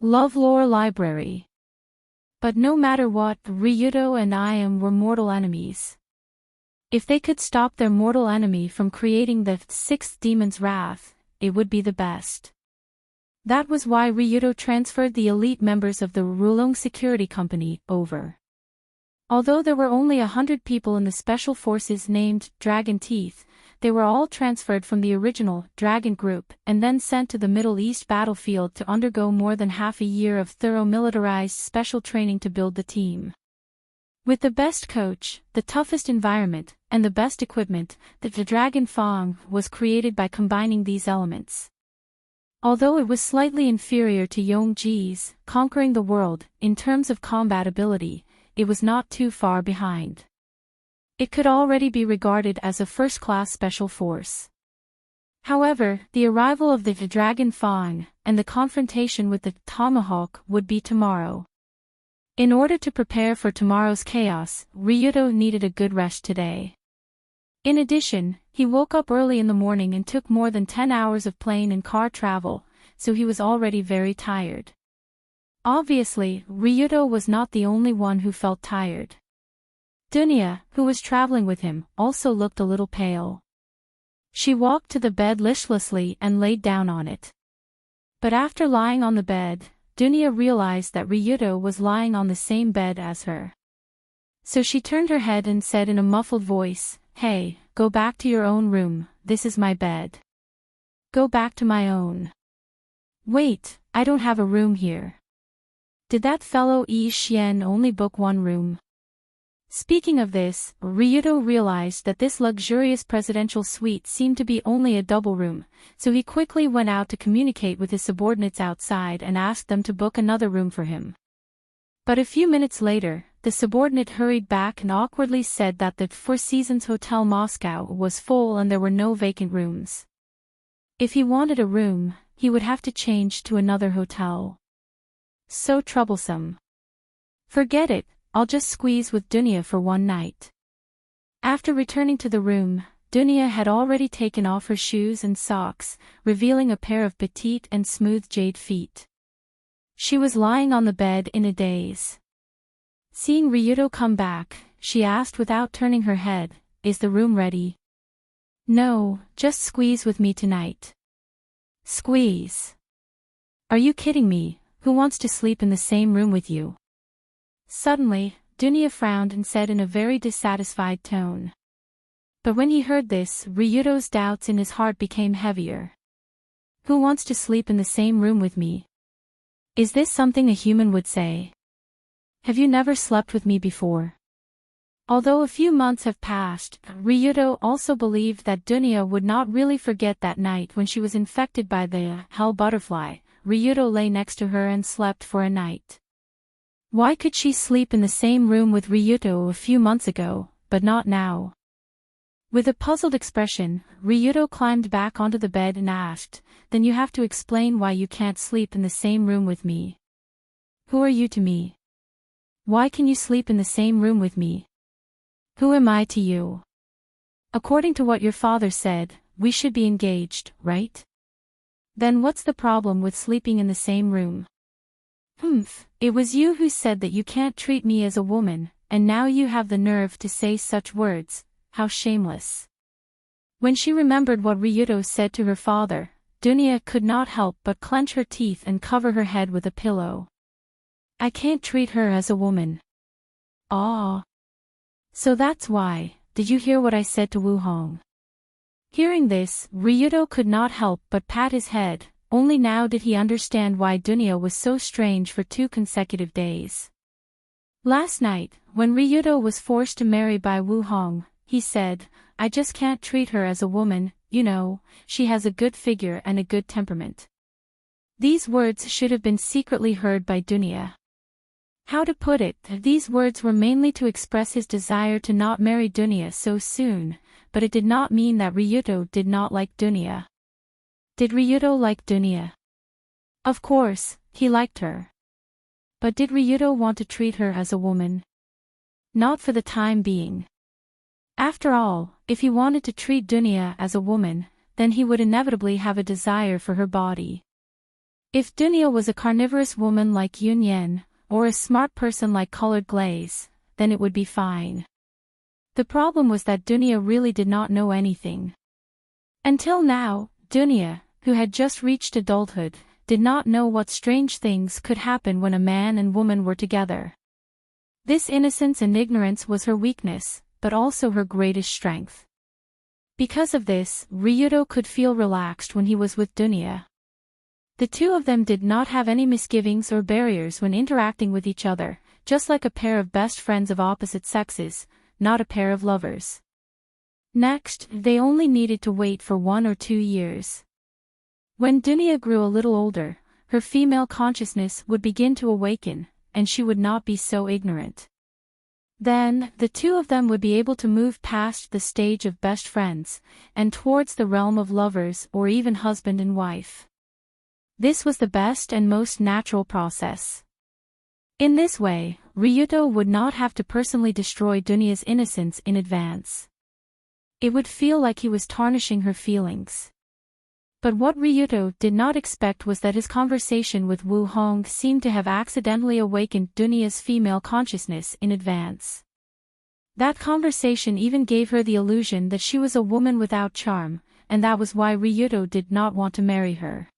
LoveLore Library. But no matter what, Ryudo and I were mortal enemies. If they could stop their mortal enemy from creating the sixth demon's wrath, it would be the best. That was why Ryudo transferred the elite members of the Rulong security company over. Although there were only 100 people in the special forces named Dragon Teeth, they were all transferred from the original Dragon Group and then sent to the Middle East battlefield to undergo more than half a year of thorough militarized special training to build the team. With the best coach, the toughest environment, and the best equipment, the Dragon Fang was created by combining these elements. Although it was slightly inferior to Yongji's Conquering the World in terms of combat ability, it was not too far behind. It could already be regarded as a first-class special force. However, the arrival of the Dragon Fang and the confrontation with the Tomahawk would be tomorrow. In order to prepare for tomorrow's chaos, Ryudo needed a good rest today. In addition, he woke up early in the morning and took more than 10 hours of plane and car travel, so he was already very tired. Obviously, Ryudo was not the only one who felt tired. Dunya, who was traveling with him, also looked a little pale. She walked to the bed listlessly and laid down on it. But after lying on the bed, Dunya realized that Ryudo was lying on the same bed as her. So she turned her head and said in a muffled voice, "Hey, go back to your own room, this is my bed. Go back to my own." "Wait, I don't have a room here. Did that fellow Yi Xian only book one room?" Speaking of this, Ryudo realized that this luxurious presidential suite seemed to be only a double room, so he quickly went out to communicate with his subordinates outside and asked them to book another room for him. But a few minutes later, the subordinate hurried back and awkwardly said that the Four Seasons Hotel Moscow was full and there were no vacant rooms. If he wanted a room, he would have to change to another hotel. So troublesome. Forget it. I'll just squeeze with Dunya for one night. After returning to the room, Dunya had already taken off her shoes and socks, revealing a pair of petite and smooth jade feet. She was lying on the bed in a daze. Seeing Ryudo come back, she asked without turning her head, "Is the room ready?" "No, just squeeze with me tonight." "Squeeze? Are you kidding me? Who wants to sleep in the same room with you?" Suddenly, Dunya frowned and said in a very dissatisfied tone. But when he heard this, Ryudo's doubts in his heart became heavier. "Who wants to sleep in the same room with me? Is this something a human would say? Have you never slept with me before?" Although a few months have passed, Ryudo also believed that Dunya would not really forget that night when she was infected by the hell butterfly. Ryudo lay next to her and slept for a night. Why could she sleep in the same room with Ryudo a few months ago, but not now? With a puzzled expression, Ryudo climbed back onto the bed and asked, "Then you have to explain why you can't sleep in the same room with me. Who are you to me? Why can you sleep in the same room with me? Who am I to you? According to what your father said, we should be engaged, right? Then what's the problem with sleeping in the same room?" It was you who said that you can't treat me as a woman, and now you have the nerve to say such words. How shameless." When she remembered what Ryudo said to her father, Dunya could not help but clench her teeth and cover her head with a pillow. "I can't treat her as a woman." "Ah. So that's why. Did you hear what I said to Wu Hong?" Hearing this, Ryudo could not help but pat his head. Only now did he understand why Dunya was so strange for 2 consecutive days. Last night, when Ryudo was forced to marry by Wu Hong, he said, "I just can't treat her as a woman, you know, she has a good figure and a good temperament." These words should have been secretly heard by Dunya. How to put it, these words were mainly to express his desire to not marry Dunya so soon, but it did not mean that Ryudo did not like Dunya. Did Ryudo like Dunya? Of course, he liked her. But did Ryudo want to treat her as a woman? Not for the time being. After all, if he wanted to treat Dunya as a woman, then he would inevitably have a desire for her body. If Dunya was a carnivorous woman like Yunyan, or a smart person like Colored Glaze, then it would be fine. The problem was that Dunya really did not know anything. Until now, Dunya, who had just reached adulthood, did not know what strange things could happen when a man and woman were together. This innocence and ignorance was her weakness, but also her greatest strength. Because of this, Ryudo could feel relaxed when he was with Dunya. The two of them did not have any misgivings or barriers when interacting with each other, just like a pair of best friends of opposite sexes, not a pair of lovers. Next, they only needed to wait for 1 or 2 years. When Dunya grew a little older, her female consciousness would begin to awaken, and she would not be so ignorant. Then, the two of them would be able to move past the stage of best friends, and towards the realm of lovers or even husband and wife. This was the best and most natural process. In this way, Ryudo would not have to personally destroy Dunya's innocence in advance. It would feel like he was tarnishing her feelings. But what Ryudo did not expect was that his conversation with Wu Hong seemed to have accidentally awakened Dunya's female consciousness in advance. That conversation even gave her the illusion that she was a woman without charm, and that was why Ryudo did not want to marry her.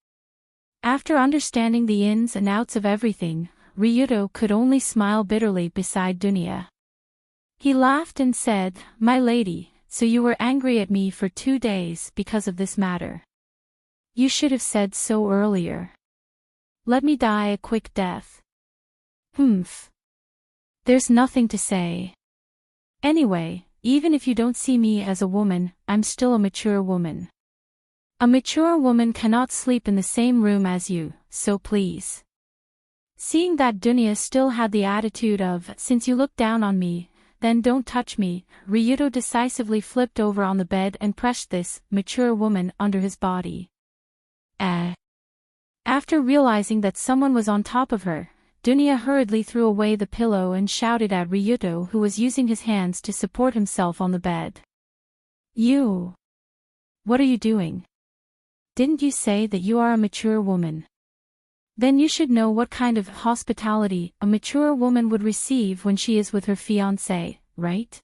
After understanding the ins and outs of everything, Ryudo could only smile bitterly beside Dunya. He laughed and said, "My lady, so you were angry at me for 2 days because of this matter. You should have said so earlier. Let me die a quick death." "Humph. There's nothing to say. Anyway, even if you don't see me as a woman, I'm still a mature woman. A mature woman cannot sleep in the same room as you, so please." Seeing that Dunya still had the attitude of, "Since you look down on me, then don't touch me," Ryudo decisively flipped over on the bed and pressed this mature woman under his body. After realizing that someone was on top of her, Dunya hurriedly threw away the pillow and shouted at Ryudo, who was using his hands to support himself on the bed. "You! What are you doing? Didn't you say that you are a mature woman? Then you should know what kind of hospitality a mature woman would receive when she is with her fiancé, right?"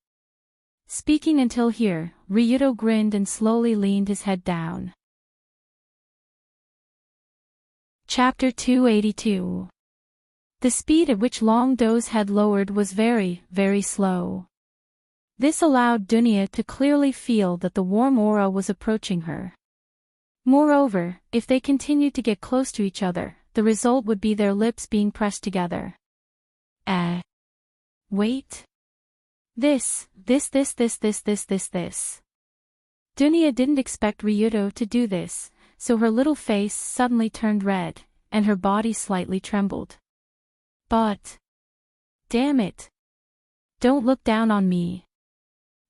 Speaking until here, Ryudo grinned and slowly leaned his head down. Chapter 282. The speed at which Long Do's head lowered was very, very slow. This allowed Dunya to clearly feel that the warm aura was approaching her. Moreover, if they continued to get close to each other, the result would be their lips being pressed together. Wait. This. Dunya didn't expect Ryudo to do this, so her little face suddenly turned red, and her body slightly trembled. But... damn it. Don't look down on me.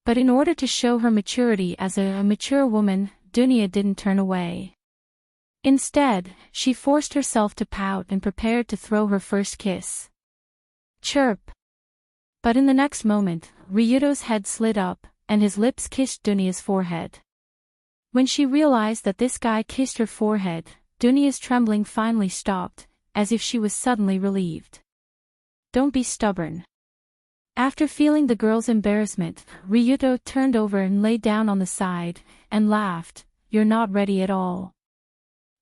But in order to show her maturity as a mature woman, Dunya didn't turn away. Instead, she forced herself to pout and prepared to throw her first kiss. Chirp. But in the next moment, Ryudo's head slid up, and his lips kissed Dunya's forehead. When she realized that this guy kissed her forehead, Dunya's trembling finally stopped, as if she was suddenly relieved. "Don't be stubborn." After feeling the girl's embarrassment, Ryudo turned over and lay down on the side, and laughed, "You're not ready at all."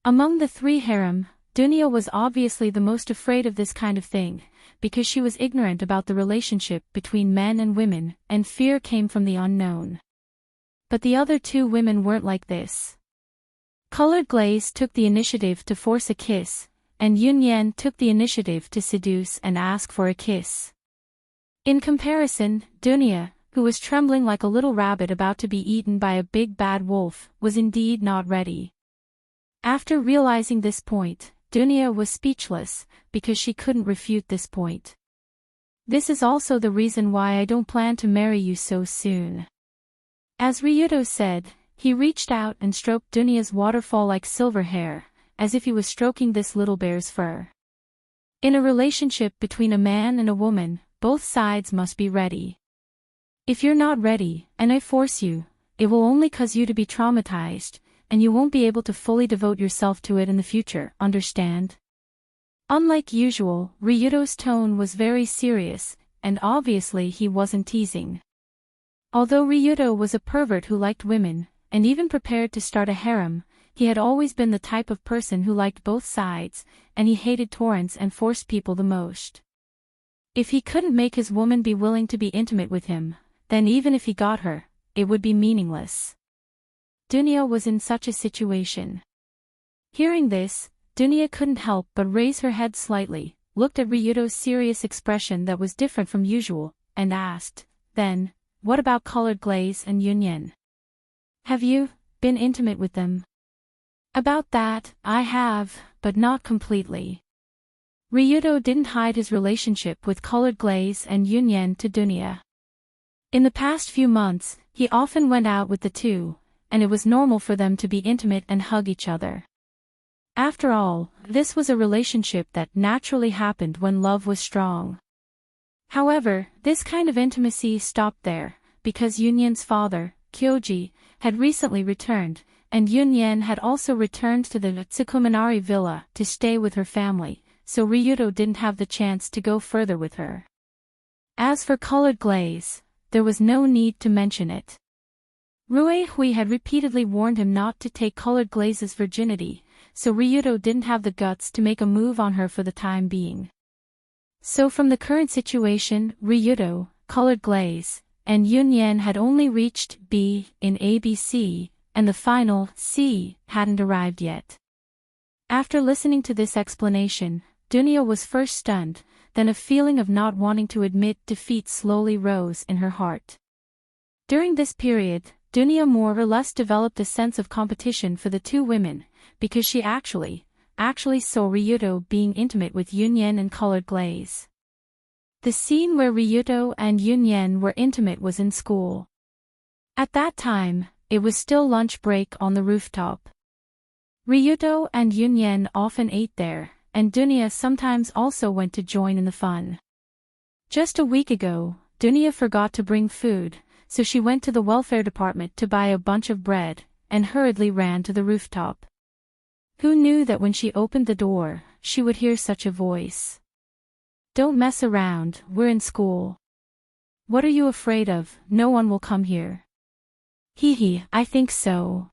Among the 3 harem, Dunya was obviously the most afraid of this kind of thing, because she was ignorant about the relationship between men and women, and fear came from the unknown. But the other 2 women weren't like this. Colored Glaze took the initiative to force a kiss, and Yunyan took the initiative to seduce and ask for a kiss. In comparison, Dunya, who was trembling like a little rabbit about to be eaten by a big bad wolf, was indeed not ready. After realizing this point, Dunya was speechless, because she couldn't refute this point. "This is also the reason why I don't plan to marry you so soon." As Ryudo said, he reached out and stroked Dunya's waterfall-like silver hair, as if he was stroking this little bear's fur. In a relationship between a man and a woman, both sides must be ready. If you're not ready, and I force you, it will only cause you to be traumatized, and you won't be able to fully devote yourself to it in the future, understand? Unlike usual, Ryudo's tone was very serious, and obviously he wasn't teasing. Although Ryudo was a pervert who liked women, and even prepared to start a harem, he had always been the type of person who liked both sides, and he hated torrents and forced people the most. If he couldn't make his woman be willing to be intimate with him, then even if he got her, it would be meaningless. Dunya was in such a situation. Hearing this, Dunya couldn't help but raise her head slightly, looked at Ryudo's serious expression that was different from usual, and asked, "Then, what about Colored Glaze and Yunyen? Have you been intimate with them?" "About that, I have, but not completely." Ryudo didn't hide his relationship with Colored Glaze and Yunyen to Dunya. In the past few months, he often went out with the two, and it was normal for them to be intimate and hug each other. After all, this was a relationship that naturally happened when love was strong. However, this kind of intimacy stopped there, because Yunyen's father, Kyoji, had recently returned, and Yunyen had also returned to the Tsukuminari villa to stay with her family, so Ryudo didn't have the chance to go further with her. As for Colored Glaze, there was no need to mention it. Rue Hui had repeatedly warned him not to take Colored Glaze's virginity, so Ryudo didn't have the guts to make a move on her for the time being. So from the current situation, Ryudo, Colored Glaze, and Yunyen had only reached B in ABC, and the final C hadn't arrived yet. After listening to this explanation, Dunya was first stunned, then a feeling of not wanting to admit defeat slowly rose in her heart. During this period, Dunya more or less developed a sense of competition for the two women, because she actually saw Ryudo being intimate with Yunyen and Colored Glaze. The scene where Ryudo and Yunyen were intimate was in school. At that time, it was still lunch break on the rooftop. Ryudo and Yunyen often ate there, and Dunya sometimes also went to join in the fun. Just a week ago, Dunya forgot to bring food, so she went to the welfare department to buy a bunch of bread, and hurriedly ran to the rooftop. Who knew that when she opened the door, she would hear such a voice? "Don't mess around, we're in school." "What are you afraid of? No one will come here." "Hee, I think so."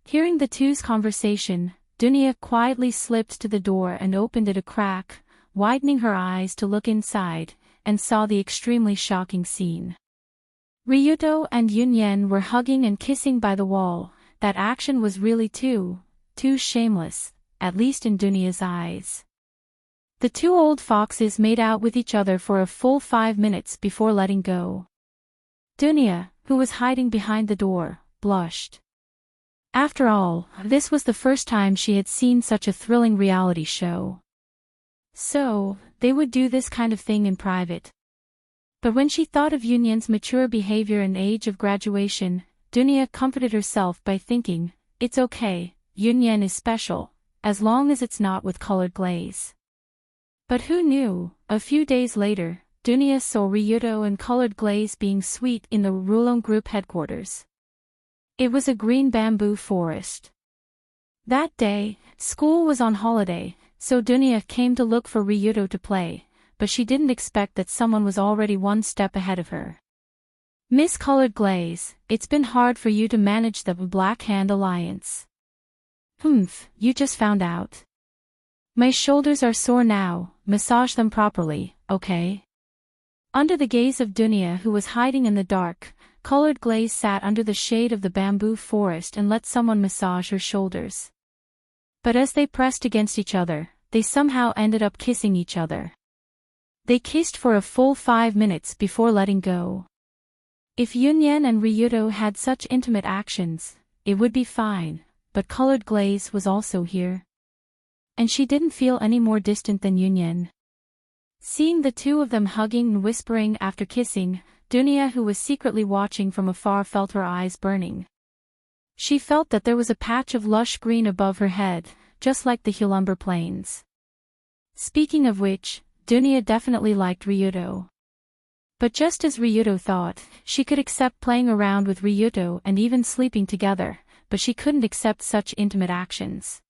Hearing the two's conversation, Dunya quietly slipped to the door and opened it a crack, widening her eyes to look inside, and saw the extremely shocking scene. Ryudo and Yunyen were hugging and kissing by the wall. That action was really too shameless, at least in Dunya's eyes. The two old foxes made out with each other for a full 5 minutes before letting go. Dunya, who was hiding behind the door, blushed. After all, this was the first time she had seen such a thrilling reality show. So, they would do this kind of thing in private. But when she thought of Yunyen's mature behavior and age of graduation, Dunya comforted herself by thinking, "It's okay, Yunyen is special, as long as it's not with Colored Glaze." But who knew, a few days later, Dunya saw Ryudo and Colored Glaze being sweet in the Rulon Group headquarters. It was a green bamboo forest. That day, school was on holiday, so Dunya came to look for Ryudo to play, but she didn't expect that someone was already one step ahead of her. "Miss Colored Glaze, it's been hard for you to manage the Black Hand Alliance." You just found out." "My shoulders are sore now, massage them properly, okay?" Under the gaze of Dunya, who was hiding in the dark, Colored Glaze sat under the shade of the bamboo forest and let someone massage her shoulders. But as they pressed against each other, they somehow ended up kissing each other. They kissed for a full 5 minutes before letting go. If Yunyen and Ryudo had such intimate actions, it would be fine, but Colored Glaze was also here. And she didn't feel any more distant than Yunyen. Seeing the two of them hugging and whispering after kissing, Dunya, who was secretly watching from afar, felt her eyes burning. She felt that there was a patch of lush green above her head, just like the Hulumber Plains. Speaking of which, Dunya definitely liked Ryudo. But just as Ryudo thought, she could accept playing around with Ryudo and even sleeping together, but she couldn't accept such intimate actions.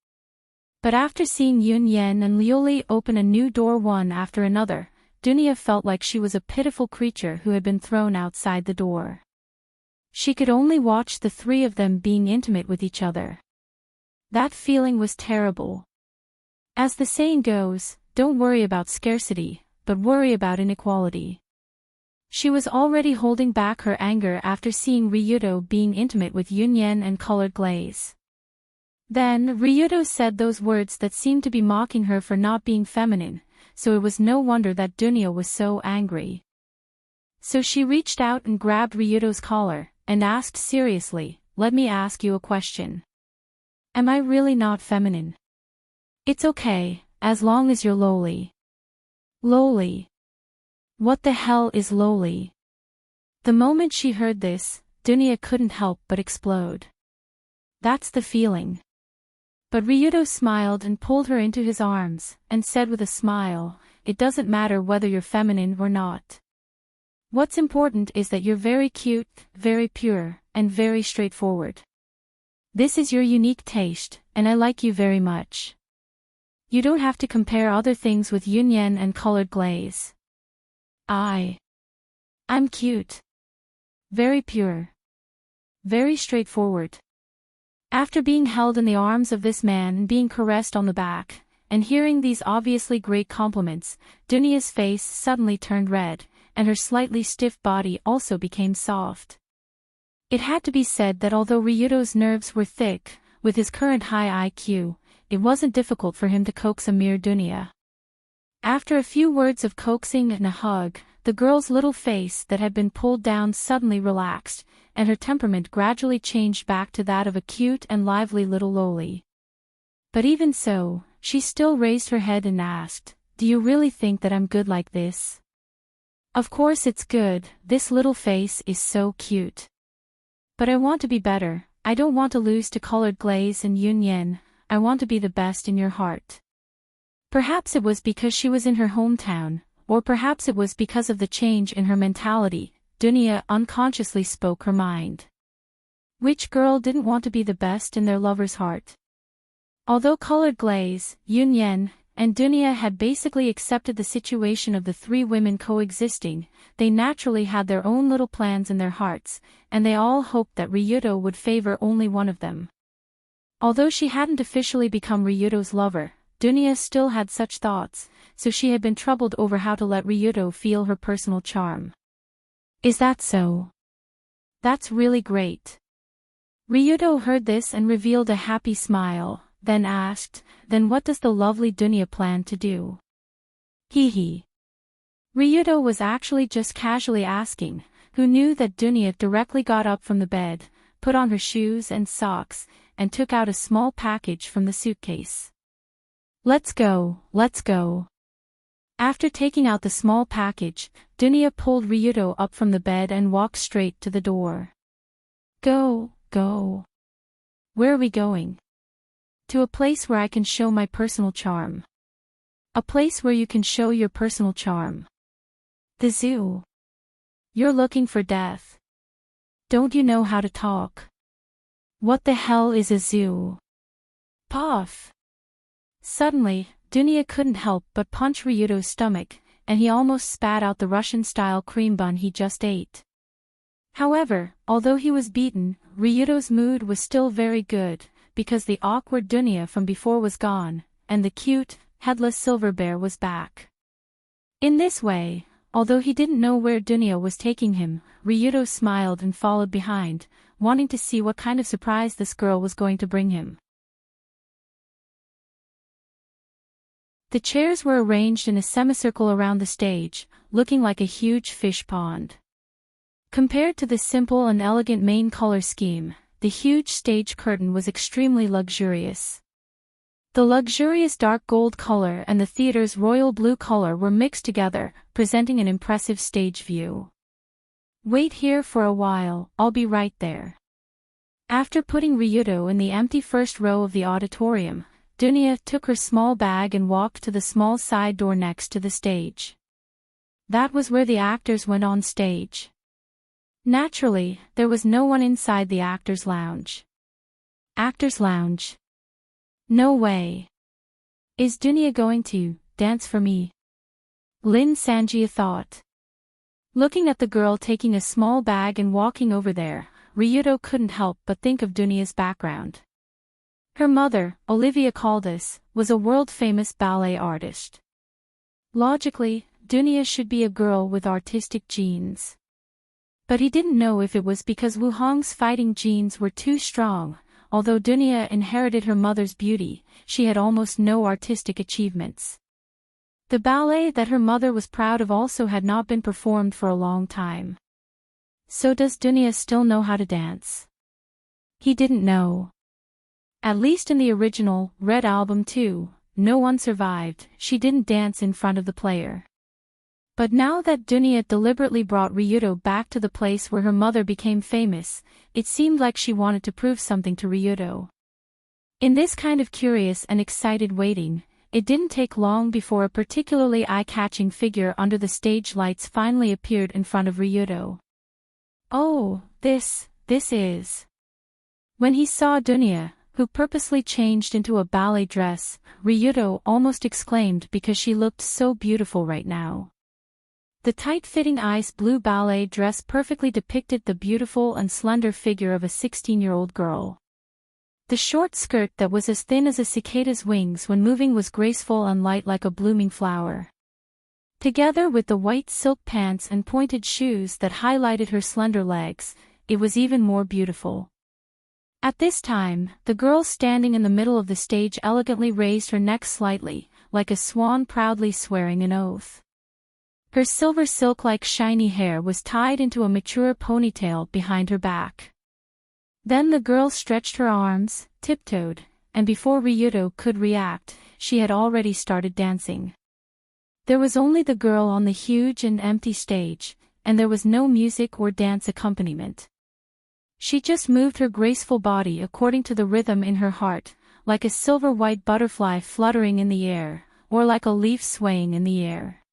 But after seeing Yun Yen and Lioli open a new door one after another, Dunia felt like she was a pitiful creature who had been thrown outside the door. She could only watch the three of them being intimate with each other. That feeling was terrible. As the saying goes, don't worry about scarcity, but worry about inequality. She was already holding back her anger after seeing Ryudo being intimate with Yunyen and Colored Glaze. Then, Ryudo said those words that seemed to be mocking her for not being feminine, so it was no wonder that Dunia was so angry. So she reached out and grabbed Ryudo's collar, and asked seriously, "Let me ask you a question. Am I really not feminine? It's okay, as long as you're lowly." Lowly. What the hell is lowly? The moment she heard this, Dunia couldn't help but explode. That's the feeling. But Ryudo smiled and pulled her into his arms, and said with a smile, "It doesn't matter whether you're feminine or not. What's important is that you're very cute, very pure, and very straightforward. This is your unique taste, and I like you very much. You don't have to compare other things with Yunyen and Colored Glaze. I'm cute. Very pure. Very straightforward." After being held in the arms of this man and being caressed on the back, and hearing these obviously great compliments, Dunia's face suddenly turned red, and her slightly stiff body also became soft. It had to be said that although Ryudo's nerves were thick, with his current high IQ, it wasn't difficult for him to coax a mere Dunia. After a few words of coaxing and a hug, the girl's little face that had been pulled down suddenly relaxed, and her temperament gradually changed back to that of a cute and lively little loli. But even so, she still raised her head and asked, "Do you really think that I'm good like this?" "Of course it's good, this little face is so cute. But I want to be better, I don't want to lose to Colored Glaze and Yunyen, I want to be the best in your heart." Perhaps it was because she was in her hometown, or perhaps it was because of the change in her mentality, Dunia unconsciously spoke her mind. Which girl didn't want to be the best in their lover's heart? Although Colored Glaze, Yunyen, and Dunia had basically accepted the situation of the three women coexisting, they naturally had their own little plans in their hearts, and they all hoped that Ryudo would favor only one of them. Although she hadn't officially become Ryudo's lover, Dunia still had such thoughts, so she had been troubled over how to let Ryudo feel her personal charm. "Is that so? That's really great." Ryudo heard this and revealed a happy smile, then asked, "Then what does the lovely Dunia plan to do?" Hee. Ryudo was actually just casually asking, who knew that Dunia directly got up from the bed, put on her shoes and socks, and took out a small package from the suitcase. Let's go. After taking out the small package, Dunia pulled Ryudo up from the bed and walked straight to the door. Go. Where are we going?" "To a place where I can show my personal charm." "A place where you can show your personal charm?" "The zoo." "You're looking for death. Don't you know how to talk?" "What the hell is a zoo?" Puff. Suddenly, Dunia couldn't help but punch Ryudo's stomach, and he almost spat out the Russian-style cream bun he just ate. However, although he was beaten, Ryudo's mood was still very good, because the awkward Dunia from before was gone, and the cute, headless silver bear was back. In this way, although he didn't know where Dunia was taking him, Ryudo smiled and followed behind, wanting to see what kind of surprise this girl was going to bring him. The chairs were arranged in a semicircle around the stage, looking like a huge fish pond. Compared to the simple and elegant main color scheme, the huge stage curtain was extremely luxurious. The luxurious dark gold color and the theater's royal blue color were mixed together, presenting an impressive stage view. "Wait here for a while, I'll be right there." After putting Ryudo in the empty first row of the auditorium, Dunia took her small bag and walked to the small side door next to the stage. That was where the actors went on stage. Naturally, there was no one inside the actors' lounge. Actors Lounge. No way. Is Dunya going to dance for me? Lin Sanjia thought. Looking at the girl taking a small bag and walking over there, Ryuto couldn't help but think of Dunya's background. Her mother, Olivia Caldas, was a world-famous ballet artist. Logically, Dunya should be a girl with artistic genes. But he didn't know if it was because Wu Hong's fighting genes were too strong. Although Dunya inherited her mother's beauty, she had almost no artistic achievements. The ballet that her mother was proud of also had not been performed for a long time. So does Dunya still know how to dance? He didn't know. At least in the original, Red Album 2, no one survived, she didn't dance in front of the player. But now that Dunya deliberately brought Ryuto back to the place where her mother became famous, it seemed like she wanted to prove something to Ryuto. In this kind of curious and excited waiting, it didn't take long before a particularly eye-catching figure under the stage lights finally appeared in front of Ryuto. Oh, this is... When he saw Dunya, who purposely changed into a ballet dress, Ryuto almost exclaimed because she looked so beautiful right now. The tight-fitting ice blue ballet dress perfectly depicted the beautiful and slender figure of a 16-year-old girl. The short skirt that was as thin as a cicada's wings when moving was graceful and light like a blooming flower. Together with the white silk pants and pointed shoes that highlighted her slender legs, it was even more beautiful. At this time, the girl standing in the middle of the stage elegantly raised her neck slightly, like a swan proudly swearing an oath. Her silver silk-like shiny hair was tied into a mature ponytail behind her back. Then the girl stretched her arms, tiptoed, and before Ryuto could react, she had already started dancing. There was only the girl on the huge and empty stage, and there was no music or dance accompaniment. She just moved her graceful body according to the rhythm in her heart, like a silver-white butterfly fluttering in the air, or like a leaf swaying in the air.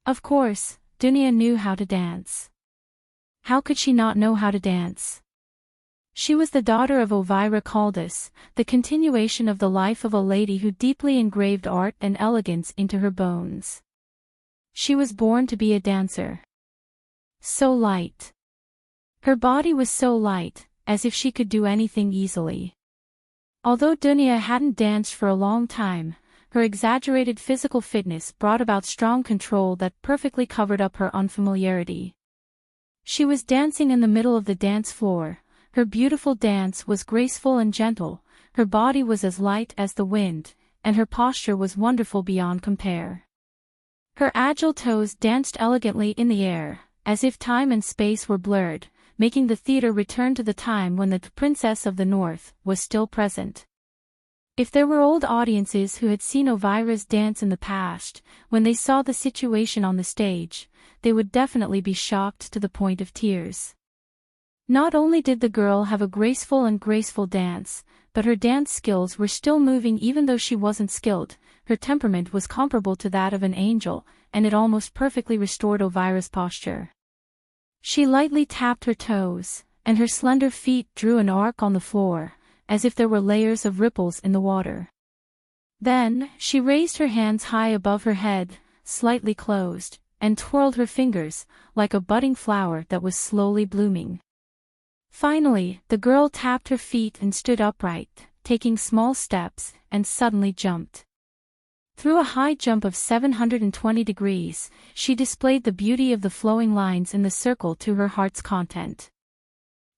Of course, Dunya knew how to dance. How could she not know how to dance? She was the daughter of Elvira Caldas, the continuation of the life of a lady who deeply engraved art and elegance into her bones. She was born to be a dancer. So light. Her body was so light, as if she could do anything easily. Although Dunya hadn't danced for a long time, her exaggerated physical fitness brought about strong control that perfectly covered up her unfamiliarity. She was dancing in the middle of the dance floor. Her beautiful dance was graceful and gentle, her body was as light as the wind, and her posture was wonderful beyond compare. Her agile toes danced elegantly in the air, as if time and space were blurred, making the theater return to the time when the Princess of the North was still present. If there were old audiences who had seen Elvira's dance in the past, when they saw the situation on the stage, they would definitely be shocked to the point of tears. Not only did the girl have a graceful dance, but her dance skills were still moving even though she wasn't skilled. Her temperament was comparable to that of an angel, and it almost perfectly restored Elvira's posture. She lightly tapped her toes, and her slender feet drew an arc on the floor, as if there were layers of ripples in the water. Then, she raised her hands high above her head, slightly closed, and twirled her fingers, like a budding flower that was slowly blooming. Finally, the girl tapped her feet and stood upright, taking small steps, and suddenly jumped. Through a high jump of 720 degrees, she displayed the beauty of the flowing lines in the circle to her heart's content.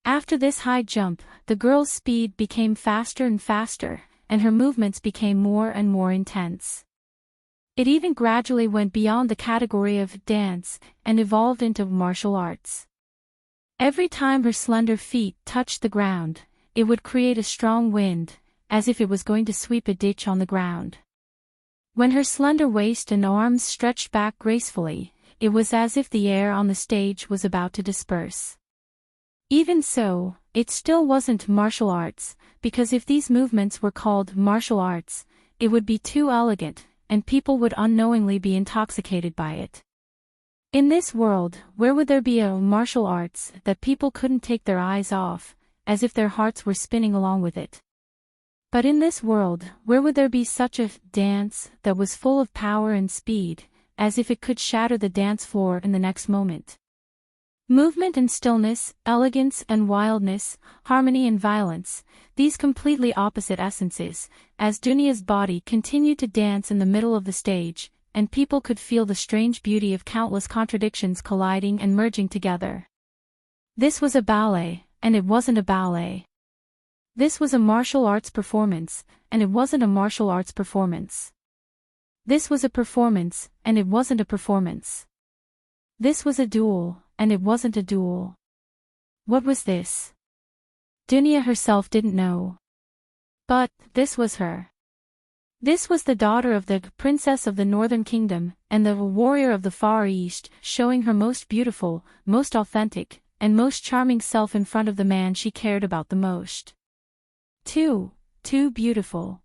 After this high jump, the girl's speed became faster and faster, and her movements became more and more intense. It even gradually went beyond the category of dance, and evolved into martial arts. Every time her slender feet touched the ground, it would create a strong wind, as if it was going to sweep a ditch on the ground. When her slender waist and arms stretched back gracefully, it was as if the air on the stage was about to disperse. Even so, it still wasn't martial arts, because if these movements were called martial arts, it would be too elegant, and people would unknowingly be intoxicated by it. In this world, where would there be a martial arts that people couldn't take their eyes off, as if their hearts were spinning along with it. But in this world, where would there be such a dance that was full of power and speed, as if it could shatter the dance floor in the next moment? Movement and stillness, elegance and wildness, harmony and violence, these completely opposite essences, as Dunia's body continued to dance in the middle of the stage, and people could feel the strange beauty of countless contradictions colliding and merging together. This was a ballet, and it wasn't a ballet. This was a martial arts performance, and it wasn't a martial arts performance. This was a performance, and it wasn't a performance. This was a duel, and it wasn't a duel. What was this? Dunia herself didn't know. But this was her. This was the daughter of the princess of the Northern Kingdom, and the warrior of the Far East, showing her most beautiful, most authentic, and most charming self in front of the man she cared about the most. Too beautiful.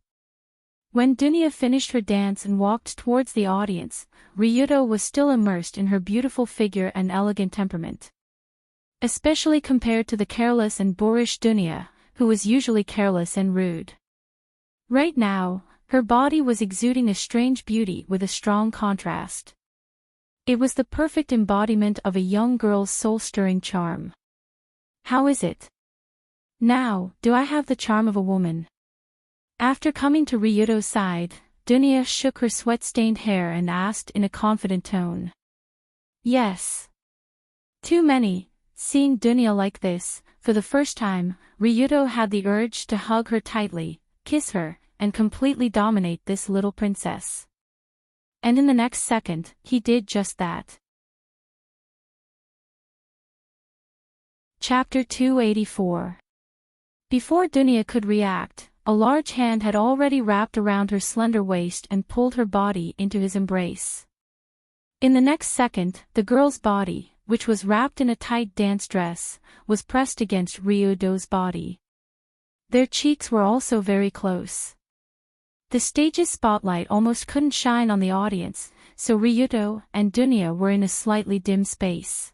When Dunia finished her dance and walked towards the audience, Ryudo was still immersed in her beautiful figure and elegant temperament. Especially compared to the careless and boorish Dunia, who was usually careless and rude. Right now, her body was exuding a strange beauty with a strong contrast. It was the perfect embodiment of a young girl's soul-stirring charm. How is it? Now, do I have the charm of a woman? After coming to Ryudo's side, Dunia shook her sweat-stained hair and asked in a confident tone. Yes. Too many. Seeing Dunia like this, for the first time, Ryudo had the urge to hug her tightly, kiss her, and completely dominate this little princess. And in the next second, he did just that. Chapter 284. Before Dunia could react, a large hand had already wrapped around her slender waist and pulled her body into his embrace. In the next second, the girl's body, which was wrapped in a tight dance dress, was pressed against Ryudo's body. Their cheeks were also very close. The stage's spotlight almost couldn't shine on the audience, so Ryudo and Dunia were in a slightly dim space.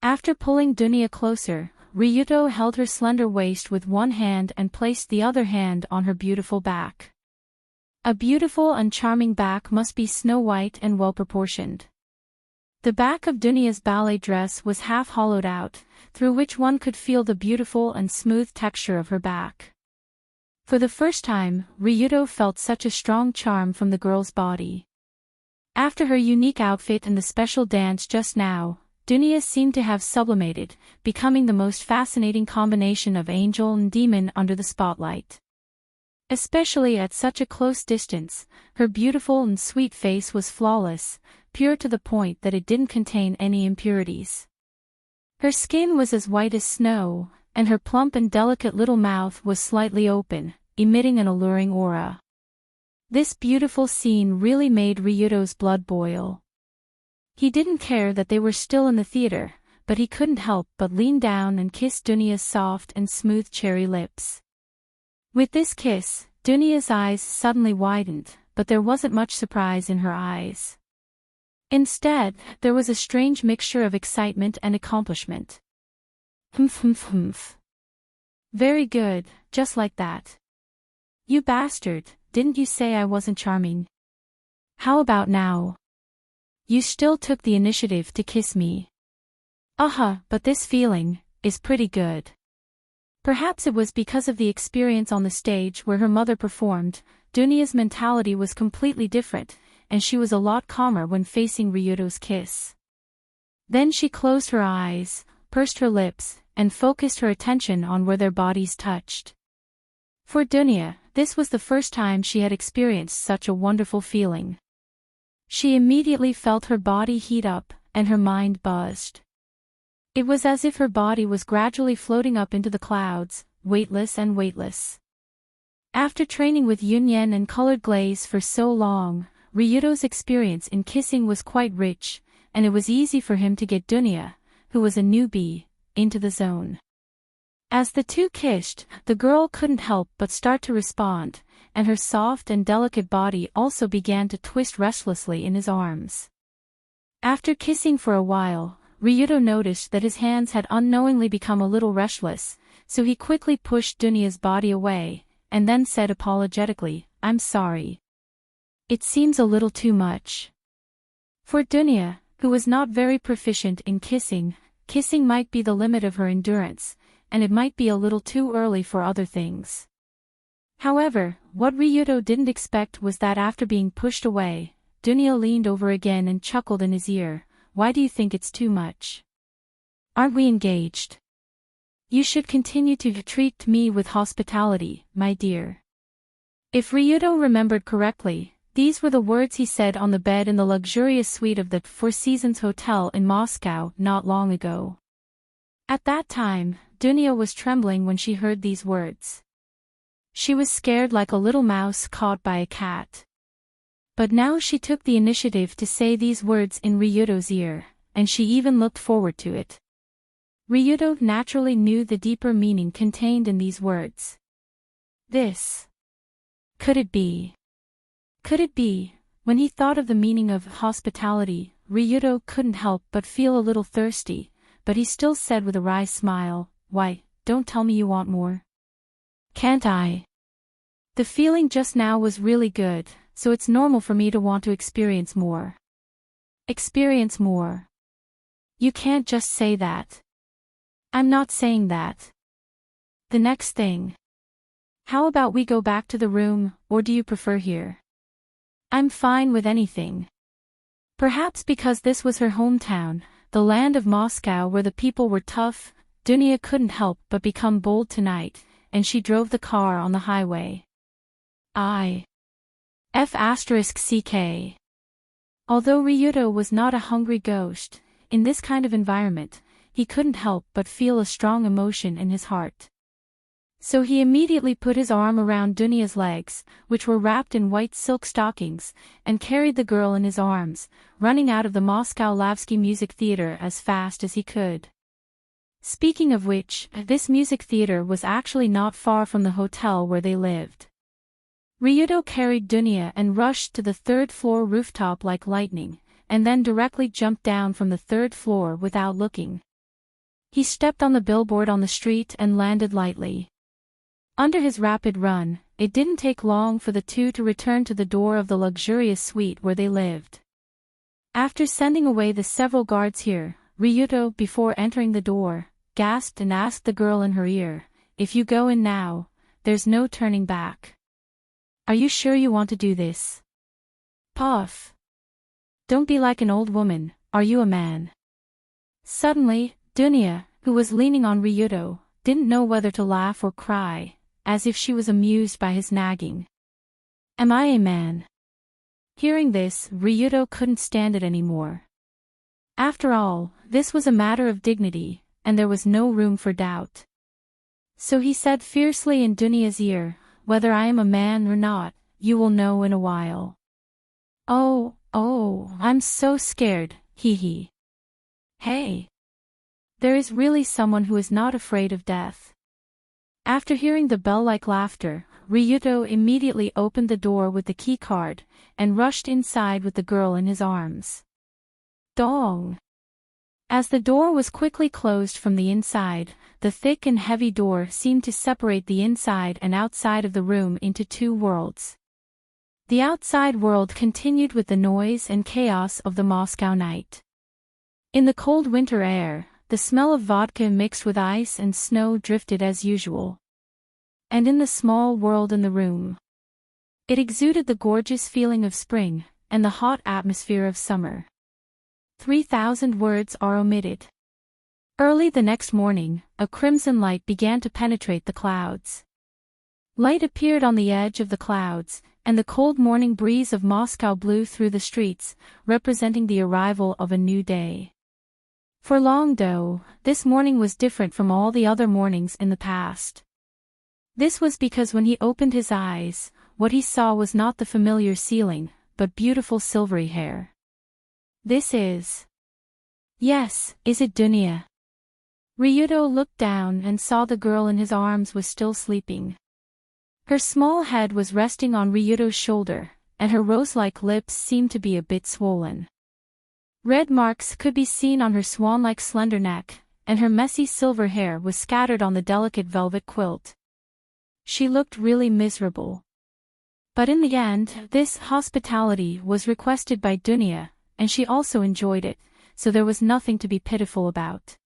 After pulling Dunia closer, Ryudo held her slender waist with one hand and placed the other hand on her beautiful back. A beautiful and charming back must be snow-white and well-proportioned. The back of Dunia's ballet dress was half hollowed out, through which one could feel the beautiful and smooth texture of her back. For the first time, Ryudo felt such a strong charm from the girl's body. After her unique outfit and the special dance just now, Dunia seemed to have sublimated, becoming the most fascinating combination of angel and demon under the spotlight. Especially at such a close distance, her beautiful and sweet face was flawless, pure to the point that it didn't contain any impurities. Her skin was as white as snow, and her plump and delicate little mouth was slightly open, emitting an alluring aura. This beautiful scene really made Ryudo's blood boil. He didn't care that they were still in the theater, but he couldn't help but lean down and kiss Dunia's soft and smooth cherry lips. With this kiss, Dunia's eyes suddenly widened, but there wasn't much surprise in her eyes. Instead, there was a strange mixture of excitement and accomplishment. Humph. Very good, just like that. You bastard, didn't you say I wasn't charming? How about now? You still took the initiative to kiss me. But this feeling is pretty good. Perhaps it was because of the experience on the stage where her mother performed. Dunia's mentality was completely different, and she was a lot calmer when facing Ryudo's kiss. Then she closed her eyes, pursed her lips, and focused her attention on where their bodies touched. For Dunia, this was the first time she had experienced such a wonderful feeling. She immediately felt her body heat up, and her mind buzzed. It was as if her body was gradually floating up into the clouds, weightless and weightless. After training with Yunyan and colored glaze for so long, Ryudo's experience in kissing was quite rich, and it was easy for him to get Dunia, who was a newbie, into the zone. As the two kissed, the girl couldn't help but start to respond, and her soft and delicate body also began to twist restlessly in his arms. After kissing for a while, Ryudo noticed that his hands had unknowingly become a little restless, so he quickly pushed Dunya's body away, and then said apologetically, "I'm sorry. It seems a little too much." For Dunya, who was not very proficient in kissing might be the limit of her endurance, and it might be a little too early for other things. However, what Ryuto didn't expect was that after being pushed away, Dunya leaned over again and chuckled in his ear, "Why do you think it's too much? Aren't we engaged? You should continue to treat me with hospitality, my dear." If Ryuto remembered correctly, these were the words he said on the bed in the luxurious suite of the Four Seasons Hotel in Moscow not long ago. At that time, Dunya was trembling when she heard these words. She was scared like a little mouse caught by a cat. But now she took the initiative to say these words in Ryuto's ear, and she even looked forward to it. Ryuto naturally knew the deeper meaning contained in these words. This. Could it be? Could it be? When he thought of the meaning of hospitality, Ryuto couldn't help but feel a little thirsty, but he still said with a wry smile, "Why, don't tell me you want more." "Can't I? The feeling just now was really good, so it's normal for me to want to experience more." "Experience more? You can't just say that." "I'm not saying that. The next thing. How about we go back to the room, or do you prefer here?" "I'm fine with anything." Perhaps because this was her hometown, the land of Moscow where the people were tough, Dunya couldn't help but become bold tonight, and she drove the car on the highway. F***ck. Although Ryuto was not a hungry ghost, in this kind of environment, he couldn't help but feel a strong emotion in his heart. So he immediately put his arm around Dunya's legs, which were wrapped in white silk stockings, and carried the girl in his arms, running out of the Moscow Lavsky Music Theater as fast as he could. Speaking of which, this music theater was actually not far from the hotel where they lived. Ryuto carried Dunya and rushed to the third-floor rooftop like lightning, and then directly jumped down from the third floor without looking. He stepped on the billboard on the street and landed lightly. Under his rapid run, it didn't take long for the two to return to the door of the luxurious suite where they lived. After sending away the several guards here, Ryuto, before entering the door, gasped and asked the girl in her ear, "If you go in now, there's no turning back. Are you sure you want to do this?" "Puff. Don't be like an old woman, are you a man?" Suddenly, Dunya, who was leaning on Ryuto, didn't know whether to laugh or cry, as if she was amused by his nagging. "Am I a man?" Hearing this, Ryuto couldn't stand it anymore. After all, this was a matter of dignity, and there was no room for doubt. So he said fiercely in Dunya's ear, "Whether I am a man or not, you will know in a while." Oh, I'm so scared, hee. Hey. There is really someone who is not afraid of death. After hearing the bell-like laughter, Ryuto immediately opened the door with the key card, and rushed inside with the girl in his arms. Dong! As the door was quickly closed from the inside, the thick and heavy door seemed to separate the inside and outside of the room into two worlds. The outside world continued with the noise and chaos of the Moscow night. In the cold winter air, the smell of vodka mixed with ice and snow drifted as usual. And in the small world in the room, it exuded the gorgeous feeling of spring, and the hot atmosphere of summer. 3,000 words are omitted. Early the next morning, a crimson light began to penetrate the clouds. Light appeared on the edge of the clouds, and the cold morning breeze of Moscow blew through the streets, representing the arrival of a new day. For Longdo, this morning was different from all the other mornings in the past. This was because when he opened his eyes, what he saw was not the familiar ceiling, but beautiful silvery hair. This is... Yes, is it Dunya? Ryuto looked down and saw the girl in his arms was still sleeping. Her small head was resting on Ryuto's shoulder, and her rose-like lips seemed to be a bit swollen. Red marks could be seen on her swan-like slender neck, and her messy silver hair was scattered on the delicate velvet quilt. She looked really miserable. But in the end, this hospitality was requested by Dunya, and she also enjoyed it, so there was nothing to be pitiful about.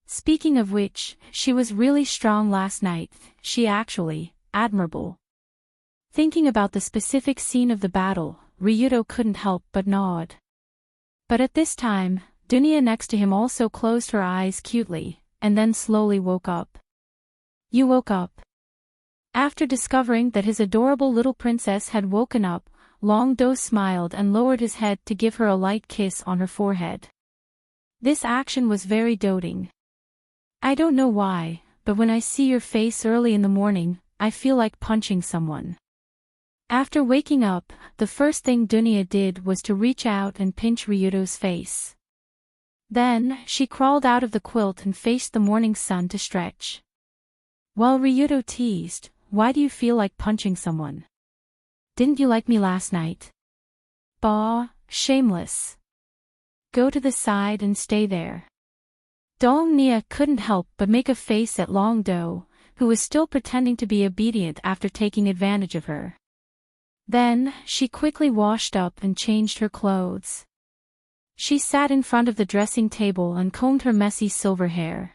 Speaking of which, she was really strong last night, she actually, admirable. Thinking about the specific scene of the battle, Ryudo couldn't help but nod. But at this time, Dunya next to him also closed her eyes cutely, and then slowly woke up. You woke up. After discovering that his adorable little princess had woken up, Long-Do smiled and lowered his head to give her a light kiss on her forehead. This action was very doting. I don't know why, but when I see your face early in the morning, I feel like punching someone. After waking up, the first thing Dunya did was to reach out and pinch Ryudo's face. Then, she crawled out of the quilt and faced the morning sun to stretch. While Ryudo teased, "Why do you feel like punching someone? Didn't you like me last night? Bah, shameless. Go to the side and stay there." Dong-Nia couldn't help but make a face at Long-Do, who was still pretending to be obedient after taking advantage of her. Then, she quickly washed up and changed her clothes. She sat in front of the dressing table and combed her messy silver hair.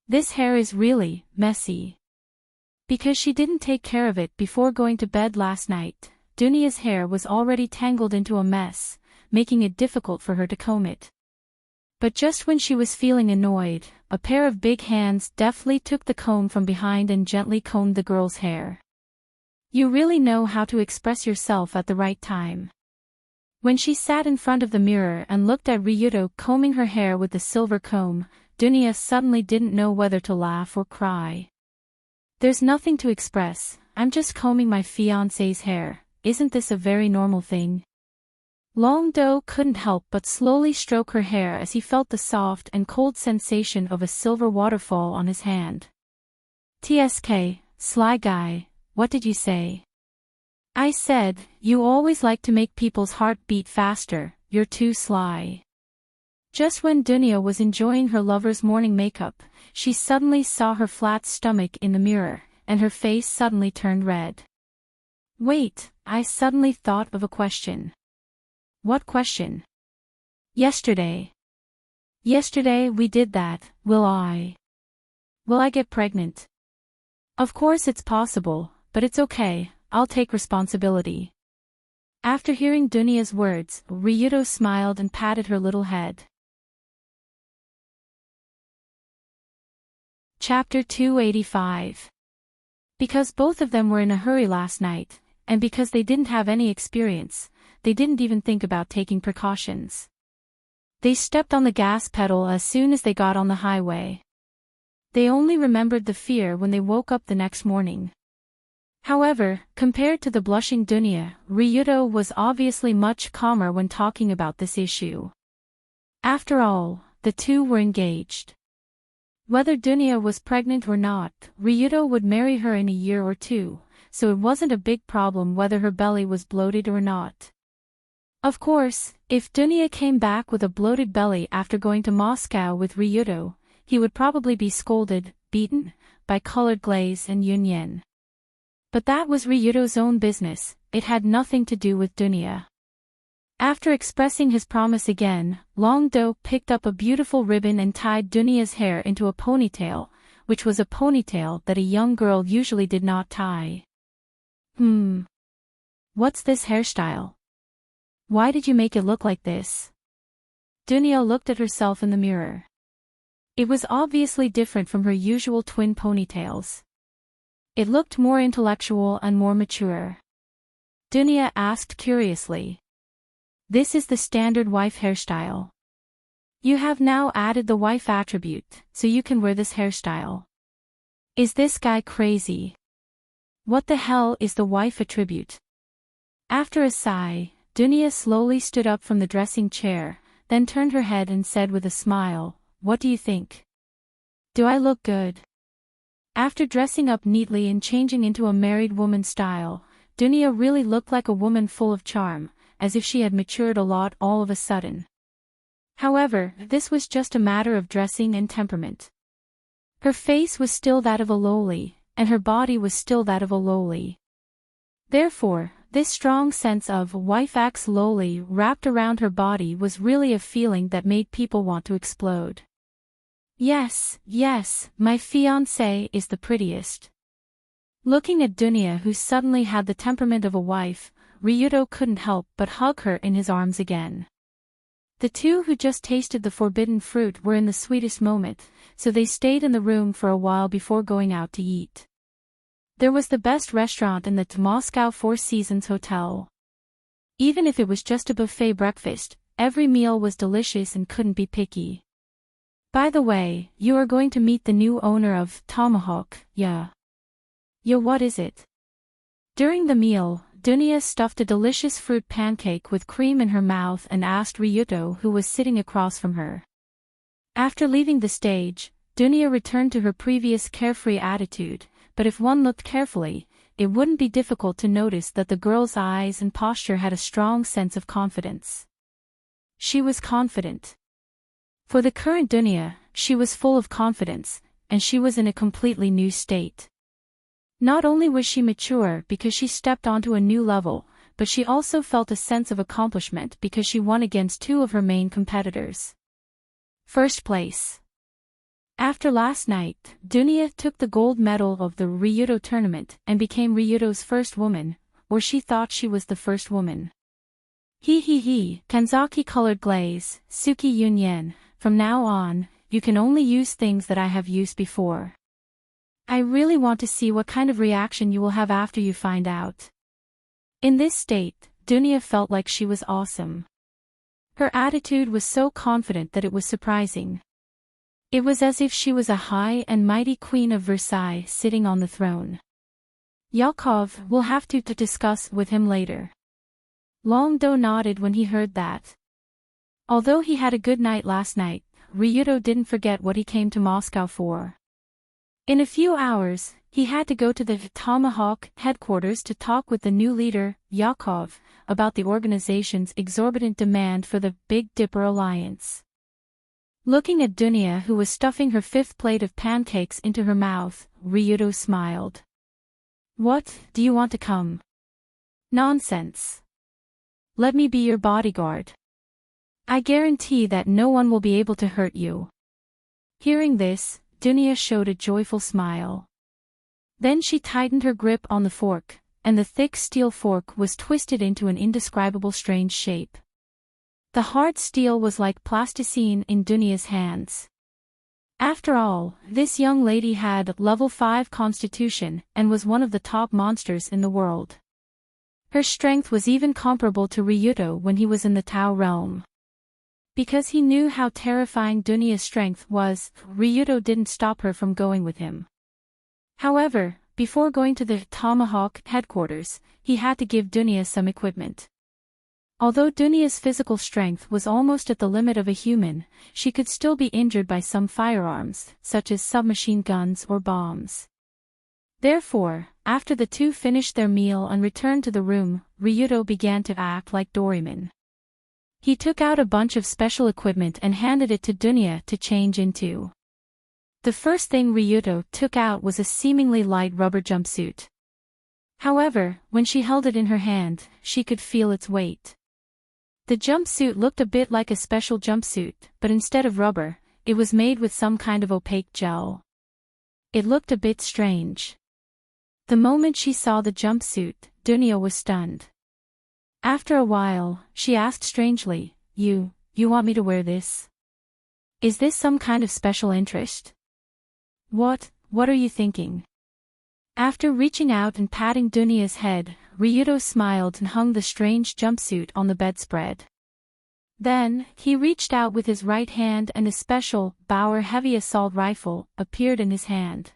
This hair is really messy. Because she didn't take care of it before going to bed last night, Dunya's hair was already tangled into a mess, making it difficult for her to comb it. But just when she was feeling annoyed, a pair of big hands deftly took the comb from behind and gently combed the girl's hair. You really know how to express yourself at the right time. When she sat in front of the mirror and looked at Ryudo combing her hair with the silver comb, Dunya suddenly didn't know whether to laugh or cry. There's nothing to express, I'm just combing my fiancé's hair, isn't this a very normal thing? Long-Do couldn't help but slowly stroke her hair as he felt the soft and cold sensation of a silver waterfall on his hand. "TSK, sly guy, what did you say?" "I said, you always like to make people's heart beat faster, you're too sly." Just when Dunya was enjoying her lover's morning makeup, she suddenly saw her flat stomach in the mirror, and her face suddenly turned red. Wait, I suddenly thought of a question. What question? Yesterday we did that, will I get pregnant? Of course it's possible, but it's okay, I'll take responsibility. After hearing Dunya's words, Ryudo smiled and patted her little head. Chapter 285. Because both of them were in a hurry last night, and because they didn't have any experience, they didn't even think about taking precautions. They stepped on the gas pedal as soon as they got on the highway. They only remembered the fear when they woke up the next morning. However, compared to the blushing Dunya, Ryudo was obviously much calmer when talking about this issue. After all, the two were engaged. Whether Dunya was pregnant or not, Ryudo would marry her in a year or two, so it wasn't a big problem whether her belly was bloated or not. Of course, if Dunya came back with a bloated belly after going to Moscow with Ryudo, he would probably be scolded, beaten, by Colored Glaze and Yunyen. But that was Ryudo's own business, it had nothing to do with Dunya. After expressing his promise again, Long-Do picked up a beautiful ribbon and tied Dunya's hair into a ponytail, which was a ponytail that a young girl usually did not tie. What's this hairstyle? Why did you make it look like this? Dunya looked at herself in the mirror. It was obviously different from her usual twin ponytails. It looked more intellectual and more mature. Dunya asked curiously. This is the standard wife hairstyle. You have now added the wife attribute, so you can wear this hairstyle. Is this guy crazy? What the hell is the wife attribute? After a sigh, Dunya slowly stood up from the dressing chair, then turned her head and said with a smile, "What do you think? Do I look good?" After dressing up neatly and changing into a married woman style, Dunya really looked like a woman full of charm, as if she had matured a lot all of a sudden. However, this was just a matter of dressing and temperament. Her face was still that of a lowly, and her body was still that of a lowly. Therefore, this strong sense of wife acts lowly wrapped around her body was really a feeling that made people want to explode. Yes, yes, my fiancé is the prettiest. Looking at Dunya, who suddenly had the temperament of a wife, Ryuto couldn't help but hug her in his arms again. The two who just tasted the forbidden fruit were in the sweetest moment, so they stayed in the room for a while before going out to eat. There was the best restaurant in the Moscow Four Seasons Hotel. Even if it was just a buffet breakfast, every meal was delicious and couldn't be picky. By the way, you are going to meet the new owner of Tomahawk, yeah. Yeah, what is it? During the meal, Dunya stuffed a delicious fruit pancake with cream in her mouth and asked Ryuto, who was sitting across from her. After leaving the stage, Dunya returned to her previous carefree attitude, but if one looked carefully, it wouldn't be difficult to notice that the girl's eyes and posture had a strong sense of confidence. She was confident. For the current Dunya, she was full of confidence, and she was in a completely new state. Not only was she mature because she stepped onto a new level, but she also felt a sense of accomplishment because she won against two of her main competitors. First place. After last night, Dunya took the gold medal of the Ryuto tournament and became Ryuto's first woman, or she thought she was the first woman. Kanzaki colored glaze, Suki Yunyen, from now on, you can only use things that I have used before. I really want to see what kind of reaction you will have after you find out. In this state, Dunya felt like she was awesome. Her attitude was so confident that it was surprising. It was as if she was a high and mighty queen of Versailles sitting on the throne. Yakov will have to discuss with him later. Long-Do nodded when he heard that. Although he had a good night last night, Ryuto didn't forget what he came to Moscow for. In a few hours, he had to go to the Tomahawk headquarters to talk with the new leader, Yakov, about the organization's exorbitant demand for the Big Dipper Alliance. Looking at Dunya, who was stuffing her fifth plate of pancakes into her mouth, Ryuto smiled. What, do you want to come? Nonsense. Let me be your bodyguard. I guarantee that no one will be able to hurt you. Hearing this, Dunya showed a joyful smile. Then she tightened her grip on the fork, and the thick steel fork was twisted into an indescribable strange shape. The hard steel was like plasticine in Dunya's hands. After all, this young lady had level 5 constitution and was one of the top monsters in the world. Her strength was even comparable to Ryuto when he was in the Tao realm. Because he knew how terrifying Dunya's strength was, Ryuto didn't stop her from going with him. However, before going to the Tomahawk headquarters, he had to give Dunya some equipment. Although Dunya's physical strength was almost at the limit of a human, she could still be injured by some firearms, such as submachine guns or bombs. Therefore, after the two finished their meal and returned to the room, Ryuto began to act like Doraemon. He took out a bunch of special equipment and handed it to Dunya to change into. The first thing Ryuto took out was a seemingly light rubber jumpsuit. However, when she held it in her hand, she could feel its weight. The jumpsuit looked a bit like a special jumpsuit, but instead of rubber, it was made with some kind of opaque gel. It looked a bit strange. The moment she saw the jumpsuit, Dunya was stunned. After a while, she asked strangely, You want me to wear this? Is this some kind of special interest? What are you thinking? After reaching out and patting Dunya's head, Ryuto smiled and hung the strange jumpsuit on the bedspread. Then, he reached out with his right hand and a special, Bauer heavy assault rifle appeared in his hand.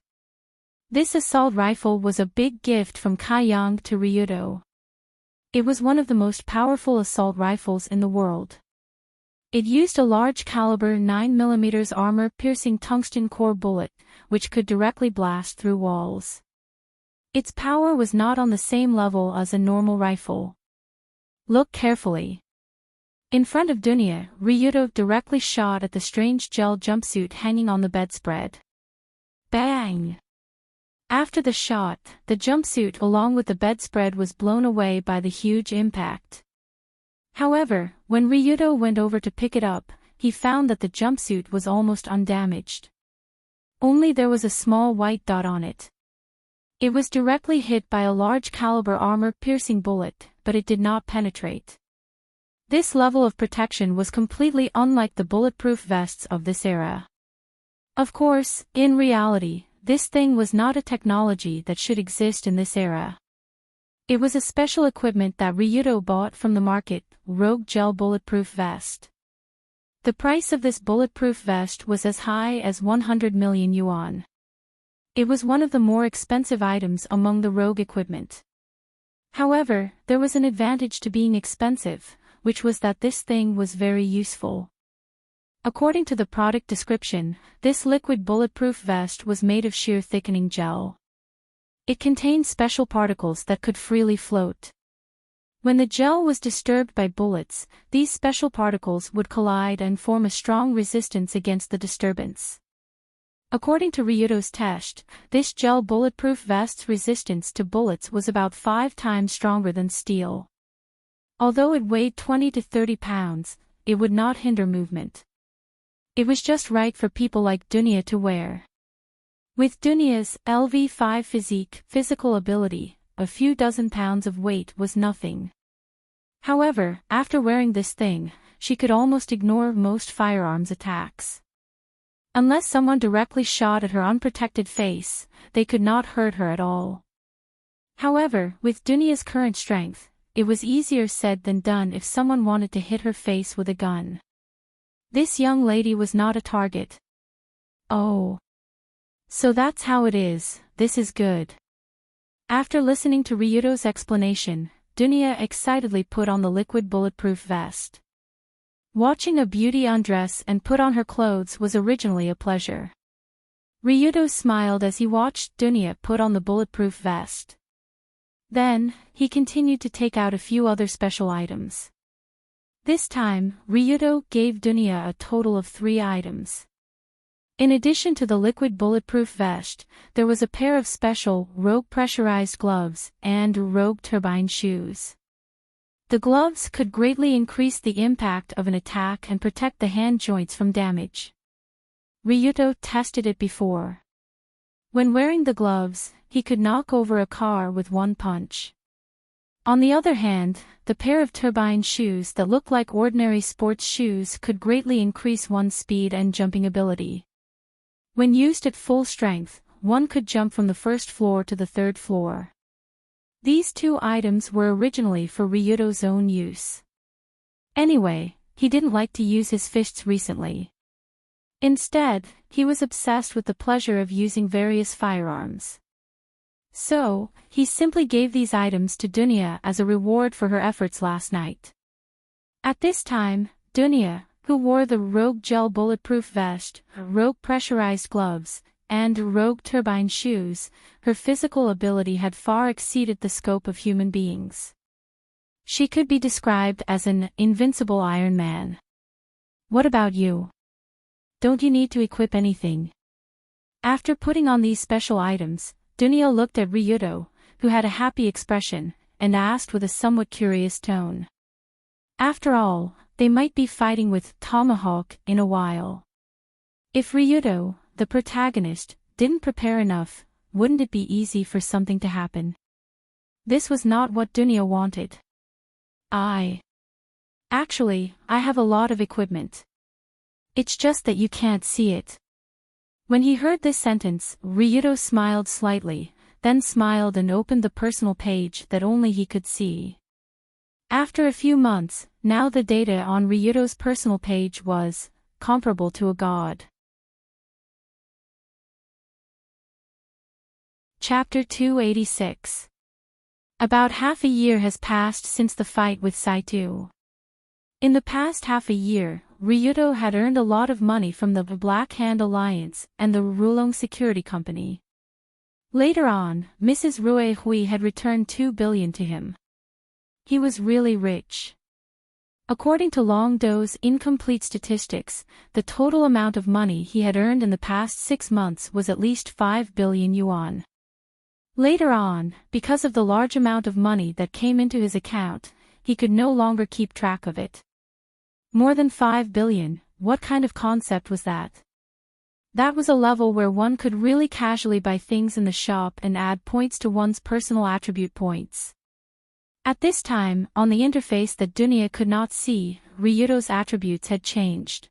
This assault rifle was a big gift from Kaiyang to Ryuto. It was one of the most powerful assault rifles in the world. It used a large caliber 9mm armor-piercing tungsten core bullet, which could directly blast through walls. Its power was not on the same level as a normal rifle. Look carefully. In front of Dunya, Ryudo directly shot at the strange gel jumpsuit hanging on the bedspread. Bang! After the shot, the jumpsuit along with the bedspread was blown away by the huge impact. However, when Ryudo went over to pick it up, he found that the jumpsuit was almost undamaged. Only there was a small white dot on it. It was directly hit by a large caliber armor-piercing bullet, but it did not penetrate. This level of protection was completely unlike the bulletproof vests of this era. Of course, in reality, this thing was not a technology that should exist in this era. It was a special equipment that Ryudo bought from the market, Rogue Gel Bulletproof Vest. The price of this bulletproof vest was as high as 100 million yuan. It was one of the more expensive items among the Rogue equipment. However, there was an advantage to being expensive, which was that this thing was very useful. According to the product description, this liquid bulletproof vest was made of shear thickening gel. It contained special particles that could freely float. When the gel was disturbed by bullets, these special particles would collide and form a strong resistance against the disturbance. According to Ryudo's test, this gel bulletproof vest's resistance to bullets was about 5 times stronger than steel. Although it weighed 20 to 30 pounds, it would not hinder movement. It was just right for people like Dunya to wear. With Dunya's LV5 physical ability, a few dozen pounds of weight was nothing. However, after wearing this thing, she could almost ignore most firearms attacks. Unless someone directly shot at her unprotected face, they could not hurt her at all. However, with Dunya's current strength, it was easier said than done if someone wanted to hit her face with a gun. This young lady was not a target. Oh. So that's how it is, this is good. After listening to Ryudo's explanation, Dunya excitedly put on the liquid bulletproof vest. Watching a beauty undress and put on her clothes was originally a pleasure. Ryudo smiled as he watched Dunya put on the bulletproof vest. Then, he continued to take out a few other special items. This time, Ryudo gave Dunya a total of 3 items. In addition to the liquid bulletproof vest, there was a pair of special, Rogue pressurized gloves, and Rogue turbine shoes. The gloves could greatly increase the impact of an attack and protect the hand joints from damage. Ryudo tested it before. When wearing the gloves, he could knock over a car with one punch. On the other hand, the pair of turbine shoes that looked like ordinary sports shoes could greatly increase one's speed and jumping ability. When used at full strength, one could jump from the first floor to the 3rd floor. These 2 items were originally for Ryudo's own use. Anyway, he didn't like to use his fists recently. Instead, he was obsessed with the pleasure of using various firearms. So, he simply gave these items to Dunya as a reward for her efforts last night. At this time, Dunya, who wore the Rogue Gel Bulletproof Vest, Rogue Pressurized Gloves, and Rogue Turbine Shoes, her physical ability had far exceeded the scope of human beings. She could be described as an invincible Iron Man. What about you? Don't you need to equip anything? After putting on these special items, Dunya looked at Ryudo, who had a happy expression, and asked with a somewhat curious tone. After all, they might be fighting with Tomahawk in a while. If Ryudo, the protagonist, didn't prepare enough, wouldn't it be easy for something to happen? This was not what Dunya wanted. Actually, I have a lot of equipment. It's just that you can't see it. When he heard this sentence, Ryudo smiled slightly, then smiled and opened the personal page that only he could see. After a few months, now the data on Ryudo's personal page was comparable to a god. Chapter 286. About half a year has passed since the fight with Saito. In the past half a year, Ryudo had earned a lot of money from the Black Hand Alliance and the Rulong Security Company. Later on, Mrs. Rue Hui had returned 2 billion to him. He was really rich. According to Long Do's incomplete statistics, the total amount of money he had earned in the past 6 months was at least 5 billion yuan. Later on, because of the large amount of money that came into his account, he could no longer keep track of it. More than 5 billion, what kind of concept was that? That was a level where one could really casually buy things in the shop and add points to one's personal attribute points. At this time, on the interface that Dunya could not see, Ryudo's attributes had changed.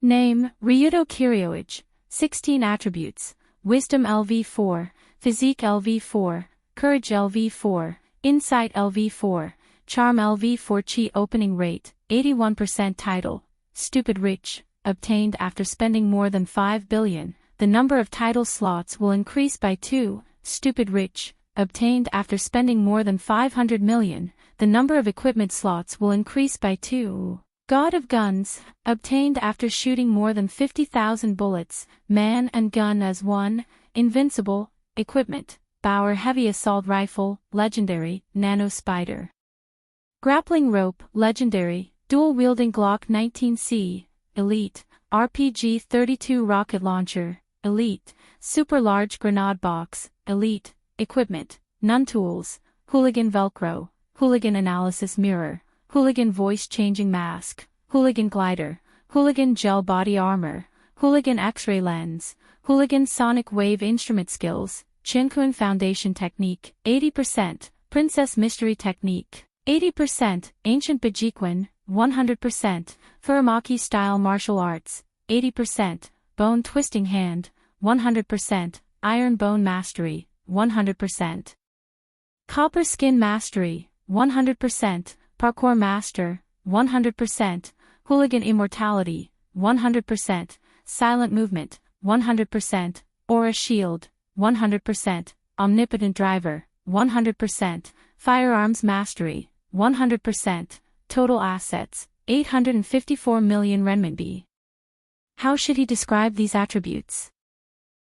Name, Ryudo Kiryoage, 16 attributes, Wisdom LV4, Physique LV4, Courage LV4, Insight LV4, Charm LV4. Chi opening rate, 81%. Title, Stupid Rich, obtained after spending more than 5 billion, the number of title slots will increase by 2, Stupid Rich, obtained after spending more than 500 million, the number of equipment slots will increase by 2. God of Guns, obtained after shooting more than 50,000 bullets, man and gun as one, invincible, equipment, Bauer Heavy Assault Rifle, legendary, Nano Spider. Grappling Rope, legendary, dual-wielding Glock 19C, elite, RPG-32 Rocket Launcher, elite, Super Large Grenade Box, elite, equipment, Nun Tools, Hooligan Velcro, Hooligan Analysis Mirror, Hooligan Voice Changing Mask, Hooligan Glider, Hooligan Gel Body Armor, Hooligan X-Ray Lens, Hooligan Sonic Wave Instrument Skills, Chinkun Foundation Technique, 80%, Princess Mystery Technique, 80%, Ancient Bajiquan, 100%, Furamaki Style Martial Arts, 80%, Bone Twisting Hand, 100%, Iron Bone Mastery, 100%. Copper Skin Mastery, 100%, Parkour Master, 100%, Hooligan Immortality, 100%, Silent Movement, 100%, Aura Shield, 100%, Omnipotent Driver, 100%, Firearms Mastery, 100%, Total Assets, 854 million renminbi. How should he describe these attributes?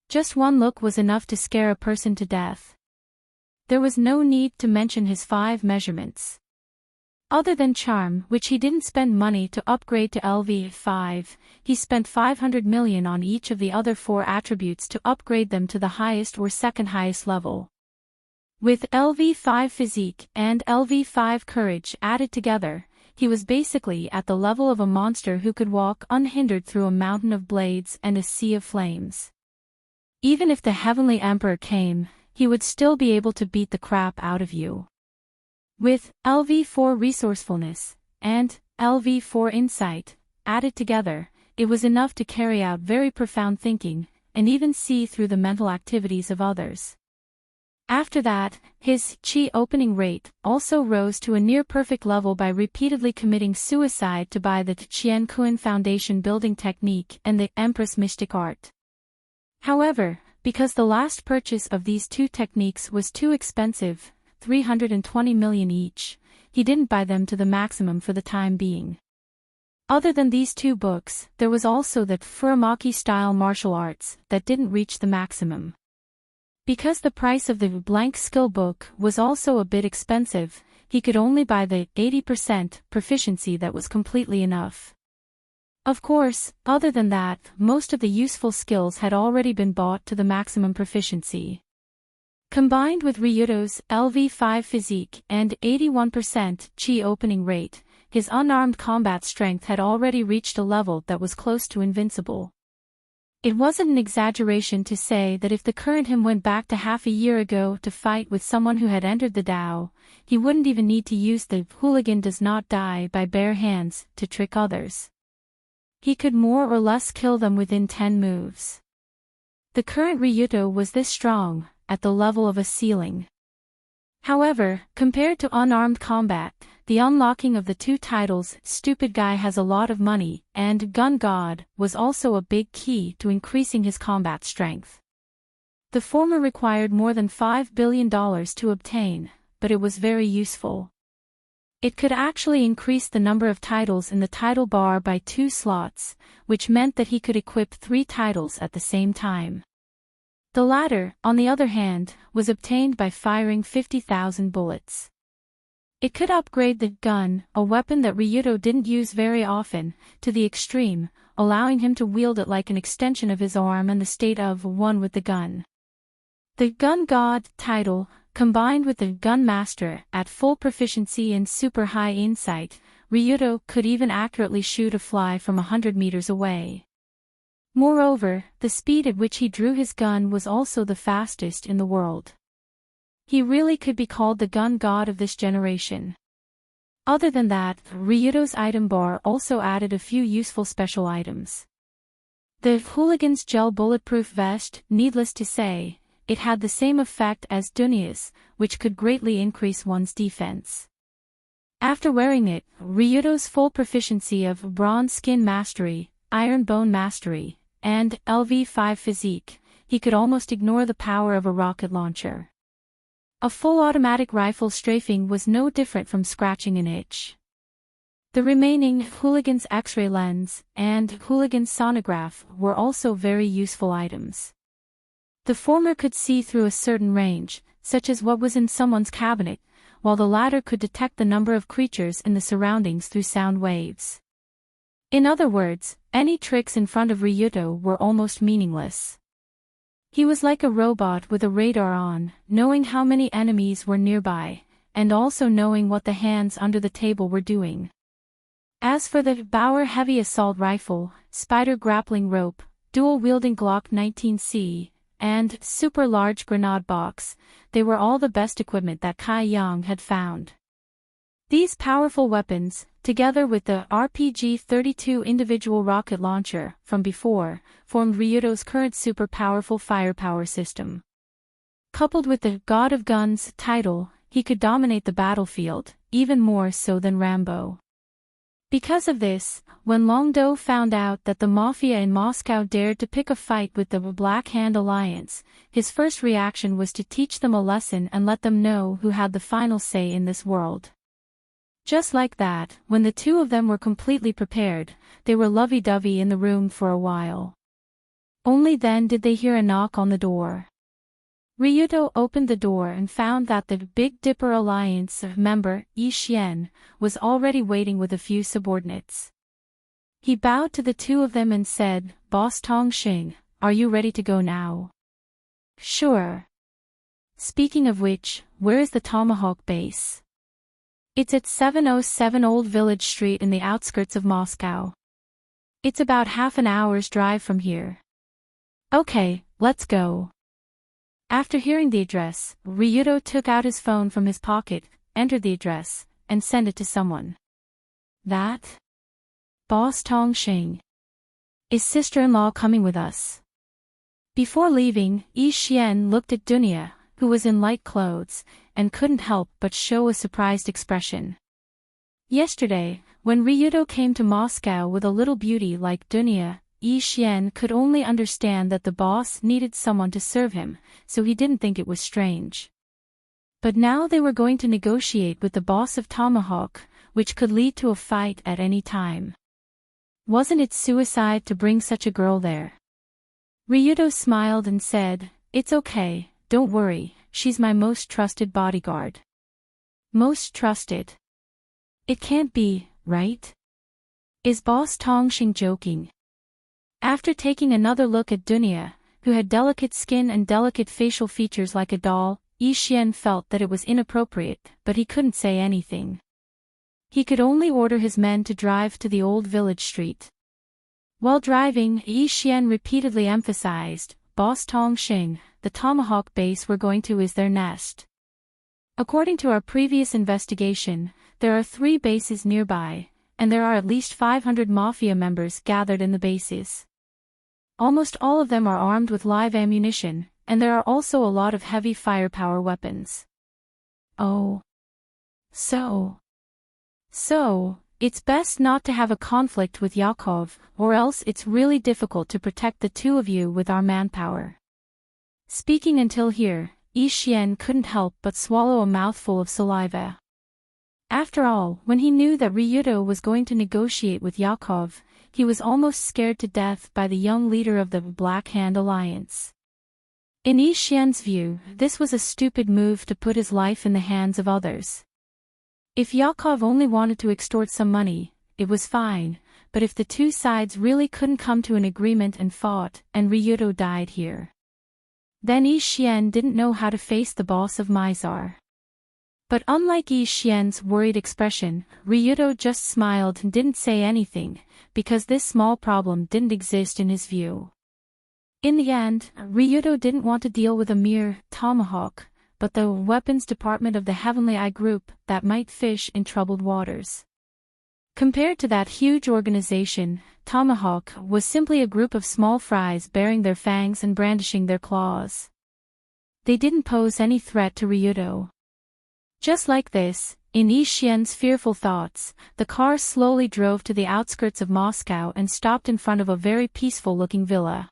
Just one look was enough to scare a person to death. There was no need to mention his 5 measurements. Other than charm, which he didn't spend money to upgrade to LV5, he spent 500 million on each of the other 4 attributes to upgrade them to the highest or second highest level. With LV5 Physique and LV5 Courage added together, he was basically at the level of a monster who could walk unhindered through a mountain of blades and a sea of flames. Even if the Heavenly Emperor came, he would still be able to beat the crap out of you. With LV4 Resourcefulness and LV4 Insight added together, it was enough to carry out very profound thinking and even see through the mental activities of others. After that, his Qi opening rate also rose to a near-perfect level by repeatedly committing suicide to buy the Qiankun Foundation building technique and the Empress Mystic Art. However, because the last purchase of these 2 techniques was too expensive, 320 million each, he didn't buy them to the maximum for the time being. Other than these 2 books, there was also the Furamaki-style martial arts that didn't reach the maximum. Because the price of the blank skill book was also a bit expensive, he could only buy the 80% proficiency that was completely enough. Of course, other than that, most of the useful skills had already been bought to the maximum proficiency. Combined with Ryudo's LV5 Physique and 81% Qi opening rate, his unarmed combat strength had already reached a level that was close to invincible. It wasn't an exaggeration to say that if the current him went back to half a year ago to fight with someone who had entered the Dao, he wouldn't even need to use the hooligan does not die by bare hands to trick others. He could more or less kill them within 10 moves. The current Ryudo was this strong, at the level of a ceiling. However, compared to unarmed combat, the unlocking of the 2 titles, Stupid Guy Has a Lot of Money, and Gun God, was also a big key to increasing his combat strength. The former required more than $5 billion to obtain, but it was very useful. It could actually increase the number of titles in the title bar by 2 slots, which meant that he could equip 3 titles at the same time. The latter, on the other hand, was obtained by firing 50,000 bullets. It could upgrade the gun, a weapon that Ryudo didn't use very often, to the extreme, allowing him to wield it like an extension of his arm and the state of one with the gun. The Gun God title, combined with the Gun Master at full proficiency and super high insight, Ryudo could even accurately shoot a fly from 100 meters away. Moreover, the speed at which he drew his gun was also the fastest in the world. He really could be called the gun god of this generation. Other than that, Ryudo's item bar also added a few useful special items. The Hooligan's Gel Bulletproof Vest, needless to say, it had the same effect as Dunya's, which could greatly increase one's defense. After wearing it, Ryudo's full proficiency of Bronze Skin Mastery, Iron Bone Mastery, and LV5 Physique, he could almost ignore the power of a rocket launcher. A full automatic rifle strafing was no different from scratching an itch. The remaining Hooligan's X-ray lens and Hooligan's sonograph were also very useful items. The former could see through a certain range, such as what was in someone's cabinet, while the latter could detect the number of creatures in the surroundings through sound waves. In other words, any tricks in front of Ryudo were almost meaningless. He was like a robot with a radar on, knowing how many enemies were nearby, and also knowing what the hands under the table were doing. As for the Bauer Heavy Assault Rifle, Spider Grappling Rope, Dual-Wielding Glock 19C, and Super Large Grenade Box, they were all the best equipment that Kai Yang had found. These powerful weapons, together with the RPG-32 individual rocket launcher from before, formed Ryudo's current super powerful firepower system. Coupled with the God of Guns title, he could dominate the battlefield, even more so than Rambo. Because of this, when Longdo found out that the Mafia in Moscow dared to pick a fight with the Black Hand Alliance, his first reaction was to teach them a lesson and let them know who had the final say in this world. Just like that, when the two of them were completely prepared, they were lovey-dovey in the room for a while. Only then did they hear a knock on the door. Ryudo opened the door and found that the Big Dipper Alliance member, Yi Xian, was already waiting with a few subordinates. He bowed to the two of them and said, "Boss Tongxing, are you ready to go now?" "Sure. Speaking of which, where is the Tomahawk base?" "It's at 707 Old Village Street in the outskirts of Moscow. It's about half an hour's drive from here." "Okay, let's go." After hearing the address, Ryudo took out his phone from his pocket, entered the address, and sent it to someone. "That? Boss Tongxing. Is sister-in-law coming with us?" Before leaving, Yi Xian looked at Dunya, who was in light clothes, and couldn't help but show a surprised expression. Yesterday, when Ryudo came to Moscow with a little beauty like Dunya, Yi Xian could only understand that the boss needed someone to serve him, so he didn't think it was strange. But now they were going to negotiate with the boss of Tomahawk, which could lead to a fight at any time. Wasn't it suicide to bring such a girl there? Ryudo smiled and said, "It's okay, don't worry, she's my most trusted bodyguard." Most trusted? It can't be, right? Is Boss Tongxing joking? After taking another look at Dunya, who had delicate skin and delicate facial features like a doll, Yi Xian felt that it was inappropriate, but he couldn't say anything. He could only order his men to drive to the Old Village Street. While driving, Yi Xian repeatedly emphasized, "Boss Tongxing, the Tomahawk base we're going to is their nest. According to our previous investigation, there are 3 bases nearby, and there are at least 500 Mafia members gathered in the bases. Almost all of them are armed with live ammunition, and there are also a lot of heavy firepower weapons." "Oh. So, it's best not to have a conflict with Yakov, or else it's really difficult to protect the two of you with our manpower." Speaking until here, Yi Xian couldn't help but swallow a mouthful of saliva. After all, when he knew that Ryudo was going to negotiate with Yakov, he was almost scared to death by the young leader of the Black Hand Alliance. In Yi Xian's view, this was a stupid move to put his life in the hands of others. If Yakov only wanted to extort some money, it was fine, but if the two sides really couldn't come to an agreement and fought, and Ryudo died here, then Yi Xian didn't know how to face the boss of Mizar. But unlike Yi Xian's worried expression, Ryudo just smiled and didn't say anything, because this small problem didn't exist in his view. In the end, Ryudo didn't want to deal with a mere tomahawk, but the weapons department of the Heavenly Eye Group that might fish in troubled waters. Compared to that huge organization, Tomahawk was simply a group of small fries baring their fangs and brandishing their claws. They didn't pose any threat to Ryudo. Just like this, in Yi Xian's fearful thoughts, the car slowly drove to the outskirts of Moscow and stopped in front of a very peaceful-looking villa.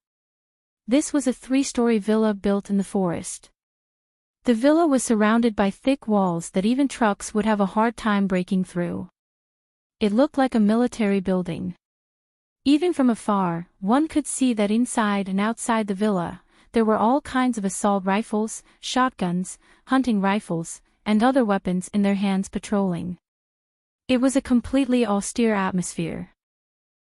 This was a 3-story villa built in the forest. The villa was surrounded by thick walls that even trucks would have a hard time breaking through. It looked like a military building. Even from afar, one could see that inside and outside the villa, there were all kinds of assault rifles, shotguns, hunting rifles, and other weapons in their hands patrolling. It was a completely austere atmosphere.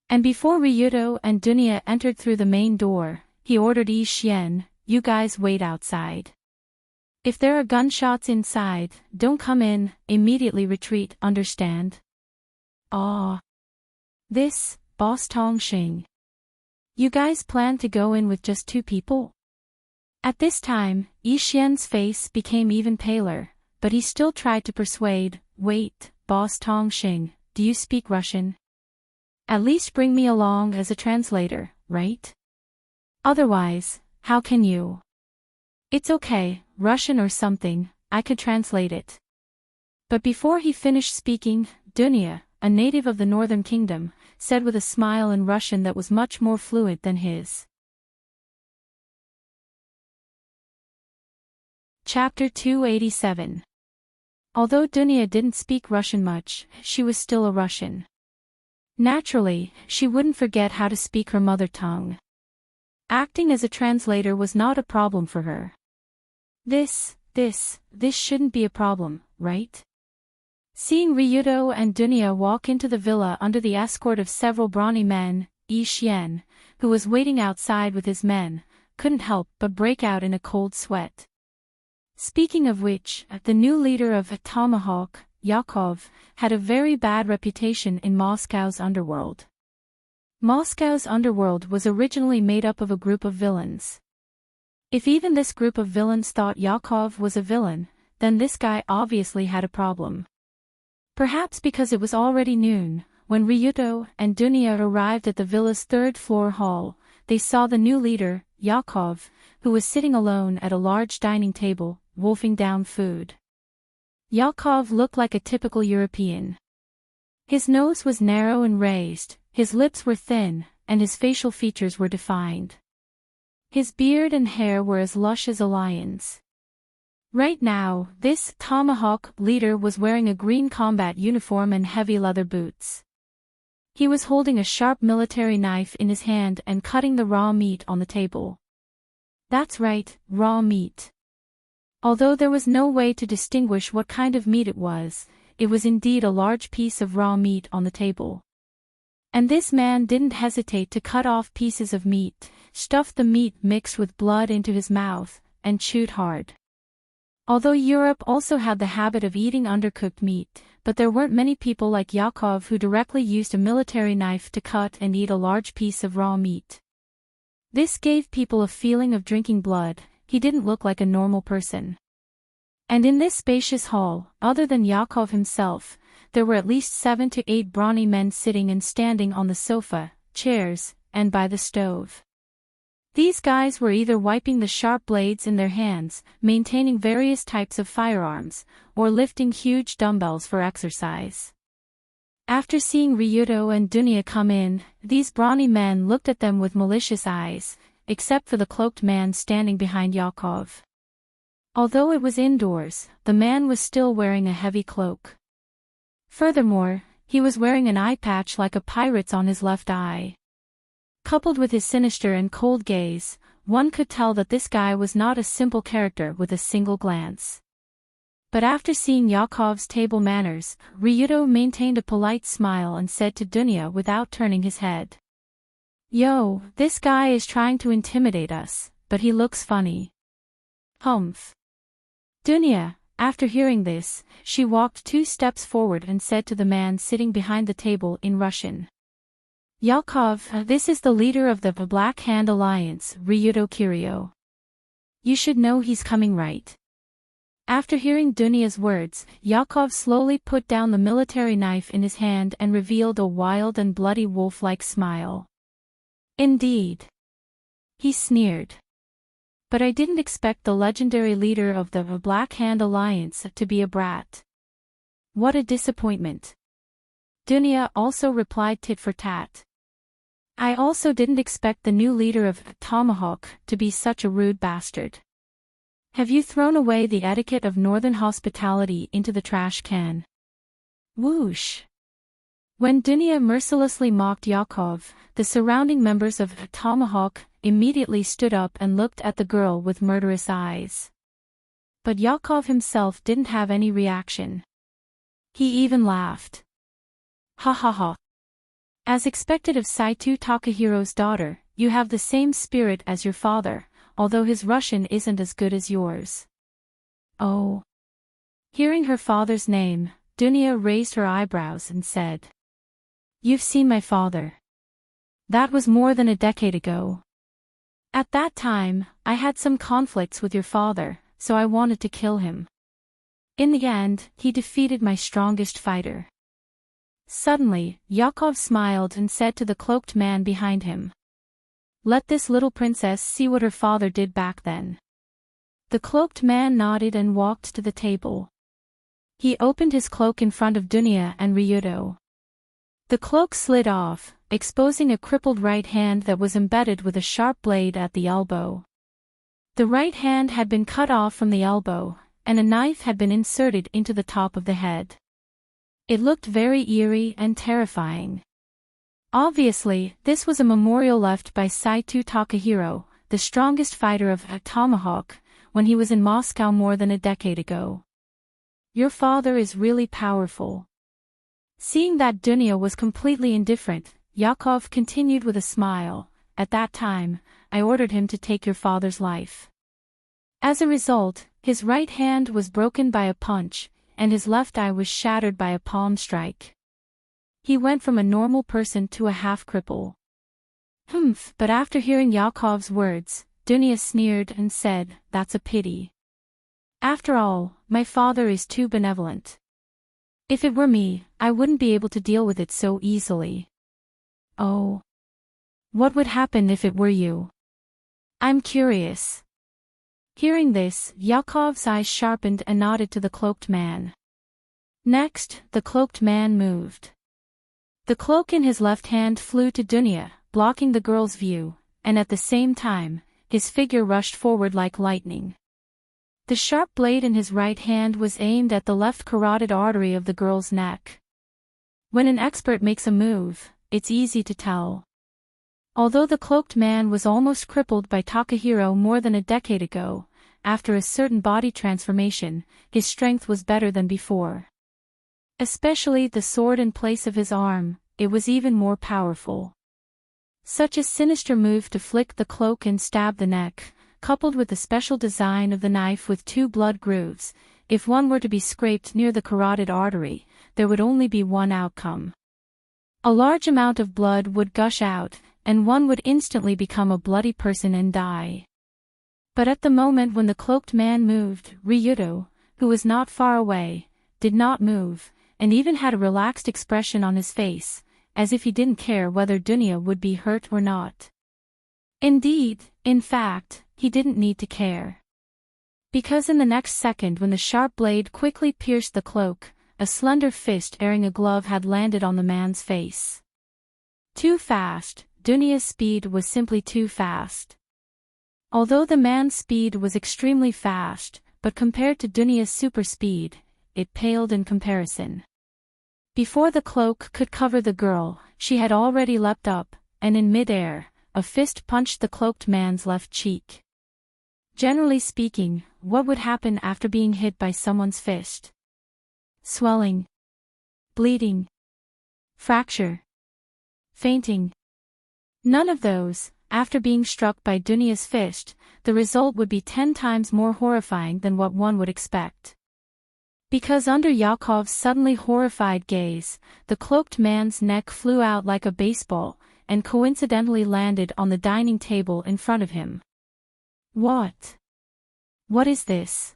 And before Ryudo and Dunya entered through the main door, he ordered Yi Xian, "You guys wait outside. If there are gunshots inside, don't come in, immediately retreat, understand?" "Ah. This, Boss Tongxing. You guys plan to go in with just 2 people?" At this time, Yi Xian's face became even paler, but he still tried to persuade, "Wait, Boss Tongxing, do you speak Russian? At least bring me along as a translator, right? Otherwise, how can you?" "It's okay, Russian or something, I could translate it." But before he finished speaking, Dunya, a native of the Northern Kingdom, said with a smile in Russian that was much more fluent than his. Chapter 287. Although Dunya didn't speak Russian much, she was still a Russian. Naturally, she wouldn't forget how to speak her mother tongue. Acting as a translator was not a problem for her. This shouldn't be a problem, right? Seeing Ryudo and Dunya walk into the villa under the escort of several brawny men, Yi Xian, who was waiting outside with his men, couldn't help but break out in a cold sweat. Speaking of which, the new leader of Tomahawk, Yakov, had a very bad reputation in Moscow's underworld. Moscow's underworld was originally made up of a group of villains. If even this group of villains thought Yakov was a villain, then this guy obviously had a problem. Perhaps because it was already noon, when Ryudo and Dunya arrived at the villa's 3rd-floor hall, they saw the new leader, Yakov, who was sitting alone at a large dining table, wolfing down food. Yakov looked like a typical European. His nose was narrow and raised, his lips were thin, and his facial features were defined. His beard and hair were as lush as a lion's. Right now, this Tomahawk leader was wearing a green combat uniform and heavy leather boots. He was holding a sharp military knife in his hand and cutting the raw meat on the table. That's right, raw meat. Although there was no way to distinguish what kind of meat it was indeed a large piece of raw meat on the table. And this man didn't hesitate to cut off pieces of meat, stuffed the meat mixed with blood into his mouth, and chewed hard. Although Europe also had the habit of eating undercooked meat, but there weren't many people like Yakov who directly used a military knife to cut and eat a large piece of raw meat. This gave people a feeling of drinking blood. He didn't look like a normal person. And in this spacious hall, other than Yakov himself, there were at least 7 to 8 brawny men sitting and standing on the sofa, chairs, and by the stove. These guys were either wiping the sharp blades in their hands, maintaining various types of firearms, or lifting huge dumbbells for exercise. After seeing Ryudo and Dunya come in, these brawny men looked at them with malicious eyes, except for the cloaked man standing behind Yakov. Although it was indoors, the man was still wearing a heavy cloak. Furthermore, he was wearing an eye patch like a pirate's on his left eye. Coupled with his sinister and cold gaze, one could tell that this guy was not a simple character with a single glance. But after seeing Yakov's table manners, Ryudo maintained a polite smile and said to Dunya without turning his head. Yo, this guy is trying to intimidate us, but he looks funny. Humph. Dunya, after hearing this, she walked 2 steps forward and said to the man sitting behind the table in Russian. Yakov, this is the leader of the Black Hand Alliance, Ryudo Kiryo. You should know he's coming, right? After hearing Dunya's words, Yakov slowly put down the military knife in his hand and revealed a wild and bloody wolf-like smile. Indeed. He sneered. But I didn't expect the legendary leader of the Black Hand Alliance to be a brat. What a disappointment. Dunya also replied tit for tat. I also didn't expect the new leader of Tomahawk to be such a rude bastard. Have you thrown away the etiquette of northern hospitality into the trash can? Whoosh. When Dunya mercilessly mocked Yakov, the surrounding members of Tomahawk immediately stood up and looked at the girl with murderous eyes. But Yakov himself didn't have any reaction. He even laughed. Ha ha ha. As expected of Saito Takahiro's daughter, you have the same spirit as your father, although his Russian isn't as good as yours. Oh. Hearing her father's name, Dunya raised her eyebrows and said. You've seen my father. That was more than a decade ago. At that time, I had some conflicts with your father, so I wanted to kill him. In the end, he defeated my strongest fighter. Suddenly, Yakov smiled and said to the cloaked man behind him. Let this little princess see what her father did back then. The cloaked man nodded and walked to the table. He opened his cloak in front of Dunya and Ryudo. The cloak slid off, exposing a crippled right hand that was embedded with a sharp blade at the elbow. The right hand had been cut off from the elbow, and a knife had been inserted into the top of the head. It looked very eerie and terrifying. Obviously, this was a memorial left by Saito Takahiro, the strongest fighter of Tomahawk, when he was in Moscow more than a decade ago. Your father is really powerful. Seeing that Dunya was completely indifferent, Yakov continued with a smile. At that time, I ordered him to take your father's life. As a result, his right hand was broken by a punch, and his left eye was shattered by a palm strike. He went from a normal person to a half-cripple. Humph, but after hearing Yakov's words, Dunya sneered and said, that's a pity. After all, my father is too benevolent. If it were me, I wouldn't be able to deal with it so easily. Oh. What would happen if it were you? I'm curious. Hearing this, Yakov's eyes sharpened and nodded to the cloaked man. Next, the cloaked man moved. The cloak in his left hand flew to Dunya, blocking the girl's view, and at the same time, his figure rushed forward like lightning. The sharp blade in his right hand was aimed at the left carotid artery of the girl's neck. When an expert makes a move, it's easy to tell. Although the cloaked man was almost crippled by Takahiro more than a decade ago, after a certain body transformation, his strength was better than before. Especially the sword in place of his arm, it was even more powerful. Such a sinister move to flick the cloak and stab the neck, coupled with the special design of the knife with 2 blood grooves, if one were to be scraped near the carotid artery, there would only be one outcome. A large amount of blood would gush out, and one would instantly become a bloody person and die. But at the moment when the cloaked man moved, Ryudo, who was not far away, did not move, and even had a relaxed expression on his face, as if he didn't care whether Dunya would be hurt or not. Indeed, in fact, he didn't need to care. Because in the next second when the sharp blade quickly pierced the cloak, a slender fist bearing a glove had landed on the man's face. Too fast, Dunya's speed was simply too fast. Although the man's speed was extremely fast, but compared to Dunya's super speed, it paled in comparison. Before the cloak could cover the girl, she had already leapt up, and in mid-air, a fist punched the cloaked man's left cheek. Generally speaking, what would happen after being hit by someone's fist? Swelling. Bleeding. Fracture. Fainting. None of those. After being struck by Dunya's fist, the result would be 10 times more horrifying than what one would expect. Because under Yakov's suddenly horrified gaze, the cloaked man's neck flew out like a baseball, and coincidentally landed on the dining table in front of him. What? What is this?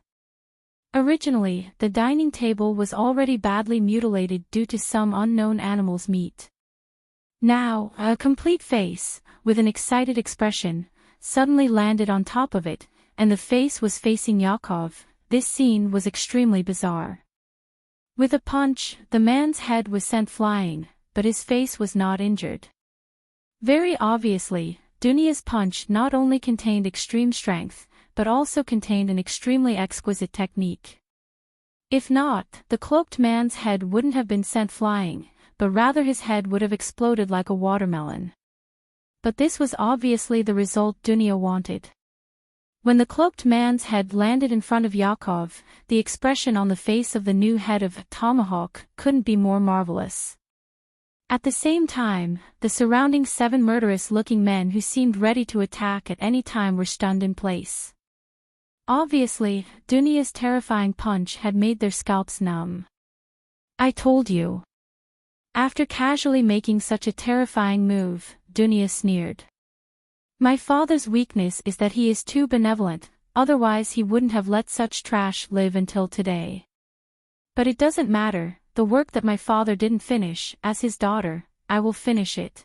Originally, the dining table was already badly mutilated due to some unknown animal's meat. Now, a complete face, with an excited expression, suddenly landed on top of it, and the face was facing Yakov. This scene was extremely bizarre. With a punch, the man's head was sent flying, but his face was not injured. Very obviously, Dunya's punch not only contained extreme strength, but also contained an extremely exquisite technique. If not, the cloaked man's head wouldn't have been sent flying, but rather his head would have exploded like a watermelon. But this was obviously the result Dunya wanted. When the cloaked man's head landed in front of Yakov, the expression on the face of the new head of Tomahawk couldn't be more marvelous. At the same time, the surrounding 7 murderous-looking men who seemed ready to attack at any time were stunned in place. Obviously, Dunya's terrifying punch had made their scalps numb. I told you. After casually making such a terrifying move, Dunya sneered. My father's weakness is that he is too benevolent, otherwise he wouldn't have let such trash live until today. But it doesn't matter, the work that my father didn't finish, as his daughter, I will finish it.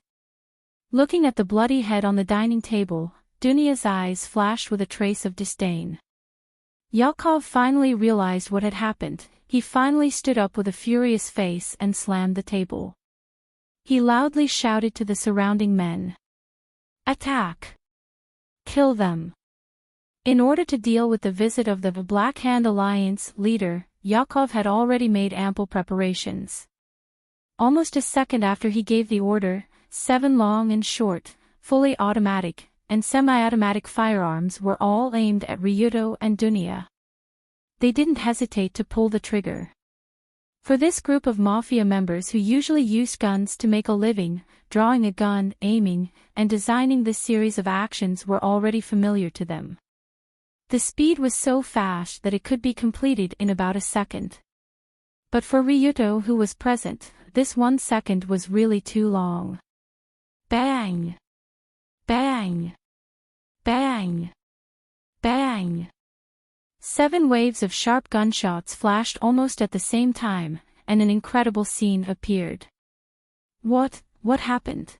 Looking at the bloody head on the dining table, Dunya's eyes flashed with a trace of disdain. Yakov finally realized what had happened. He finally stood up with a furious face and slammed the table. He loudly shouted to the surrounding men. Attack! Kill them! In order to deal with the visit of the Black Hand Alliance leader, Yakov had already made ample preparations. Almost a second after he gave the order, 7 long and short, fully automatic, and semi-automatic firearms were all aimed at Ryuto and Dunya. They didn't hesitate to pull the trigger. For this group of mafia members who usually used guns to make a living, drawing a gun, aiming, and designing this series of actions were already familiar to them. The speed was so fast that it could be completed in about a second. But for Ryuto, who was present, this 1 second was really too long. Bang! Bang! Bang! Bang! 7 waves of sharp gunshots flashed almost at the same time, and an incredible scene appeared. What happened?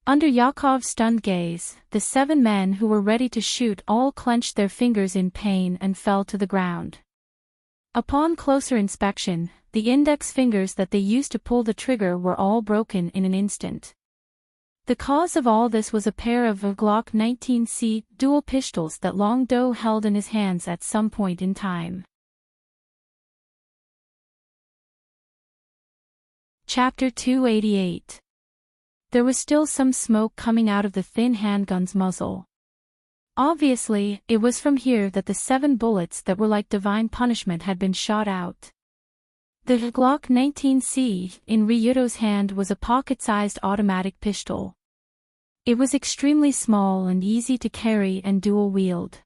Under Yakov's stunned gaze, the 7 men who were ready to shoot all clenched their fingers in pain and fell to the ground. Upon closer inspection, the index fingers that they used to pull the trigger were all broken in an instant. The cause of all this was a pair of Glock 19C dual pistols that Long Do held in his hands at some point in time. Chapter 288. There was still some smoke coming out of the thin handgun's muzzle. Obviously, it was from here that the 7 bullets that were like divine punishment had been shot out. The Glock 19C in Ryuto's hand was a pocket-sized automatic pistol. It was extremely small and easy to carry and dual-wield.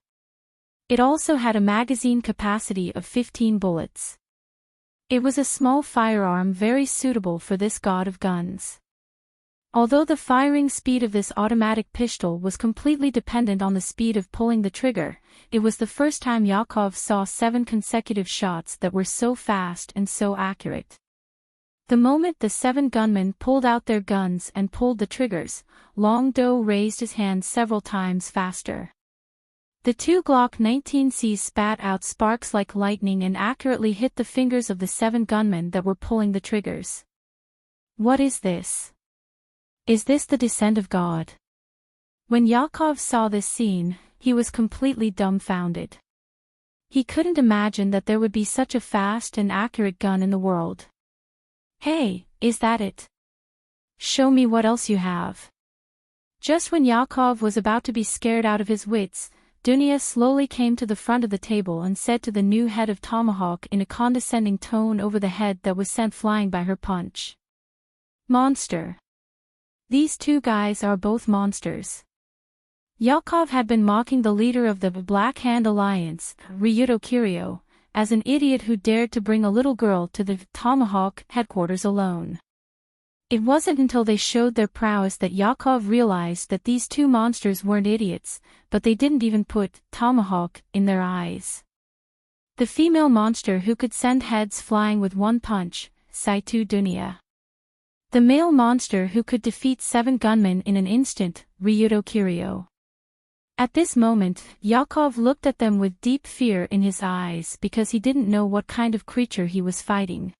It also had a magazine capacity of 15 bullets. It was a small firearm very suitable for this god of guns. Although the firing speed of this automatic pistol was completely dependent on the speed of pulling the trigger, it was the first time Yakov saw 7 consecutive shots that were so fast and so accurate. The moment the 7 gunmen pulled out their guns and pulled the triggers, Long Do raised his hand several times faster. The 2 Glock 19Cs spat out sparks like lightning and accurately hit the fingers of the 7 gunmen that were pulling the triggers. What is this? Is this the descent of God? When Yakov saw this scene, he was completely dumbfounded. He couldn't imagine that there would be such a fast and accurate gun in the world. Hey, is that it? Show me what else you have. Just when Yakov was about to be scared out of his wits, Dunya slowly came to the front of the table and said to the new head of Tomahawk in a condescending tone over the head that was sent flying by her punch. Monster. These two guys are both monsters. Yakov had been mocking the leader of the Black Hand Alliance, Ryuto Kiryu, as an idiot who dared to bring a little girl to the Tomahawk headquarters alone. It wasn't until they showed their prowess that Yakov realized that these two monsters weren't idiots, but they didn't even put Tomahawk in their eyes. The female monster who could send heads flying with one punch, Saitu Dunya. The male monster who could defeat 7 gunmen in an instant, Ryuto Kiryu. At this moment, Yakov looked at them with deep fear in his eyes because he didn't know what kind of creature he was fighting.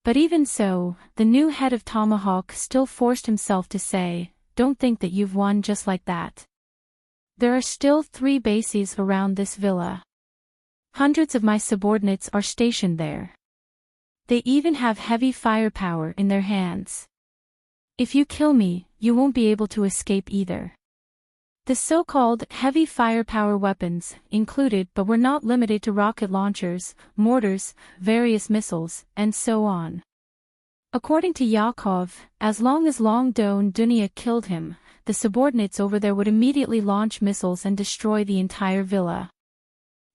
But even so, the new head of Tomahawk still forced himself to say, "Don't think that you've won just like that. There are still 3 bases around this villa. Hundreds of my subordinates are stationed there. They even have heavy firepower in their hands. If you kill me, you won't be able to escape either." The so-called heavy firepower weapons included but were not limited to rocket launchers, mortars, various missiles, and so on. According to Yakov, as long as Longdo and Dunya killed him, the subordinates over there would immediately launch missiles and destroy the entire villa.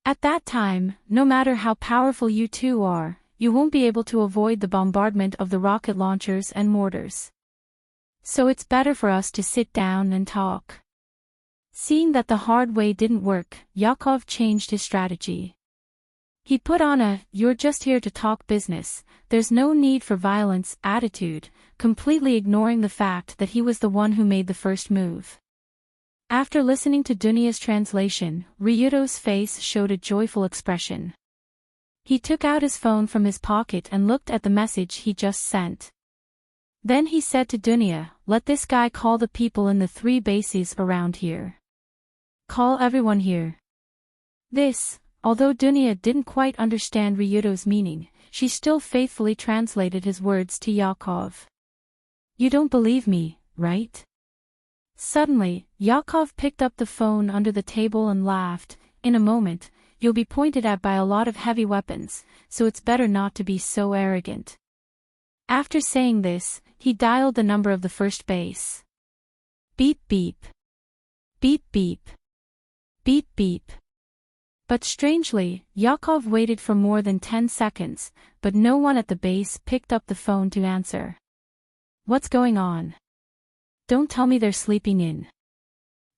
At that time, no matter how powerful you two are, you won't be able to avoid the bombardment of the rocket launchers and mortars. So it's better for us to sit down and talk. Seeing that the hard way didn't work, Yakov changed his strategy. He put on a "you're just here to talk business, there's no need for violence" attitude, completely ignoring the fact that he was the one who made the first move. After listening to Dunya's translation, Ryuto's face showed a joyful expression. He took out his phone from his pocket and looked at the message he just sent. Then he said to Dunya, "Let this guy call the people in the 3 bases around here. Call everyone here." This, although Dunya didn't quite understand Ryuto's meaning, she still faithfully translated his words to Yakov. "You don't believe me, right?" Suddenly, Yakov picked up the phone under the table and laughed. "In a moment, you'll be pointed at by a lot of heavy weapons, so it's better not to be so arrogant." After saying this, he dialed the number of the first base. Beep beep. Beep beep. Beep beep. But strangely, Yakov waited for more than 10 seconds, but no one at the base picked up the phone to answer. What's going on? Don't tell me they're sleeping in.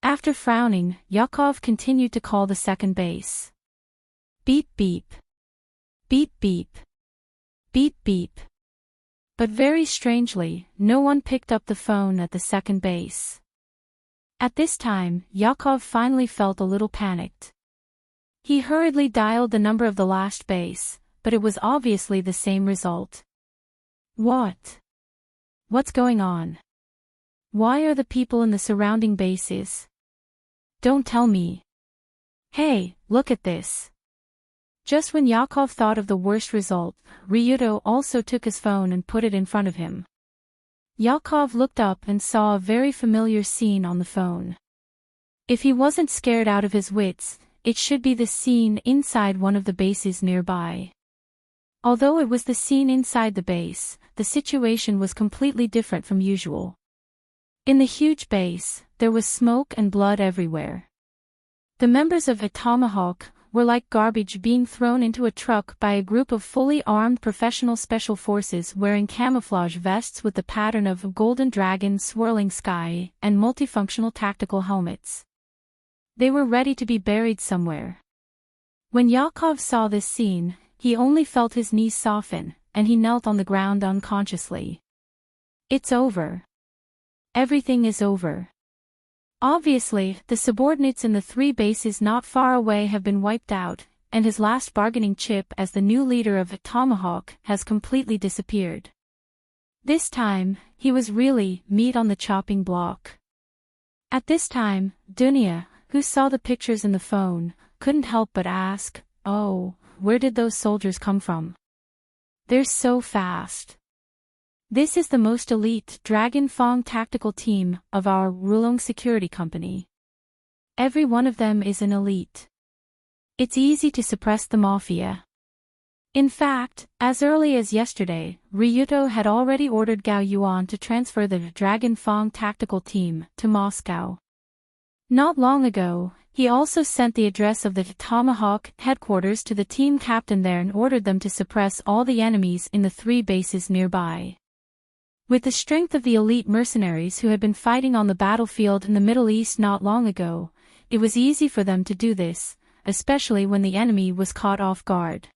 After frowning, Yakov continued to call the second base. Beep beep. Beep beep. Beep beep. But very strangely, no one picked up the phone at the second base. At this time, Yakov finally felt a little panicked. He hurriedly dialed the number of the last base, but it was obviously the same result. What? What's going on? Why are the people in the surrounding bases? Don't tell me. Hey, look at this. Just when Yakov thought of the worst result, Ryuto also took his phone and put it in front of him. Yakov looked up and saw a very familiar scene on the phone. If he wasn't scared out of his wits, it should be the scene inside one of the bases nearby. Although it was the scene inside the base, the situation was completely different from usual. In the huge base, there was smoke and blood everywhere. The members of a Tomahawk were like garbage being thrown into a truck by a group of fully armed professional special forces wearing camouflage vests with the pattern of a golden dragon swirling sky and multifunctional tactical helmets. They were ready to be buried somewhere. When Yakov saw this scene, he only felt his knees soften, and he knelt on the ground unconsciously. It's over. Everything is over. Obviously, the subordinates in the 3 bases not far away have been wiped out, and his last bargaining chip as the new leader of Tomahawk has completely disappeared. This time, he was really meat on the chopping block. At this time, Dunya, who saw the pictures in the phone, couldn't help but ask, "Oh, where did those soldiers come from? They're so fast." This is the most elite Dragon Fang tactical team of our Rulong Security Company. Every one of them is an elite. It's easy to suppress the mafia. In fact, as early as yesterday, Ryuto had already ordered Gao Yuan to transfer the Dragon Fang tactical team to Moscow. Not long ago, he also sent the address of the Tomahawk headquarters to the team captain there and ordered them to suppress all the enemies in the 3 bases nearby. With the strength of the elite mercenaries who had been fighting on the battlefield in the Middle East not long ago, it was easy for them to do this, especially when the enemy was caught off guard.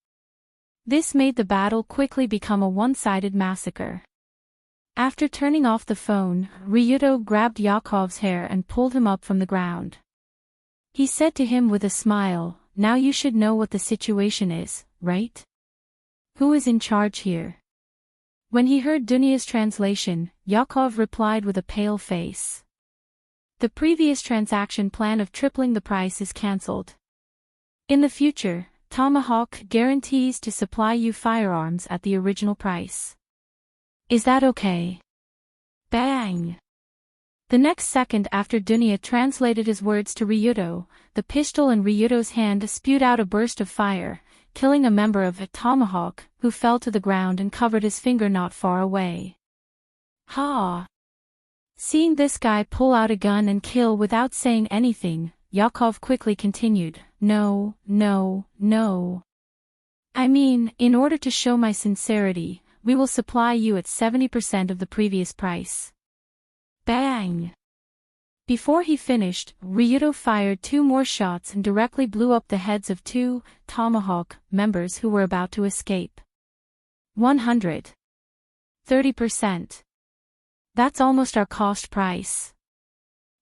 This made the battle quickly become a one-sided massacre. After turning off the phone, Ryuto grabbed Yakov's hair and pulled him up from the ground. He said to him with a smile, "Now you should know what the situation is, right? Who is in charge here?" When he heard Dunya's translation, Yakov replied with a pale face. "The previous transaction plan of tripling the price is cancelled. In the future, Tomahawk guarantees to supply you firearms at the original price. Is that okay?" Bang! The next second after Dunya translated his words to Ryuto, the pistol in Ryuto's hand spewed out a burst of fire, killing a member of a Tomahawk, who fell to the ground and covered his finger not far away. Ha! Seeing this guy pull out a gun and kill without saying anything, Yakov quickly continued, No. I mean, in order to show my sincerity, we will supply you at 70% of the previous price. Bang! Before he finished, Ryuto fired 2 more shots and directly blew up the heads of 2 Tomahawk members who were about to escape. 130%. That's almost our cost price.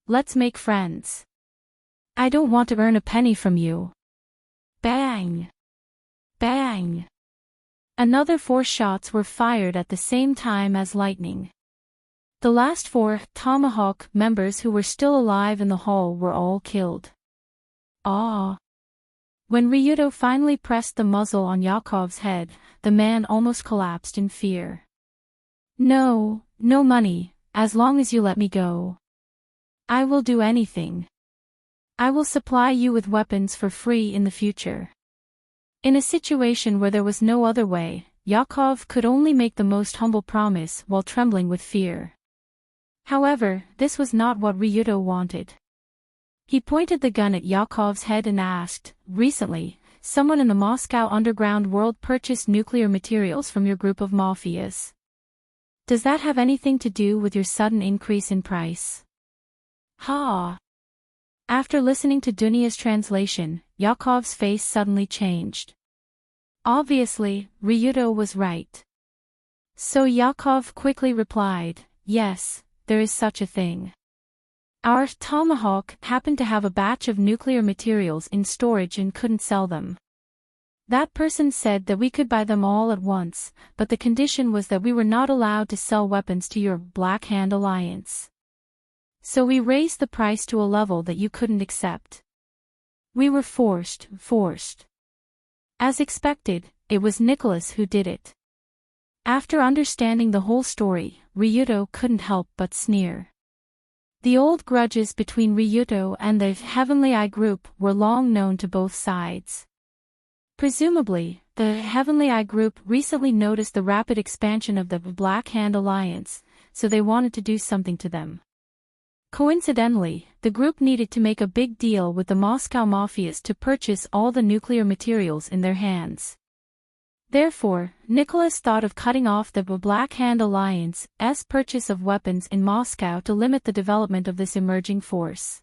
Let's make friends. I don't want to earn a penny from you. Bang! Bang! Another 4 shots were fired at the same time as lightning. The last 4 Tomahawk members who were still alive in the hall were all killed. Ah! When Ryuto finally pressed the muzzle on Yakov's head, the man almost collapsed in fear. No money, as long as you let me go. I will do anything. I will supply you with weapons for free in the future. In a situation where there was no other way, Yakov could only make the most humble promise while trembling with fear. However, this was not what Ryuto wanted. He pointed the gun at Yakov's head and asked, "Recently, someone in the Moscow underground world purchased nuclear materials from your group of mafias. Does that have anything to do with your sudden increase in price?" Ha! After listening to Dunya's translation, Yakov's face suddenly changed. Obviously, Ryuto was right. So Yakov quickly replied, "Yes, there is such a thing. Our Tomahawk happened to have a batch of nuclear materials in storage and couldn't sell them. That person said that we could buy them all at once, but the condition was that we were not allowed to sell weapons to your Black Hand Alliance. So we raised the price to a level that you couldn't accept. We were forced. As expected, it was Nicholas who did it." After understanding the whole story, Ryuto couldn't help but sneer. The old grudges between Ryuto and the Heavenly Eye group were long known to both sides. Presumably, the Heavenly Eye group recently noticed the rapid expansion of the Black Hand Alliance, so they wanted to do something to them. Coincidentally, the group needed to make a big deal with the Moscow mafias to purchase all the nuclear materials in their hands. Therefore, Nicholas thought of cutting off the Black Hand Alliance's purchase of weapons in Moscow to limit the development of this emerging force.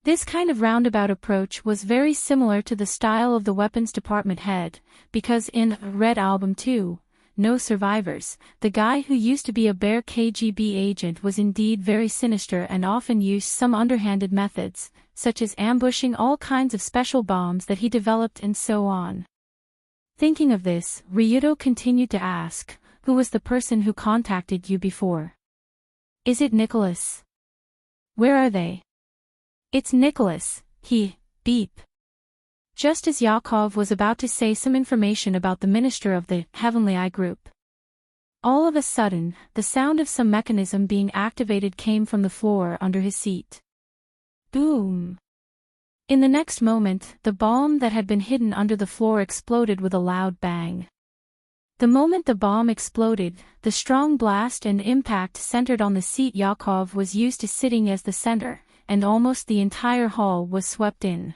This kind of roundabout approach was very similar to the style of the weapons department head, because in Red Album 2, No Survivors, the guy who used to be a bare KGB agent was indeed very sinister and often used some underhanded methods, such as ambushing all kinds of special bombs that he developed and so on. Thinking of this, Ryuto continued to ask, "Who was the person who contacted you before? Is it Nicholas? Where are they?" "It's Nicholas, beep." Just as Yakov was about to say some information about the minister of the Heavenly Eye group, all of a sudden, the sound of some mechanism being activated came from the floor under his seat. Boom! In the next moment, the bomb that had been hidden under the floor exploded with a loud bang. The moment the bomb exploded, the strong blast and impact centered on the seat Yakov was used to sitting as the center, and almost the entire hall was swept in.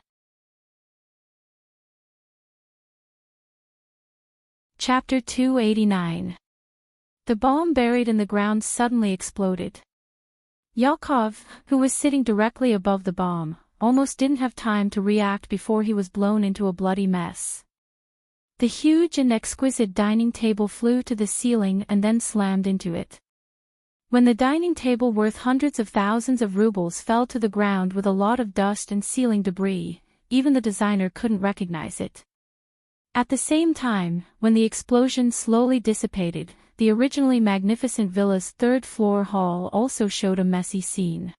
Chapter 289. The bomb buried in the ground suddenly exploded. Yakov, who was sitting directly above the bomb, almost didn't have time to react before he was blown into a bloody mess. The huge and exquisite dining table flew to the ceiling and then slammed into it. When the dining table worth hundreds of thousands of rubles fell to the ground with a lot of dust and ceiling debris, even the designer couldn't recognize it. At the same time, when the explosion slowly dissipated, the originally magnificent villa's third-floor hall also showed a messy scene.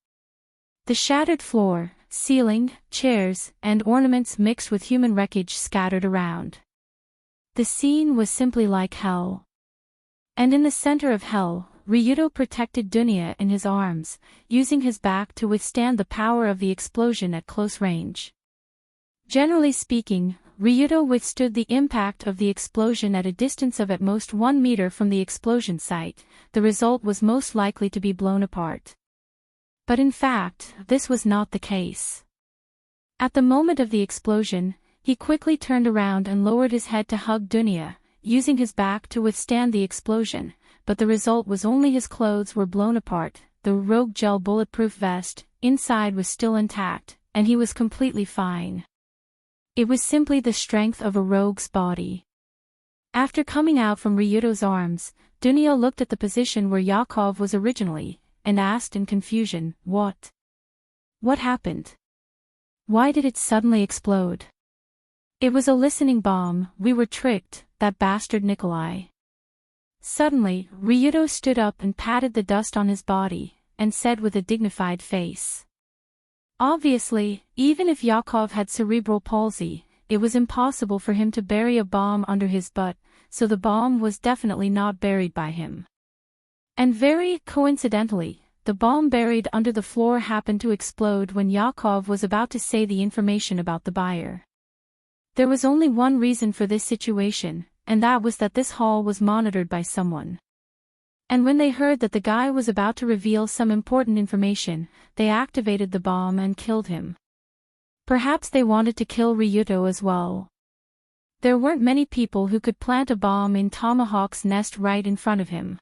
The shattered floor, ceiling, chairs, and ornaments mixed with human wreckage scattered around. The scene was simply like hell. And in the center of hell, Ryudo protected Dunya in his arms, using his back to withstand the power of the explosion at close range. Generally speaking, Ryudo withstood the impact of the explosion at a distance of at most 1 meter from the explosion site. The result was most likely to be blown apart. But in fact, this was not the case. At the moment of the explosion, he quickly turned around and lowered his head to hug Dunya, using his back to withstand the explosion, but the result was only his clothes were blown apart. The rogue gel bulletproof vest, inside, was still intact, and he was completely fine. It was simply the strength of a rogue's body. After coming out from Ryudo's arms, Dunya looked at the position where Yakov was originally, and asked in confusion, "What? What happened? Why did it suddenly explode?" "It was a listening bomb, we were tricked, that bastard Nikolai." Suddenly, Ryudo stood up and patted the dust on his body, and said with a dignified face. Obviously, even if Yakov had cerebral palsy, it was impossible for him to bury a bomb under his butt, so the bomb was definitely not buried by him. And very coincidentally, the bomb buried under the floor happened to explode when Yakov was about to say the information about the buyer. There was only one reason for this situation, and that was that this hall was monitored by someone. And when they heard that the guy was about to reveal some important information, they activated the bomb and killed him. Perhaps they wanted to kill Ryudo as well. There weren't many people who could plant a bomb in Tomahawk's nest right in front of him.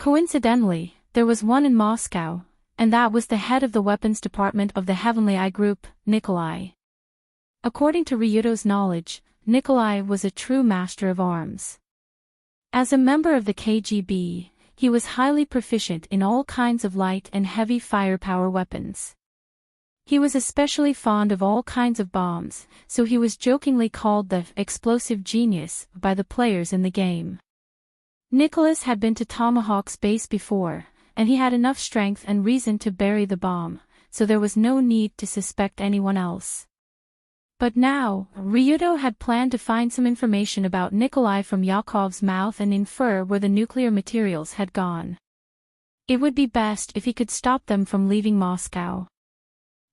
Coincidentally, there was one in Moscow, and that was the head of the weapons department of the Heavenly Eye Group, Nikolai. According to Ryudo's knowledge, Nikolai was a true master of arms. As a member of the KGB, he was highly proficient in all kinds of light and heavy firepower weapons. He was especially fond of all kinds of bombs, so he was jokingly called the explosive genius by the players in the game. Nicholas had been to Tomahawk's base before, and he had enough strength and reason to bury the bomb, so there was no need to suspect anyone else. But now, Ryudo had planned to find some information about Nikolai from Yakov's mouth and infer where the nuclear materials had gone. It would be best if he could stop them from leaving Moscow.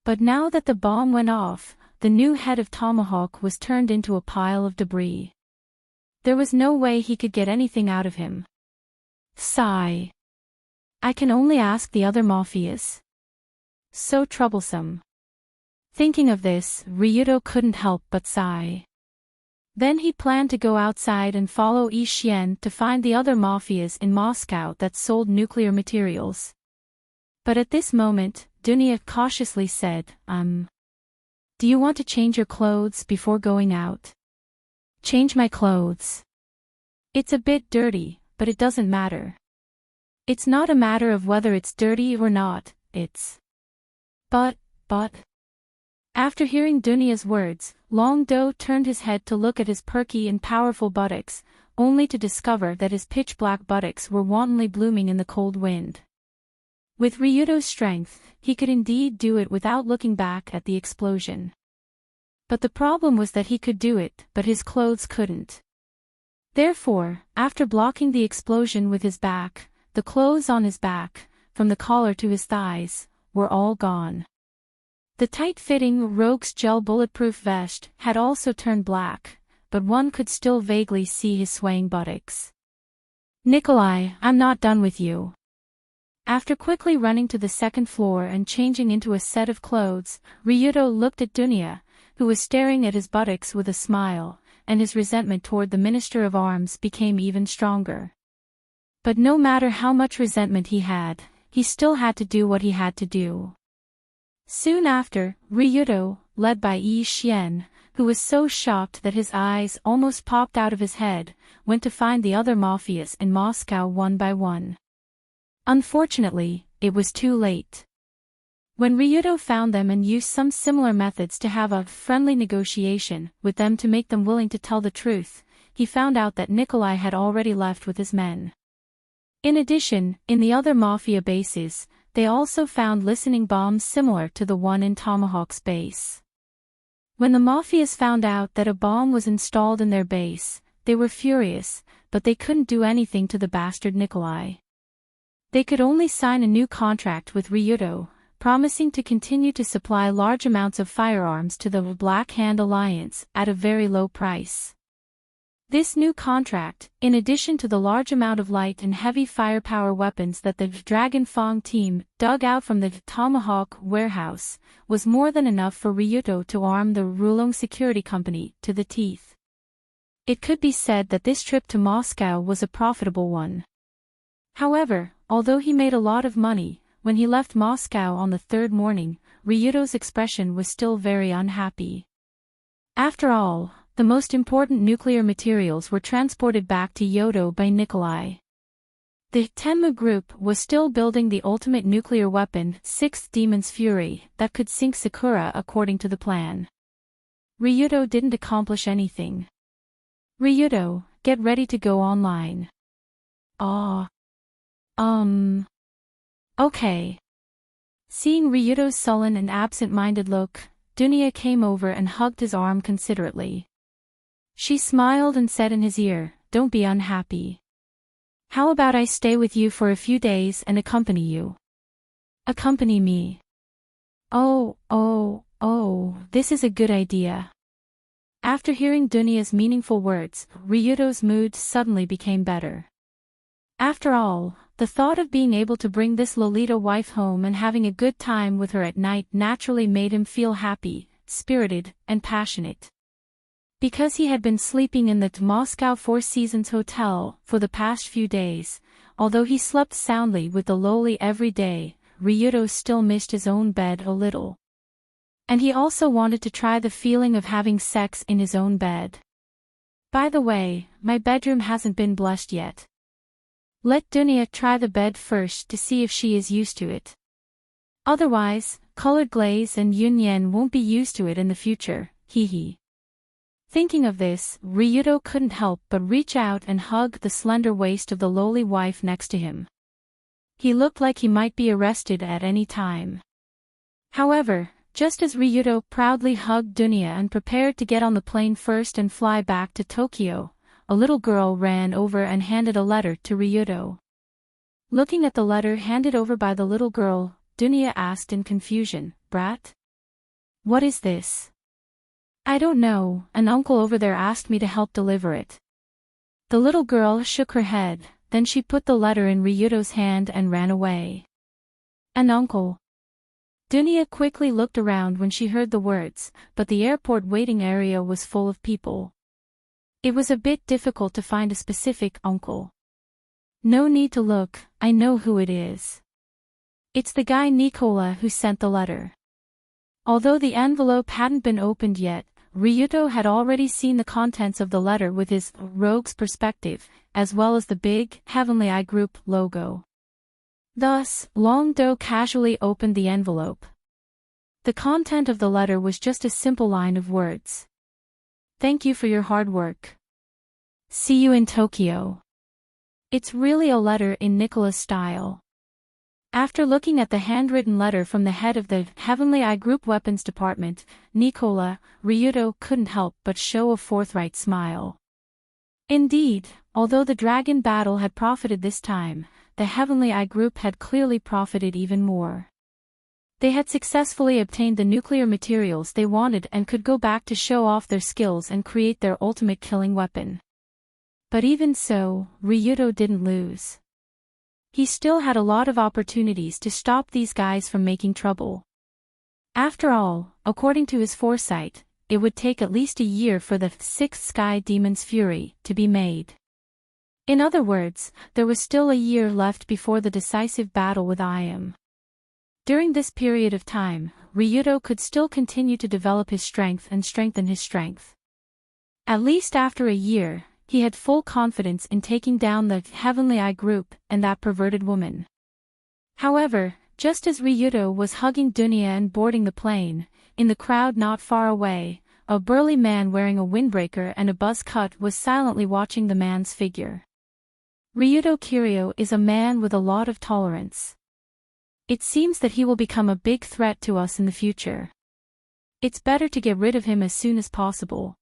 But now that the bomb went off, the new head of Tomahawk was turned into a pile of debris. There was no way he could get anything out of him. Sigh. I can only ask the other mafias. So troublesome. Thinking of this, Ryudo couldn't help but sigh. Then he planned to go outside and follow Yi Xian to find the other mafias in Moscow that sold nuclear materials. But at this moment, Dunya cautiously said, Do you want to change your clothes before going out? Change my clothes. It's a bit dirty, but it doesn't matter. It's not a matter of whether it's dirty or not, it's... But... After hearing Dunya's words, Long Do turned his head to look at his perky and powerful buttocks, only to discover that his pitch-black buttocks were wantonly blooming in the cold wind. With Ryudo's strength, he could indeed do it without looking back at the explosion. But the problem was that he could do it, but his clothes couldn't. Therefore, after blocking the explosion with his back, the clothes on his back, from the collar to his thighs, were all gone. The tight-fitting Rogue's gel bulletproof vest had also turned black, but one could still vaguely see his swaying buttocks. "Nikolai, I'm not done with you." After quickly running to the second floor and changing into a set of clothes, Ryudo looked at Dunya, who was staring at his buttocks with a smile, and his resentment toward the Minister of Arms became even stronger. But no matter how much resentment he still had to do what he had to do. Soon after, Ryudo, led by Yi Xian, who was so shocked that his eyes almost popped out of his head, went to find the other mafias in Moscow one by one. Unfortunately, it was too late. When Ryudo found them and used some similar methods to have a friendly negotiation with them to make them willing to tell the truth, he found out that Nikolai had already left with his men. In addition, in the other mafia bases, they also found listening bombs similar to the one in Tomahawk's base. When the mafias found out that a bomb was installed in their base, they were furious, but they couldn't do anything to the bastard Nikolai. They could only sign a new contract with Ryudo, promising to continue to supply large amounts of firearms to the Black Hand Alliance at a very low price. This new contract, in addition to the large amount of light and heavy firepower weapons that the Dragon Fang team dug out from the Tomahawk warehouse, was more than enough for Ryudo to arm the Rulong Security Company to the teeth. It could be said that this trip to Moscow was a profitable one. However, although he made a lot of money, when he left Moscow on the third morning, Ryudo's expression was still very unhappy. After all, the most important nuclear materials were transported back to Yodo by Nikolai. The Tenmu group was still building the ultimate nuclear weapon, Sixth Demon's Fury, that could sink Sakura according to the plan. Ryudo didn't accomplish anything. Ryudo, get ready to go online. Okay. Seeing Ryudo's sullen and absent-minded look, Dunya came over and hugged his arm considerately. She smiled and said in his ear, "Don't be unhappy. How about I stay with you for a few days and accompany you?" "Accompany me? Oh, this is a good idea." After hearing Dunya's meaningful words, Ryudo's mood suddenly became better. After all, the thought of being able to bring this Lolita wife home and having a good time with her at night naturally made him feel happy, spirited, and passionate. Because he had been sleeping in the Moscow Four Seasons Hotel for the past few days, although he slept soundly with the loli every day, Ryudo still missed his own bed a little. And he also wanted to try the feeling of having sex in his own bed. "By the way, my bedroom hasn't been blessed yet. Let Dunya try the bed first to see if she is used to it. Otherwise, Colored Glaze and Yunyan won't be used to it in the future, hee." Thinking of this, Ryudo couldn't help but reach out and hug the slender waist of the lowly wife next to him. He looked like he might be arrested at any time. However, just as Ryudo proudly hugged Dunya and prepared to get on the plane first and fly back to Tokyo, a little girl ran over and handed a letter to Ryudo. Looking at the letter handed over by the little girl, Dunya asked in confusion, "Brat? What is this?" "I don't know, an uncle over there asked me to help deliver it." The little girl shook her head, then she put the letter in Ryudo's hand and ran away. "An uncle?" Dunya quickly looked around when she heard the words, but the airport waiting area was full of people. It was a bit difficult to find a specific uncle. "No need to look, I know who it is. It's the guy Nicola who sent the letter." Although the envelope hadn't been opened yet, Ryudo had already seen the contents of the letter with his rogue's perspective, as well as the big Heavenly Eye Group logo. Thus, Long Do casually opened the envelope. The content of the letter was just a simple line of words. "Thank you for your hard work. See you in Tokyo." It's really a letter in Nicola's style. After looking at the handwritten letter from the head of the Heavenly Eye Group Weapons Department, Nicola, Ryudo couldn't help but show a forthright smile. Indeed, although the dragon battle had profited this time, the Heavenly Eye Group had clearly profited even more. They had successfully obtained the nuclear materials they wanted and could go back to show off their skills and create their ultimate killing weapon. But even so, Ryudo didn't lose. He still had a lot of opportunities to stop these guys from making trouble. After all, according to his foresight, it would take at least a year for the 6th Sky Demon's Fury to be made. In other words, there was still a year left before the decisive battle with Iam. During this period of time, Ryudo could still continue to develop his strength and strengthen his strength. At least after a year, he had full confidence in taking down the Heavenly Eye group and that perverted woman. However, just as Ryudo was hugging Dunya and boarding the plane, in the crowd not far away, a burly man wearing a windbreaker and a buzz cut was silently watching the man's figure. Ryudo Kiryu is a man with a lot of tolerance. It seems that he will become a big threat to us in the future. It's better to get rid of him as soon as possible.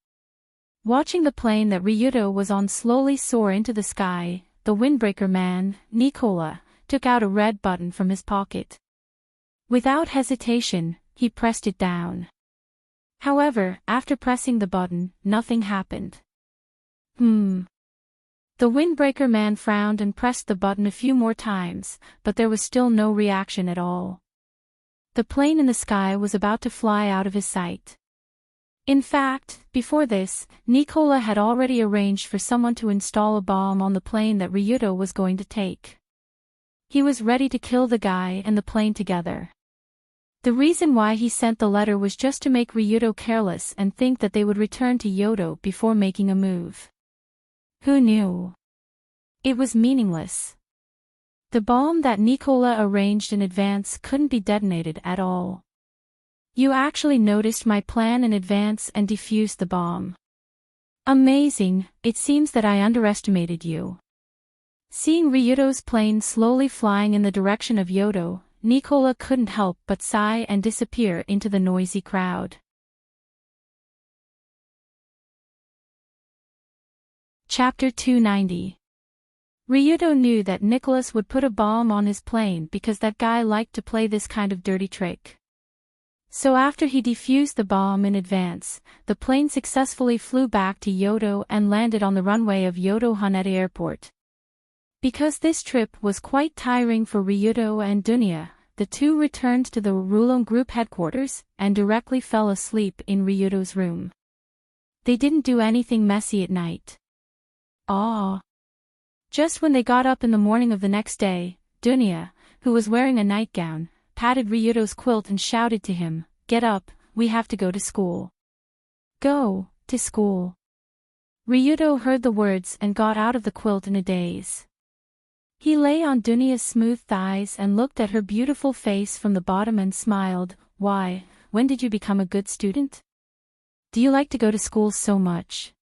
Watching the plane that Ryudo was on slowly soar into the sky, the windbreaker man, Nicola, took out a red button from his pocket. Without hesitation, he pressed it down. However, after pressing the button, nothing happened. The windbreaker man frowned and pressed the button a few more times, but there was still no reaction at all. The plane in the sky was about to fly out of his sight. In fact, before this, Nicola had already arranged for someone to install a bomb on the plane that Ryudo was going to take. He was ready to kill the guy and the plane together. The reason why he sent the letter was just to make Ryudo careless and think that they would return to Yodo before making a move. Who knew? It was meaningless. The bomb that Nicola arranged in advance couldn't be detonated at all. You actually noticed my plan in advance and defused the bomb. Amazing, it seems that I underestimated you. Seeing Ryudo's plane slowly flying in the direction of Yodo, Nicola couldn't help but sigh and disappear into the noisy crowd. Chapter 290. Ryudo knew that Nicholas would put a bomb on his plane because that guy liked to play this kind of dirty trick. So after he defused the bomb in advance, the plane successfully flew back to Yodo and landed on the runway of Yodo Haneda Airport. Because this trip was quite tiring for Ryudo and Dunya, the two returned to the Rulon Group headquarters and directly fell asleep in Ryudo's room. They didn't do anything messy at night. Just when they got up in the morning of the next day, Dunya, who was wearing a nightgown, patted Ryudo's quilt and shouted to him, "Get up, we have to go to school." "Go to school." Ryudo heard the words and got out of the quilt in a daze. He lay on Dunya's smooth thighs and looked at her beautiful face from the bottom and smiled. "Why, when did you become a good student? Do you like to go to school so much?"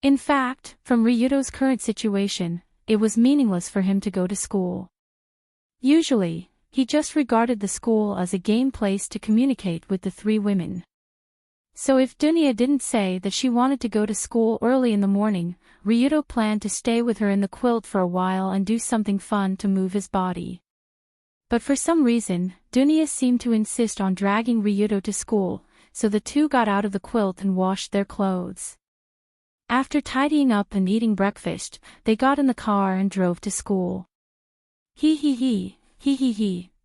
In fact, from Ryudo's current situation, it was meaningless for him to go to school. Usually, he just regarded the school as a game place to communicate with the three women. So if Dunya didn't say that she wanted to go to school early in the morning, Ryudo planned to stay with her in the quilt for a while and do something fun to move his body. But for some reason, Dunya seemed to insist on dragging Ryudo to school, so the two got out of the quilt and washed their clothes. After tidying up and eating breakfast, they got in the car and drove to school. Hee.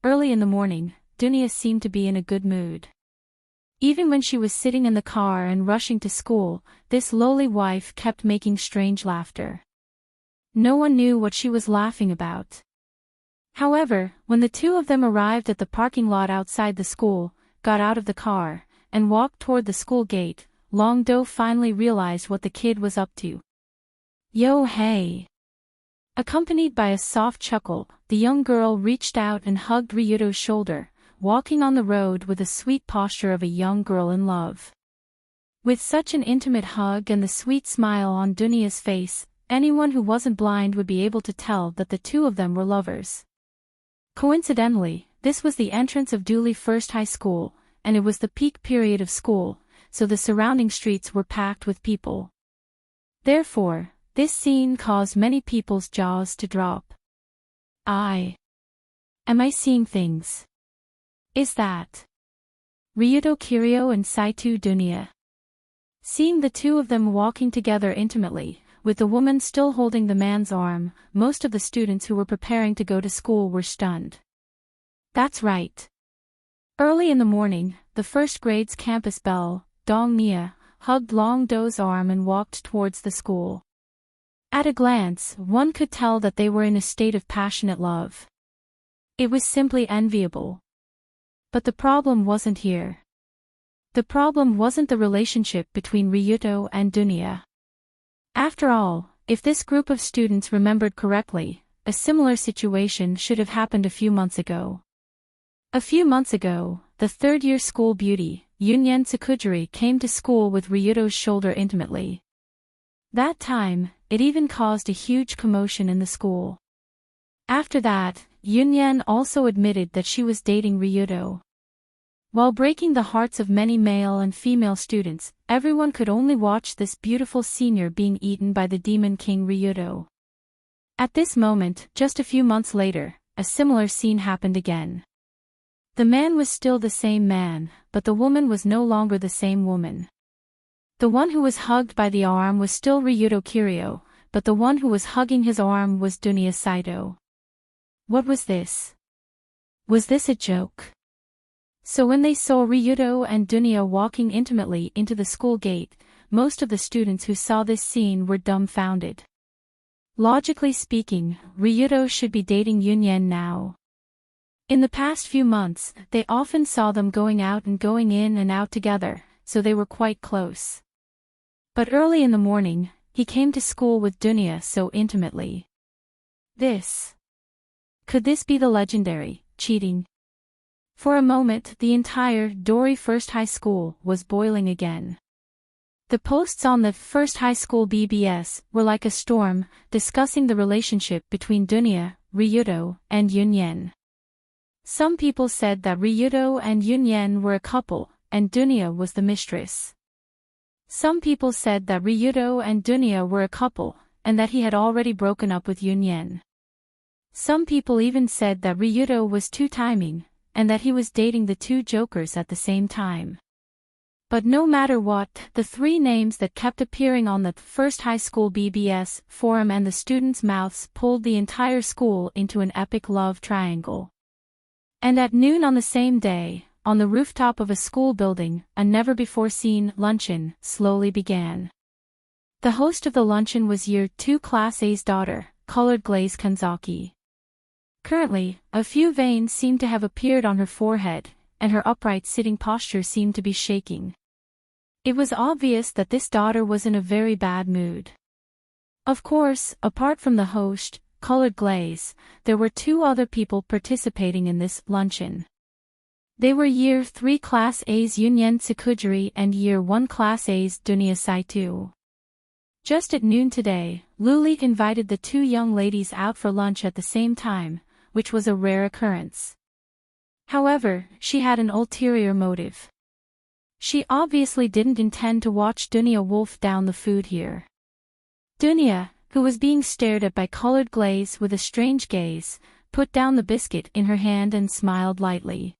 Early in the morning, Dunya seemed to be in a good mood. Even when she was sitting in the car and rushing to school, this lowly wife kept making strange laughter. No one knew what she was laughing about. However, when the two of them arrived at the parking lot outside the school, got out of the car, and walked toward the school gate, Long Do finally realized what the kid was up to. "Yo hey!" Accompanied by a soft chuckle, the young girl reached out and hugged Ryudo's shoulder, walking on the road with the sweet posture of a young girl in love. With such an intimate hug and the sweet smile on Dunya's face, anyone who wasn't blind would be able to tell that the two of them were lovers. Coincidentally, this was the entrance of Dooley First High School, and it was the peak period of school, so the surrounding streets were packed with people. Therefore, this scene caused many people's jaws to drop. Am I seeing things? Is that Ryuto Kiryu and Saito Dunya? Seeing the two of them walking together intimately, with the woman still holding the man's arm, most of the students who were preparing to go to school were stunned. That's right. Early in the morning, the first grade's campus belle, Dong Nia, hugged Long Do's arm and walked towards the school. At a glance, one could tell that they were in a state of passionate love. It was simply enviable. But the problem wasn't here. The problem wasn't the relationship between Ryuto and Dunya. After all, if this group of students remembered correctly, a similar situation should have happened a few months ago. A few months ago, the third-year school beauty, Yunyen Tsukujiri, came to school with Ryuto's shoulder intimately. That time, it even caused a huge commotion in the school. After that, Yunyen also admitted that she was dating Ryuto. While breaking the hearts of many male and female students, everyone could only watch this beautiful senior being eaten by the demon king Ryuto. At this moment, just a few months later, a similar scene happened again. The man was still the same man, but the woman was no longer the same woman. The one who was hugged by the arm was still Ryuto Kiryu, but the one who was hugging his arm was Dunya Saito. What was this? Was this a joke? So when they saw Ryuto and Dunya walking intimately into the school gate, most of the students who saw this scene were dumbfounded. Logically speaking, Ryuto should be dating Yunyen now. In the past few months, they often saw them going out and going in and out together, so they were quite close. But early in the morning, he came to school with Dunya so intimately. Could this be the legendary cheating? For a moment, the entire Dori First High School was boiling again. The posts on the First High School BBS were like a storm, discussing the relationship between Dunya, Ryuto, and Yunyen. Some people said that Ryuto and Yunyen were a couple, and Dunya was the mistress. Some people said that Ryuto and Dunya were a couple, and that he had already broken up with Yunyen. Some people even said that Ryuto was two-timing, and that he was dating the two jokers at the same time. But no matter what, the three names that kept appearing on the First High School BBS forum and the students' mouths pulled the entire school into an epic love triangle. And at noon on the same day, on the rooftop of a school building, a never-before-seen luncheon slowly began. The host of the luncheon was Year 2 Class A's daughter, Colored Glaze Kanzaki. Currently, a few veins seemed to have appeared on her forehead, and her upright sitting posture seemed to be shaking. It was obvious that this daughter was in a very bad mood. Of course, apart from the host, Colored Glaze, there were two other people participating in this luncheon. They were Year 3 Class A's Yunyen Tsukujiri and Year 1 Class A's Dunya Saito. Just at noon today, Luli invited the two young ladies out for lunch at the same time, which was a rare occurrence. However, she had an ulterior motive. She obviously didn't intend to watch Dunya wolf down the food here. Dunya, who was being stared at by Colored Glaze with a strange gaze, put down the biscuit in her hand and smiled lightly.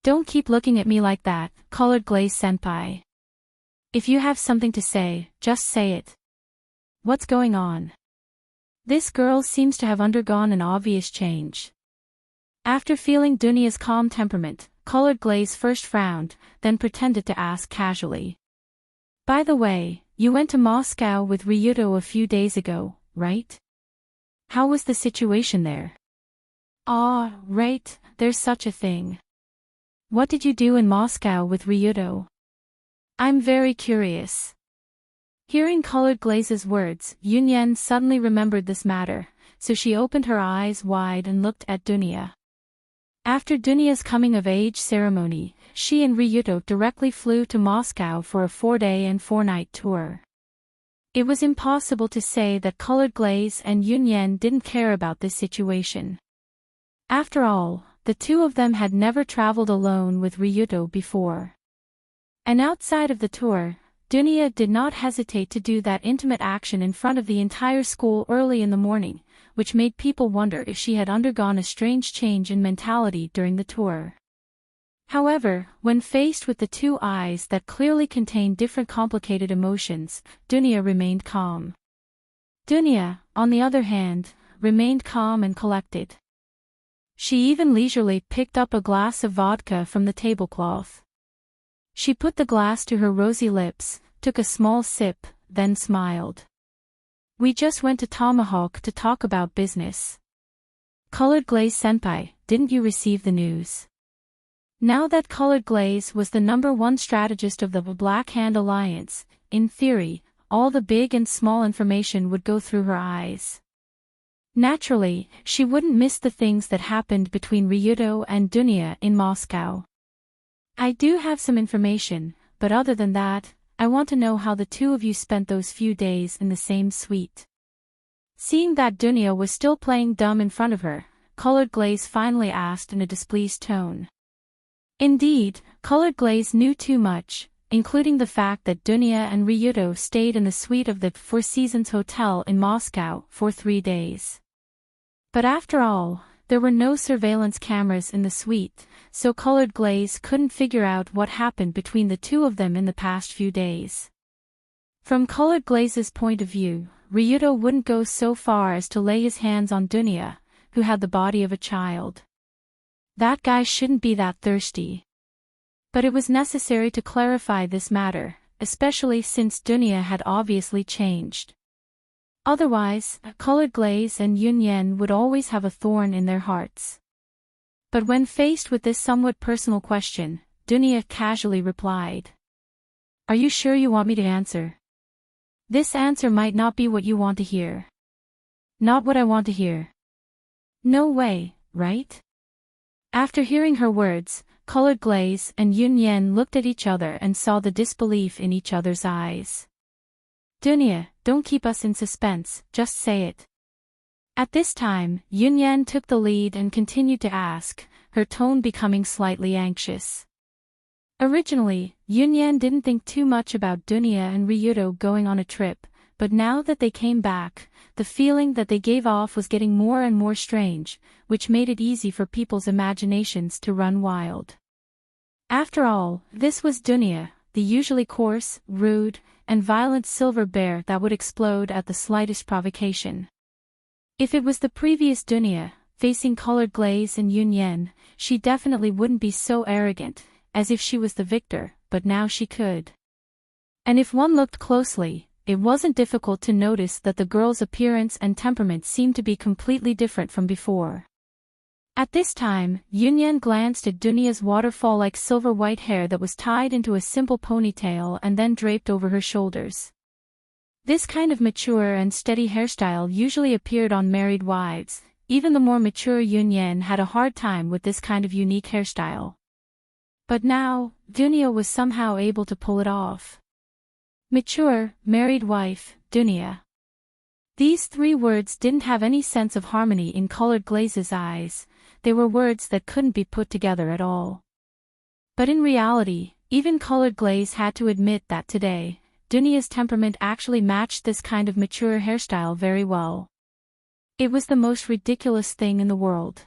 Don't keep looking at me like that, Colored Glaze senpai. If you have something to say, just say it. What's going on? This girl seems to have undergone an obvious change. After feeling Dunya's calm temperament, Colored Glaze first frowned, then pretended to ask casually. By the way, you went to Moscow with Ryuto a few days ago, right? How was the situation there? Ah, right, there's such a thing. What did you do in Moscow with Ryuto? I'm very curious. Hearing Colored Glaze's words, Yunyen suddenly remembered this matter, so she opened her eyes wide and looked at Dunya. After Dunya's coming-of-age ceremony, she and Ryuto directly flew to Moscow for a 4-day and 4-night tour. It was impossible to say that Colored Glaze and Yunyen didn't care about this situation. After all, the two of them had never traveled alone with Ryuto before. And outside of the tour, Dunya did not hesitate to do that intimate action in front of the entire school early in the morning, which made people wonder if she had undergone a strange change in mentality during the tour. However, when faced with the two eyes that clearly contained different complicated emotions, Dunya remained calm. Dunya, on the other hand, remained calm and collected. She even leisurely picked up a glass of vodka from the tablecloth. She put the glass to her rosy lips, took a small sip, then smiled. "We just went to Tomahawk to talk about business. Colored Glaze Senpai, didn't you receive the news?" Now that Colored Glaze was the #1 strategist of the Black Hand Alliance, in theory, all the big and small information would go through her eyes. Naturally, she wouldn't miss the things that happened between Ryuto and Dunya in Moscow. "I do have some information, but other than that, I want to know how the two of you spent those few days in the same suite." Seeing that Dunya was still playing dumb in front of her, Colored Glaze finally asked in a displeased tone. Indeed, Colored Glaze knew too much, including the fact that Dunya and Ryuto stayed in the suite of the Four Seasons Hotel in Moscow for 3 days. But after all, there were no surveillance cameras in the suite, so Colored Glaze couldn't figure out what happened between the two of them in the past few days. From Colored Glaze's point of view, Ryuto wouldn't go so far as to lay his hands on Dunya, who had the body of a child. That guy shouldn't be that thirsty. But it was necessary to clarify this matter, especially since Dunya had obviously changed. Otherwise, Colored Glaze and Yun Yen would always have a thorn in their hearts. But when faced with this somewhat personal question, Dunya casually replied. "Are you sure you want me to answer? This answer might not be what you want to hear." "Not what I want to hear." "No way, right?" After hearing her words, Colored Glaze and Yun Yen looked at each other and saw the disbelief in each other's eyes. "Dunya, don't keep us in suspense, just say it." At this time, Yun Yen took the lead and continued to ask, her tone becoming slightly anxious. Originally, Yun Yen didn't think too much about Dunya and Ryuto going on a trip, but now that they came back, the feeling that they gave off was getting more and more strange, which made it easy for people's imaginations to run wild. After all, this was Dunya, the usually coarse, rude, and violent silver bear that would explode at the slightest provocation. If it was the previous Dunya, facing Colored Glaze and Yun Yen, she definitely wouldn't be so arrogant, as if she was the victor, but now she could. And if one looked closely, it wasn't difficult to notice that the girl's appearance and temperament seemed to be completely different from before. At this time, Yun Yen glanced at Dunya's waterfall-like silver-white hair that was tied into a simple ponytail and then draped over her shoulders. This kind of mature and steady hairstyle usually appeared on married wives. Even the more mature Yun Yen had a hard time with this kind of unique hairstyle. But now, Dunya was somehow able to pull it off. Mature, married wife, Dunya. These 3 words didn't have any sense of harmony in Colored Glaze's eyes. They were words that couldn't be put together at all. But in reality, even Colored Glaze had to admit that today, Dunya's temperament actually matched this kind of mature hairstyle very well. It was the most ridiculous thing in the world.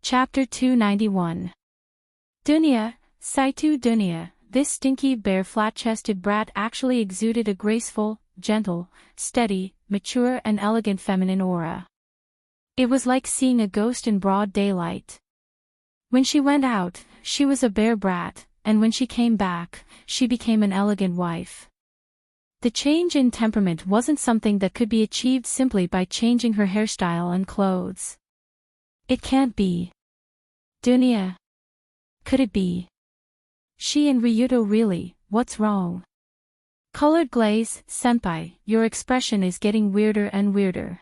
Chapter 291. Dunya, Saitu Dunya, this stinky bare flat-chested brat actually exuded a graceful, gentle, steady, mature and elegant feminine aura. It was like seeing a ghost in broad daylight. When she went out, she was a bare brat, and when she came back, she became an elegant wife. The change in temperament wasn't something that could be achieved simply by changing her hairstyle and clothes. It can't be. Dunya. Could it be? She and Ryuto really, what's wrong? Colored Glaze, senpai, your expression is getting weirder and weirder.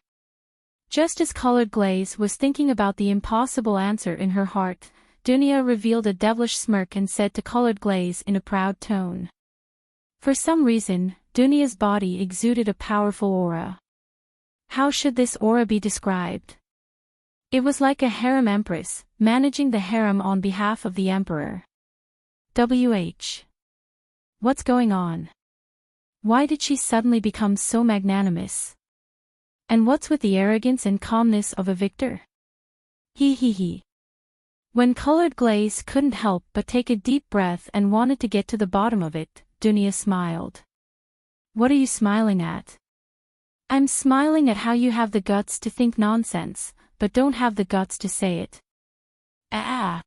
Just as Colored Glaze was thinking about the impossible answer in her heart, Dunya revealed a devilish smirk and said to Colored Glaze in a proud tone. For some reason, Dunya's body exuded a powerful aura. How should this aura be described? It was like a harem empress, managing the harem on behalf of the emperor. What's going on? Why did she suddenly become so magnanimous? And what's with the arrogance and calmness of a victor? Hee hee hee. When Colored Glaze couldn't help but take a deep breath and wanted to get to the bottom of it, Dunia smiled. What are you smiling at? I'm smiling at how you have the guts to think nonsense, but don't have the guts to say it. Ah.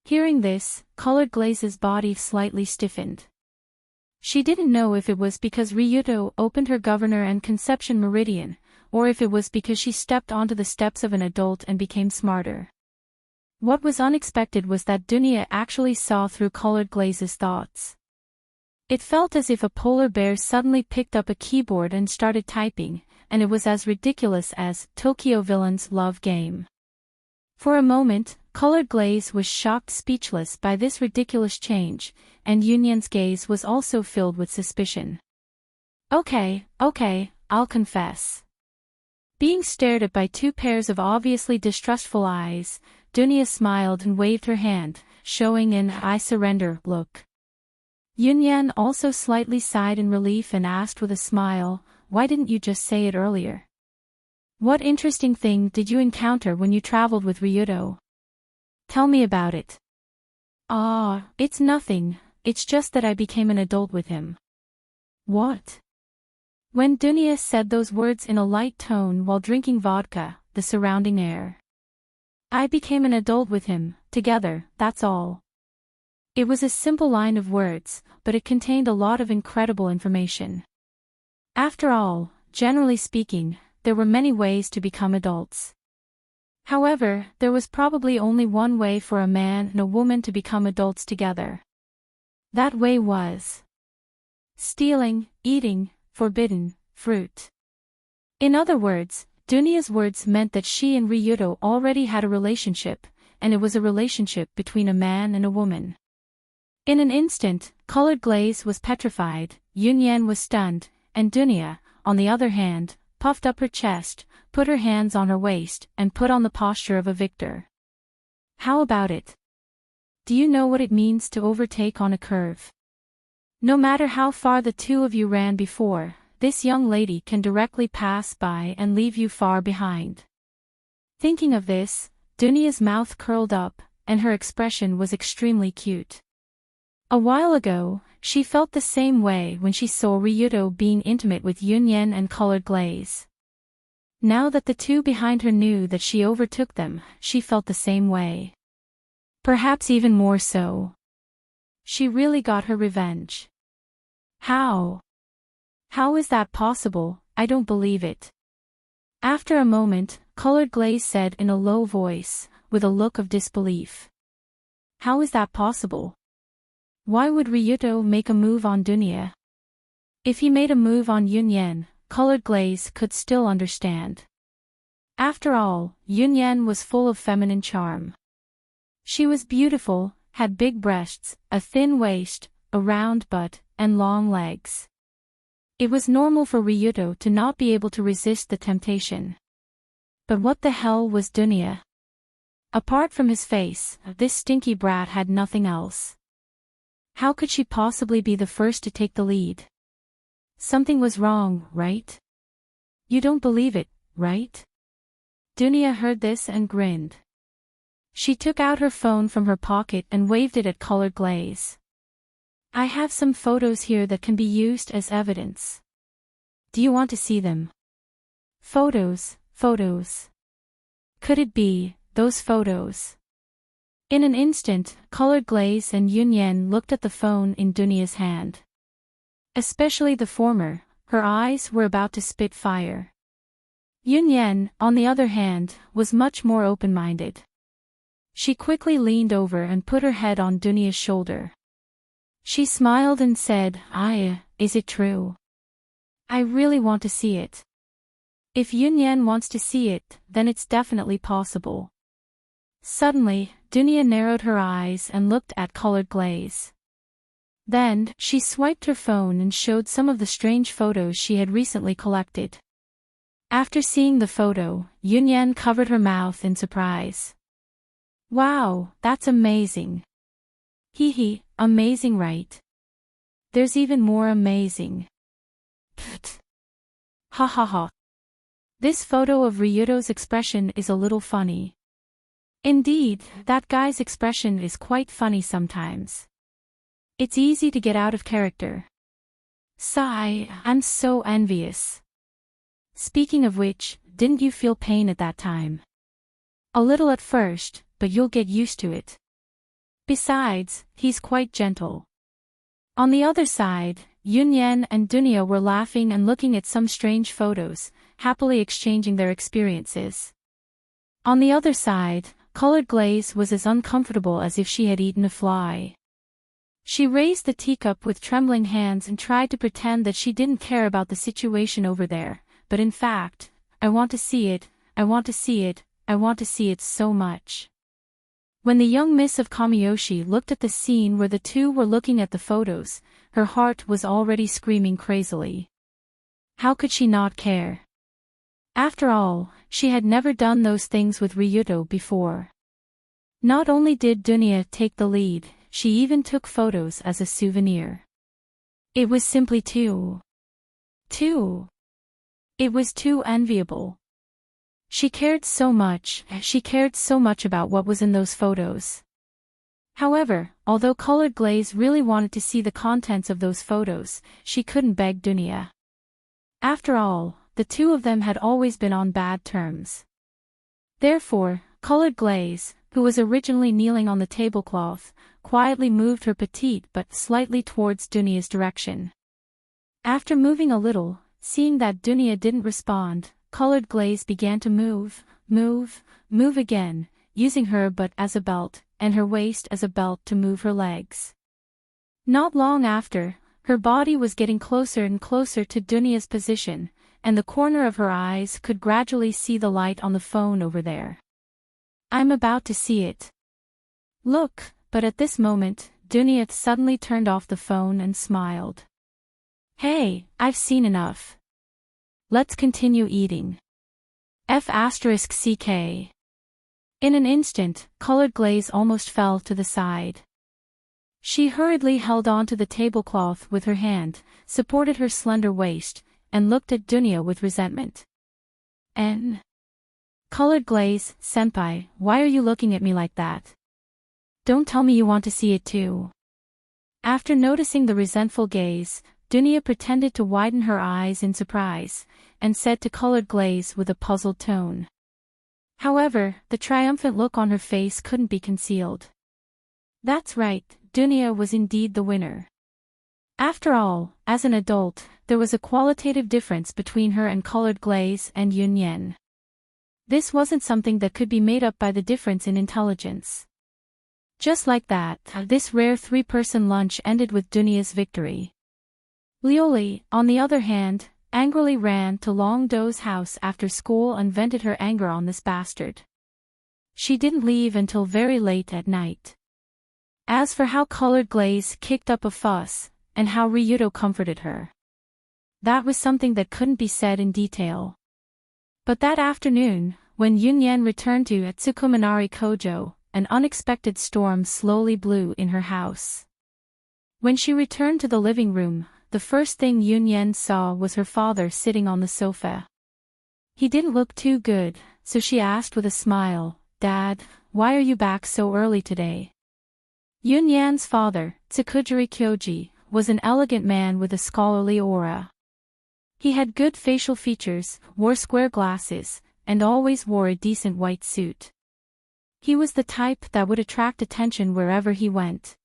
Hearing this, Colored Glaze's body slightly stiffened. She didn't know if it was because Ryuto opened her governor and conception meridian, or if it was because she stepped onto the steps of an adult and became smarter. What was unexpected was that Dunia actually saw through Colored Glaze's thoughts. It felt as if a polar bear suddenly picked up a keyboard and started typing, and it was as ridiculous as Tokyo Villain's love game. For a moment, Colored Glaze was shocked speechless by this ridiculous change, and Yunyan's gaze was also filled with suspicion. Okay, I'll confess. Being stared at by two pairs of obviously distrustful eyes, Dunia smiled and waved her hand, showing an "I surrender" look. Yunyan also slightly sighed in relief and asked with a smile, "Why didn't you just say it earlier? What interesting thing did you encounter when you traveled with Ryuto? Tell me about it." "Ah, it's nothing, it's just that I became an adult with him." "What?" When Dunia said those words in a light tone while drinking vodka, the surrounding air. "I became an adult with him, together, that's all." It was a simple line of words, but it contained a lot of incredible information. After all, generally speaking, there were many ways to become adults. However, there was probably only one way for a man and a woman to become adults together. That way was stealing, eating, forbidden, fruit. In other words, Dunia's words meant that she and Ryuto already had a relationship, and it was a relationship between a man and a woman. In an instant, Colored Glaze was petrified, Yunyan was stunned, and Dunia, on the other hand, puffed up her chest, put her hands on her waist, and put on the posture of a victor. How about it? Do you know what it means to overtake on a curve? No matter how far the two of you ran before, this young lady can directly pass by and leave you far behind. Thinking of this, Dunia's mouth curled up, and her expression was extremely cute. A while ago, she felt the same way when she saw Ryuto being intimate with Yunyan and Colored Glaze. Now that the two behind her knew that she overtook them, she felt the same way. Perhaps even more so. She really got her revenge. How? How is that possible? I don't believe it. After a moment, Colored Glaze said in a low voice, with a look of disbelief. How is that possible? Why would Ryuto make a move on Dunia? If he made a move on Yunyan, Colored Glaze could still understand. After all, Yunyan was full of feminine charm. She was beautiful, had big breasts, a thin waist, a round butt, and long legs. It was normal for Ryuto to not be able to resist the temptation. But what the hell was Dunia? Apart from his face, this stinky brat had nothing else. How could she possibly be the first to take the lead? Something was wrong, right? You don't believe it, right? Dunia heard this and grinned. She took out her phone from her pocket and waved it at Colored Glaze. I have some photos here that can be used as evidence. Do you want to see them? Photos. Could it be those photos? In an instant, Colored Glaze and Yunyan looked at the phone in Dunia's hand. Especially the former, her eyes were about to spit fire. Yunyan, on the other hand, was much more open-minded. She quickly leaned over and put her head on Dunia's shoulder. She smiled and said, Is it true? I really want to see it. If Yunyan wants to see it, then it's definitely possible. Suddenly, Dunia narrowed her eyes and looked at Colored Glaze. Then, she swiped her phone and showed some of the strange photos she had recently collected. After seeing the photo, Yunyan covered her mouth in surprise. Wow, that's amazing. Hee, amazing, right? There's even more amazing. Pfft. Ha. This photo of Ryuto's expression is a little funny. Indeed, that guy's expression is quite funny sometimes. It's easy to get out of character. Sigh, I'm so envious. Speaking of which, didn't you feel pain at that time? A little at first, but you'll get used to it. Besides, he's quite gentle. On the other side, Yunyan and Dunya were laughing and looking at some strange photos, happily exchanging their experiences. On the other side, Colored Glaze was as uncomfortable as if she had eaten a fly. She raised the teacup with trembling hands and tried to pretend that she didn't care about the situation over there, but in fact, I want to see it, I want to see it, I want to see it so much. When the young miss of Kamiyoshi looked at the scene where the two were looking at the photos, her heart was already screaming crazily. How could she not care? After all, she had never done those things with Ryuto before. Not only did Dunya take the lead, she even took photos as a souvenir. It was simply too. It was too enviable. She cared so much about what was in those photos. However, although Colored Glaze really wanted to see the contents of those photos, she couldn't beg Dunya. After all, the two of them had always been on bad terms. Therefore, Colored Glaze, who was originally kneeling on the tablecloth, quietly moved her petite butt slightly towards Dunya's direction. After moving a little, seeing that Dunya didn't respond, Colored Glaze began to move again, using her butt as a belt, and her waist as a belt to move her legs. Not long after, her body was getting closer and closer to Dunya's position, and the corner of her eyes could gradually see the light on the phone over there. I'm about to see it. Look, but at this moment, Dunya suddenly turned off the phone and smiled. Hey, I've seen enough. Let's continue eating. F***ck. In an instant, Colored Glaze almost fell to the side. She hurriedly held onto the tablecloth with her hand, supported her slender waist, and looked at Dunya with resentment. Colored Glaze, senpai, why are you looking at me like that? Don't tell me you want to see it too. After noticing the resentful gaze, Dunya pretended to widen her eyes in surprise, and said to Colored Glaze with a puzzled tone. However, the triumphant look on her face couldn't be concealed. That's right, Dunya was indeed the winner. After all, as an adult, there was a qualitative difference between her and Colored Glaze and Yunyan. This wasn't something that could be made up by the difference in intelligence. Just like that, this rare three-person lunch ended with Dunya's victory. Lioli, on the other hand, angrily ran to Long Do's house after school and vented her anger on this bastard. She didn't leave until very late at night. As for how Colored Glaze kicked up a fuss, and how Ryuto comforted her, that was something that couldn't be said in detail. But that afternoon, when Yunyan returned to Tsukuminari Kojo, an unexpected storm slowly blew in her house. When she returned to the living room, the first thing Yunyan saw was her father sitting on the sofa. He didn't look too good, so she asked with a smile, "Dad, why are you back so early today?" Yunyan's father, Tsukujiri Kyoji, was an elegant man with a scholarly aura. He had good facial features, wore square glasses, and always wore a decent white suit. He was the type that would attract attention wherever he went.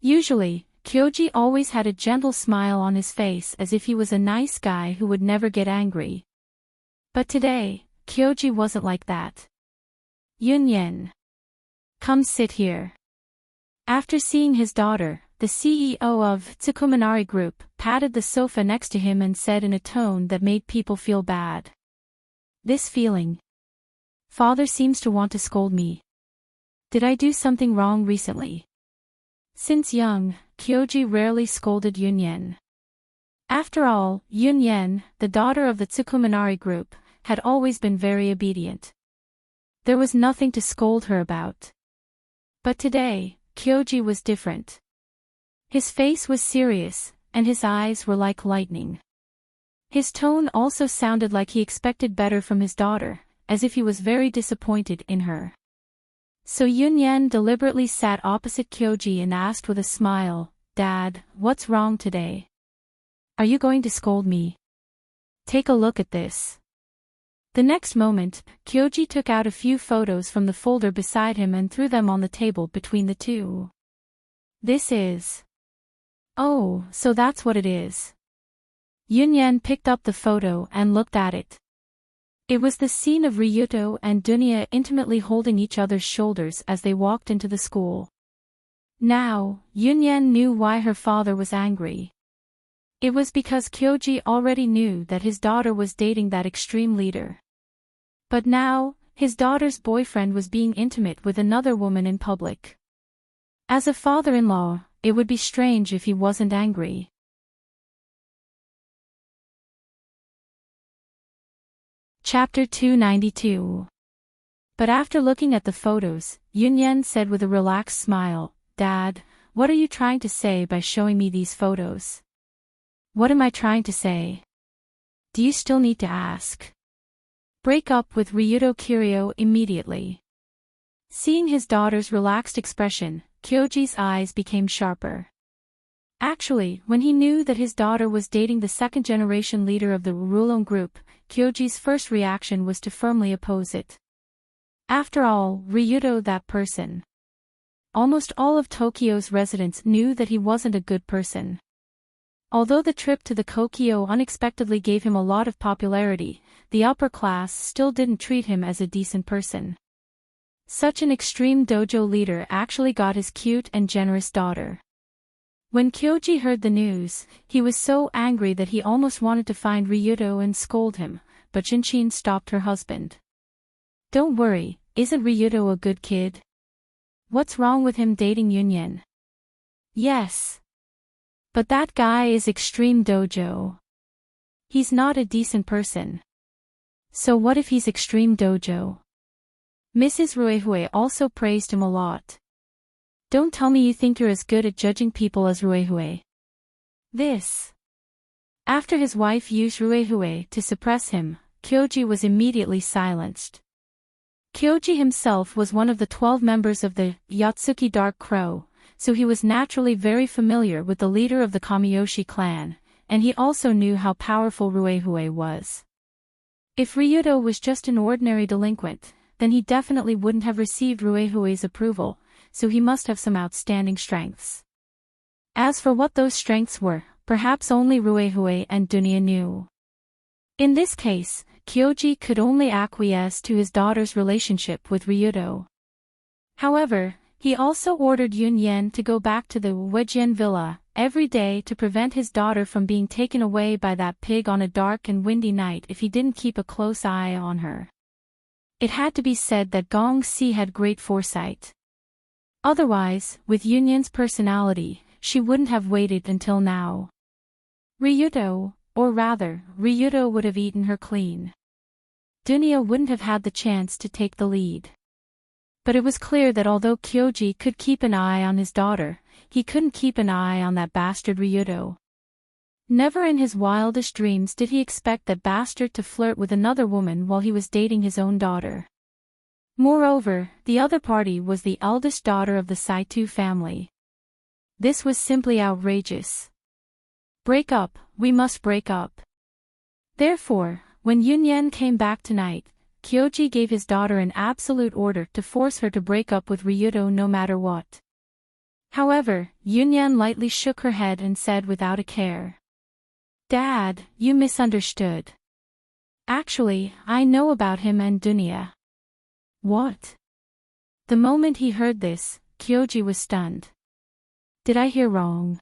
Usually, Kyoji always had a gentle smile on his face as if he was a nice guy who would never get angry. But today, Kyoji wasn't like that. "Yunyan. Come sit here." After seeing his daughter, the CEO of Tsukuminari Group patted the sofa next to him and said in a tone that made people feel bad. "This feeling. Father seems to want to scold me. Did I do something wrong recently?" Since young, Kyoji rarely scolded Yunyan. After all, Yunyan, the daughter of the Tsukuminari Group, had always been very obedient. There was nothing to scold her about. But today, Kyoji was different. His face was serious, and his eyes were like lightning. His tone also sounded like he expected better from his daughter, as if he was very disappointed in her. So Yunyan deliberately sat opposite Kyoji and asked with a smile, "Dad, what's wrong today? Are you going to scold me? Take a look at this." The next moment, Kyoji took out a few photos from the folder beside him and threw them on the table between the two. "This is... Oh, so that's what it is." Yunyan picked up the photo and looked at it. It was the scene of Ryuto and Dunya intimately holding each other's shoulders as they walked into the school. Now, Yunyan knew why her father was angry. It was because Kyoji already knew that his daughter was dating that extreme leader. But now, his daughter's boyfriend was being intimate with another woman in public. As a father-in-law, it would be strange if he wasn't angry. Chapter 292. But after looking at the photos, Yunyan said with a relaxed smile, "Dad, what are you trying to say by showing me these photos?" "What am I trying to say? Do you still need to ask?" "Break up with Ryuto Kiryu immediately." Seeing his daughter's relaxed expression, Kyoji's eyes became sharper. Actually, when he knew that his daughter was dating the second-generation leader of the Rulon group, Kyoji's first reaction was to firmly oppose it. After all, Ryuto that person. Almost all of Tokyo's residents knew that he wasn't a good person. Although the trip to the Kokyo unexpectedly gave him a lot of popularity, the upper class still didn't treat him as a decent person. Such an extreme dojo leader actually got his cute and generous daughter. When Kyoji heard the news, he was so angry that he almost wanted to find Ryuto and scold him, but Shinchin stopped her husband. "Don't worry, isn't Ryuto a good kid? What's wrong with him dating Yunyan?" "Yes. But that guy is extreme dojo. He's not a decent person." "So what if he's extreme dojo?" Mrs. Ruehue also praised him a lot. "Don't tell me you think you're as good at judging people as Ruehue." This. After his wife used Ruehue to suppress him, Kyoji was immediately silenced. Kyoji himself was one of the 12 members of the Yatsuki Dark Crow, so he was naturally very familiar with the leader of the Kamiyoshi clan, and he also knew how powerful Ruehue was. If Ryuto was just an ordinary delinquent, then he definitely wouldn't have received Ruehue's approval, so he must have some outstanding strengths. As for what those strengths were, perhaps only Ruehue and Dunya knew. In this case, Kyoji could only acquiesce to his daughter's relationship with Ryuto. However, he also ordered Yunyan to go back to the Uejian villa every day to prevent his daughter from being taken away by that pig on a dark and windy night if he didn't keep a close eye on her. It had to be said that Gong Si had great foresight. Otherwise, with Yunyan's personality, she wouldn't have waited until now. Ryuto would have eaten her clean. Dunya wouldn't have had the chance to take the lead. But it was clear that although Kyoji could keep an eye on his daughter, he couldn't keep an eye on that bastard Ryuto. Never in his wildest dreams did he expect that bastard to flirt with another woman while he was dating his own daughter. Moreover, the other party was the eldest daughter of the Saito family. This was simply outrageous. "Break up, we must break up." Therefore, when Yunyan came back tonight, Kyoji gave his daughter an absolute order to force her to break up with Ryuto no matter what. However, Yunyan lightly shook her head and said without a care, "Dad, you misunderstood. Actually, I know about him and Dunya." "What?" The moment he heard this, Kyoji was stunned. "Did I hear wrong?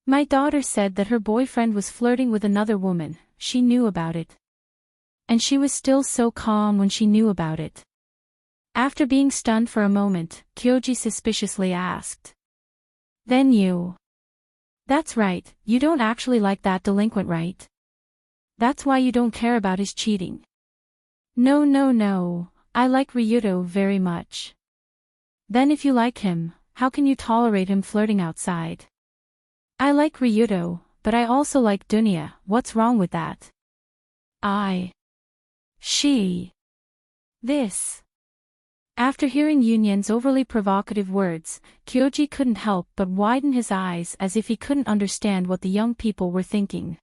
My daughter said that her boyfriend was flirting with another woman, she knew about it. And she was still so calm when she knew about it." After being stunned for a moment, Kyoji suspiciously asked, "Then you... That's right, you don't actually like that delinquent, right? That's why you don't care about his cheating." No, I like Ryuto very much." "Then if you like him, how can you tolerate him flirting outside?" "I like Ryuto, but I also like Dunya, what's wrong with that?" She. This. After hearing Yunyan's overly provocative words, Kyoji couldn't help but widen his eyes as if he couldn't understand what the young people were thinking.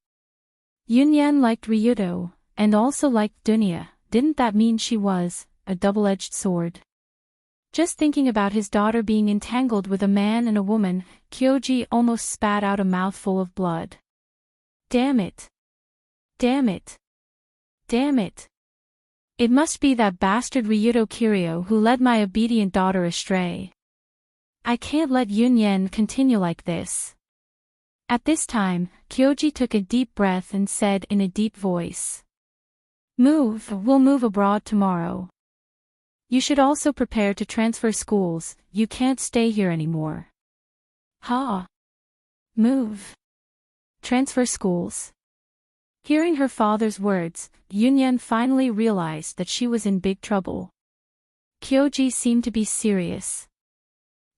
Yunyan liked Ryudo, and also liked Dunya. Didn't that mean she was a double-edged sword? Just thinking about his daughter being entangled with a man and a woman, Kyoji almost spat out a mouthful of blood. Damn it. Damn it. Damn it. It must be that bastard Ryudo Kiryu who led my obedient daughter astray. I can't let Yunyan continue like this. At this time, Kyoji took a deep breath and said in a deep voice. We'll move abroad tomorrow. You should also prepare to transfer schools, you can't stay here anymore. Ha! Move. Transfer schools. Hearing her father's words, Yunyan finally realized that she was in big trouble. Kyoji seemed to be serious.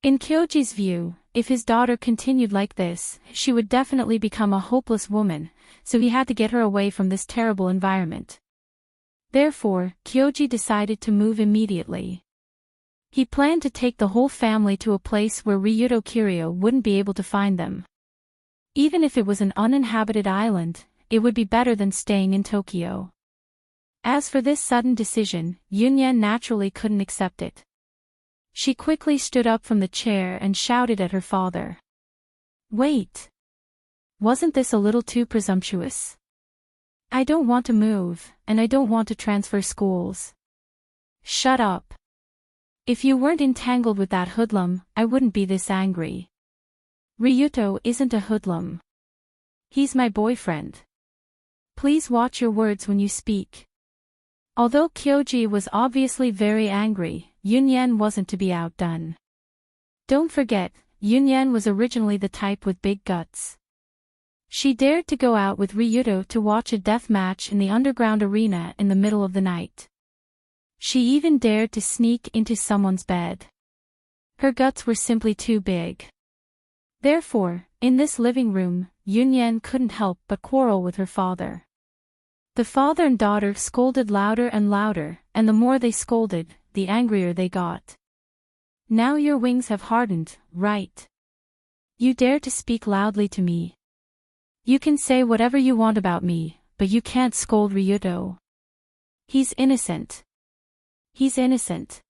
In Kyoji's view, if his daughter continued like this, she would definitely become a hopeless woman, so he had to get her away from this terrible environment. Therefore, Kyoji decided to move immediately. He planned to take the whole family to a place where Ryudo Kiryu wouldn't be able to find them. Even if it was an uninhabited island, it would be better than staying in Tokyo. As for this sudden decision, Yunyan naturally couldn't accept it. She quickly stood up from the chair and shouted at her father. Wait! Wasn't this a little too presumptuous? I don't want to move, and I don't want to transfer schools. Shut up. If you weren't entangled with that hoodlum, I wouldn't be this angry. Ryuto isn't a hoodlum. He's my boyfriend. Please watch your words when you speak. Although Kyoji was obviously very angry, Yunyan wasn't to be outdone. Don't forget, Yunyan was originally the type with big guts. She dared to go out with Ryudo to watch a death match in the underground arena in the middle of the night. She even dared to sneak into someone's bed. Her guts were simply too big. Therefore, in this living room, Yunyan couldn't help but quarrel with her father. The father and daughter scolded louder and louder, and the more they scolded, the angrier they got. Now your wings have hardened, right? You dare to speak loudly to me. You can say whatever you want about me, but you can't scold Ryudo. He's innocent. He's innocent.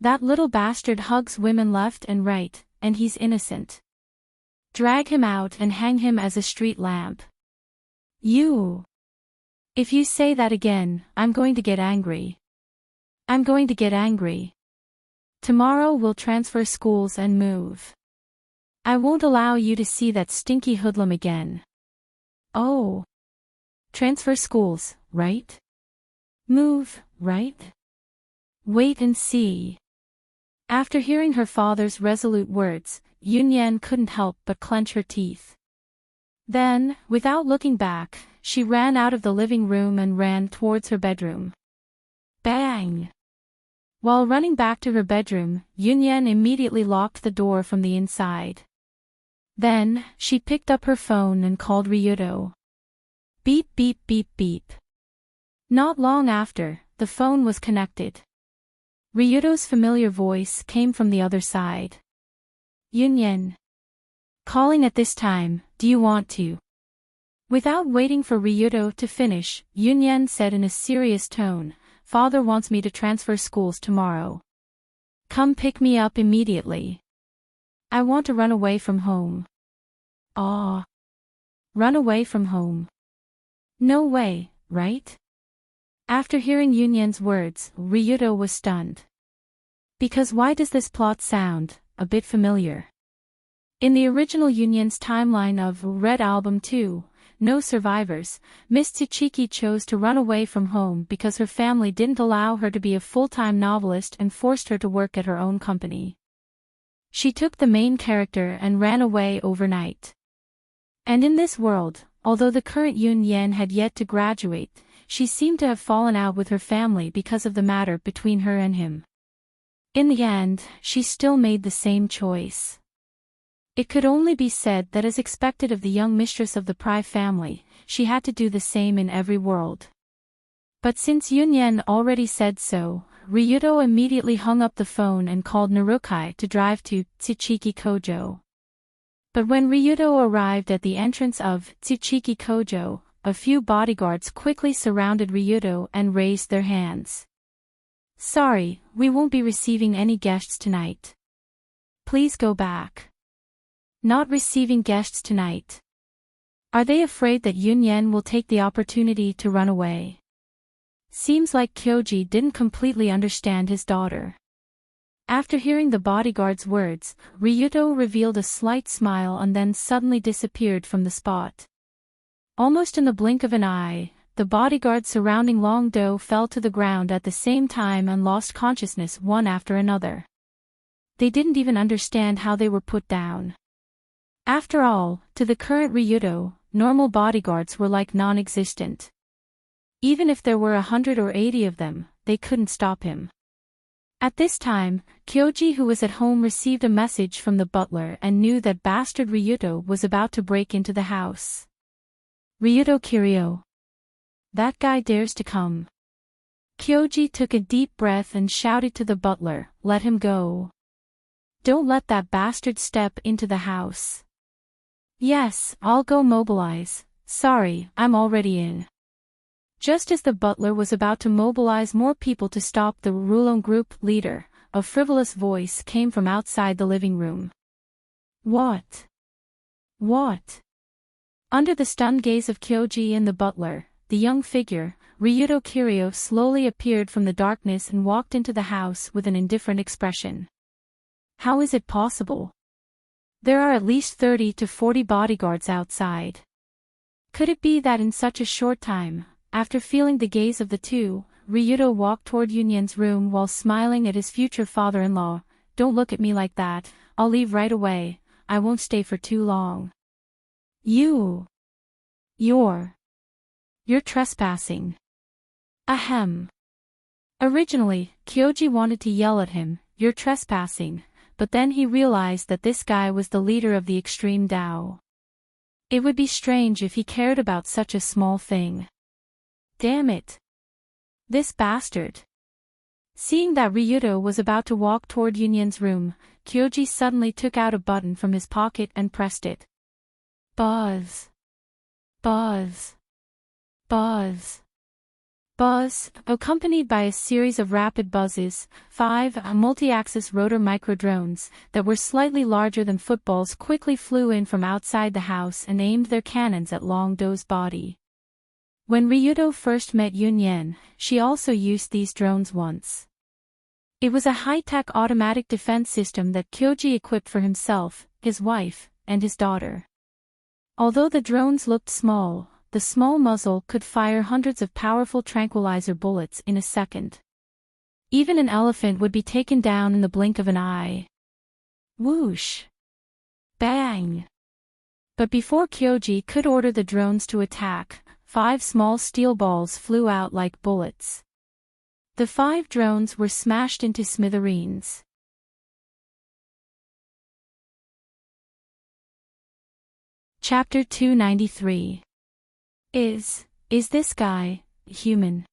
That little bastard hugs women left and right, and he's innocent. Drag him out and hang him as a street lamp. You. If you say that again, I'm going to get angry. I'm going to get angry. Tomorrow we'll transfer schools and move. I won't allow you to see that stinky hoodlum again. Oh. Transfer schools, right? Move, right? Wait and see. After hearing her father's resolute words, Yunyan couldn't help but clench her teeth. Then, without looking back, she ran out of the living room and ran towards her bedroom. Bang! While running back to her bedroom, Yunyan immediately locked the door from the inside. Then, she picked up her phone and called Ryudo. Beep beep beep beep. Not long after, the phone was connected. Ryudo's familiar voice came from the other side. Yunyan. Calling at this time, do you want to? Without waiting for Ryudo to finish, Yunyan said in a serious tone, Father wants me to transfer schools tomorrow. Come pick me up immediately. I want to run away from home. Aw. Run away from home. No way, right? After hearing Yunyan's words, Ryudo was stunned. Because why does this plot sound a bit familiar? In the original Yunyan's timeline of Red Album 2, No Survivors, Miss Tsuchiki chose to run away from home because her family didn't allow her to be a full-time novelist and forced her to work at her own company. She took the main character and ran away overnight. And in this world, although the current Yunyan had yet to graduate, she seemed to have fallen out with her family because of the matter between her and him. In the end, she still made the same choice. It could only be said that as expected of the young mistress of the Pry family, she had to do the same in every world. But since Yunyan already said so, Ryudo immediately hung up the phone and called Narukai to drive to Tsuchiki Kojo. But when Ryudo arrived at the entrance of Tsuchiki Kojo, a few bodyguards quickly surrounded Ryudo and raised their hands. "Sorry, we won't be receiving any guests tonight. Please go back." Not receiving guests tonight. Are they afraid that Yunyan will take the opportunity to run away? Seems like Kyoji didn't completely understand his daughter. After hearing the bodyguard's words, Ryudo revealed a slight smile and then suddenly disappeared from the spot. Almost in the blink of an eye, the bodyguards surrounding Longdo fell to the ground at the same time and lost consciousness one after another. They didn't even understand how they were put down. After all, to the current Ryudo, normal bodyguards were like non-existent. Even if there were 100 or 80 of them, they couldn't stop him. At this time, Kyoji, who was at home, received a message from the butler and knew that bastard Ryudo was about to break into the house. "Ryudo Kiryu. That guy dares to come." Kyoji took a deep breath and shouted to the butler, "Let him go. Don't let that bastard step into the house." "Yes, I'll go mobilize. Sorry, I'm already in." Just as the butler was about to mobilize more people to stop the Rulon group leader, a frivolous voice came from outside the living room. What? What? Under the stunned gaze of Kyoji and the butler, the young figure, Ryudo Kiryu, slowly appeared from the darkness and walked into the house with an indifferent expression. How is it possible? There are at least 30 to 40 bodyguards outside. Could it be that in such a short time, after feeling the gaze of the two, Ryudo walked toward Yunyan's room while smiling at his future father-in-law? "Don't look at me like that, I'll leave right away, I won't stay for too long." You're trespassing. Ahem. Originally, Kyoji wanted to yell at him, "You're trespassing," but then he realized that this guy was the leader of the extreme Dao. It would be strange if he cared about such a small thing. Damn it. This bastard. Seeing that Ryudo was about to walk toward Yunyan's room, Kyoji suddenly took out a button from his pocket and pressed it. Buzz. Buzz. Buzz. Buzz, accompanied by a series of rapid buzzes, 5 multi-axis rotor microdrones that were slightly larger than footballs quickly flew in from outside the house and aimed their cannons at Longdo's body. When Ryudo first met Yunyan, she also used these drones once. It was a high-tech automatic defense system that Kyoji equipped for himself, his wife, and his daughter. Although the drones looked small, the small muzzle could fire hundreds of powerful tranquilizer bullets in a second. Even an elephant would be taken down in the blink of an eye. Whoosh! Bang! But before Kyoji could order the drones to attack, 5 small steel balls flew out like bullets. The 5 drones were smashed into smithereens. Chapter 293. Is this guy human?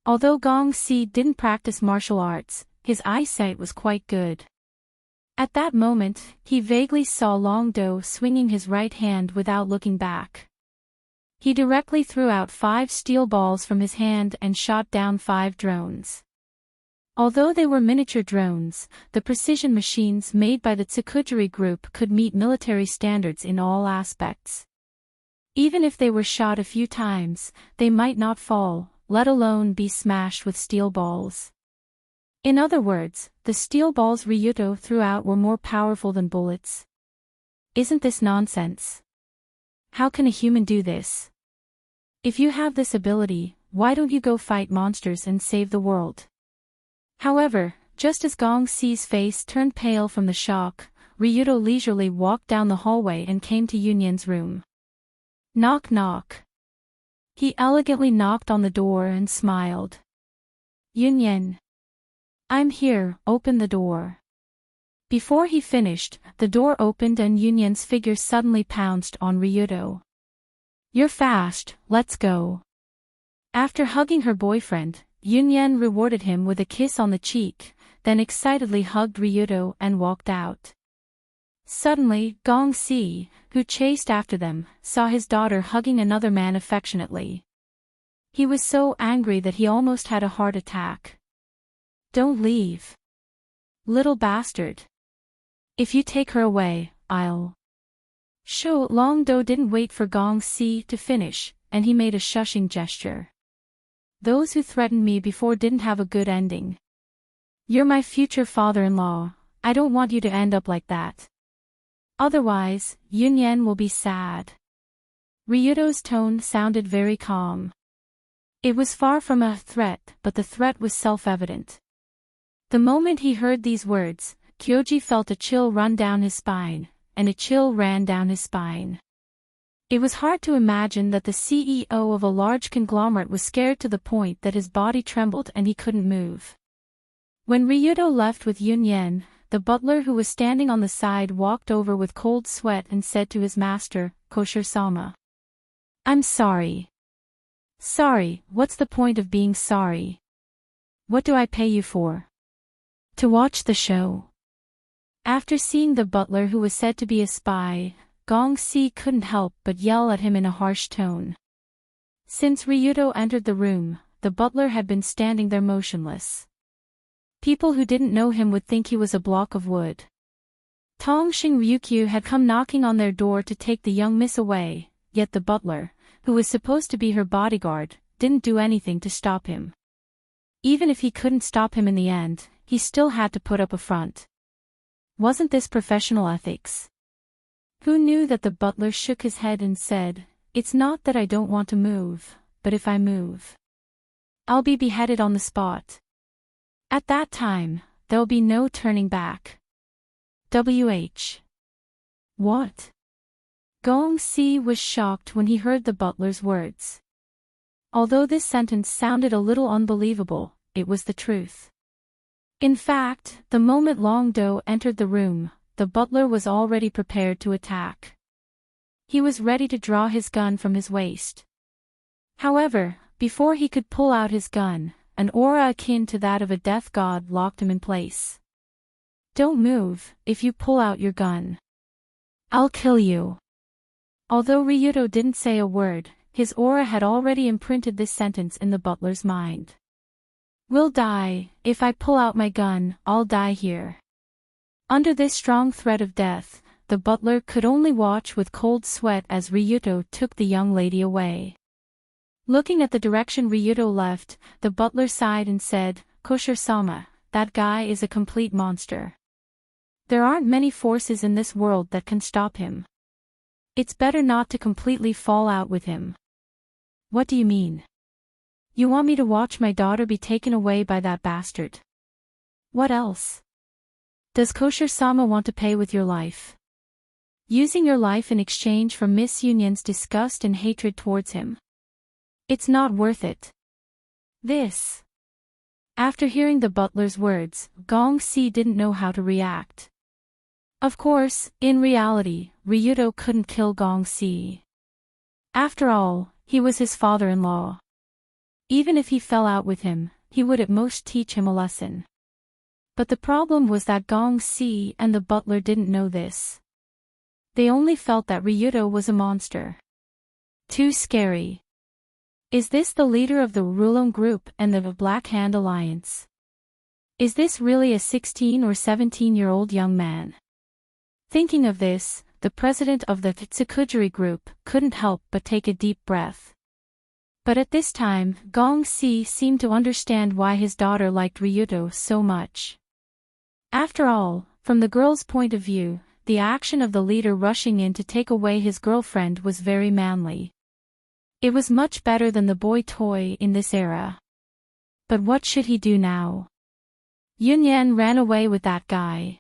Although Gong Si didn't practice martial arts, his eyesight was quite good. At that moment, he vaguely saw Longdo swinging his right hand without looking back. He directly threw out 5 steel balls from his hand and shot down 5 drones. Although they were miniature drones, the precision machines made by the Tsukujiri group could meet military standards in all aspects. Even if they were shot a few times, they might not fall, let alone be smashed with steel balls. In other words, the steel balls Ryudo threw out were more powerful than bullets. Isn't this nonsense? How can a human do this? If you have this ability, why don't you go fight monsters and save the world? However, just as Gong Si's face turned pale from the shock, Ryudo leisurely walked down the hallway and came to Yunyan's room. Knock knock. He elegantly knocked on the door and smiled. Yunyan. I'm here, open the door. Before he finished, the door opened and Yunyan's figure suddenly pounced on Ryudo. You're fast, let's go. After hugging her boyfriend, Yunyan rewarded him with a kiss on the cheek, then excitedly hugged Ryudo and walked out. Suddenly, Gongxi, who chased after them, saw his daughter hugging another man affectionately. He was so angry that he almost had a heart attack. "Don't leave. Little bastard. If you take her away, I'll..." Shu Longdo didn't wait for Gongxi to finish, and he made a shushing gesture. "Those who threatened me before didn't have a good ending. You're my future father-in-law, I don't want you to end up like that. Otherwise, Yunyan will be sad." Ryudo's tone sounded very calm. It was far from a threat, but the threat was self-evident. The moment he heard these words, Kyoji felt a chill run down his spine, and a chill ran down his spine. It was hard to imagine that the CEO of a large conglomerate was scared to the point that his body trembled and he couldn't move. When Ryudo left with Yunyan, the butler who was standing on the side walked over with cold sweat and said to his master, "Kosher-sama. I'm sorry." "Sorry, what's the point of being sorry? What do I pay you for?" "To watch the show." After seeing the butler who was said to be a spy, Gongxi couldn't help but yell at him in a harsh tone. Since Ryudo entered the room, the butler had been standing there motionless. People who didn't know him would think he was a block of wood. Tongxing Ryukyu had come knocking on their door to take the young miss away, yet the butler, who was supposed to be her bodyguard, didn't do anything to stop him. Even if he couldn't stop him in the end, he still had to put up a front. Wasn't this professional ethics? Who knew that the butler shook his head and said, "It's not that I don't want to move, but if I move, I'll be beheaded on the spot. At that time, there'll be no turning back." WH. What? Gongxi was shocked when he heard the butler's words. Although this sentence sounded a little unbelievable, it was the truth. In fact, the moment Longdo entered the room, the butler was already prepared to attack. He was ready to draw his gun from his waist. However, before he could pull out his gun, an aura akin to that of a death god locked him in place. "Don't move, if you pull out your gun, I'll kill you." Although Ryudo didn't say a word, his aura had already imprinted this sentence in the butler's mind. "We'll die, if I pull out my gun, I'll die here." Under this strong threat of death, the butler could only watch with cold sweat as Ryudo took the young lady away. Looking at the direction Ryudo left, the butler sighed and said, "Kosher-sama, that guy is a complete monster. There aren't many forces in this world that can stop him. It's better not to completely fall out with him." "What do you mean? You want me to watch my daughter be taken away by that bastard? What else? Does Kosher-sama want to pay with your life? Using your life in exchange for Miss Yunyan's disgust and hatred towards him? It's not worth it." This. After hearing the butler's words, Gongxi didn't know how to react. Of course, in reality, Ryudo couldn't kill Gongxi. After all, he was his father-in-law. Even if he fell out with him, he would at most teach him a lesson. But the problem was that Gongxi and the butler didn't know this. They only felt that Ryudo was a monster. Too scary. Is this the leader of the Rulon Group and the Black Hand Alliance? Is this really a 16 or 17-year-old young man? Thinking of this, the president of the Tsukujiri Group couldn't help but take a deep breath. But at this time, Gongxi seemed to understand why his daughter liked Ryudo so much. After all, from the girl's point of view, the action of the leader rushing in to take away his girlfriend was very manly. It was much better than the boy toy in this era. But what should he do now? Yunyan ran away with that guy.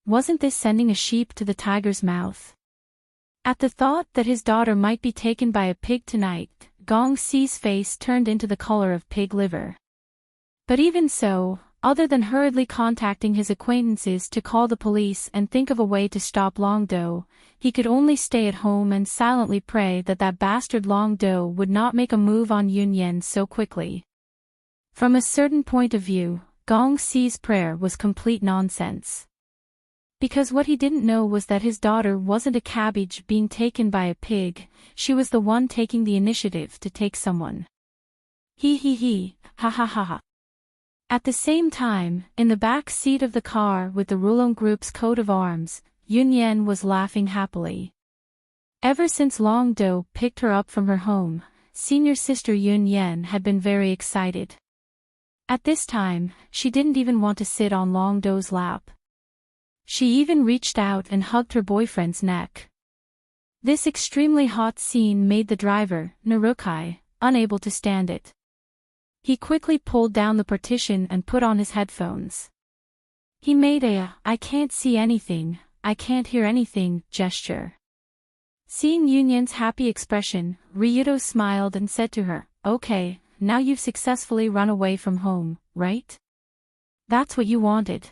Wasn't this sending a sheep to the tiger's mouth? At the thought that his daughter might be taken by a pig tonight, Gongxi's face turned into the color of pig liver. But even so, other than hurriedly contacting his acquaintances to call the police and think of a way to stop Longdo, he could only stay at home and silently pray that that bastard Longdo would not make a move on Yunyan so quickly. From a certain point of view, Gong Xi's prayer was complete nonsense. Because what he didn't know was that his daughter wasn't a cabbage being taken by a pig, she was the one taking the initiative to take someone. He, ha ha ha ha. At the same time, in the back seat of the car with the Rulong Group's coat of arms, Yunyan was laughing happily. Ever since Longdo picked her up from her home, senior sister Yunyan had been very excited. At this time, she didn't even want to sit on Longdo's lap. She even reached out and hugged her boyfriend's neck. This extremely hot scene made the driver, Narukai, unable to stand it. He quickly pulled down the partition and put on his headphones. He made a "I can't see anything, I can't hear anything" gesture. Seeing Yunyan's happy expression, Ryudo smiled and said to her, "Okay, now you've successfully run away from home, right? That's what you wanted."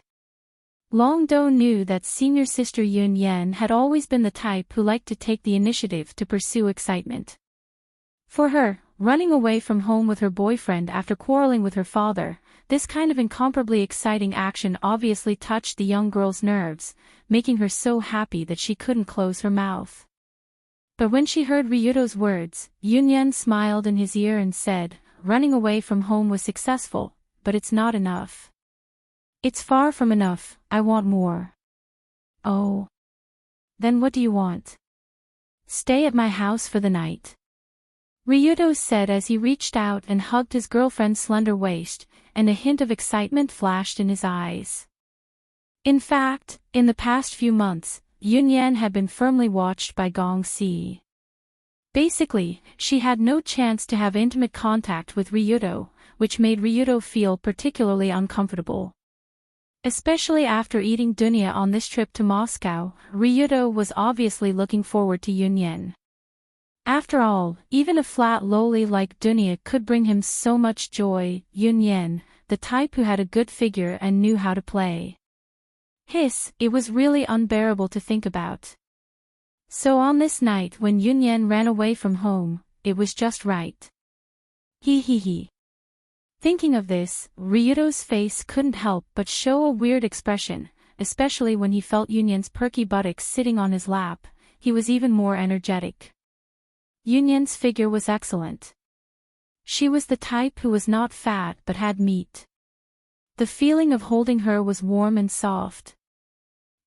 Longdo knew that senior sister Yunyan had always been the type who liked to take the initiative to pursue excitement. For her, running away from home with her boyfriend after quarreling with her father, this kind of incomparably exciting action obviously touched the young girl's nerves, making her so happy that she couldn't close her mouth. But when she heard Ryudo's words, Yunyan smiled in his ear and said, "Running away from home was successful, but it's not enough. It's far from enough, I want more." "Oh. Then what do you want?" "Stay at my house for the night," Ryudo said as he reached out and hugged his girlfriend's slender waist, and a hint of excitement flashed in his eyes. In fact, in the past few months, Yunyan had been firmly watched by Gong Xi. Basically, she had no chance to have intimate contact with Ryudo, which made Ryudo feel particularly uncomfortable. Especially after eating dunya on this trip to Moscow, Ryudo was obviously looking forward to Yunyan. After all, even a flat loli like dunya could bring him so much joy. Yunyan, the type who had a good figure and knew how to play. It was really unbearable to think about. So on this night when Yunyan ran away from home, it was just right. He. Thinking of this, Ryudo's face couldn't help but show a weird expression, especially when he felt Yunyan's perky buttocks sitting on his lap. He was even more energetic. Yunyan's figure was excellent. She was the type who was not fat but had meat. The feeling of holding her was warm and soft.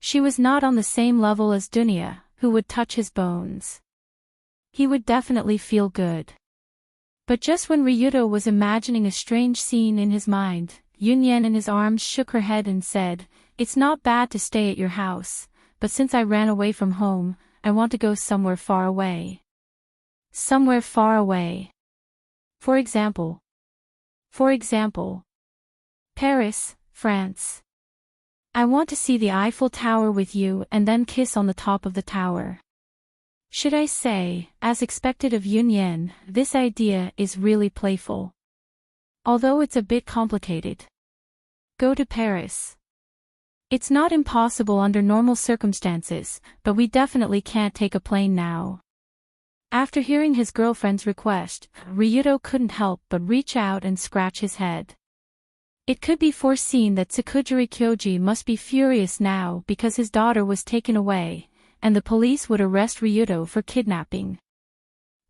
She was not on the same level as Dunya, who would touch his bones. He would definitely feel good. But just when Ryudo was imagining a strange scene in his mind, Yunyan in his arms shook her head and said, "It's not bad to stay at your house, but since I ran away from home, I want to go somewhere far away." Somewhere far away. For example, Paris, France. I want to see the Eiffel Tower with you and then kiss on the top of the tower. Should I say, as expected of Yunyan, this idea is really playful. Although it's a bit complicated. Go to Paris. It's not impossible under normal circumstances, but we definitely can't take a plane now. After hearing his girlfriend's request, Ryudo couldn't help but reach out and scratch his head. It could be foreseen that Tsukujiri Kyoji must be furious now because his daughter was taken away, and the police would arrest Ryudo for kidnapping.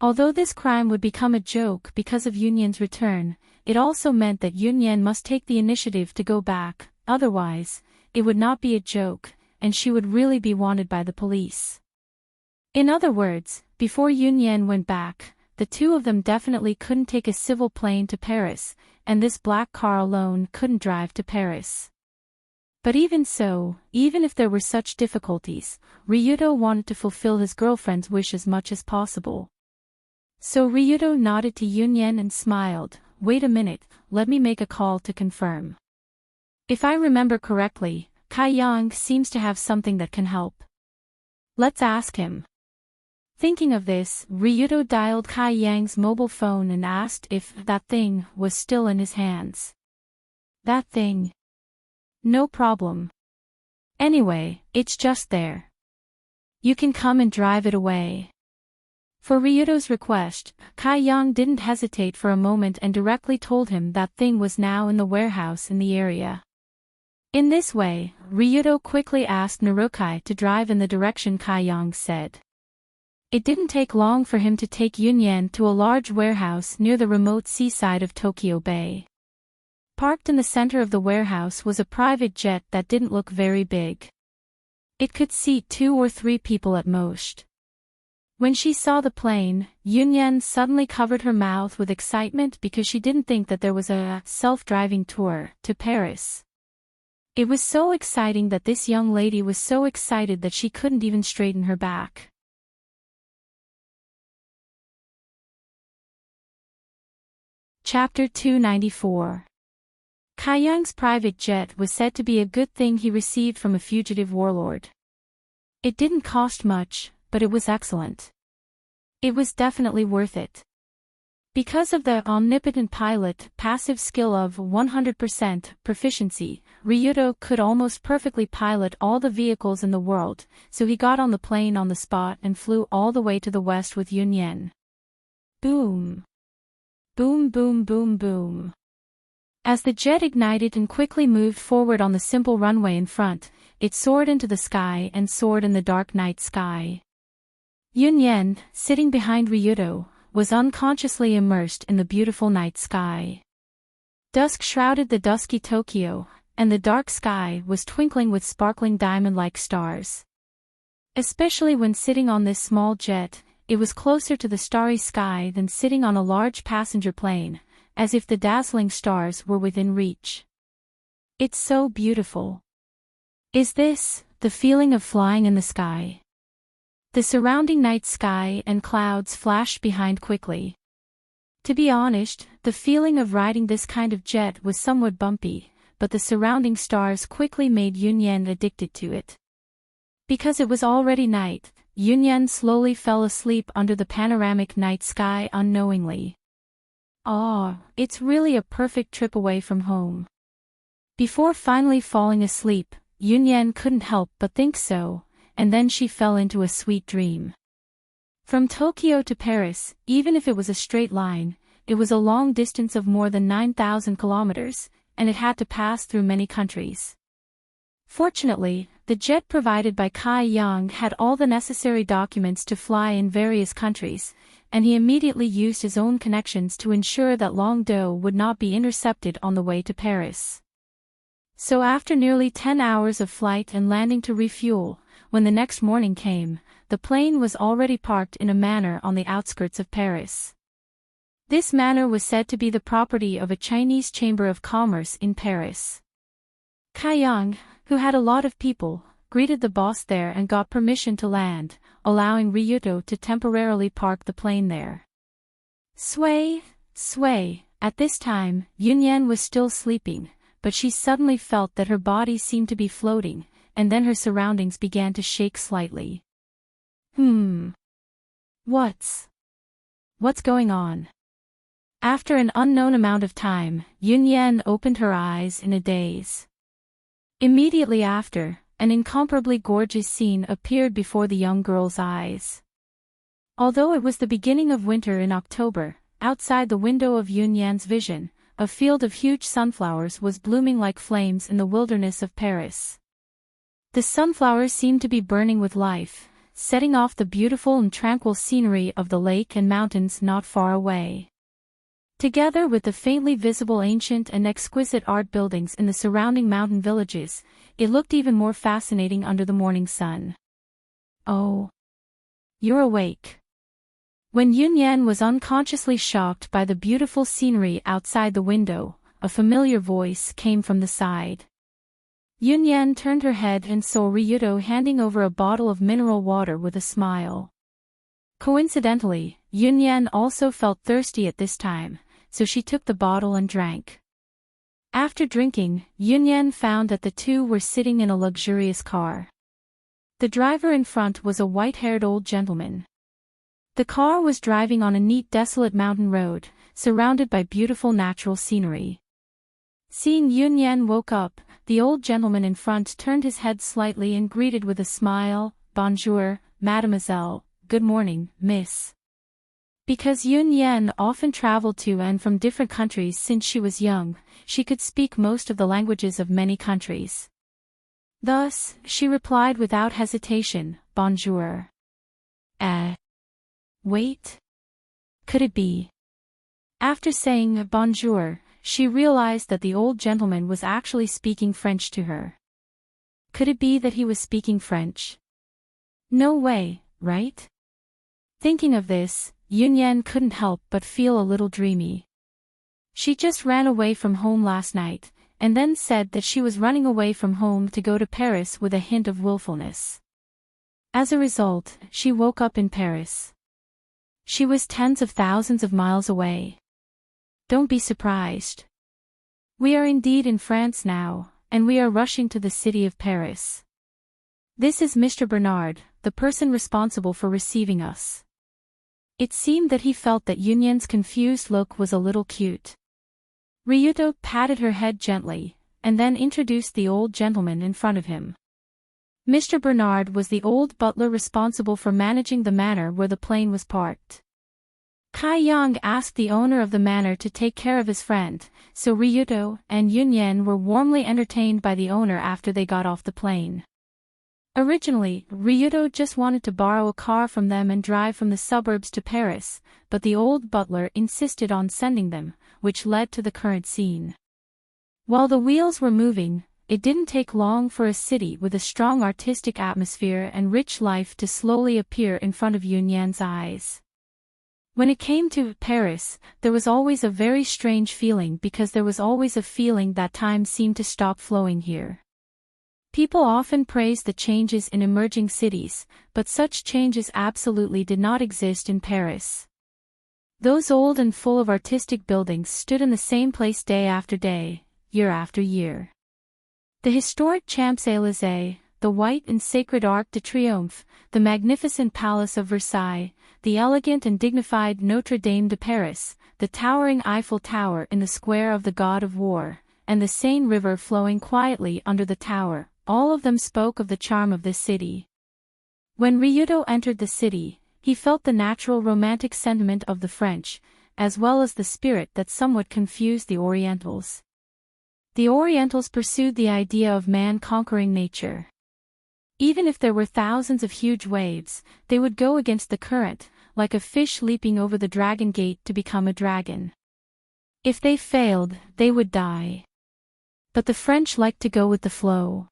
Although this crime would become a joke because of Yunyan's return, it also meant that Yunyan must take the initiative to go back, otherwise, it would not be a joke, and she would really be wanted by the police. In other words, before Yunyan went back, the two of them definitely couldn't take a civil plane to Paris, and this black car alone couldn't drive to Paris. But even so, even if there were such difficulties, Ryudo wanted to fulfill his girlfriend's wish as much as possible. So Ryudo nodded to Yunyan and smiled, "Wait a minute, let me make a call to confirm. If I remember correctly, Kai Yang seems to have something that can help. Let's ask him." Thinking of this, Ryudo dialed Kai Yang's mobile phone and asked if that thing was still in his hands. That thing. No problem. Anyway, it's just there. You can come and drive it away. For Ryudo's request, Kai-young didn't hesitate for a moment and directly told him that thing was now in the warehouse in the area. In this way, Ryudo quickly asked Narukai to drive in the direction Kai-young said. It didn't take long for him to take Yunyan to a large warehouse near the remote seaside of Tokyo Bay. Parked in the center of the warehouse was a private jet that didn't look very big. It could seat 2 or 3 people at most. When she saw the plane, Yunyan suddenly covered her mouth with excitement because she didn't think that there was a self-driving tour to Paris. It was so exciting that this young lady was so excited that she couldn't even straighten her back. Chapter 294. Kai-young's private jet was said to be a good thing he received from a fugitive warlord. It didn't cost much, but it was excellent. It was definitely worth it. Because of the omnipotent pilot passive skill of 100% proficiency, Ryudo could almost perfectly pilot all the vehicles in the world, so he got on the plane on the spot and flew all the way to the west with Yunyan. Boom. Boom boom boom boom. As the jet ignited and quickly moved forward on the simple runway in front, it soared into the sky and soared in the dark night sky. Yunyan, sitting behind Ryudo, was unconsciously immersed in the beautiful night sky. Dusk shrouded the dusky Tokyo, and the dark sky was twinkling with sparkling diamond-like stars. Especially when sitting on this small jet, it was closer to the starry sky than sitting on a large passenger plane, as if the dazzling stars were within reach. It's so beautiful. Is this the feeling of flying in the sky? The surrounding night sky and clouds flashed behind quickly. To be honest, the feeling of riding this kind of jet was somewhat bumpy, but the surrounding stars quickly made Yunyan addicted to it. Because it was already night, Yunyan slowly fell asleep under the panoramic night sky unknowingly. It's really a perfect trip away from home. Before finally falling asleep, Yunyan couldn't help but think so, and then she fell into a sweet dream. From Tokyo to Paris, even if it was a straight line, it was a long distance of more than 9,000 kilometers, and it had to pass through many countries. Fortunately, the jet provided by Kai-young had all the necessary documents to fly in various countries, and he immediately used his own connections to ensure that Longdo would not be intercepted on the way to Paris. So after nearly 10 hours of flight and landing to refuel, when the next morning came, the plane was already parked in a manor on the outskirts of Paris. This manor was said to be the property of a Chinese Chamber of Commerce in Paris. Kai-young, who had a lot of people, greeted the boss there and got permission to land, allowing Ryudo to temporarily park the plane there. Sway, sway. At this time, Yunyan was still sleeping, but she suddenly felt that her body seemed to be floating, and then her surroundings began to shake slightly. What's going on? After an unknown amount of time, Yunyan opened her eyes in a daze. Immediately after, an incomparably gorgeous scene appeared before the young girl's eyes. Although it was the beginning of winter in October, outside the window of Yunyan's vision, a field of huge sunflowers was blooming like flames in the wilderness of Paris. The sunflowers seemed to be burning with life, setting off the beautiful and tranquil scenery of the lake and mountains not far away. Together with the faintly visible ancient and exquisite art buildings in the surrounding mountain villages, it looked even more fascinating under the morning sun. Oh. You're awake. When Yunyan was unconsciously shocked by the beautiful scenery outside the window, a familiar voice came from the side. Yunyan turned her head and saw Ryudo handing over a bottle of mineral water with a smile. Coincidentally, Yunyan also felt thirsty at this time, so she took the bottle and drank. After drinking, Yunyan found that the two were sitting in a luxurious car. The driver in front was a white-haired old gentleman. The car was driving on a neat desolate mountain road, surrounded by beautiful natural scenery. Seeing Yunyan woke up, the old gentleman in front turned his head slightly and greeted with a smile, "Bonjour, mademoiselle, good morning, miss." Because Yun Yan often traveled to and from different countries since she was young, she could speak most of the languages of many countries. Thus, she replied without hesitation, "Bonjour." Wait. Could it be? After saying bonjour, she realized that the old gentleman was actually speaking French to her. Could it be that he was speaking French? No way, right? Thinking of this, Yun Yan couldn't help but feel a little dreamy. She just ran away from home last night, and then said that she was running away from home to go to Paris with a hint of willfulness. As a result, she woke up in Paris. She was tens of thousands of miles away. Don't be surprised. We are indeed in France now, and we are rushing to the city of Paris. This is Mr. Bernard, the person responsible for receiving us. It seemed that he felt that Yunyan's confused look was a little cute. Ryuto patted her head gently, and then introduced the old gentleman in front of him. Mr. Bernard was the old butler responsible for managing the manor where the plane was parked. Kai Yang asked the owner of the manor to take care of his friend, so Ryuto and Yunyan were warmly entertained by the owner after they got off the plane. Originally, Ryuto just wanted to borrow a car from them and drive from the suburbs to Paris, but the old butler insisted on sending them, which led to the current scene. While the wheels were moving, it didn't take long for a city with a strong artistic atmosphere and rich life to slowly appear in front of Yunyan's eyes. When it came to Paris, there was always a very strange feeling because there was always a feeling that time seemed to stop flowing here. People often praise the changes in emerging cities, but such changes absolutely did not exist in Paris. Those old and full of artistic buildings stood in the same place day after day, year after year. The historic Champs-Élysées, the white and sacred Arc de Triomphe, the magnificent Palace of Versailles, the elegant and dignified Notre Dame de Paris, the towering Eiffel Tower in the square of the God of War, and the Seine River flowing quietly under the tower, all of them spoke of the charm of this city. When Ryuto entered the city, he felt the natural romantic sentiment of the French, as well as the spirit that somewhat confused the Orientals. The Orientals pursued the idea of man conquering nature. Even if there were thousands of huge waves, they would go against the current, like a fish leaping over the dragon gate to become a dragon. If they failed, they would die. But the French liked to go with the flow.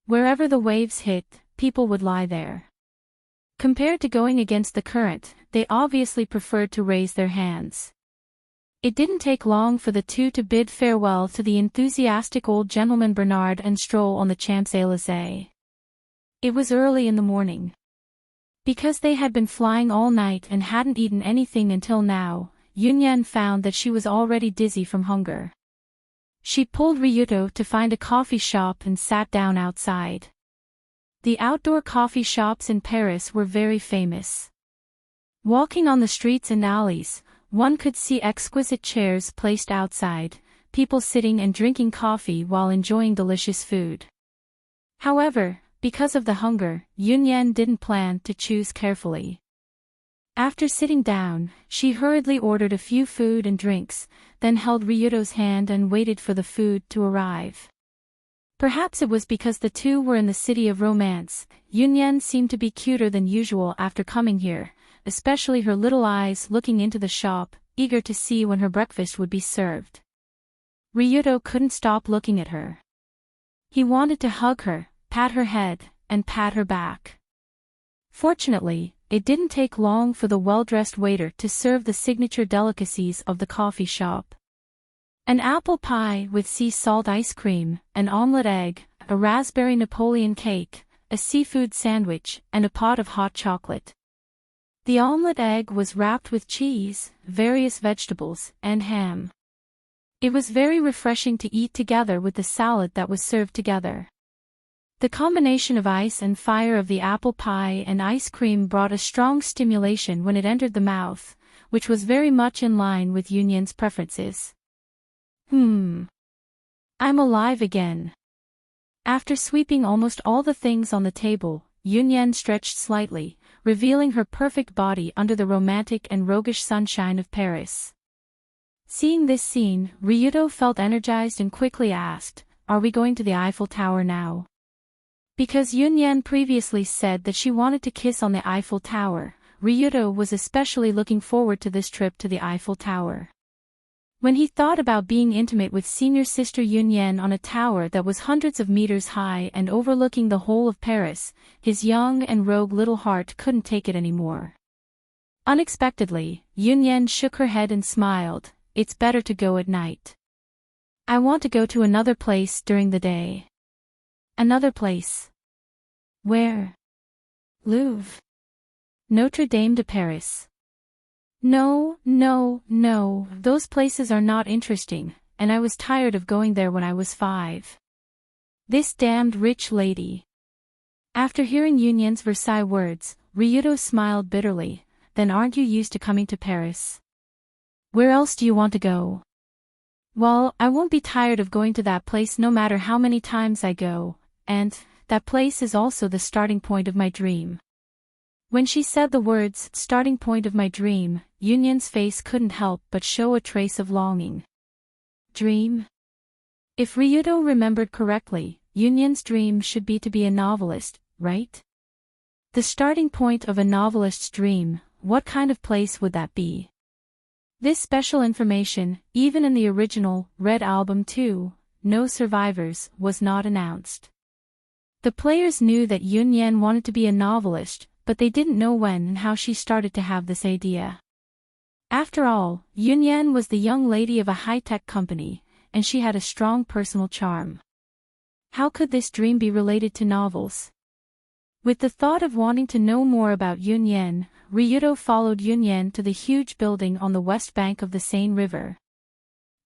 Wherever the waves hit, people would lie there. Compared to going against the current, they obviously preferred to raise their hands. It didn't take long for the two to bid farewell to the enthusiastic old gentleman Bernard and stroll on the Champs-Élysées. It was early in the morning. Because they had been flying all night and hadn't eaten anything until now, Yunyan found that she was already dizzy from hunger. She pulled Ryuto to find a coffee shop and sat down outside. The outdoor coffee shops in Paris were very famous. Walking on the streets and alleys, one could see exquisite chairs placed outside, people sitting and drinking coffee while enjoying delicious food. However, because of the hunger, Yunyan didn't plan to choose carefully. After sitting down, she hurriedly ordered a few food and drinks, then held Ryuto's hand and waited for the food to arrive. Perhaps it was because the two were in the city of romance. Yunyan seemed to be cuter than usual after coming here, especially her little eyes looking into the shop, eager to see when her breakfast would be served. Ryuto couldn't stop looking at her. He wanted to hug her, pat her head, and pat her back. Fortunately, it didn't take long for the well-dressed waiter to serve the signature delicacies of the coffee shop. An apple pie with sea salt ice cream, an omelette egg, a raspberry Napoleon cake, a seafood sandwich, and a pot of hot chocolate. The omelette egg was wrapped with cheese, various vegetables, and ham. It was very refreshing to eat together with the salad that was served together. The combination of ice and fire of the apple pie and ice cream brought a strong stimulation when it entered the mouth, which was very much in line with Yunyan's preferences. I'm alive again. After sweeping almost all the things on the table, Yunyan stretched slightly, revealing her perfect body under the romantic and roguish sunshine of Paris. Seeing this scene, Ryuto felt energized and quickly asked, "Are we going to the Eiffel Tower now?" Because Yunyan previously said that she wanted to kiss on the Eiffel Tower, Ryuto was especially looking forward to this trip to the Eiffel Tower. When he thought about being intimate with senior sister Yunyan on a tower that was hundreds of meters high and overlooking the whole of Paris, his young and rogue little heart couldn't take it anymore. Unexpectedly, Yunyan shook her head and smiled. "It's better to go at night. I want to go to another place during the day." "Another place? Where?" "Louvre. Notre Dame de Paris." No, those places are not interesting, and I was tired of going there when I was 5. This damned rich lady. After hearing Yunyan's Versailles words, Ryuto smiled bitterly. "Then aren't you used to coming to Paris? Where else do you want to go?" "Well, I won't be tired of going to that place no matter how many times I go, and that place is also the starting point of my dream." When she said the words, "starting point of my dream," Yunyan's face couldn't help but show a trace of longing. Dream? If Ryuto remembered correctly, Yunyan's dream should be to be a novelist, right? The starting point of a novelist's dream, what kind of place would that be? This special information, even in the original, Red Album 2, No Survivors, was not announced. The players knew that Yunyan wanted to be a novelist, but they didn't know when and how she started to have this idea. After all, Yunyan was the young lady of a high-tech company, and she had a strong personal charm. How could this dream be related to novels? With the thought of wanting to know more about Yunyan, Ryuto followed Yunyan to the huge building on the west bank of the Seine River.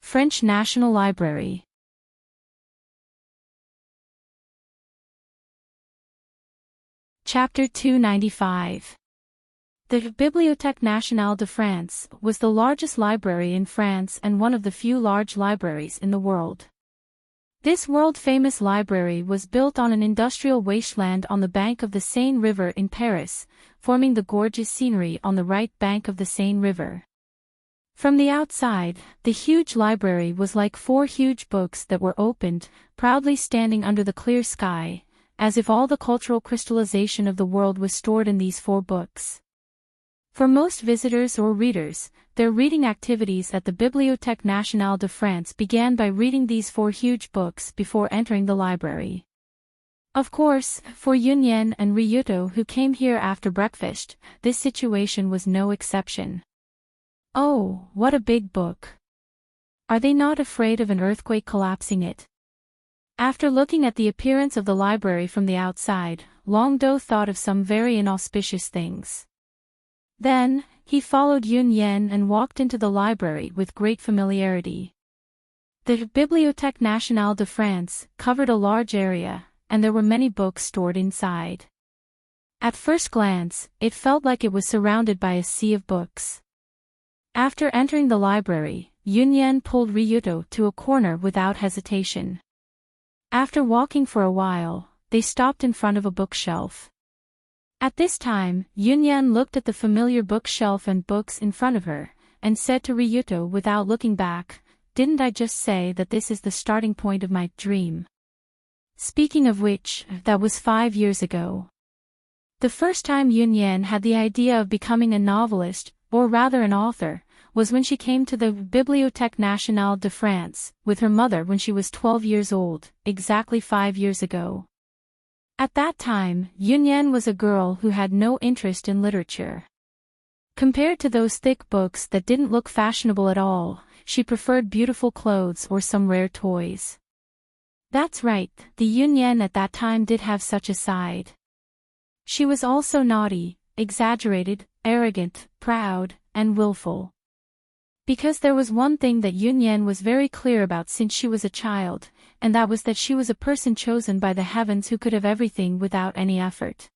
French National Library. Chapter 295. The Bibliothèque Nationale de France was the largest library in France and one of the few large libraries in the world. This world-famous library was built on an industrial wasteland on the bank of the Seine River in Paris, forming the gorgeous scenery on the right bank of the Seine River. From the outside, the huge library was like 4 huge books that were opened, proudly standing under the clear sky, as if all the cultural crystallization of the world was stored in these 4 books. For most visitors or readers, their reading activities at the Bibliothèque Nationale de France began by reading these 4 huge books before entering the library. Of course, for Yunyan and Ryuto who came here after breakfast, this situation was no exception. Oh, what a big book! Are they not afraid of an earthquake collapsing it? After looking at the appearance of the library from the outside, Longdo thought of some very inauspicious things. Then, he followed Yunyan and walked into the library with great familiarity. The Bibliothèque Nationale de France covered a large area, and there were many books stored inside. At first glance, it felt like it was surrounded by a sea of books. After entering the library, Yunyan pulled Ryuto to a corner without hesitation. After walking for a while, they stopped in front of a bookshelf. At this time, Yunyan looked at the familiar bookshelf and books in front of her, and said to Ryuto without looking back, "Didn't I just say that this is the starting point of my dream?" Speaking of which, that was 5 years ago. The first time Yunyan had the idea of becoming a novelist, or rather an author, was when she came to the Bibliothèque Nationale de France, with her mother when she was 12 years old, exactly 5 years ago. At that time, Yunyan was a girl who had no interest in literature. Compared to those thick books that didn't look fashionable at all, she preferred beautiful clothes or some rare toys. That's right, the Yunyan at that time did have such a side. She was also naughty, exaggerated, arrogant, proud, and willful. Because there was one thing that Yunyan was very clear about since she was a child, and that was that she was a person chosen by the heavens who could have everything without any effort.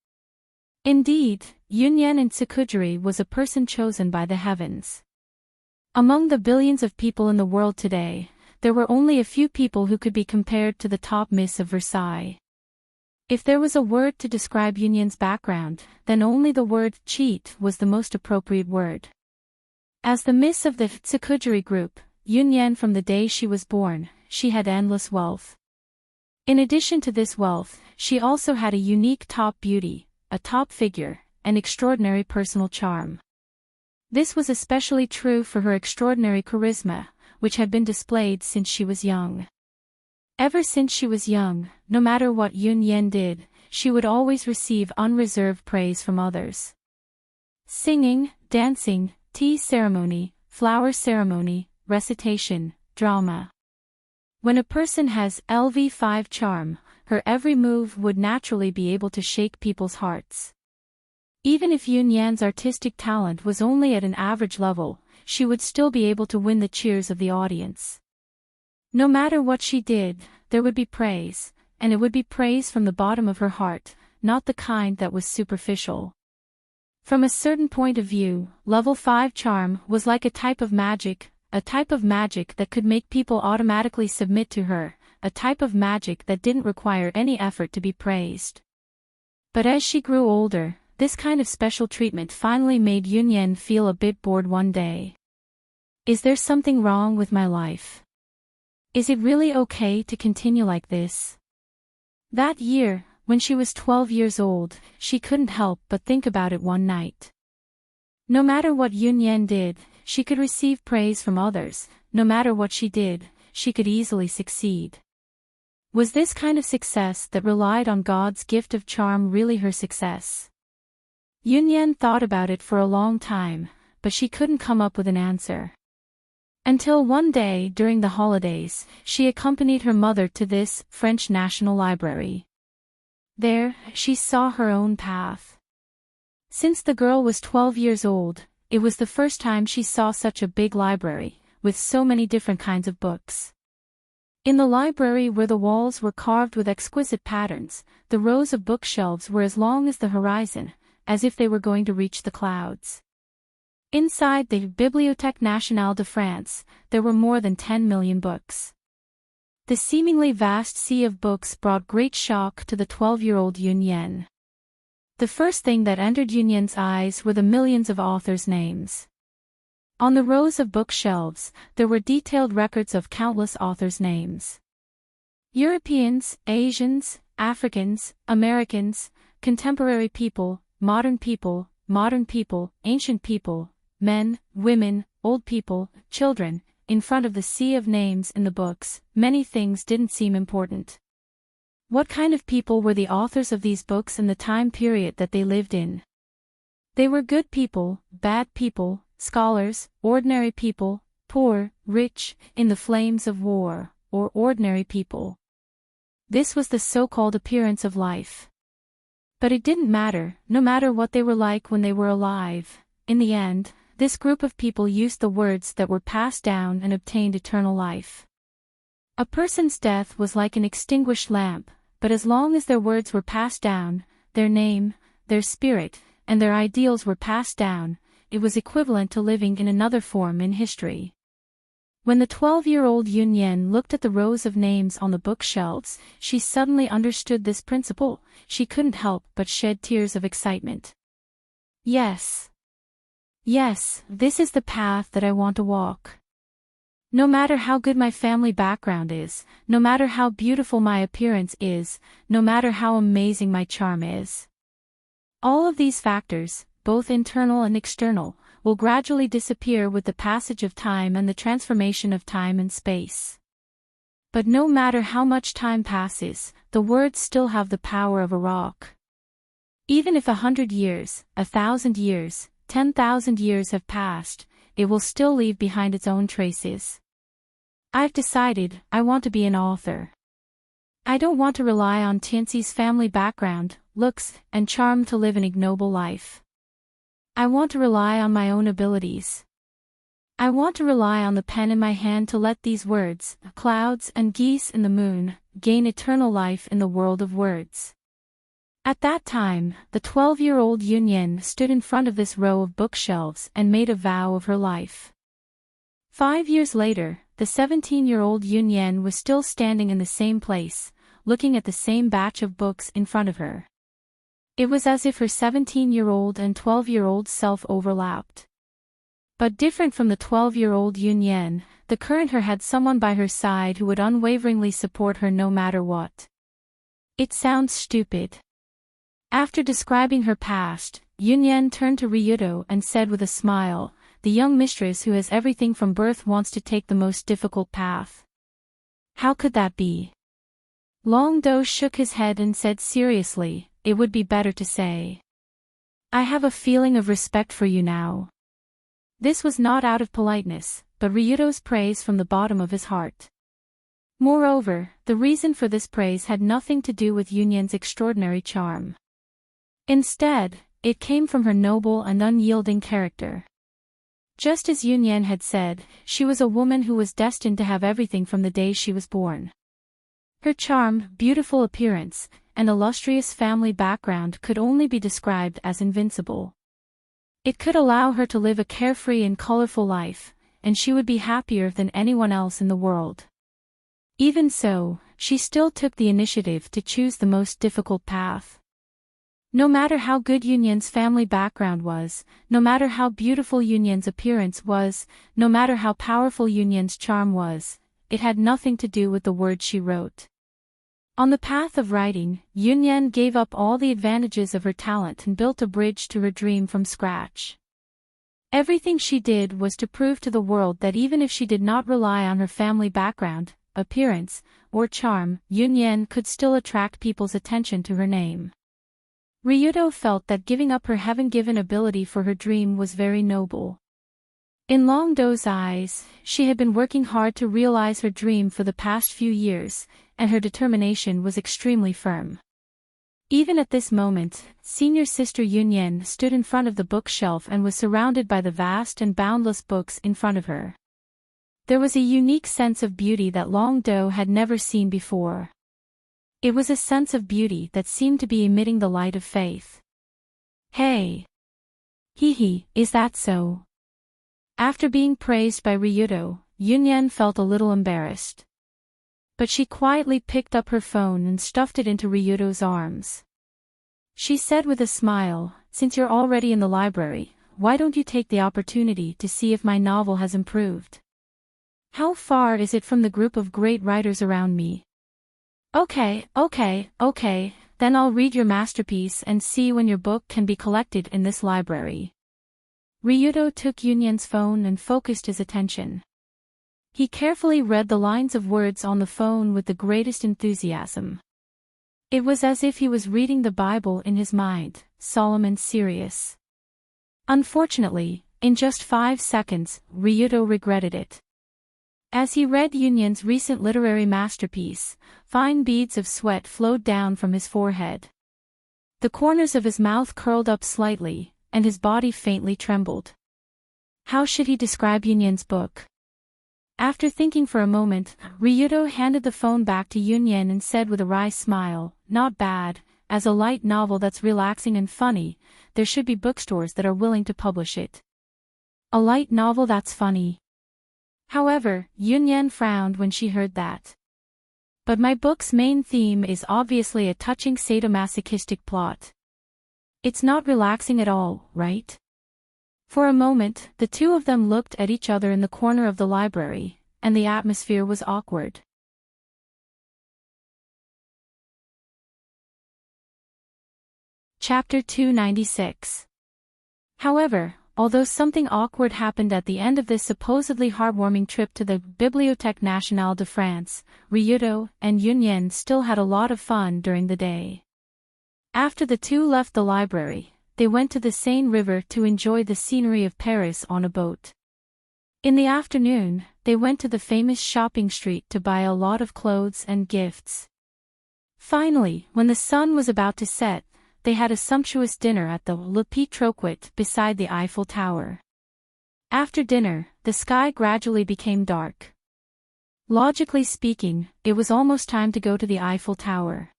Indeed, Yunyan in Tsukujiri was a person chosen by the heavens. Among the billions of people in the world today, there were only a few people who could be compared to the top Miss of Versailles. If there was a word to describe Yunyan's background, then only the word cheat was the most appropriate word. As the Miss of the Tsukujiri group, Yunyan from the day she was born, she had endless wealth. In addition to this wealth, she also had a unique top beauty, a top figure, and extraordinary personal charm. This was especially true for her extraordinary charisma, which had been displayed since she was young. Ever since she was young, no matter what Yunyan did, she would always receive unreserved praise from others. Singing, dancing, tea ceremony, flower ceremony, recitation, drama. When a person has LV5 charm, her every move would naturally be able to shake people's hearts. Even if Yunyan's artistic talent was only at an average level, she would still be able to win the cheers of the audience. No matter what she did, there would be praise, and it would be praise from the bottom of her heart, not the kind that was superficial. From a certain point of view, level 5 charm was like a type of magic that could make people automatically submit to her, a type of magic that didn't require any effort to be praised. But as she grew older, this kind of special treatment finally made Yunyan feel a bit bored one day. Is there something wrong with my life? Is it really okay to continue like this? That year, when she was 12 years old, she couldn't help but think about it one night. No matter what Yunyan did, she could receive praise from others. No matter what she did, she could easily succeed. Was this kind of success that relied on God's gift of charm really her success? Yunyan thought about it for a long time, but she couldn't come up with an answer. Until one day during the holidays, she accompanied her mother to this French National Library. There, she saw her own path. Since the girl was 12 years old, it was the first time she saw such a big library, with so many different kinds of books. In the library where the walls were carved with exquisite patterns, the rows of bookshelves were as long as the horizon, as if they were going to reach the clouds. Inside the Bibliothèque Nationale de France, there were more than 10 million books. The seemingly vast sea of books brought great shock to the 12-year-old Yunyan. The first thing that entered Yunyan's eyes were the millions of authors' names. On the rows of bookshelves, there were detailed records of countless authors' names. Europeans, Asians, Africans, Americans, contemporary people, modern people, ancient people, men, women, old people, children. In front of the sea of names in the books, many things didn't seem important. What kind of people were the authors of these books in the time period that they lived in? They were good people, bad people, scholars, ordinary people, poor, rich, in the flames of war, or ordinary people. This was the so-called appearance of life. But it didn't matter, no matter what they were like when they were alive. In the end, this group of people used the words that were passed down and obtained eternal life. A person's death was like an extinguished lamp, but as long as their words were passed down, their name, their spirit, and their ideals were passed down, it was equivalent to living in another form in history. When the 12-year-old Yunyan looked at the rows of names on the bookshelves, she suddenly understood this principle. She couldn't help but shed tears of excitement. Yes, this is the path that I want to walk. No matter how good my family background is, no matter how beautiful my appearance is, no matter how amazing my charm is. All of these factors, both internal and external, will gradually disappear with the passage of time and the transformation of time and space. But no matter how much time passes, the words still have the power of a rock. Even if 100 years, 1,000 years, 10,000 years have passed, it will still leave behind its own traces. I've decided, I want to be an author. I don't want to rely on Tianxi's family background, looks, and charm to live an ignoble life. I want to rely on my own abilities. I want to rely on the pen in my hand to let these words, clouds and geese in the moon, gain eternal life in the world of words. At that time, the 12-year-old Yunyan stood in front of this row of bookshelves and made a vow of her life. 5 years later, the 17-year-old Yunyan was still standing in the same place, looking at the same batch of books in front of her. It was as if her 17-year-old and 12-year-old self overlapped. But different from the 12-year-old Yunyan, the current her had someone by her side who would unwaveringly support her no matter what. It sounds stupid. After describing her past, Yunyan turned to Ryudo and said with a smile, "The young mistress who has everything from birth wants to take the most difficult path. How could that be?" Long Do shook his head and said seriously, "It would be better to say, I have a feeling of respect for you now." This was not out of politeness, but Ryudo's praise from the bottom of his heart. Moreover, the reason for this praise had nothing to do with Yunyan's extraordinary charm. Instead, it came from her noble and unyielding character. Just as Yunyan had said, she was a woman who was destined to have everything from the day she was born. Her charm, beautiful appearance, and illustrious family background could only be described as invincible. It could allow her to live a carefree and colorful life, and she would be happier than anyone else in the world. Even so, she still took the initiative to choose the most difficult path. No matter how good Yunyan's family background was, no matter how beautiful Yunyan's appearance was, no matter how powerful Yunyan's charm was, it had nothing to do with the words she wrote. On the path of writing, Yunyan gave up all the advantages of her talent and built a bridge to her dream from scratch. Everything she did was to prove to the world that even if she did not rely on her family background, appearance, or charm, Yunyan could still attract people's attention to her name. Ryudo felt that giving up her heaven-given ability for her dream was very noble. In Long Do's eyes, she had been working hard to realize her dream for the past few years, and her determination was extremely firm. Even at this moment, senior sister Yunyan stood in front of the bookshelf and was surrounded by the vast and boundless books in front of her. There was a unique sense of beauty that Long Do had never seen before. It was a sense of beauty that seemed to be emitting the light of faith. "Hey! Hee, is that so?" After being praised by Ryudo, Yunyan felt a little embarrassed. But she quietly picked up her phone and stuffed it into Ryudo's arms. She said with a smile, "Since you're already in the library, why don't you take the opportunity to see if my novel has improved? How far is it from the group of great writers around me?" Okay, then I'll read your masterpiece and see when your book can be collected in this library." Ryudo took Yunyan's phone and focused his attention. He carefully read the lines of words on the phone with the greatest enthusiasm. It was as if he was reading the Bible in his mind, solemn and serious. Unfortunately, in just 5 seconds, Ryudo regretted it. As he read Yunyan's recent literary masterpiece, fine beads of sweat flowed down from his forehead. The corners of his mouth curled up slightly, and his body faintly trembled. How should he describe Yunyan's book? After thinking for a moment, Ryudo handed the phone back to Yunyan and said with a wry smile, "Not bad, as a light novel that's relaxing and funny, there should be bookstores that are willing to publish it." A light novel that's funny. However, Yunyan frowned when she heard that. "But my book's main theme is obviously a touching sadomasochistic plot. It's not relaxing at all, right?" For a moment, the two of them looked at each other in the corner of the library, and the atmosphere was awkward. Chapter 296. However, although something awkward happened at the end of this supposedly heartwarming trip to the Bibliothèque Nationale de France, Ryudo and Yunyan still had a lot of fun during the day. After the two left the library, they went to the Seine River to enjoy the scenery of Paris on a boat. In the afternoon, they went to the famous shopping street to buy a lot of clothes and gifts. Finally, when the sun was about to set, they had a sumptuous dinner at the Le Petit Troquet beside the Eiffel Tower. After dinner, the sky gradually became dark. Logically speaking, it was almost time to go to the Eiffel Tower.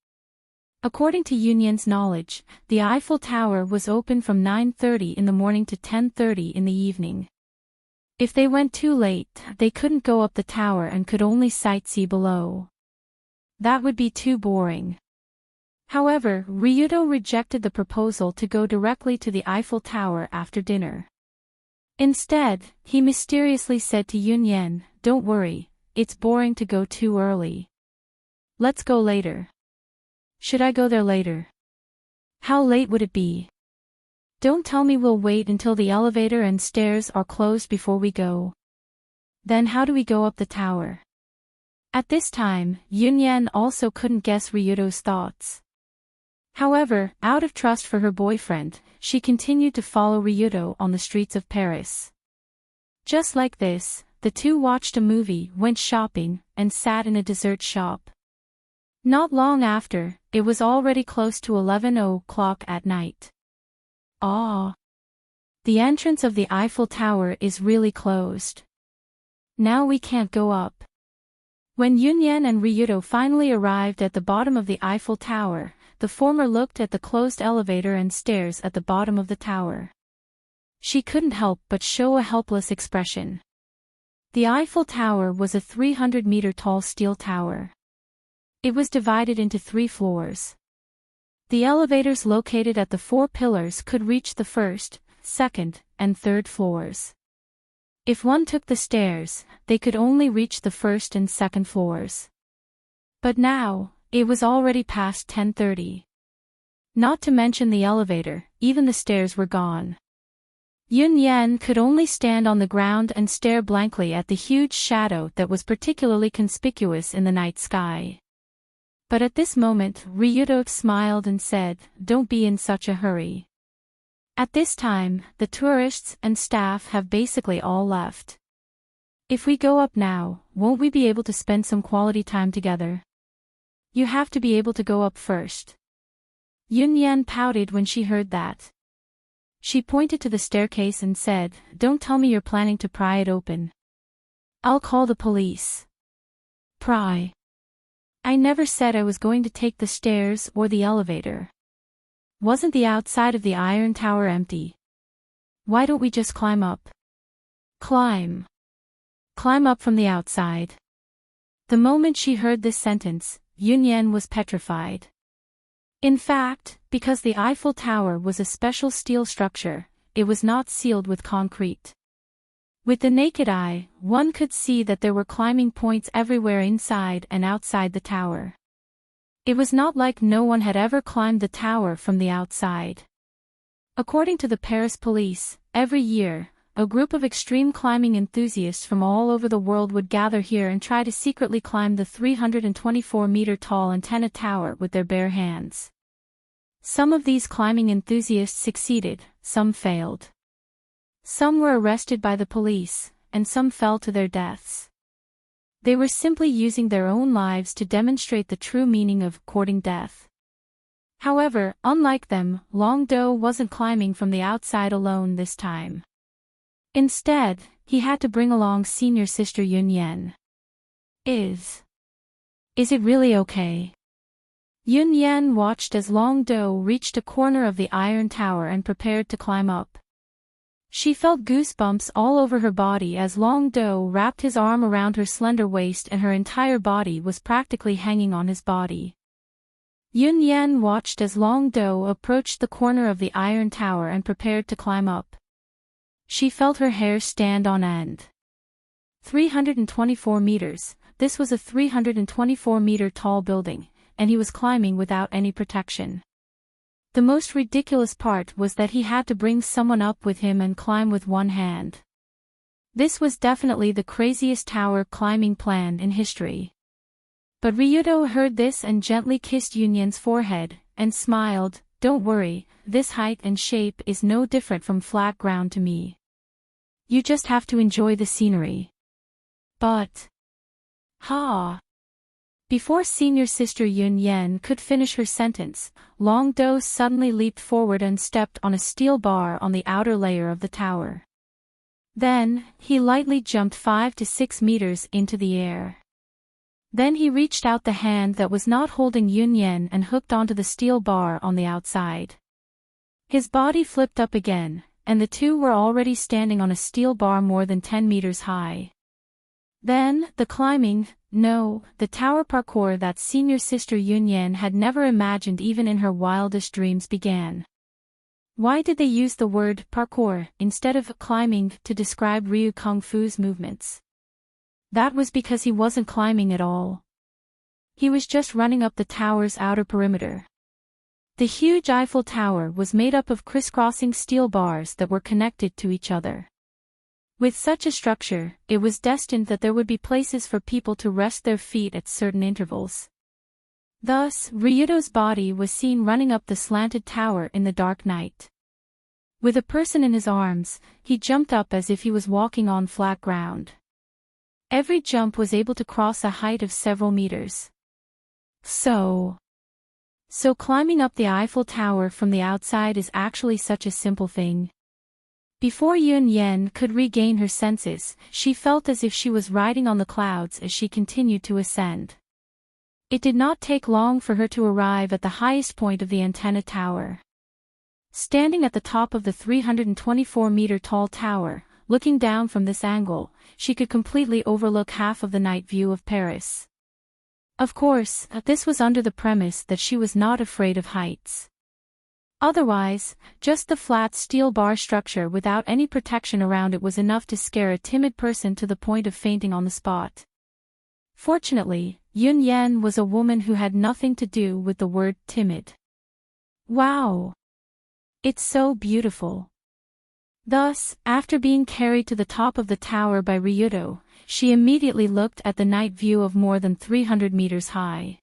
According to Yunyan's knowledge, the Eiffel Tower was open from 9:30 in the morning to 10:30 in the evening. If they went too late, they couldn't go up the tower and could only sightsee below. That would be too boring. However, Ryudo rejected the proposal to go directly to the Eiffel Tower after dinner. Instead, he mysteriously said to Yunyan, "Don't worry, it's boring to go too early. Let's go later." "Should I go there later? How late would it be? Don't tell me we'll wait until the elevator and stairs are closed before we go. Then how do we go up the tower?" At this time, Yunyan also couldn't guess Ryudo's thoughts. However, out of trust for her boyfriend, she continued to follow Ryudo on the streets of Paris. Just like this, the two watched a movie, went shopping, and sat in a dessert shop. Not long after, it was already close to 11 o'clock at night. Ah! The entrance of the Eiffel Tower is really closed. Now we can't go up. When Yunyan and Ryudo finally arrived at the bottom of the Eiffel Tower, the former looked at the closed elevator and stairs at the bottom of the tower. She couldn't help but show a helpless expression. The Eiffel Tower was a 300-meter tall steel tower. It was divided into 3 floors. The elevators located at the 4 pillars could reach the first, second, and third floors. If one took the stairs, they could only reach the first and second floors. But now, it was already past 10:30. Not to mention the elevator, even the stairs were gone. Yunyan could only stand on the ground and stare blankly at the huge shadow that was particularly conspicuous in the night sky. But at this moment, Ryudo smiled and said, "Don't be in such a hurry. At this time, the tourists and staff have basically all left. If we go up now, won't we be able to spend some quality time together? You have to be able to go up first." Yunyan pouted when she heard that. She pointed to the staircase and said, "Don't tell me you're planning to pry it open. I'll call the police." "Pry? I never said I was going to take the stairs or the elevator. Wasn't the outside of the Iron Tower empty? Why don't we just climb up?" "Climb? Climb up from the outside?" The moment she heard this sentence, Yunyan was petrified. In fact, because the Eiffel Tower was a special steel structure, it was not sealed with concrete. With the naked eye, one could see that there were climbing points everywhere inside and outside the tower. It was not like no one had ever climbed the tower from the outside. According to the Paris police, every year, a group of extreme climbing enthusiasts from all over the world would gather here and try to secretly climb the 324-meter-tall antenna tower with their bare hands. Some of these climbing enthusiasts succeeded, some failed. Some were arrested by the police, and some fell to their deaths. They were simply using their own lives to demonstrate the true meaning of courting death. However, unlike them, Long Do wasn't climbing from the outside alone this time. Instead, he had to bring along senior sister Yunyan. Is it really okay? Yunyan watched as Long Do reached a corner of the Iron Tower and prepared to climb up. She felt goosebumps all over her body as Long Do wrapped his arm around her slender waist and her entire body was practically hanging on his body. Yunyan watched as Long Do approached the corner of the Iron Tower and prepared to climb up. She felt her hair stand on end. 324 meters, this was a 324-meter tall building, and he was climbing without any protection. The most ridiculous part was that he had to bring someone up with him and climb with one hand. This was definitely the craziest tower climbing plan in history. But Ryudo heard this and gently kissed Yunyan's forehead, and smiled, "Don't worry, this height and shape is no different from flat ground to me. You just have to enjoy the scenery." But... ha! Before senior sister Yunyan could finish her sentence, Long Do suddenly leaped forward and stepped on a steel bar on the outer layer of the tower. Then, he lightly jumped 5 to 6 meters into the air. Then he reached out the hand that was not holding Yunyan and hooked onto the steel bar on the outside. His body flipped up again, and the two were already standing on a steel bar more than 10 meters high. Then, the tower parkour that senior sister Yunyan had never imagined even in her wildest dreams began. Why did they use the word parkour instead of climbing to describe Ryu Kung Fu's movements? That was because he wasn't climbing at all. He was just running up the tower's outer perimeter. The huge Eiffel Tower was made up of crisscrossing steel bars that were connected to each other. With such a structure, it was destined that there would be places for people to rest their feet at certain intervals. Thus, Ryudo's body was seen running up the slanted tower in the dark night. With a person in his arms, he jumped up as if he was walking on flat ground. Every jump was able to cross a height of several meters. So climbing up the Eiffel Tower from the outside is actually such a simple thing. Before Yun-Yen could regain her senses, she felt as if she was riding on the clouds as she continued to ascend. It did not take long for her to arrive at the highest point of the antenna tower. Standing at the top of the 324-meter-tall tower, looking down from this angle, she could completely overlook half of the night view of Paris. Of course, this was under the premise that she was not afraid of heights. Otherwise, just the flat steel bar structure without any protection around it was enough to scare a timid person to the point of fainting on the spot. Fortunately, Yun-Yen was a woman who had nothing to do with the word timid. Wow! It's so beautiful. Thus, after being carried to the top of the tower by Ryudo, she immediately looked at the night view of more than 300 meters high.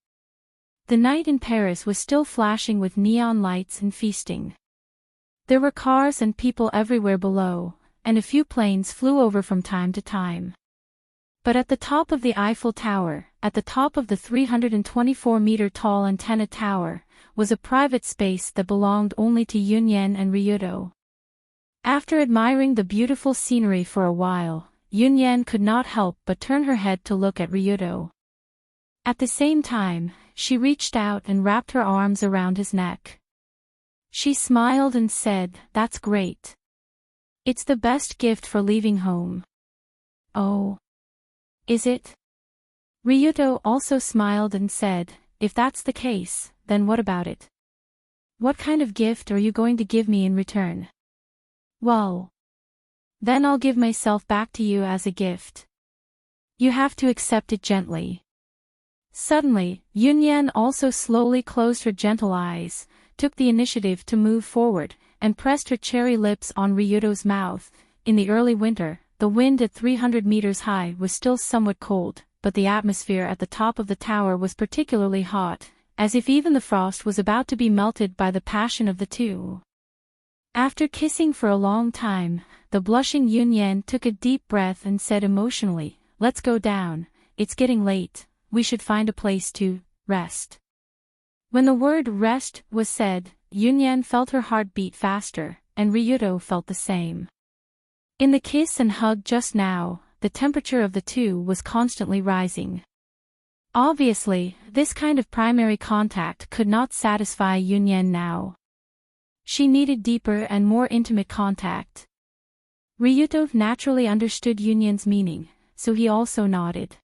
The night in Paris was still flashing with neon lights and feasting. There were cars and people everywhere below, and a few planes flew over from time to time. But at the top of the Eiffel Tower, at the top of the 324-meter-tall antenna tower, was a private space that belonged only to Yun-Yen and Ryudo. After admiring the beautiful scenery for a while, Yun-Yen could not help but turn her head to look at Ryudo. At the same time, she reached out and wrapped her arms around his neck. She smiled and said, "That's great. It's the best gift for leaving home." "Oh. Is it?" Ryudo also smiled and said, "If that's the case, then what about it? What kind of gift are you going to give me in return?" "Well, then I'll give myself back to you as a gift. You have to accept it gently." Suddenly, Yun-Yen also slowly closed her gentle eyes, took the initiative to move forward, and pressed her cherry lips on Ryudo's mouth. In the early winter, the wind at 300 meters high was still somewhat cold, but the atmosphere at the top of the tower was particularly hot, as if even the frost was about to be melted by the passion of the two. After kissing for a long time, the blushing Yun-Yen took a deep breath and said emotionally, "Let's go down, it's getting late. We should find a place to rest." When the word rest was said, Yun-Yen felt her heart beat faster, and Ryudo felt the same. In the kiss and hug just now, the temperature of the two was constantly rising. Obviously, this kind of primary contact could not satisfy Yun-Yen now. She needed deeper and more intimate contact. Ryudo naturally understood Yun-Yen's meaning, so he also nodded.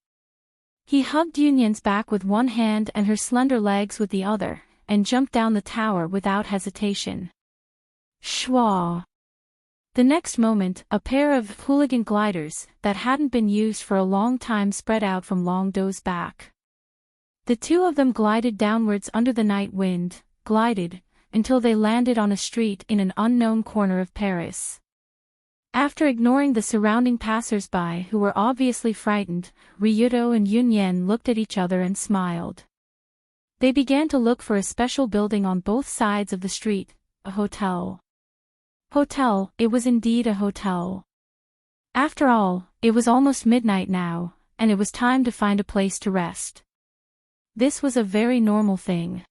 He hugged Yun-Yen's back with one hand and her slender legs with the other, and jumped down the tower without hesitation. Schwa! The next moment, a pair of hooligan gliders that hadn't been used for a long time spread out from Long Do's back. The two of them glided downwards under the night wind, glided, until they landed on a street in an unknown corner of Paris. After ignoring the surrounding passers-by who were obviously frightened, Ryudo and Yun-Yen looked at each other and smiled. They began to look for a special building on both sides of the street, a hotel. Hotel, it was indeed a hotel. After all, it was almost midnight now, and it was time to find a place to rest. This was a very normal thing.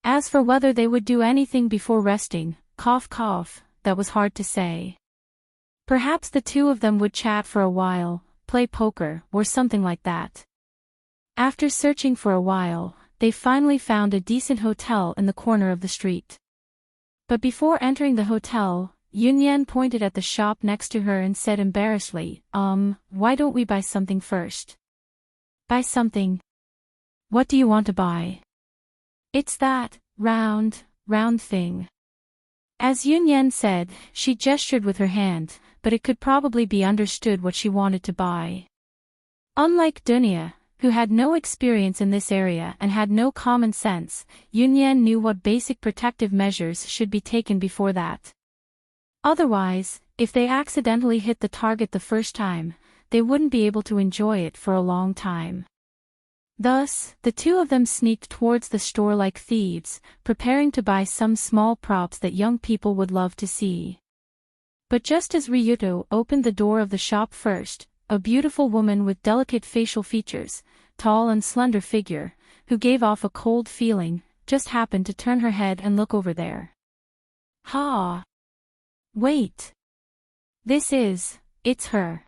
As for whether they would do anything before resting, cough cough, that was hard to say. Perhaps the two of them would chat for a while, play poker, or something like that. After searching for a while, they finally found a decent hotel in the corner of the street. But before entering the hotel, Yunyan pointed at the shop next to her and said embarrassedly, why don't we buy something first? Buy something? What do you want to buy? It's that round thing. As Yunyan said, she gestured with her hand, but it could probably be understood what she wanted to buy. Unlike Dunya, who had no experience in this area and had no common sense, Yunyan knew what basic protective measures should be taken before that. Otherwise, if they accidentally hit the target the first time, they wouldn't be able to enjoy it for a long time. Thus, the two of them sneaked towards the store like thieves, preparing to buy some small props that young people would love to see. But just as Ryuto opened the door of the shop first, a beautiful woman with delicate facial features, tall and slender figure, who gave off a cold feeling, just happened to turn her head and look over there. Ha! Wait! It's her.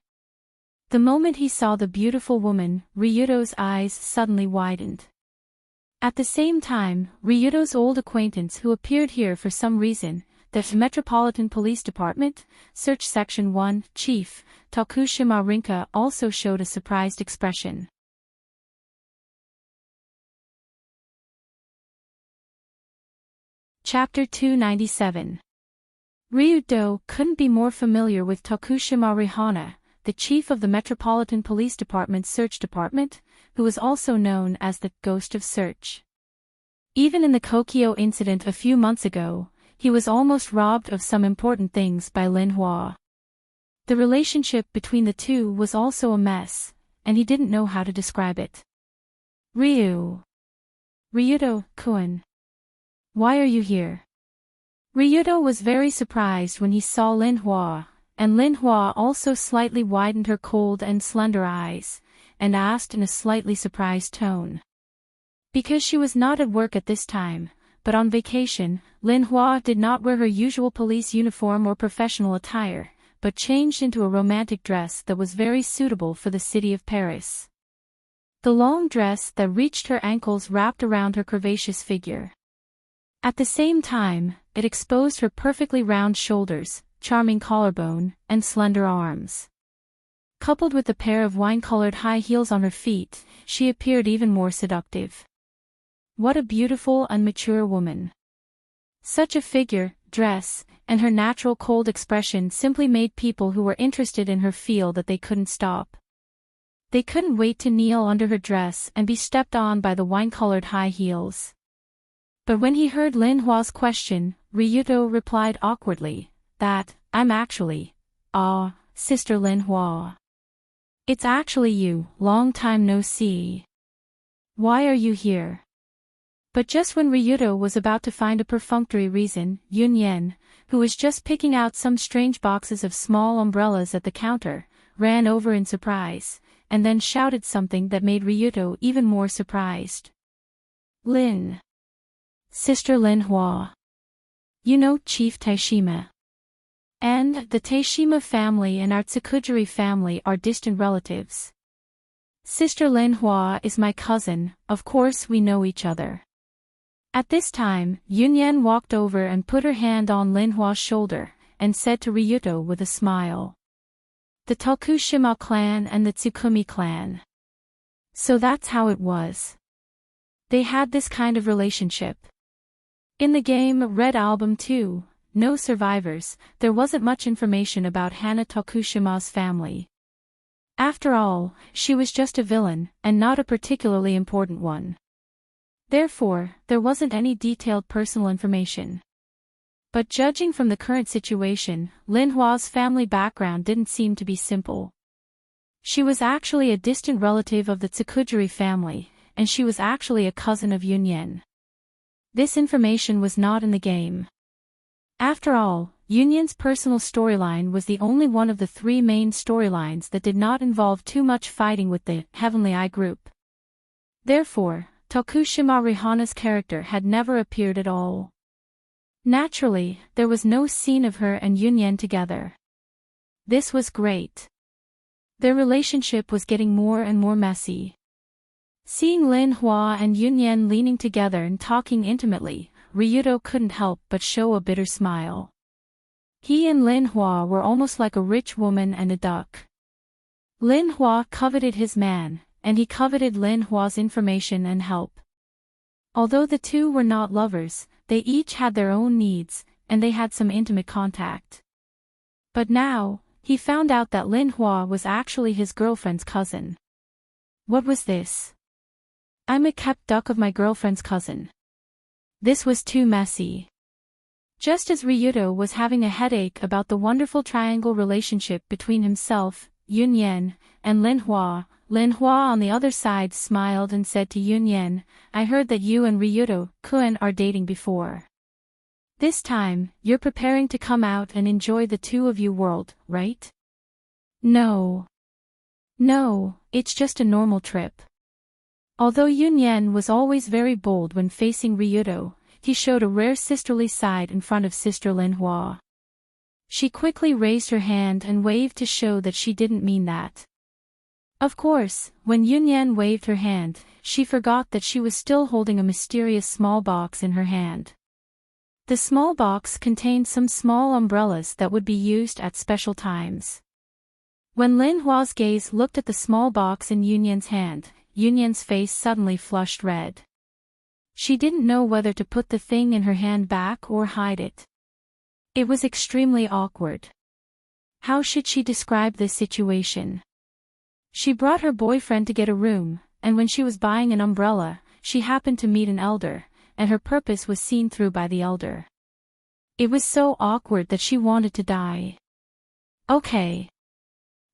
The moment he saw the beautiful woman, Ryuto's eyes suddenly widened. At the same time, Ryuto's old acquaintance who appeared here for some reason, the Metropolitan Police Department, Search Section 1, Chief, Tokushima Rinka also showed a surprised expression. Chapter 297. Ryuto couldn't be more familiar with Tokushima Rihana, the chief of the Metropolitan Police Department's Search Department, who was also known as the Ghost of Search. Even in the Kokyo incident a few months ago, he was almost robbed of some important things by Lin Hua. The relationship between the two was also a mess, and he didn't know how to describe it. Ryuto-kun. Why are you here? Ryuto was very surprised when he saw Lin Hua, and Lin Hua also slightly widened her cold and slender eyes, and asked in a slightly surprised tone. Because she was not at work at this time, but on vacation, Lin Hua did not wear her usual police uniform or professional attire, but changed into a romantic dress that was very suitable for the city of Paris. The long dress that reached her ankles wrapped around her curvaceous figure. At the same time, it exposed her perfectly round shoulders, charming collarbone, and slender arms. Coupled with a pair of wine-colored high heels on her feet, she appeared even more seductive. What a beautiful and mature woman. Such a figure, dress, and her natural cold expression simply made people who were interested in her feel that they couldn't stop. They couldn't wait to kneel under her dress and be stepped on by the wine-colored high heels. But when he heard Lin Hua's question, Ryuto replied awkwardly, that, I'm actually, Sister Lin Hua. It's actually you, long time no see. Why are you here? But just when Ryuto was about to find a perfunctory reason, Yunyan, who was just picking out some strange boxes of small umbrellas at the counter, ran over in surprise, and then shouted something that made Ryuto even more surprised. Sister Lin Hua. You know Chief Taishima. And the Taishima family and our Tsukujiri family are distant relatives. Sister Lin Hua is my cousin, of course we know each other. At this time, Yunyan walked over and put her hand on Lin Hua's shoulder, and said to Ryuto with a smile. The Tokushima clan and the Tsukumi clan. So that's how it was. They had this kind of relationship. In the game Red Album 2, No Survivors, there wasn't much information about Hana Tokushima's family. After all, she was just a villain, and not a particularly important one. Therefore, there wasn't any detailed personal information. But judging from the current situation, Lin Hua's family background didn't seem to be simple. She was actually a distant relative of the Tsukujiri family, and she was actually a cousin of Yunyan. This information was not in the game. After all, Yunyan's personal storyline was the only one of the three main storylines that did not involve too much fighting with the Heavenly Eye group. Therefore, Tokushima Rihana's character had never appeared at all. Naturally, there was no scene of her and Yunyan together. This was great. Their relationship was getting more and more messy. Seeing Lin Hua and Yunyan leaning together and talking intimately, Ryuto couldn't help but show a bitter smile. He and Lin Hua were almost like a rich woman and a duck. Lin Hua coveted his man, and he coveted Lin Hua's information and help. Although the two were not lovers, they each had their own needs, and they had some intimate contact. But now, he found out that Lin Hua was actually his girlfriend's cousin. What was this? I'm a kept duck of my girlfriend's cousin. This was too messy. Just as Ryudo was having a headache about the wonderful triangle relationship between himself, Yun Yen, and Lin Hua on the other side smiled and said to Yun Yen, I heard that you and Ryudo-kun are dating before. This time, you're preparing to come out and enjoy the two of you world, right? No. No, it's just a normal trip. Although Yun Yen was always very bold when facing Ryudo, he showed a rare sisterly side in front of Sister Lin Hua. She quickly raised her hand and waved to show that she didn't mean that. Of course, when Yun Yen waved her hand, she forgot that she was still holding a mysterious small box in her hand. The small box contained some small umbrellas that would be used at special times. When Lin Hua's gaze looked at the small box in Yun Yen's hand, Yun Yen's face suddenly flushed red. She didn't know whether to put the thing in her hand back or hide it. It was extremely awkward. How should she describe this situation? She brought her boyfriend to get a room, and when she was buying an umbrella, she happened to meet an elder, and her purpose was seen through by the elder. It was so awkward that she wanted to die. Okay.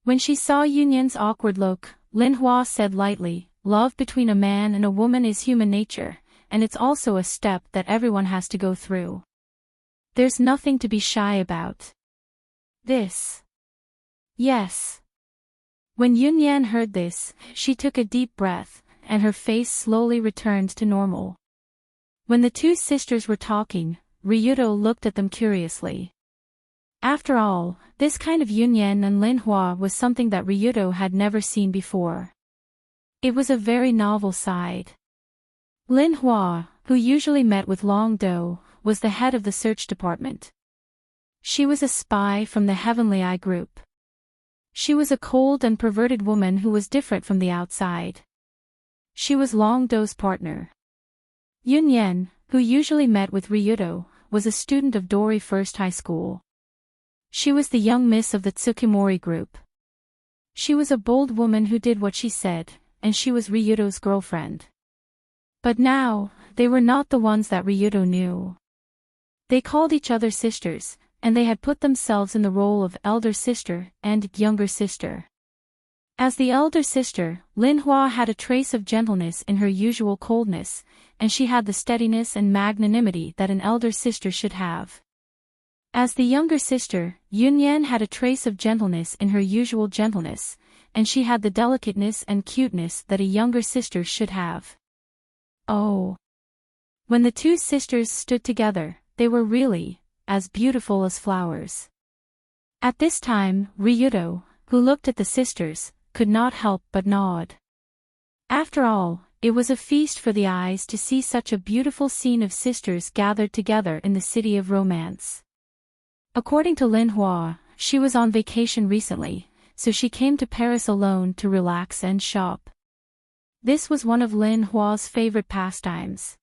When she saw Yun Yen's awkward look, Lin Hua said lightly, love between a man and a woman is human nature, and it's also a step that everyone has to go through. There's nothing to be shy about. This. Yes. When Yun Yen heard this, she took a deep breath, and her face slowly returned to normal. When the two sisters were talking, Ryudo looked at them curiously. After all, this kind of Yun Yen and Lin Hua was something that Ryudo had never seen before. It was a very novel side. Lin Hua, who usually met with Long Do, was the head of the search department. She was a spy from the Heavenly Eye group. She was a cold and perverted woman who was different from the outside. She was Long Do's partner. Yun Yen, who usually met with Ryudo, was a student of Dori First High School. She was the young miss of the Tsukimori group. She was a bold woman who did what she said, and she was Ryudo's girlfriend. But now, they were not the ones that Ryudo knew. They called each other sisters, and they had put themselves in the role of elder sister and younger sister. As the elder sister, Lin Hua had a trace of gentleness in her usual coldness, and she had the steadiness and magnanimity that an elder sister should have. As the younger sister, Yun Yen had a trace of gentleness in her usual gentleness, and she had the delicateness and cuteness that a younger sister should have. Oh. When the two sisters stood together, they were really as beautiful as flowers. At this time, Ryudo, who looked at the sisters, could not help but nod. After all, it was a feast for the eyes to see such a beautiful scene of sisters gathered together in the city of romance. According to Lin Hua, she was on vacation recently, so she came to Paris alone to relax and shop. This was one of Lin Hua's favorite pastimes.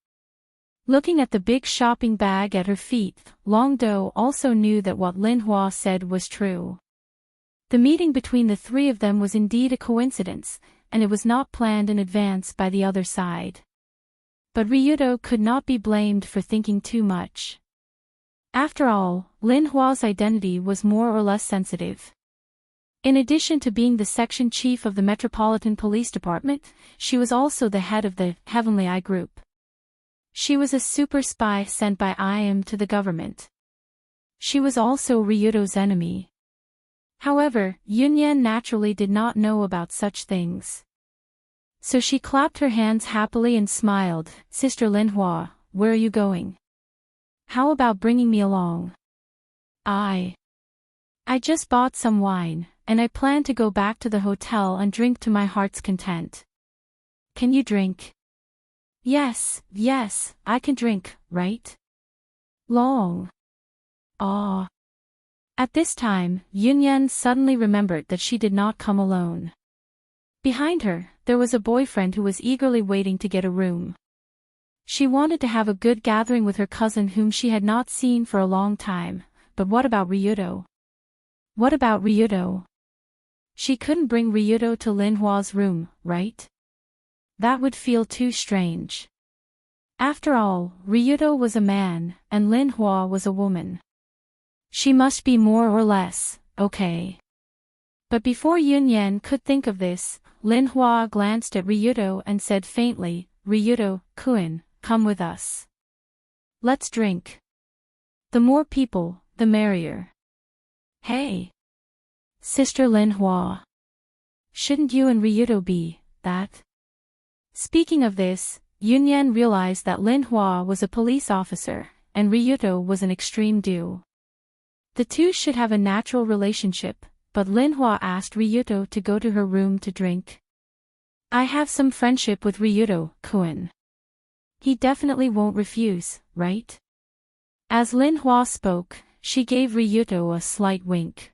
Looking at the big shopping bag at her feet, Long Do also knew that what Lin Hua said was true. The meeting between the three of them was indeed a coincidence, and it was not planned in advance by the other side. But Ryudo could not be blamed for thinking too much. After all, Lin Hua's identity was more or less sensitive. In addition to being the section chief of the Metropolitan Police Department, she was also the head of the Heavenly Eye Group. She was a super spy sent by IM to the government. She was also Ryudo's enemy. However, Yun Yen naturally did not know about such things. So she clapped her hands happily and smiled, Sister Lin Hua, where are you going? How about bringing me along? I just bought some wine, and I plan to go back to the hotel and drink to my heart's content. Can you drink? Yes, I can drink, right? Long. Ah. At this time, Yunyan suddenly remembered that she did not come alone. Behind her, there was a boyfriend who was eagerly waiting to get a room. She wanted to have a good gathering with her cousin whom she had not seen for a long time, but what about Ryudo? What about Ryudo? She couldn't bring Ryudo to Lin Hua's room, right? That would feel too strange. After all, Ryudo was a man, and Lin Hua was a woman. She must be more or less, okay. But before Yunyan could think of this, Lin Hua glanced at Ryudo and said faintly, Ryudo-kun, come with us. Let's drink. The more people, the merrier. Hey! Sister Lin Hua. Shouldn't you and Ryudo be that? Speaking of this, Yunyan realized that Lin Hua was a police officer, and Ryudo was an extreme duo. The two should have a natural relationship, but Lin Hua asked Ryudo to go to her room to drink. I have some friendship with Ryudo-kun. He definitely won't refuse, right? As Lin Hua spoke, she gave Ryudo a slight wink.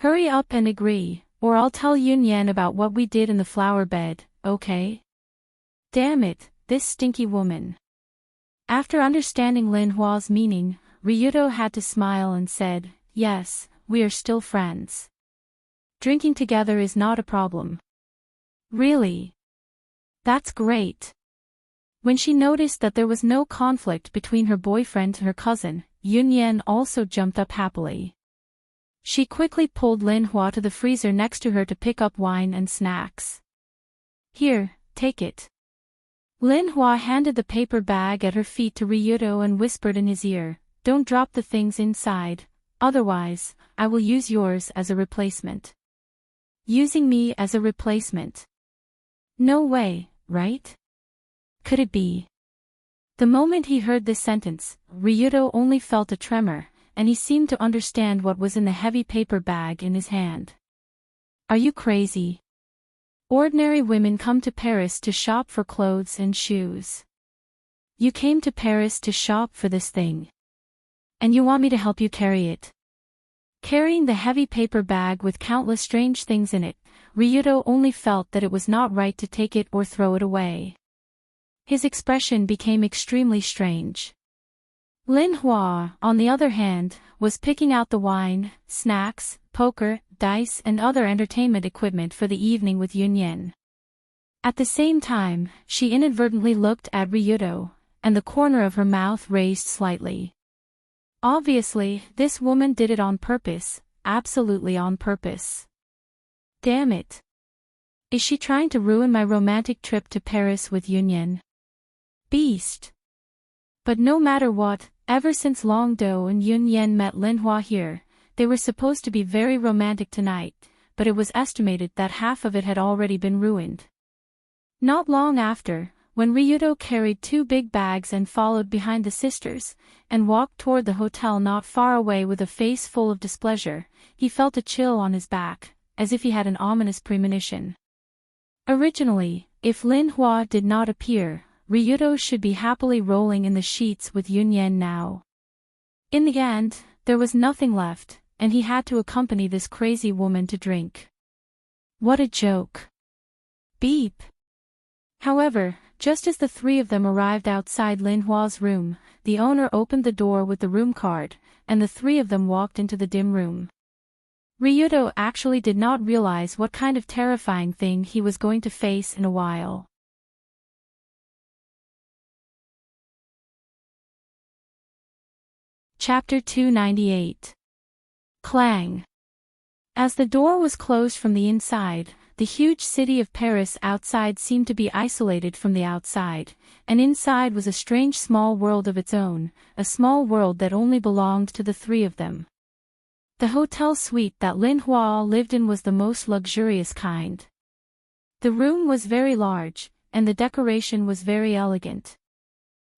Hurry up and agree, or I'll tell Yunyan about what we did in the flower bed, okay? Damn it, this stinky woman. After understanding Lin Hua's meaning, Ryudo had to smile and said, yes, we are still friends. Drinking together is not a problem. Really? That's great. When she noticed that there was no conflict between her boyfriend and her cousin, Yunyan also jumped up happily. She quickly pulled Lin Hua to the freezer next to her to pick up wine and snacks. Here, take it. Lin Hua handed the paper bag at her feet to Ryudo and whispered in his ear, don't drop the things inside, otherwise, I will use yours as a replacement. Using me as a replacement? No way, right? Could it be? The moment he heard this sentence, Ryudo only felt a tremor, and he seemed to understand what was in the heavy paper bag in his hand. Are you crazy? Ordinary women come to Paris to shop for clothes and shoes. You came to Paris to shop for this thing. And you want me to help you carry it? Carrying the heavy paper bag with countless strange things in it, Ryudo only felt that it was not right to take it or throw it away. His expression became extremely strange. Lin Hua, on the other hand, was picking out the wine, snacks, poker, dice and other entertainment equipment for the evening with Yunyan. At the same time, she inadvertently looked at Ryudo, and the corner of her mouth raised slightly. Obviously, this woman did it on purpose, absolutely on purpose. Damn it. Is she trying to ruin my romantic trip to Paris with Yunyan? Beast. But no matter what, ever since Long Do and Yunyan met Lin Hua here, they were supposed to be very romantic tonight, but it was estimated that half of it had already been ruined. Not long after, when Ryudo carried 2 big bags and followed behind the sisters, and walked toward the hotel not far away with a face full of displeasure, he felt a chill on his back, as if he had an ominous premonition. Originally, if Lin Hua did not appear, Ryudo should be happily rolling in the sheets with Yunyan now. In the end, there was nothing left, and he had to accompany this crazy woman to drink. What a joke. Beep. However, just as the 3 of them arrived outside Lin Hua's room, the owner opened the door with the room card, and the 3 of them walked into the dim room. Ryudo actually did not realize what kind of terrifying thing he was going to face in a while. Chapter 298. Clang. As the door was closed from the inside, the huge city of Paris outside seemed to be isolated from the outside, and inside was a strange small world of its own, a small world that only belonged to the 3 of them. The hotel suite that Lin Hua lived in was the most luxurious kind. The room was very large, and the decoration was very elegant.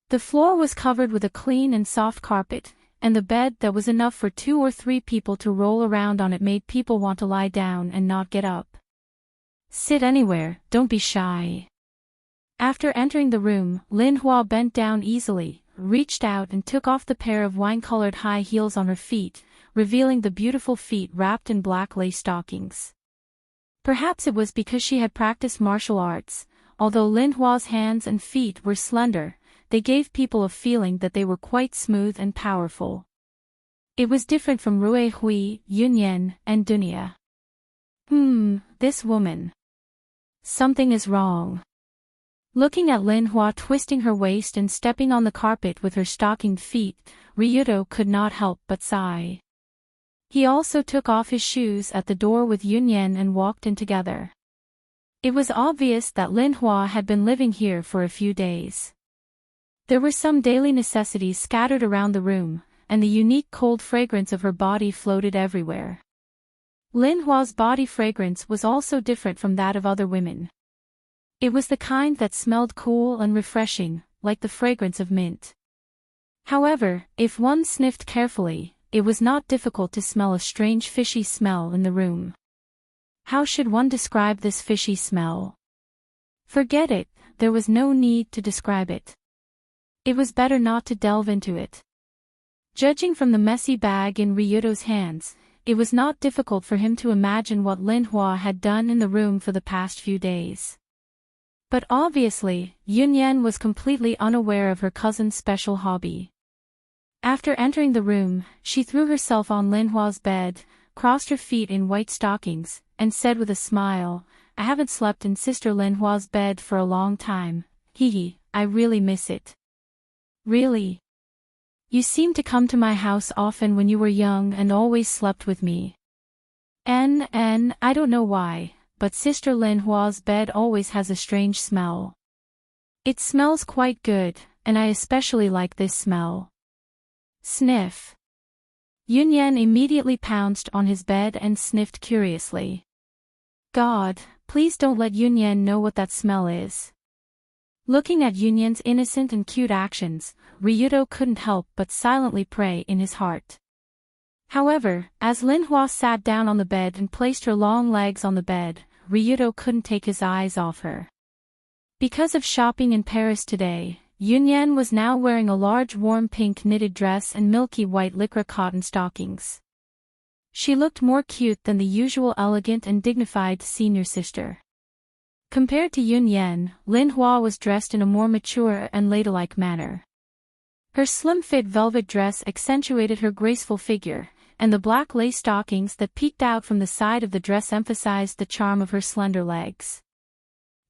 The floor was covered with a clean and soft carpet, and the bed that was enough for 2 or 3 people to roll around on it made people want to lie down and not get up. Sit anywhere, don't be shy. After entering the room, Lin Hua bent down easily, reached out and took off the pair of wine-colored high heels on her feet, revealing the beautiful feet wrapped in black lace stockings. Perhaps it was because she had practiced martial arts. Although Lin Hua's hands and feet were slender, they gave people a feeling that they were quite smooth and powerful. It was different from Rui Hui, Yunyan, and Dunia. This woman. Something is wrong. Looking at Lin Hua twisting her waist and stepping on the carpet with her stockinged feet, Ryudo could not help but sigh. He also took off his shoes at the door with Yunyan and walked in together. It was obvious that Lin Hua had been living here for a few days. There were some daily necessities scattered around the room, and the unique cold fragrance of her body floated everywhere. Lin Hua's body fragrance was also different from that of other women. It was the kind that smelled cool and refreshing, like the fragrance of mint. However, if one sniffed carefully, it was not difficult to smell a strange fishy smell in the room. How should one describe this fishy smell? Forget it, there was no need to describe it. It was better not to delve into it. Judging from the messy bag in Ryudo's hands, it was not difficult for him to imagine what Lin Hua had done in the room for the past few days. But obviously, Yunyan was completely unaware of her cousin's special hobby. After entering the room, she threw herself on Lin Hua's bed, crossed her feet in white stockings, and said with a smile, "I haven't slept in Sister Lin Hua's bed for a long time. Hee, I really miss it." "Really? You seemed to come to my house often when you were young and always slept with me. I don't know why, but Sister Lin Hua's bed always has a strange smell. It smells quite good, and I especially like this smell." Sniff. Yunyan immediately pounced on his bed and sniffed curiously. God, please don't let Yunyan know what that smell is. Looking at Yunyan's innocent and cute actions, Ryudo couldn't help but silently pray in his heart. However, as Lin Hua sat down on the bed and placed her long legs on the bed, Ryudo couldn't take his eyes off her. Because of shopping in Paris today, Yunyan was now wearing a large warm pink knitted dress and milky white lycra cotton stockings. She looked more cute than the usual elegant and dignified senior sister. Compared to Yunyan, Lin Hua was dressed in a more mature and ladylike manner. Her slim-fit velvet dress accentuated her graceful figure, and the black lace stockings that peeked out from the side of the dress emphasized the charm of her slender legs.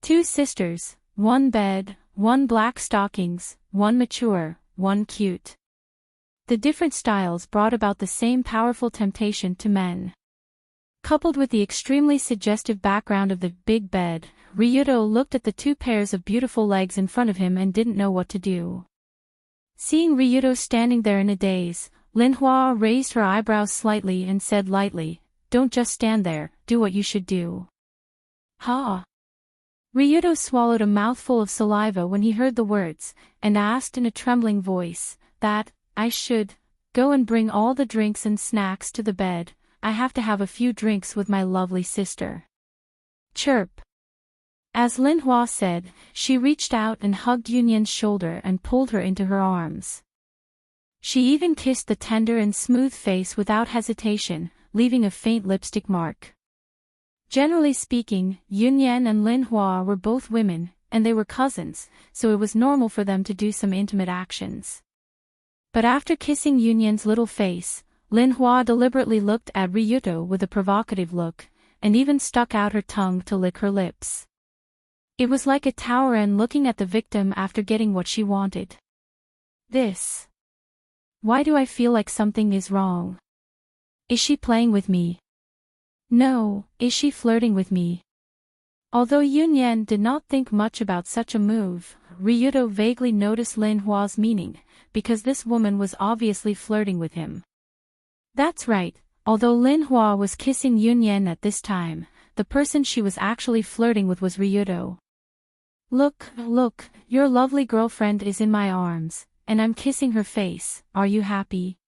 Two sisters, one bed, one black stockings, one mature, one cute. The different styles brought about the same powerful temptation to men. Coupled with the extremely suggestive background of the big bed, Ryudo looked at the two pairs of beautiful legs in front of him and didn't know what to do. Seeing Ryudo standing there in a daze, Lin Hua raised her eyebrows slightly and said lightly, "Don't just stand there, do what you should do." "Huh?" Ryudo swallowed a mouthful of saliva when he heard the words, and asked in a trembling voice, "That, I should, go and bring all the drinks and snacks to the bed. I have to have a few drinks with my lovely sister." Chirp. As Lin Hua said, she reached out and hugged Yunyan's shoulder and pulled her into her arms. She even kissed the tender and smooth face without hesitation, leaving a faint lipstick mark. Generally speaking, Yunyan and Lin Hua were both women, and they were cousins, so it was normal for them to do some intimate actions. But after kissing Yunyan's little face, Lin Hua deliberately looked at Ryudo with a provocative look, and even stuck out her tongue to lick her lips. It was like a Tauren looking at the victim after getting what she wanted. This. Why do I feel like something is wrong? Is she playing with me? No, is she flirting with me? Although Yunyan did not think much about such a move, Ryudo vaguely noticed Lin Hua's meaning, because this woman was obviously flirting with him. That's right, although Lin Hua was kissing Yunyan at this time, the person she was actually flirting with was Ryudo. Look, your lovely girlfriend is in my arms, and I'm kissing her face, are you happy?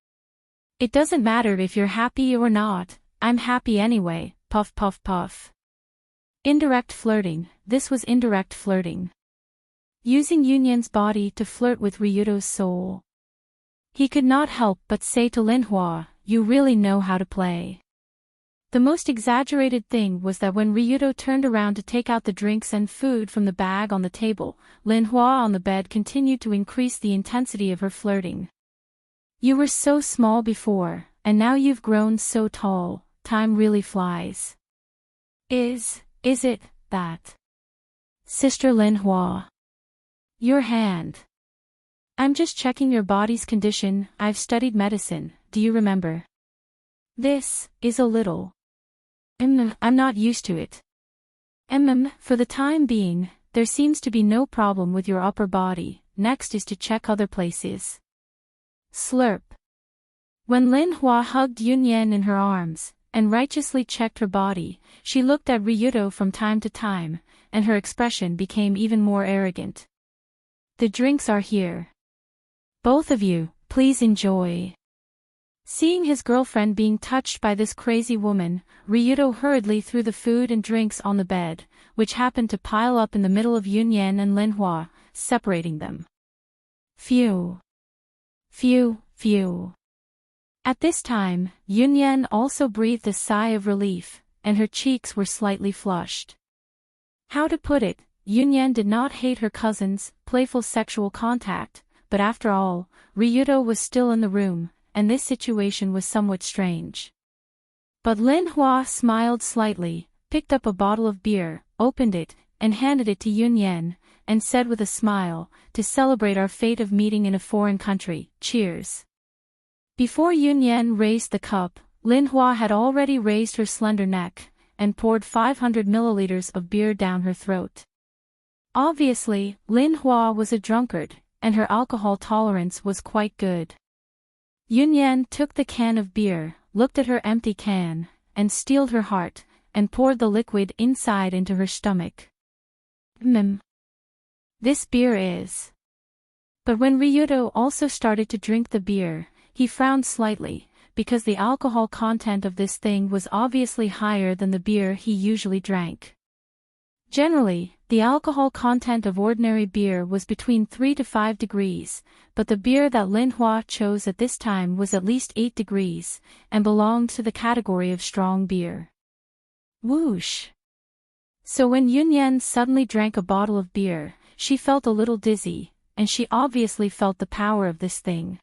It doesn't matter if you're happy or not, I'm happy anyway, puff puff puff. Indirect flirting, this was indirect flirting. Using Yunyan's body to flirt with Ryudo's soul. He could not help but say to Lin Hua, you really know how to play. The most exaggerated thing was that when Ryudo turned around to take out the drinks and food from the bag on the table, Lin Hua on the bed continued to increase the intensity of her flirting. You were so small before, and now you've grown so tall, time really flies. Is it, that? Sister Lin Hua. Your hand. I'm just checking your body's condition, I've studied medicine, do you remember? This is a little. I'm not used to it. For the time being, there seems to be no problem with your upper body, next is to check other places. Slurp. When Lin Hua hugged Yunyan in her arms, and righteously checked her body, she looked at Ryudo from time to time, and her expression became even more arrogant. The drinks are here. Both of you, please enjoy. Seeing his girlfriend being touched by this crazy woman, Ryudo hurriedly threw the food and drinks on the bed, which happened to pile up in the middle of Yunyan and Lin Hua, separating them. Phew. Phew, phew. At this time, Yunyan also breathed a sigh of relief, and her cheeks were slightly flushed. How to put it, Yunyan did not hate her cousin's playful sexual contact, but after all, Ryudo was still in the room, and this situation was somewhat strange. But Lin Hua smiled slightly, picked up a bottle of beer, opened it, and handed it to Yunyan, and said with a smile, to celebrate our fate of meeting in a foreign country, cheers. Before Yunyan raised the cup, Lin Hua had already raised her slender neck, and poured 500 milliliters of beer down her throat. Obviously, Lin Hua was a drunkard, and her alcohol tolerance was quite good. Yunyan took the can of beer, looked at her empty can, and steeled her heart, and poured the liquid inside into her stomach. This beer is. But when Ryudo also started to drink the beer, he frowned slightly, because the alcohol content of this thing was obviously higher than the beer he usually drank. Generally, the alcohol content of ordinary beer was between 3 to 5 degrees, but the beer that Lin Hua chose at this time was at least 8 degrees, and belonged to the category of strong beer. Whoosh! So when Yunyan suddenly drank a bottle of beer, she felt a little dizzy, and she obviously felt the power of this thing.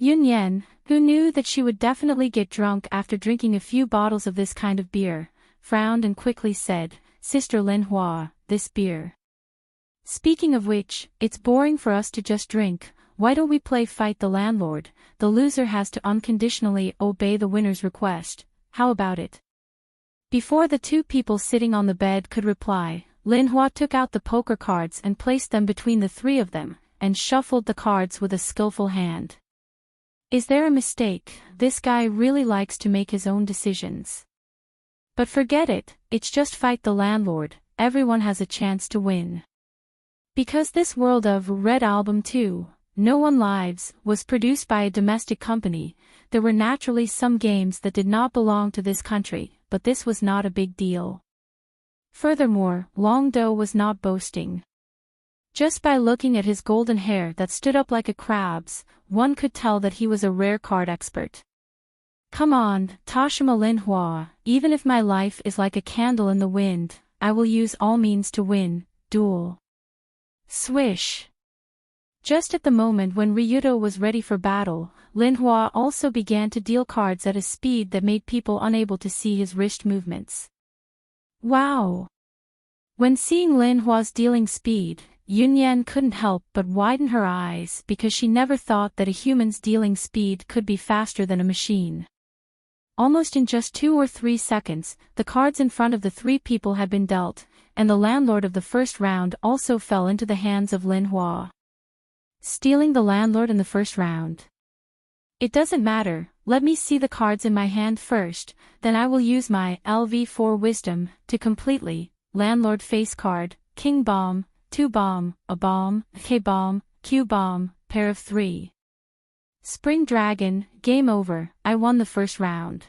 Yunyan, who knew that she would definitely get drunk after drinking a few bottles of this kind of beer, frowned and quickly said, Sister Lin Hua, this beer. Speaking of which, it's boring for us to just drink, why don't we play Fight the Landlord? The loser has to unconditionally obey the winner's request, how about it? Before the two people sitting on the bed could reply, Lin Hua took out the poker cards and placed them between the three of them, and shuffled the cards with a skillful hand. Is there a mistake? This guy really likes to make his own decisions. But forget it, it's just Fight the Landlord, everyone has a chance to win. Because this world of Red Album 2, No One Lives, was produced by a domestic company, there were naturally some games that did not belong to this country, but this was not a big deal. Furthermore, Long Do was not boasting. Just by looking at his golden hair that stood up like a crab's, one could tell that he was a rare card expert. Come on, Toshima Lin Hua, even if my life is like a candle in the wind, I will use all means to win, duel. Swish. Just at the moment when Ryudo was ready for battle, Lin Hua also began to deal cards at a speed that made people unable to see his wrist movements. Wow! When seeing Lin Hua's dealing speed, Yunyan couldn't help but widen her eyes because she never thought that a human's dealing speed could be faster than a machine. Almost in just 2 or 3 seconds, the cards in front of the three people had been dealt, and the landlord of the first round also fell into the hands of Lin Hua. Stealing the landlord in the first round. It doesn't matter, let me see the cards in my hand first, then I will use my LV4 wisdom to completely, landlord face card, king bomb, 2 bomb, a bomb, K bomb, Q bomb, pair of 3. Spring Dragon, game over, I won the first round.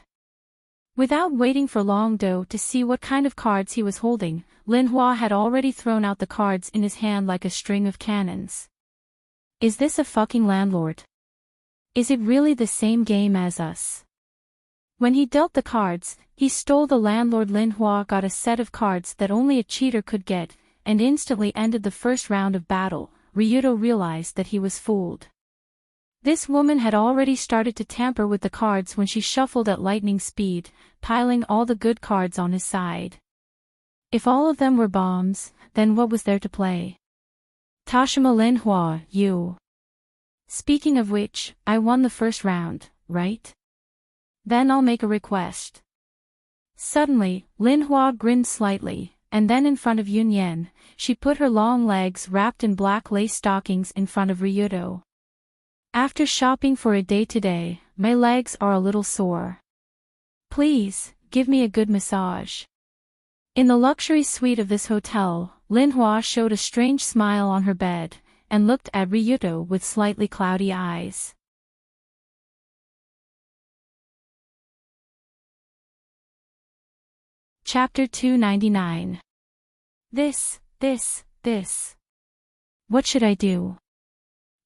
Without waiting for Long Do to see what kind of cards he was holding, Lin Hua had already thrown out the cards in his hand like a string of cannons. Is this a fucking landlord? Is it really the same game as us? When he dealt the cards, he stole the landlord. Lin Hua got a set of cards that only a cheater could get, and instantly ended the first round of battle. Ryudo realized that he was fooled. This woman had already started to tamper with the cards when she shuffled at lightning speed, piling all the good cards on his side. If all of them were bombs, then what was there to play? Tashima. Lin Hua, you. Speaking of which, I won the first round, right? Then I'll make a request. Suddenly, Lin Hua grinned slightly, and then in front of Yun Yan, she put her long legs wrapped in black lace stockings in front of Ryudo. After shopping for a day today, my legs are a little sore. Please, give me a good massage. In the luxury suite of this hotel, Lin Hua showed a strange smile on her bed, and looked at Ryudo with slightly cloudy eyes. Chapter 299. This. What should I do?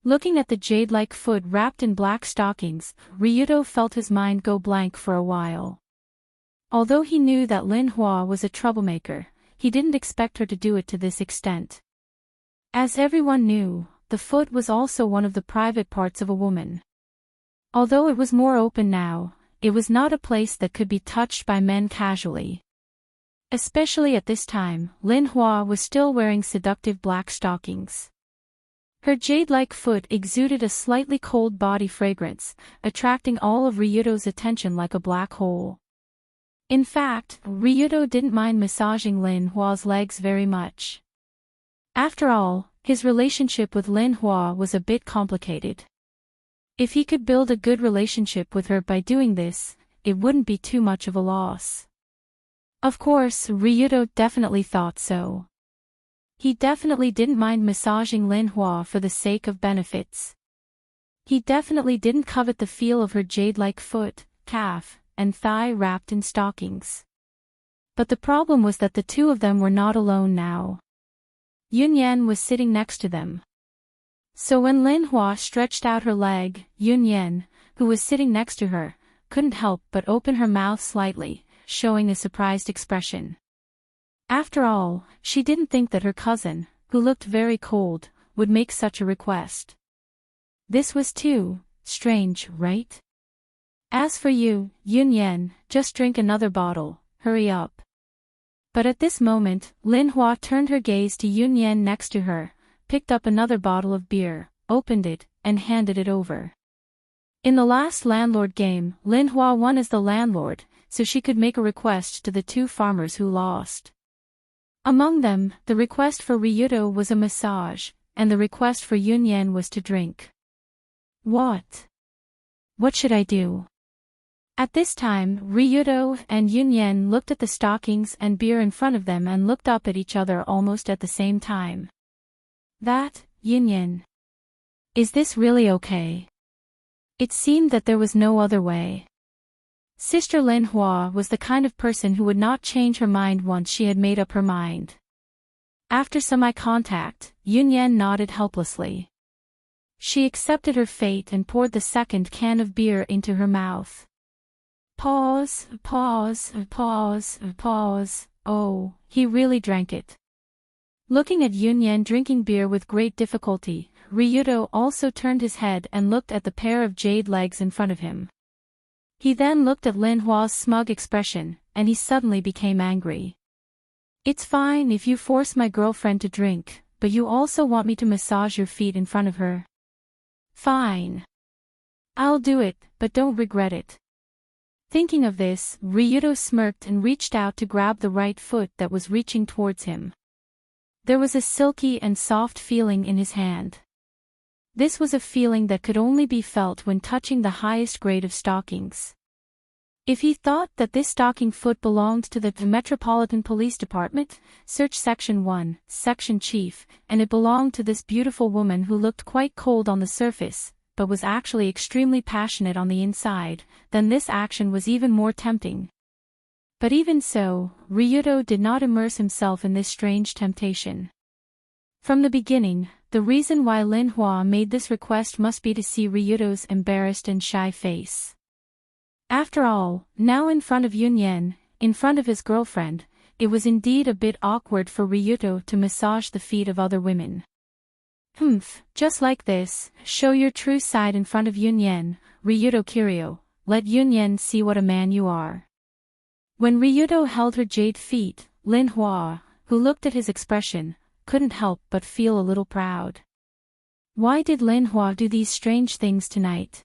Looking at the jade-like foot wrapped in black stockings, Ryudo felt his mind go blank for a while. Although he knew that Lin Hua was a troublemaker, he didn't expect her to do it to this extent. As everyone knew, the foot was also one of the private parts of a woman. Although it was more open now, it was not a place that could be touched by men casually. Especially at this time, Lin Hua was still wearing seductive black stockings. Her jade-like foot exuded a slightly cold body fragrance, attracting all of Ryudo's attention like a black hole. In fact, Ryudo didn't mind massaging Lin Hua's legs very much. After all, his relationship with Lin Hua was a bit complicated. If he could build a good relationship with her by doing this, it wouldn't be too much of a loss. Of course, Ryudo definitely thought so. He definitely didn't mind massaging Lin Hua for the sake of benefits. He definitely didn't covet the feel of her jade-like foot, calf, and thigh wrapped in stockings. But the problem was that the two of them were not alone now. Yun Yan was sitting next to them. So when Lin Hua stretched out her leg, Yun Yan, who was sitting next to her, couldn't help but open her mouth slightly, showing a surprised expression. After all, she didn't think that her cousin, who looked very cold, would make such a request. This was too strange, right? As for you, Yun Yan, just drink another bottle, hurry up. But at this moment, Lin Hua turned her gaze to Yun Yan next to her, picked up another bottle of beer, opened it, and handed it over. In the last landlord game, Lin Hua won as the landlord, so she could make a request to the two farmers who lost. Among them, the request for Ryudo was a massage, and the request for Yun Yan was to drink. What should I do? At this time, Ryudo and Yun Yan looked at the stockings and beer in front of them and looked up at each other almost at the same time. That, Yun Yan. Is this really okay? It seemed that there was no other way. Sister Lin Hua was the kind of person who would not change her mind once she had made up her mind. After some eye contact, Yun Yan nodded helplessly. She accepted her fate and poured the second can of beer into her mouth. Pause. Oh, he really drank it. Looking at Yun Yan drinking beer with great difficulty, Ryudo also turned his head and looked at the pair of jade legs in front of him. He then looked at Lin Hua's smug expression, and he suddenly became angry. It's fine if you force my girlfriend to drink, but you also want me to massage your feet in front of her. Fine. I'll do it, but don't regret it. Thinking of this, Ryudo smirked and reached out to grab the right foot that was reaching towards him. There was a silky and soft feeling in his hand. This was a feeling that could only be felt when touching the highest grade of stockings. If he thought that this stocking foot belonged to the Metropolitan Police Department, Search Section 1, Section Chief, and it belonged to this beautiful woman who looked quite cold on the surface, but was actually extremely passionate on the inside, then this action was even more tempting. But even so, Ryudo did not immerse himself in this strange temptation. From the beginning, the reason why Lin Hua made this request must be to see Ryudo's embarrassed and shy face. After all, now in front of Yunyan, in front of his girlfriend, it was indeed a bit awkward for Ryudo to massage the feet of other women. Just like this, show your true side in front of Yunyan, Ryudo Kiryu, let Yunyan see what a man you are. When Ryudo held her jade feet, Lin Hua, who looked at his expression, couldn't help but feel a little proud. Why did Lin Hua do these strange things tonight?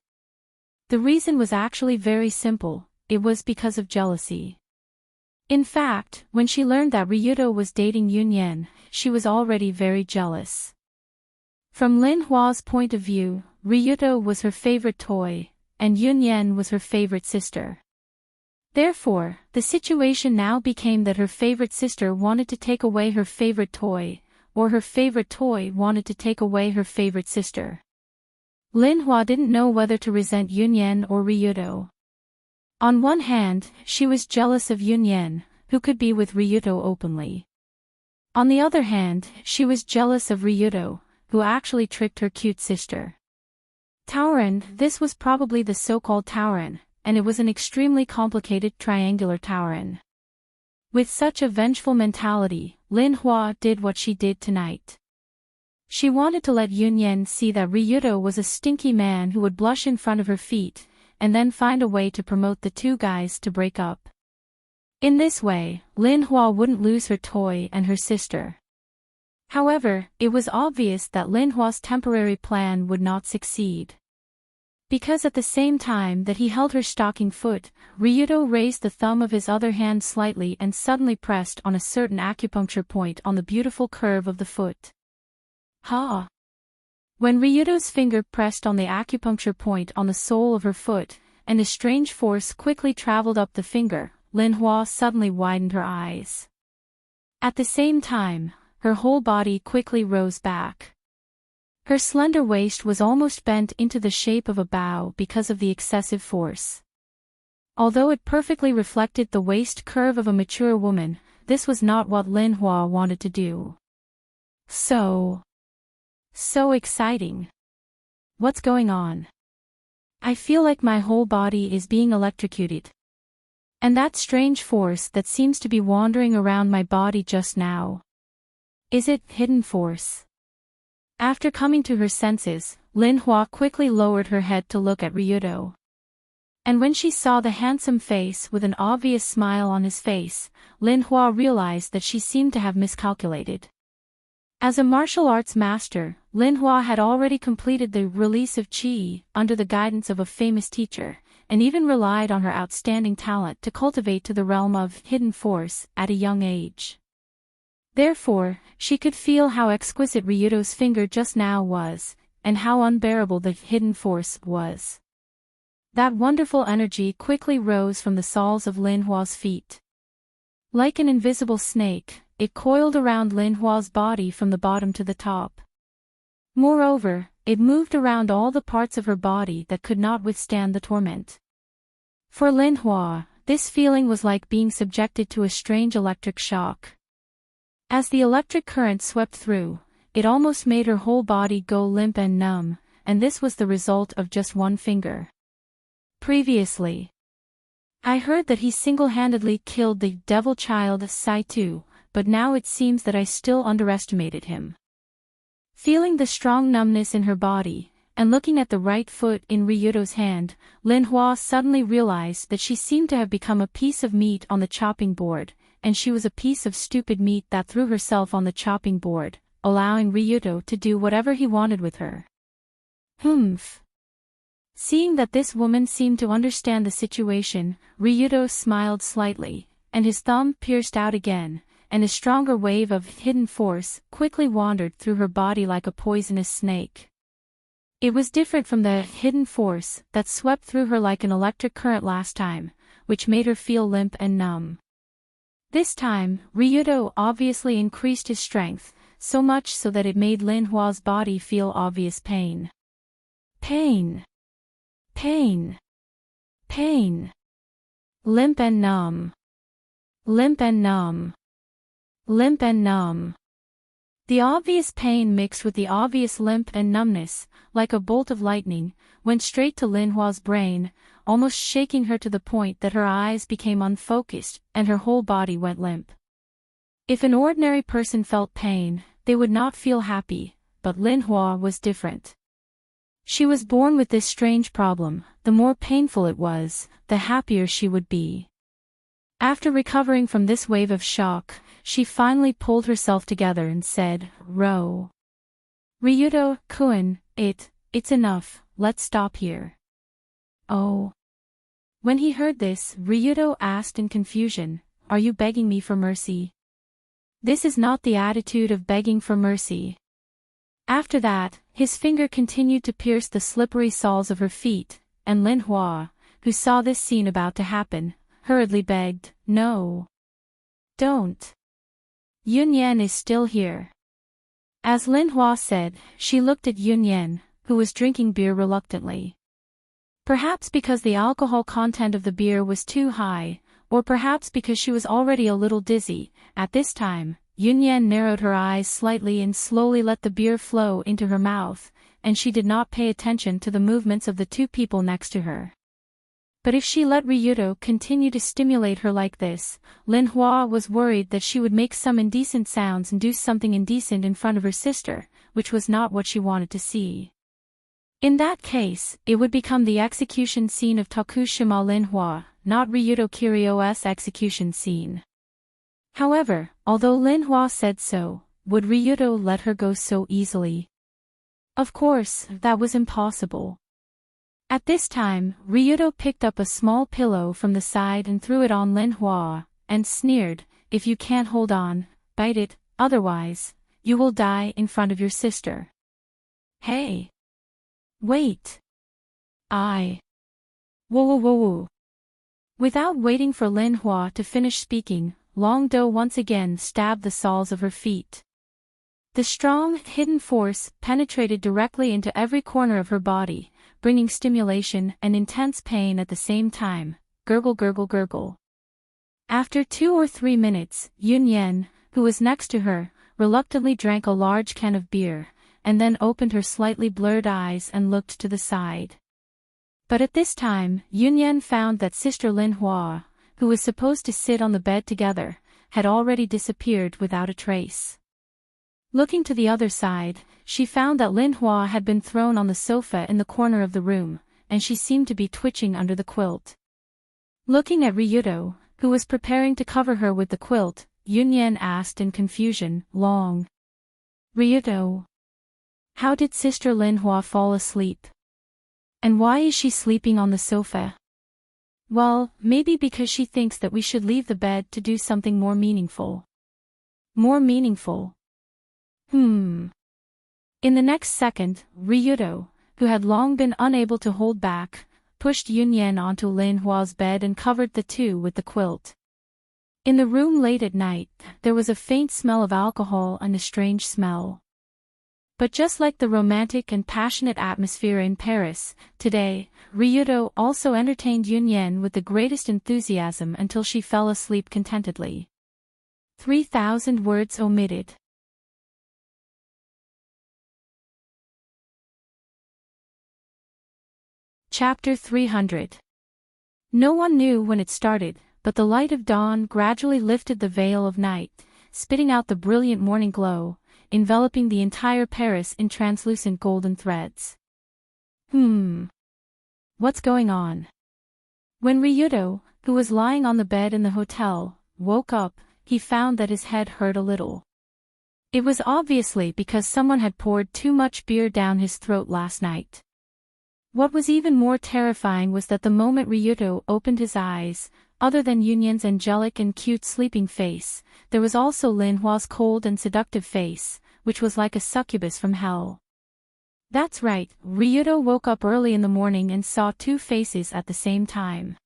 The reason was actually very simple, it was because of jealousy. In fact, when she learned that Ryudo was dating Yunyan, she was already very jealous. From Lin Hua's point of view, Ryudo was her favorite toy, and Yunyan was her favorite sister. Therefore, the situation now became that her favorite sister wanted to take away her favorite toy, or her favorite toy wanted to take away her favorite sister. Lin Hua didn't know whether to resent Yunyan or Ryudo. On one hand, she was jealous of Yunyan, who could be with Ryudo openly. On the other hand, she was jealous of Ryudo, who actually tricked her cute sister. Tauren, this was probably the so-called Tauren, and it was an extremely complicated triangular Tauren. With such a vengeful mentality, Lin Hua did what she did tonight. She wanted to let Yunyan see that Ryudo was a stinky man who would blush in front of her feet, and then find a way to promote the two guys to break up. In this way, Lin Hua wouldn't lose her toy and her sister. However, it was obvious that Lin Hua's temporary plan would not succeed. Because at the same time that he held her stocking foot, Ryudo raised the thumb of his other hand slightly and suddenly pressed on a certain acupuncture point on the beautiful curve of the foot. Ha! When Ryudo's finger pressed on the acupuncture point on the sole of her foot, and a strange force quickly traveled up the finger, Lin Hua suddenly widened her eyes. At the same time, her whole body quickly rose back. Her slender waist was almost bent into the shape of a bow because of the excessive force. Although it perfectly reflected the waist curve of a mature woman, this was not what Lin Hua wanted to do. So exciting. What's going on? I feel like my whole body is being electrocuted. And that strange force that seems to be wandering around my body just now. Is it hidden force? After coming to her senses, Lin Hua quickly lowered her head to look at Ryudo. And when she saw the handsome face with an obvious smile on his face, Lin Hua realized that she seemed to have miscalculated. As a martial arts master, Lin Hua had already completed the release of Qi under the guidance of a famous teacher, and even relied on her outstanding talent to cultivate to the realm of hidden force at a young age. Therefore, she could feel how exquisite Ryudo's finger just now was, and how unbearable the hidden force was. That wonderful energy quickly rose from the soles of Lin Hua's feet. Like an invisible snake, it coiled around Lin Hua's body from the bottom to the top. Moreover, it moved around all the parts of her body that could not withstand the torment. For Lin Hua, this feeling was like being subjected to a strange electric shock. As the electric current swept through, it almost made her whole body go limp and numb, and this was the result of just one finger. Previously, I heard that he single-handedly killed the devil child Saitu, but now it seems that I still underestimated him. Feeling the strong numbness in her body, and looking at the right foot in Ryudo's hand, Lin Hua suddenly realized that she seemed to have become a piece of meat on the chopping board, and she was a piece of stupid meat that threw herself on the chopping board, allowing Ryudo to do whatever he wanted with her. Seeing that this woman seemed to understand the situation, Ryudo smiled slightly, and his thumb pierced out again, and a stronger wave of hidden force quickly wandered through her body like a poisonous snake. It was different from the hidden force that swept through her like an electric current last time, which made her feel limp and numb. This time, Ryudo obviously increased his strength, so much so that it made Lin Hua's body feel obvious pain. Pain. Pain. Pain. Limp and numb. Limp and numb. Limp and numb. The obvious pain mixed with the obvious limp and numbness, like a bolt of lightning, went straight to Lin Hua's brain, almost shaking her to the point that her eyes became unfocused and her whole body went limp. If an ordinary person felt pain, they would not feel happy, but Lin Hua was different. She was born with this strange problem: the more painful it was, the happier she would be. After recovering from this wave of shock, she finally pulled herself together and said, Ryuto-kun, it's enough, let's stop here. Oh. When he heard this, Ryuto asked in confusion, are you begging me for mercy? This is not the attitude of begging for mercy. After that, his finger continued to pierce the slippery soles of her feet, and Lin Hua, who saw this scene about to happen, hurriedly begged, no. Don't. Yunyan is still here. As Lin Hua said, she looked at Yunyan, who was drinking beer reluctantly. Perhaps because the alcohol content of the beer was too high, or perhaps because she was already a little dizzy. At this time, Yunyan narrowed her eyes slightly and slowly let the beer flow into her mouth, and she did not pay attention to the movements of the two people next to her. But if she let Ryuto continue to stimulate her like this, Lin Hua was worried that she would make some indecent sounds and do something indecent in front of her sister, which was not what she wanted to see. In that case, it would become the execution scene of Tokushima Lin Hua, not Ryuto Kiryo's execution scene. However, although Lin Hua said so, would Ryuto let her go so easily? Of course, that was impossible. At this time, Ryuto picked up a small pillow from the side and threw it on Lin Hua, and sneered, if you can't hold on, bite it, otherwise, you will die in front of your sister. Hey! Wait! Whoa whoa whoa whoa. Without waiting for Lin Hua to finish speaking, Long Do once again stabbed the soles of her feet. The strong, hidden force penetrated directly into every corner of her body, bringing stimulation and intense pain at the same time. Gurgle gurgle gurgle. After 2 or 3 minutes, Yunyan, who was next to her, reluctantly drank a large can of beer, and then opened her slightly blurred eyes and looked to the side. But at this time, Yunyan found that Sister Lin Hua, who was supposed to sit on the bed together, had already disappeared without a trace. Looking to the other side, she found that Lin Hua had been thrown on the sofa in the corner of the room, and she seemed to be twitching under the quilt. Looking at Ryuto, who was preparing to cover her with the quilt, Yunyan asked in confusion, Ryuto, how did Sister Lin Hua fall asleep? And why is she sleeping on the sofa? Well, maybe because she thinks that we should leave the bed to do something more meaningful. More meaningful? In the next second, Ryuto, who had long been unable to hold back, pushed Yunyan onto Lin Hua's bed and covered the two with the quilt. In the room late at night, there was a faint smell of alcohol and a strange smell. But just like the romantic and passionate atmosphere in Paris, today, Ryuto also entertained Yunyan with the greatest enthusiasm until she fell asleep contentedly. 3,000 words omitted. Chapter 300. No one knew when it started, but the light of dawn gradually lifted the veil of night, spitting out the brilliant morning glow, enveloping the entire Paris in translucent golden threads. What's going on? When Ryuto, who was lying on the bed in the hotel, woke up, he found that his head hurt a little. It was obviously because someone had poured too much beer down his throat last night. What was even more terrifying was that the moment Ryuto opened his eyes, other than Yunyan's angelic and cute sleeping face, there was also Lin Hua's cold and seductive face, which was like a succubus from hell. That's right, Ryuto woke up early in the morning and saw two faces at the same time.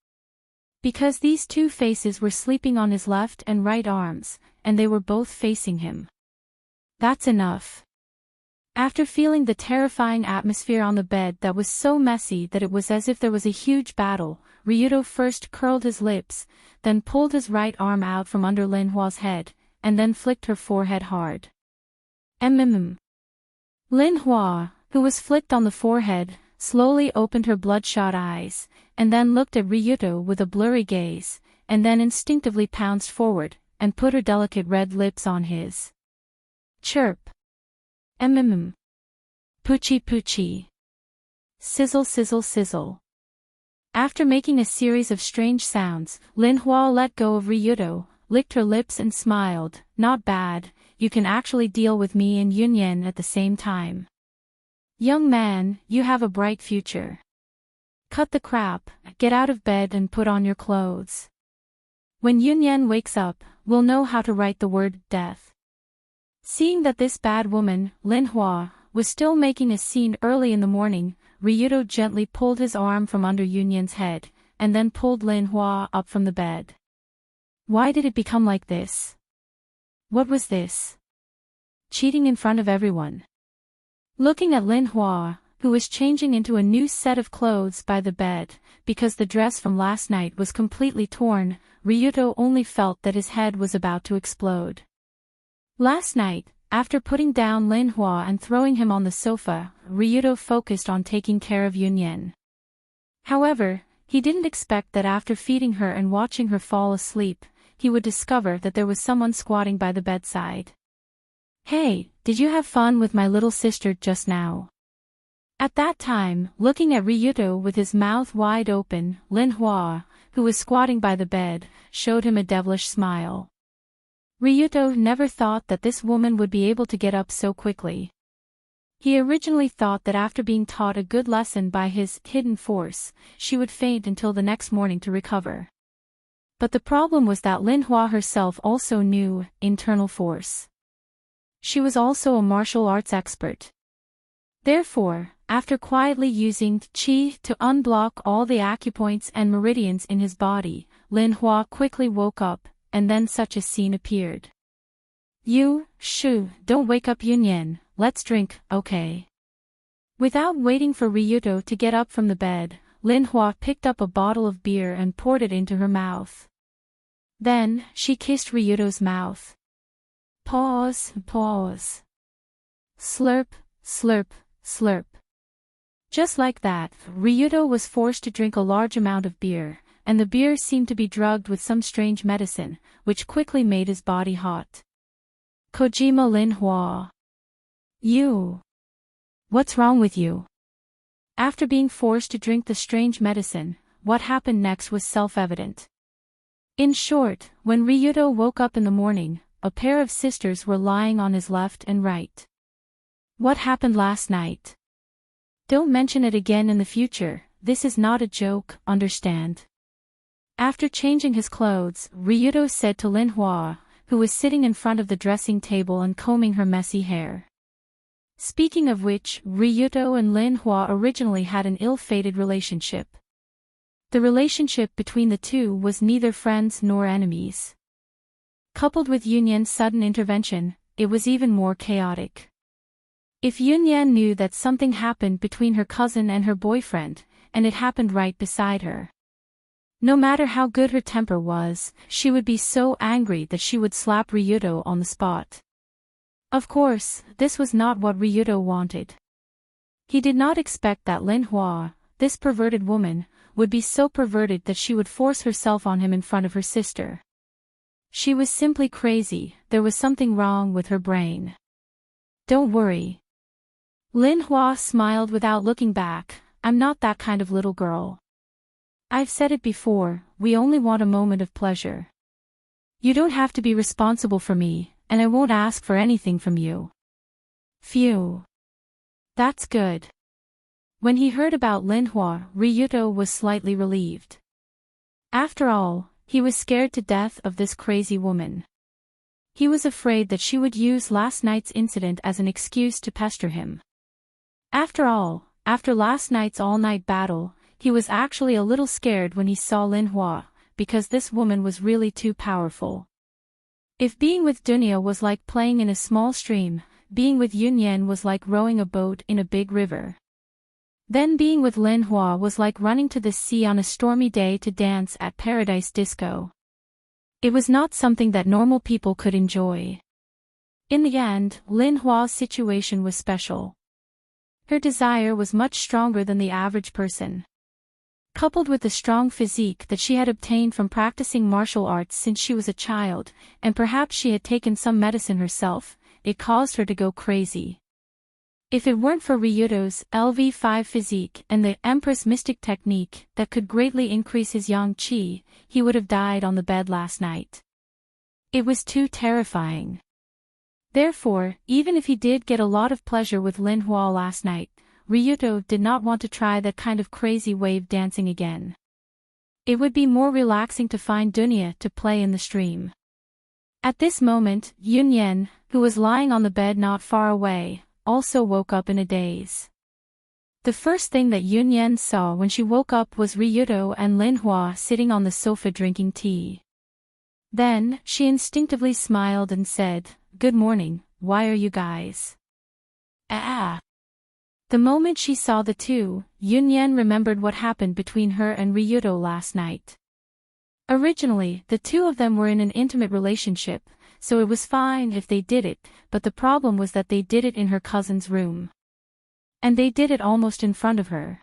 Because these two faces were sleeping on his left and right arms, and they were both facing him. That's enough. After feeling the terrifying atmosphere on the bed that was so messy that it was as if there was a huge battle, Ryuto first curled his lips, then pulled his right arm out from under Lin Hua's head, and then flicked her forehead hard. Mm. Lin Hua, who was flicked on the forehead, slowly opened her bloodshot eyes, and then looked at Ryuto with a blurry gaze, and then instinctively pounced forward, and put her delicate red lips on his. Chirp. Mm. Poochie poochie. Sizzle sizzle sizzle. After making a series of strange sounds, Lin Hua let go of Ryuto, licked her lips and smiled. Not bad, you can actually deal with me and Yunyan at the same time. Young man, you have a bright future. Cut the crap, get out of bed and put on your clothes. When Yunyan wakes up, we'll know how to write the word death. Seeing that this bad woman, Lin Hua, was still making a scene early in the morning, Ryuto gently pulled his arm from under Yunyan's head, and then pulled Lin Hua up from the bed. Why did it become like this? What was this? Cheating in front of everyone. Looking at Lin Hua, who was changing into a new set of clothes by the bed, because the dress from last night was completely torn, Ryuto only felt that his head was about to explode. Last night, after putting down Lin Hua and throwing him on the sofa, Ryuto focused on taking care of Yunyan. However, he didn't expect that after feeding her and watching her fall asleep, he would discover that there was someone squatting by the bedside. Hey, did you have fun with my little sister just now? At that time, looking at Ryuto with his mouth wide open, Lin Hua, who was squatting by the bed, showed him a devilish smile. Ryuto never thought that this woman would be able to get up so quickly. He originally thought that after being taught a good lesson by his hidden force, she would faint until the next morning to recover. But the problem was that Lin Hua herself also knew internal force. She was also a martial arts expert. Therefore, after quietly using qi to unblock all the acupoints and meridians in his body, Lin Hua quickly woke up, and then such a scene appeared. You, Shu, don't wake up Yunyan, let's drink, okay? Without waiting for Ryuto to get up from the bed, Lin Hua picked up a bottle of beer and poured it into her mouth. Then, she kissed Ryuto's mouth. Pause, pause. Slurp, slurp, slurp. Just like that, Ryuto was forced to drink a large amount of beer, and the beer seemed to be drugged with some strange medicine, which quickly made his body hot. Kojima Lin Hua. You. What's wrong with you? After being forced to drink the strange medicine, what happened next was self-evident. In short, when Ryuto woke up in the morning, a pair of sisters were lying on his left and right. What happened last night? Don't mention it again in the future, this is not a joke, understand? After changing his clothes, Ryuto said to Lin Hua, who was sitting in front of the dressing table and combing her messy hair. Speaking of which, Ryuto and Lin Hua originally had an ill-fated relationship. The relationship between the two was neither friends nor enemies. Coupled with Yunyan's sudden intervention, it was even more chaotic. If Yunyan knew that something happened between her cousin and her boyfriend, and it happened right beside her, no matter how good her temper was, she would be so angry that she would slap Ryuto on the spot. Of course, this was not what Ryuto wanted. He did not expect that Lin Hua, this perverted woman, would be so perverted that she would force herself on him in front of her sister. She was simply crazy, there was something wrong with her brain. Don't worry. Lin Hua smiled without looking back, I'm not that kind of little girl. I've said it before, we only want a moment of pleasure. You don't have to be responsible for me, and I won't ask for anything from you. Phew. That's good. When he heard about Lin Hua, Ryuto was slightly relieved. After all, he was scared to death of this crazy woman. He was afraid that she would use last night's incident as an excuse to pester him. After all, after last night's all-night battle, he was actually a little scared when he saw Lin Hua, because this woman was really too powerful. If being with Dunya was like playing in a small stream, being with Yunyan was like rowing a boat in a big river. Then being with Lin Hua was like running to the sea on a stormy day to dance at Paradise Disco. It was not something that normal people could enjoy. In the end, Lin Hua's situation was special. Her desire was much stronger than the average person. Coupled with the strong physique that she had obtained from practicing martial arts since she was a child, and perhaps she had taken some medicine herself, it caused her to go crazy. If it weren't for Ryudo's LV5 physique and the Empress Mystic technique that could greatly increase his yang qi, he would have died on the bed last night. It was too terrifying. Therefore, even if he did get a lot of pleasure with Lin Hua last night, Ryudo did not want to try that kind of crazy wave dancing again. It would be more relaxing to find Dunya to play in the stream. At this moment, Yunyan, who was lying on the bed not far away, also woke up in a daze. The first thing that Yunyan saw when she woke up was Ryudo and Lin Hua sitting on the sofa drinking tea. Then, she instinctively smiled and said, "Good morning, why are you guys?" Ah! The moment she saw the two, Yunyan remembered what happened between her and Ryudo last night. Originally, the two of them were in an intimate relationship, so it was fine if they did it, but the problem was that they did it in her cousin's room. And they did it almost in front of her.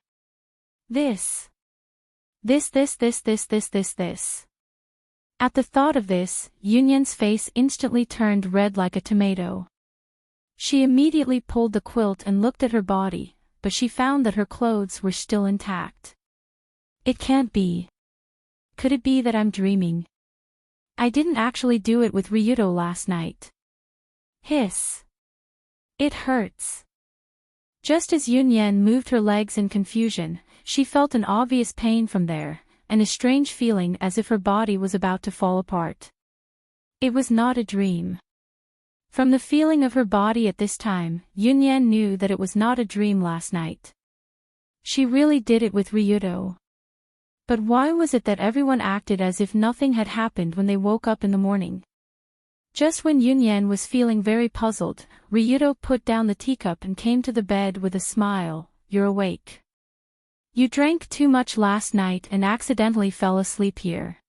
This. At the thought of this, Yunyan's face instantly turned red like a tomato. She immediately pulled the quilt and looked at her body, but she found that her clothes were still intact. It can't be. Could it be that I'm dreaming? I didn't actually do it with Ryudo last night. Hiss. It hurts. Just as Yunyan moved her legs in confusion, she felt an obvious pain from there, and a strange feeling as if her body was about to fall apart. It was not a dream. From the feeling of her body at this time, Yunyan knew that it was not a dream last night. She really did it with Ryudo. But why was it that everyone acted as if nothing had happened when they woke up in the morning? Just when Yunyan was feeling very puzzled, Ryudo put down the teacup and came to the bed with a smile. "You're awake. You drank too much last night and accidentally fell asleep here.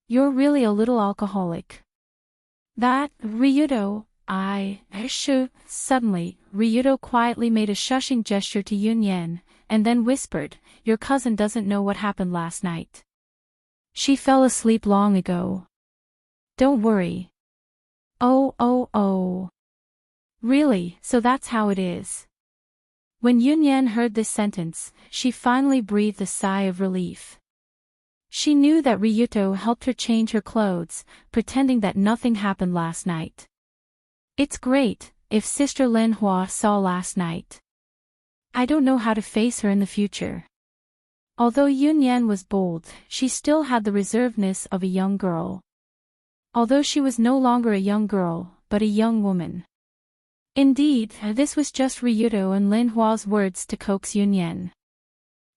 You're really a little alcoholic." That, Ryudo, Suddenly, Ryudo quietly made a shushing gesture to Yunyan, and then whispered, "Your cousin doesn't know what happened last night. She fell asleep long ago. Don't worry." Oh. Really, so that's how it is. When Yunyan heard this sentence, she finally breathed a sigh of relief. She knew that Ryudo helped her change her clothes, pretending that nothing happened last night. It's great, if Sister Lin Hua saw last night. I don't know how to face her in the future. Although Yunyan was bold, she still had the reservedness of a young girl. Although she was no longer a young girl, but a young woman. Indeed, this was just Ryudo and Lin Hua's words to coax Yunyan.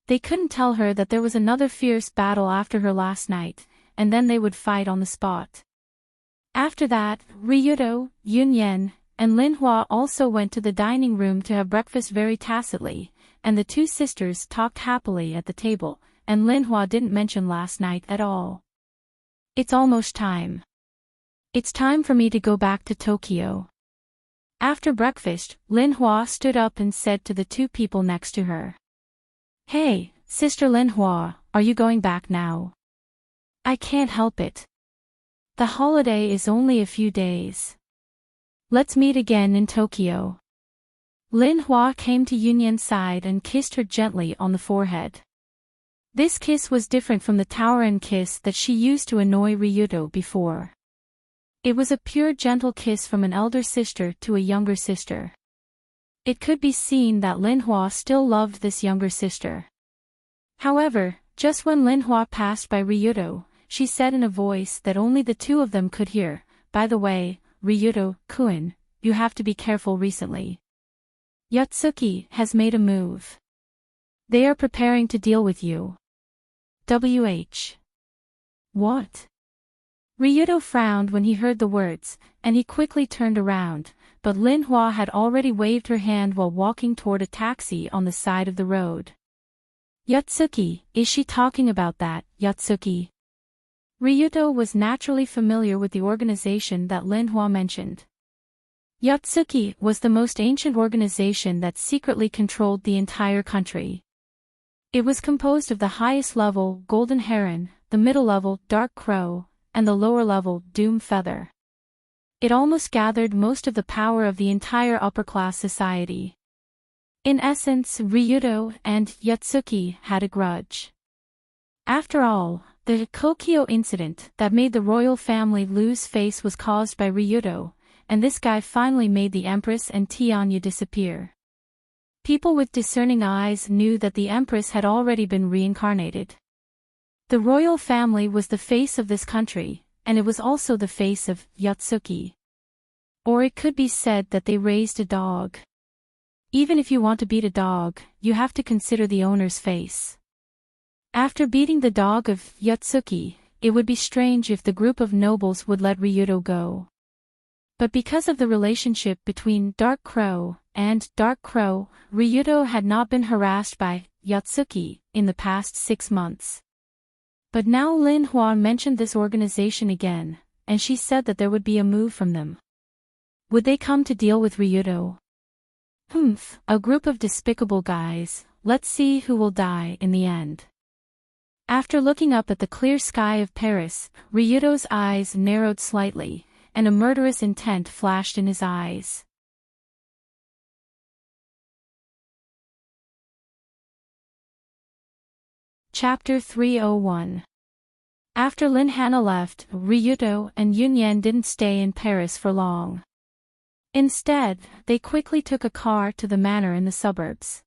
They couldn't tell her that there was another fierce battle after her last night, and then they would fight on the spot. After that, Ryudo, Yunyan, and Lin Hua also went to the dining room to have breakfast very tacitly, and the two sisters talked happily at the table, and Lin Hua didn't mention last night at all. It's almost time. It's time for me to go back to Tokyo. After breakfast, Lin Hua stood up and said to the two people next to her. "Hey, Sister Lin Hua, are you going back now?" "I can't help it. The holiday is only a few days. Let's meet again in Tokyo." Lin Hua came to Yunyan's side and kissed her gently on the forehead. This kiss was different from the Taoren kiss that she used to annoy Ryudo before. It was a pure gentle kiss from an elder sister to a younger sister. It could be seen that Lin Hua still loved this younger sister. However, just when Lin Hua passed by Ryudo, she said in a voice that only the two of them could hear, "By the way, Ryudo-kun, you have to be careful recently. Yatsuki has made a move. They are preparing to deal with you." What? Ryudo frowned when he heard the words, and he quickly turned around, but Lin Hua had already waved her hand while walking toward a taxi on the side of the road. "Yatsuki, is she talking about that, Yatsuki?" Ryudo was naturally familiar with the organization that Lin Hua mentioned. Yotsuki was the most ancient organization that secretly controlled the entire country. It was composed of the highest level, Golden Heron, the middle level, Dark Crow, and the lower level, Doom Feather. It almost gathered most of the power of the entire upper-class society. In essence, Ryudo and Yotsuki had a grudge. After all, the Kokyo incident that made the royal family lose face was caused by Ryudo, and this guy finally made the Empress and Tianya disappear. People with discerning eyes knew that the Empress had already been reincarnated. The royal family was the face of this country, and it was also the face of Yotsuki. Or it could be said that they raised a dog. Even if you want to beat a dog, you have to consider the owner's face. After beating the dog of Yotsuki, it would be strange if the group of nobles would let Ryudo go. But because of the relationship between Dark Crow and Dark Crow, Ryudo had not been harassed by Yotsuki in the past 6 months. But now Lin Hua mentioned this organization again, and she said that there would be a move from them. Would they come to deal with Ryudo? A group of despicable guys, let's see who will die in the end. After looking up at the clear sky of Paris, Ryudo's eyes narrowed slightly, and a murderous intent flashed in his eyes. Chapter 301. After Lin Hana left, Ryudo and Yunyan didn't stay in Paris for long. Instead, they quickly took a car to the manor in the suburbs.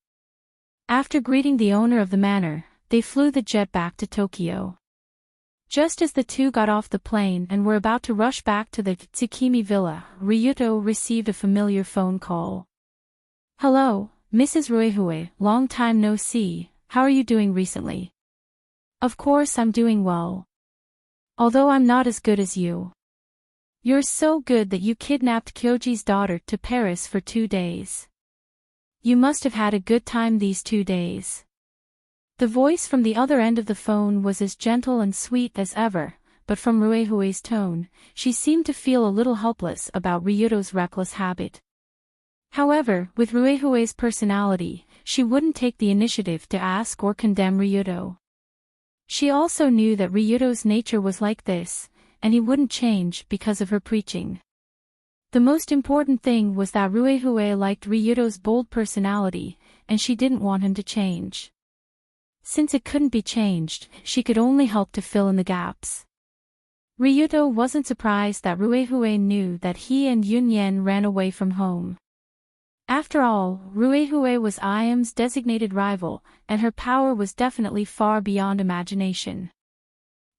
After greeting the owner of the manor, they flew the jet back to Tokyo. Just as the two got off the plane and were about to rush back to the Tsukimi villa, Ryudo received a familiar phone call. Hello, Mrs. Ruehue, long time no see, how are you doing recently? Of course I'm doing well. Although I'm not as good as you. You're so good that you kidnapped Kyoji's daughter to Paris for 2 days. You must have had a good time these 2 days. The voice from the other end of the phone was as gentle and sweet as ever, but from Ruehue's tone, she seemed to feel a little helpless about Ryudo's reckless habit. However, with Ruehue's personality, she wouldn't take the initiative to ask or condemn Ryudo. She also knew that Ryudo's nature was like this, and he wouldn't change because of her preaching. The most important thing was that Ruehue liked Ryudo's bold personality, and she didn't want him to change. Since it couldn't be changed, she could only help to fill in the gaps. Ryudo wasn't surprised that Ruehue knew that he and Yunyan ran away from home. After all, Ruehue was Iam's designated rival, and her power was definitely far beyond imagination.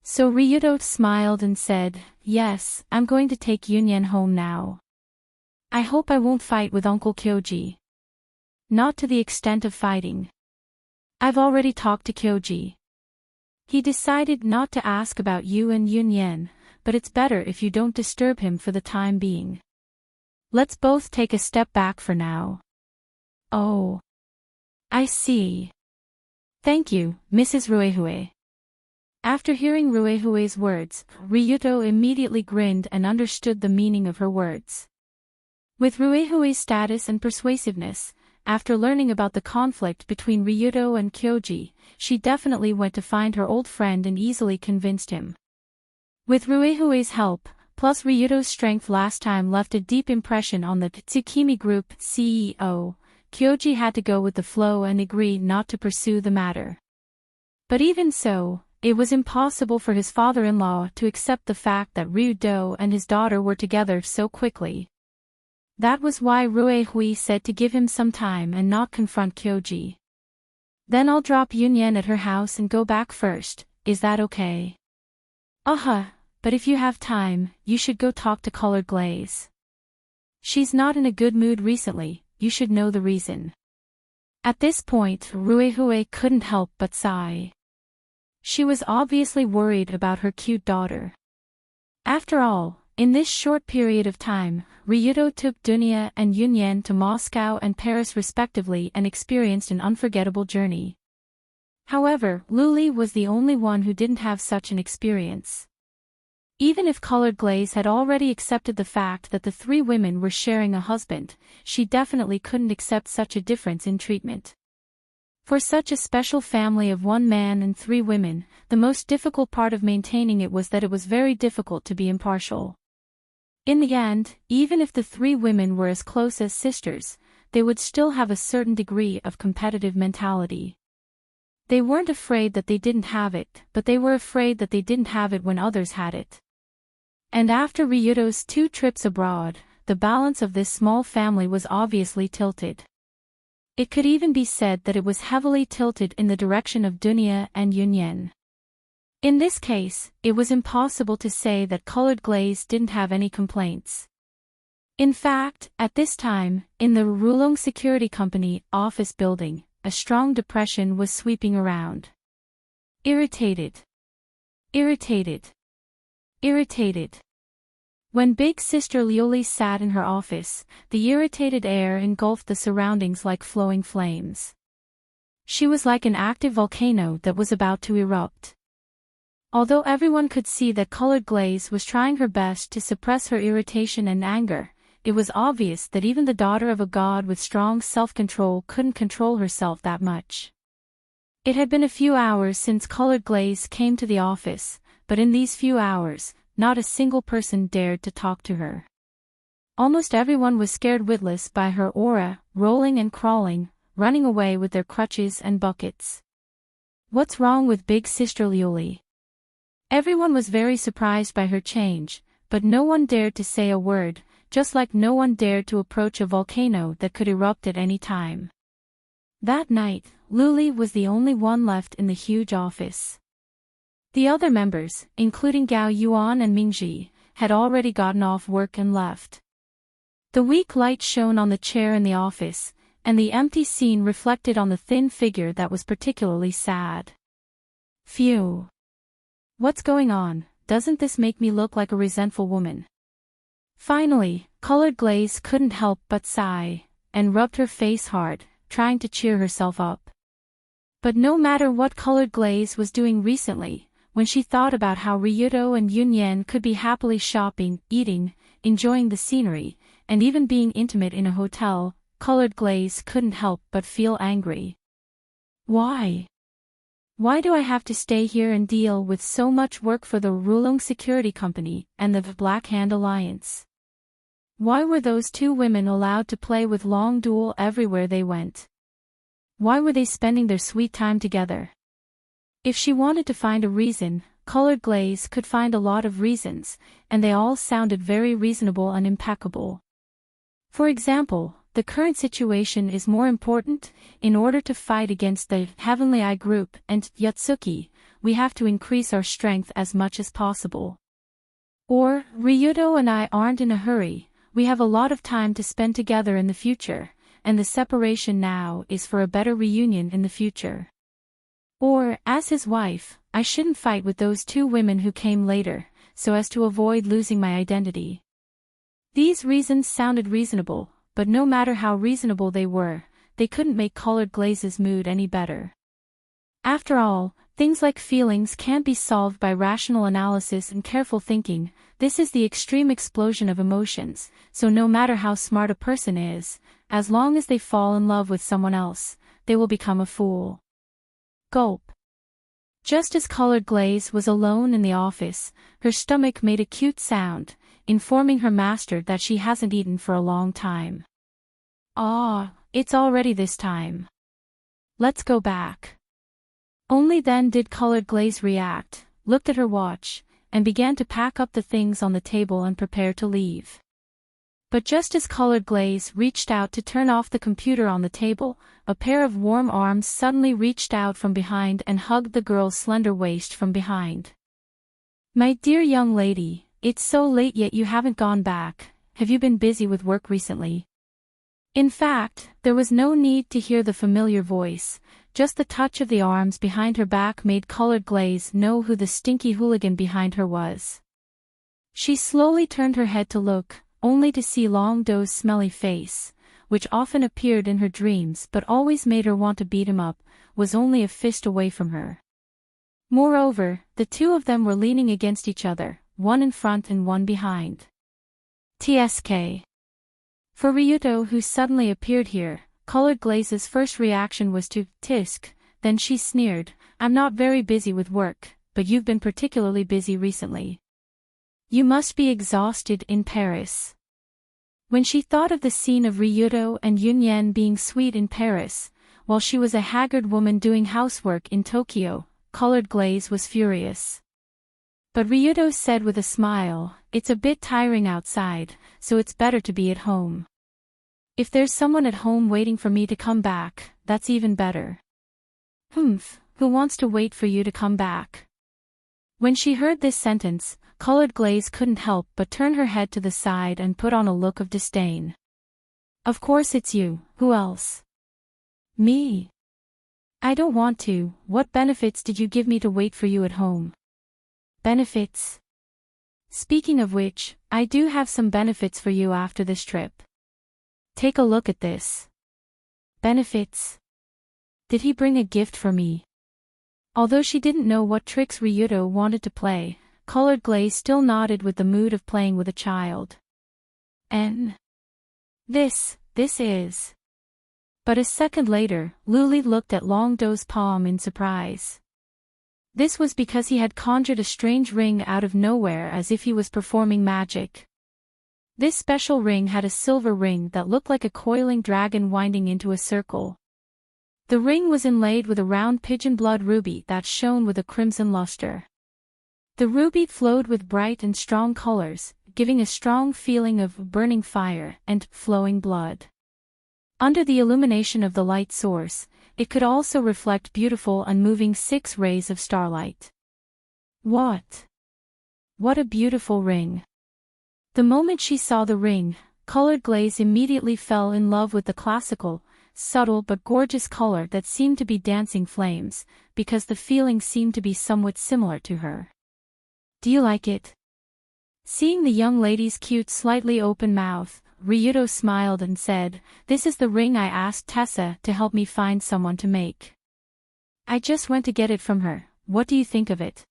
So Ryudo smiled and said, yes, I'm going to take Yunyan home now. I hope I won't fight with Uncle Kyoji. Not to the extent of fighting. I've already talked to Kyoji. He decided not to ask about you and Yunyan, but it's better if you don't disturb him for the time being. Let's both take a step back for now. Oh. I see. Thank you, Mrs. Ruehue. After hearing Ruehue's words, Ryudo immediately grinned and understood the meaning of her words. With Ruehue's status and persuasiveness, after learning about the conflict between Ryudo and Kyoji, she definitely went to find her old friend and easily convinced him. With Ruehue's help, plus Ryudo's strength last time left a deep impression on the Tsukimi Group CEO, Kyoji had to go with the flow and agree not to pursue the matter. But even so, it was impossible for his father-in-law to accept the fact that Ryudo and his daughter were together so quickly. That was why Ruehui said to give him some time and not confront Kyoji. Then I'll drop Yunyan at her house and go back first, is that okay? But if you have time, you should go talk to Colored Glaze. She's not in a good mood recently, you should know the reason. At this point, Ruehue couldn't help but sigh. She was obviously worried about her cute daughter. After all, in this short period of time, Ryudo took Dunya and Yunyan to Moscow and Paris respectively and experienced an unforgettable journey. However, Luli was the only one who didn't have such an experience. Even if Colored Glaze had already accepted the fact that the three women were sharing a husband, she definitely couldn't accept such a difference in treatment. For such a special family of one man and three women, the most difficult part of maintaining it was that it was very difficult to be impartial. In the end, even if the three women were as close as sisters, they would still have a certain degree of competitive mentality. They weren't afraid that they didn't have it, but they were afraid that they didn't have it when others had it. And after Ryuto's 2 trips abroad, the balance of this small family was obviously tilted. It could even be said that it was heavily tilted in the direction of Dunya and Yunyen. In this case, it was impossible to say that Colored Glaze didn't have any complaints. In fact, at this time, in the Rulong Security Company office building, a strong depression was sweeping around. Irritated. Irritated. Irritated. When big sister Liuli sat in her office, the irritated air engulfed the surroundings like flowing flames. She was like an active volcano that was about to erupt. Although everyone could see that Colored Glaze was trying her best to suppress her irritation and anger, it was obvious that even the daughter of a god with strong self-control couldn't control herself that much. It had been a few hours since Colored Glaze came to the office, but in these few hours, not a single person dared to talk to her. Almost everyone was scared witless by her aura, rolling and crawling, running away with their crutches and buckets. What's wrong with big sister Liuli? Everyone was very surprised by her change, but no one dared to say a word, just like no one dared to approach a volcano that could erupt at any time. That night, Luli was the only one left in the huge office. The other members, including Gao Yuan and Mingji, had already gotten off work and left. The weak light shone on the chair in the office, and the empty scene reflected on the thin figure that was particularly sad. Phew. What's going on? Doesn't this make me look like a resentful woman? Finally, Colored Glaze couldn't help but sigh, and rubbed her face hard, trying to cheer herself up. But no matter what Colored Glaze was doing recently, when she thought about how Ryuto and Yunyen could be happily shopping, eating, enjoying the scenery, and even being intimate in a hotel, Colored Glaze couldn't help but feel angry. Why? Why do I have to stay here and deal with so much work for the Rulong Security Company and the Black Hand Alliance? Why were those two women allowed to play with Long Duel everywhere they went? Why were they spending their sweet time together? If she wanted to find a reason, Colored Glaze could find a lot of reasons, and they all sounded very reasonable and impeccable. For example, the current situation is more important. In order to fight against the Heavenly Eye Group and Yatsuki, we have to increase our strength as much as possible. Or, Ryuto and I aren't in a hurry, we have a lot of time to spend together in the future, and the separation now is for a better reunion in the future. Or, as his wife, I shouldn't fight with those two women who came later, so as to avoid losing my identity. These reasons sounded reasonable, but no matter how reasonable they were, they couldn't make Colored Glaze's mood any better. After all, things like feelings can't be solved by rational analysis and careful thinking. This is the extreme explosion of emotions, so no matter how smart a person is, as long as they fall in love with someone else, they will become a fool. Gulp. Just as Colored Glaze was alone in the office, her stomach made a cute sound, informing her master that she hasn't eaten for a long time. Ah, it's already this time. Let's go back. Only then did Colored Glaze react, looked at her watch, and began to pack up the things on the table and prepare to leave. But just as Colored Glaze reached out to turn off the computer on the table, a pair of warm arms suddenly reached out from behind and hugged the girl's slender waist from behind. My dear young lady, it's so late yet you haven't gone back. Have you been busy with work recently? In fact, there was no need to hear the familiar voice, just the touch of the arms behind her back made Colored Glaze know who the stinky hooligan behind her was. She slowly turned her head to look, only to see Long Do's smelly face, which often appeared in her dreams but always made her want to beat him up, was only a fist away from her. Moreover, the two of them were leaning against each other, one in front and one behind. TSK. For Ryuto, who suddenly appeared here, Colored Glaze's first reaction was to tisk, then she sneered, "I'm not very busy with work, but you've been particularly busy recently. You must be exhausted in Paris." When she thought of the scene of Ryuto and Yunyen being sweet in Paris, while she was a haggard woman doing housework in Tokyo, Colored Glaze was furious. But Ryuto said with a smile, "It's a bit tiring outside, so it's better to be at home. If there's someone at home waiting for me to come back, that's even better." "Humph, who wants to wait for you to come back?" When she heard this sentence, Colored Glaze couldn't help but turn her head to the side and put on a look of disdain. "Of course it's you, who else?" "Me? I don't want to. What benefits did you give me to wait for you at home?" "Benefits? Speaking of which, I do have some benefits for you after this trip. Take a look at this." "Benefits? Did he bring a gift for me?" Although she didn't know what tricks Ryuto wanted to play, Colored Glaze still nodded with the mood of playing with a child. "And this is..." But a second later, Luli looked at Long Do's palm in surprise. This was because he had conjured a strange ring out of nowhere as if he was performing magic. This special ring had a silver ring that looked like a coiling dragon winding into a circle. The ring was inlaid with a round pigeon blood ruby that shone with a crimson luster. The ruby flowed with bright and strong colors, giving a strong feeling of burning fire and flowing blood. Under the illumination of the light source, it could also reflect beautiful and moving 6 rays of starlight. What a beautiful ring! The moment she saw the ring, Colored Glaze immediately fell in love with the classical, subtle but gorgeous color that seemed to be dancing flames, because the feeling seemed to be somewhat similar to her. "Do you like it?" Seeing the young lady's cute slightly open mouth, Ryuto smiled and said, "This is the ring I asked Tessa to help me find someone to make. I just went to get it from her. What do you think of it?"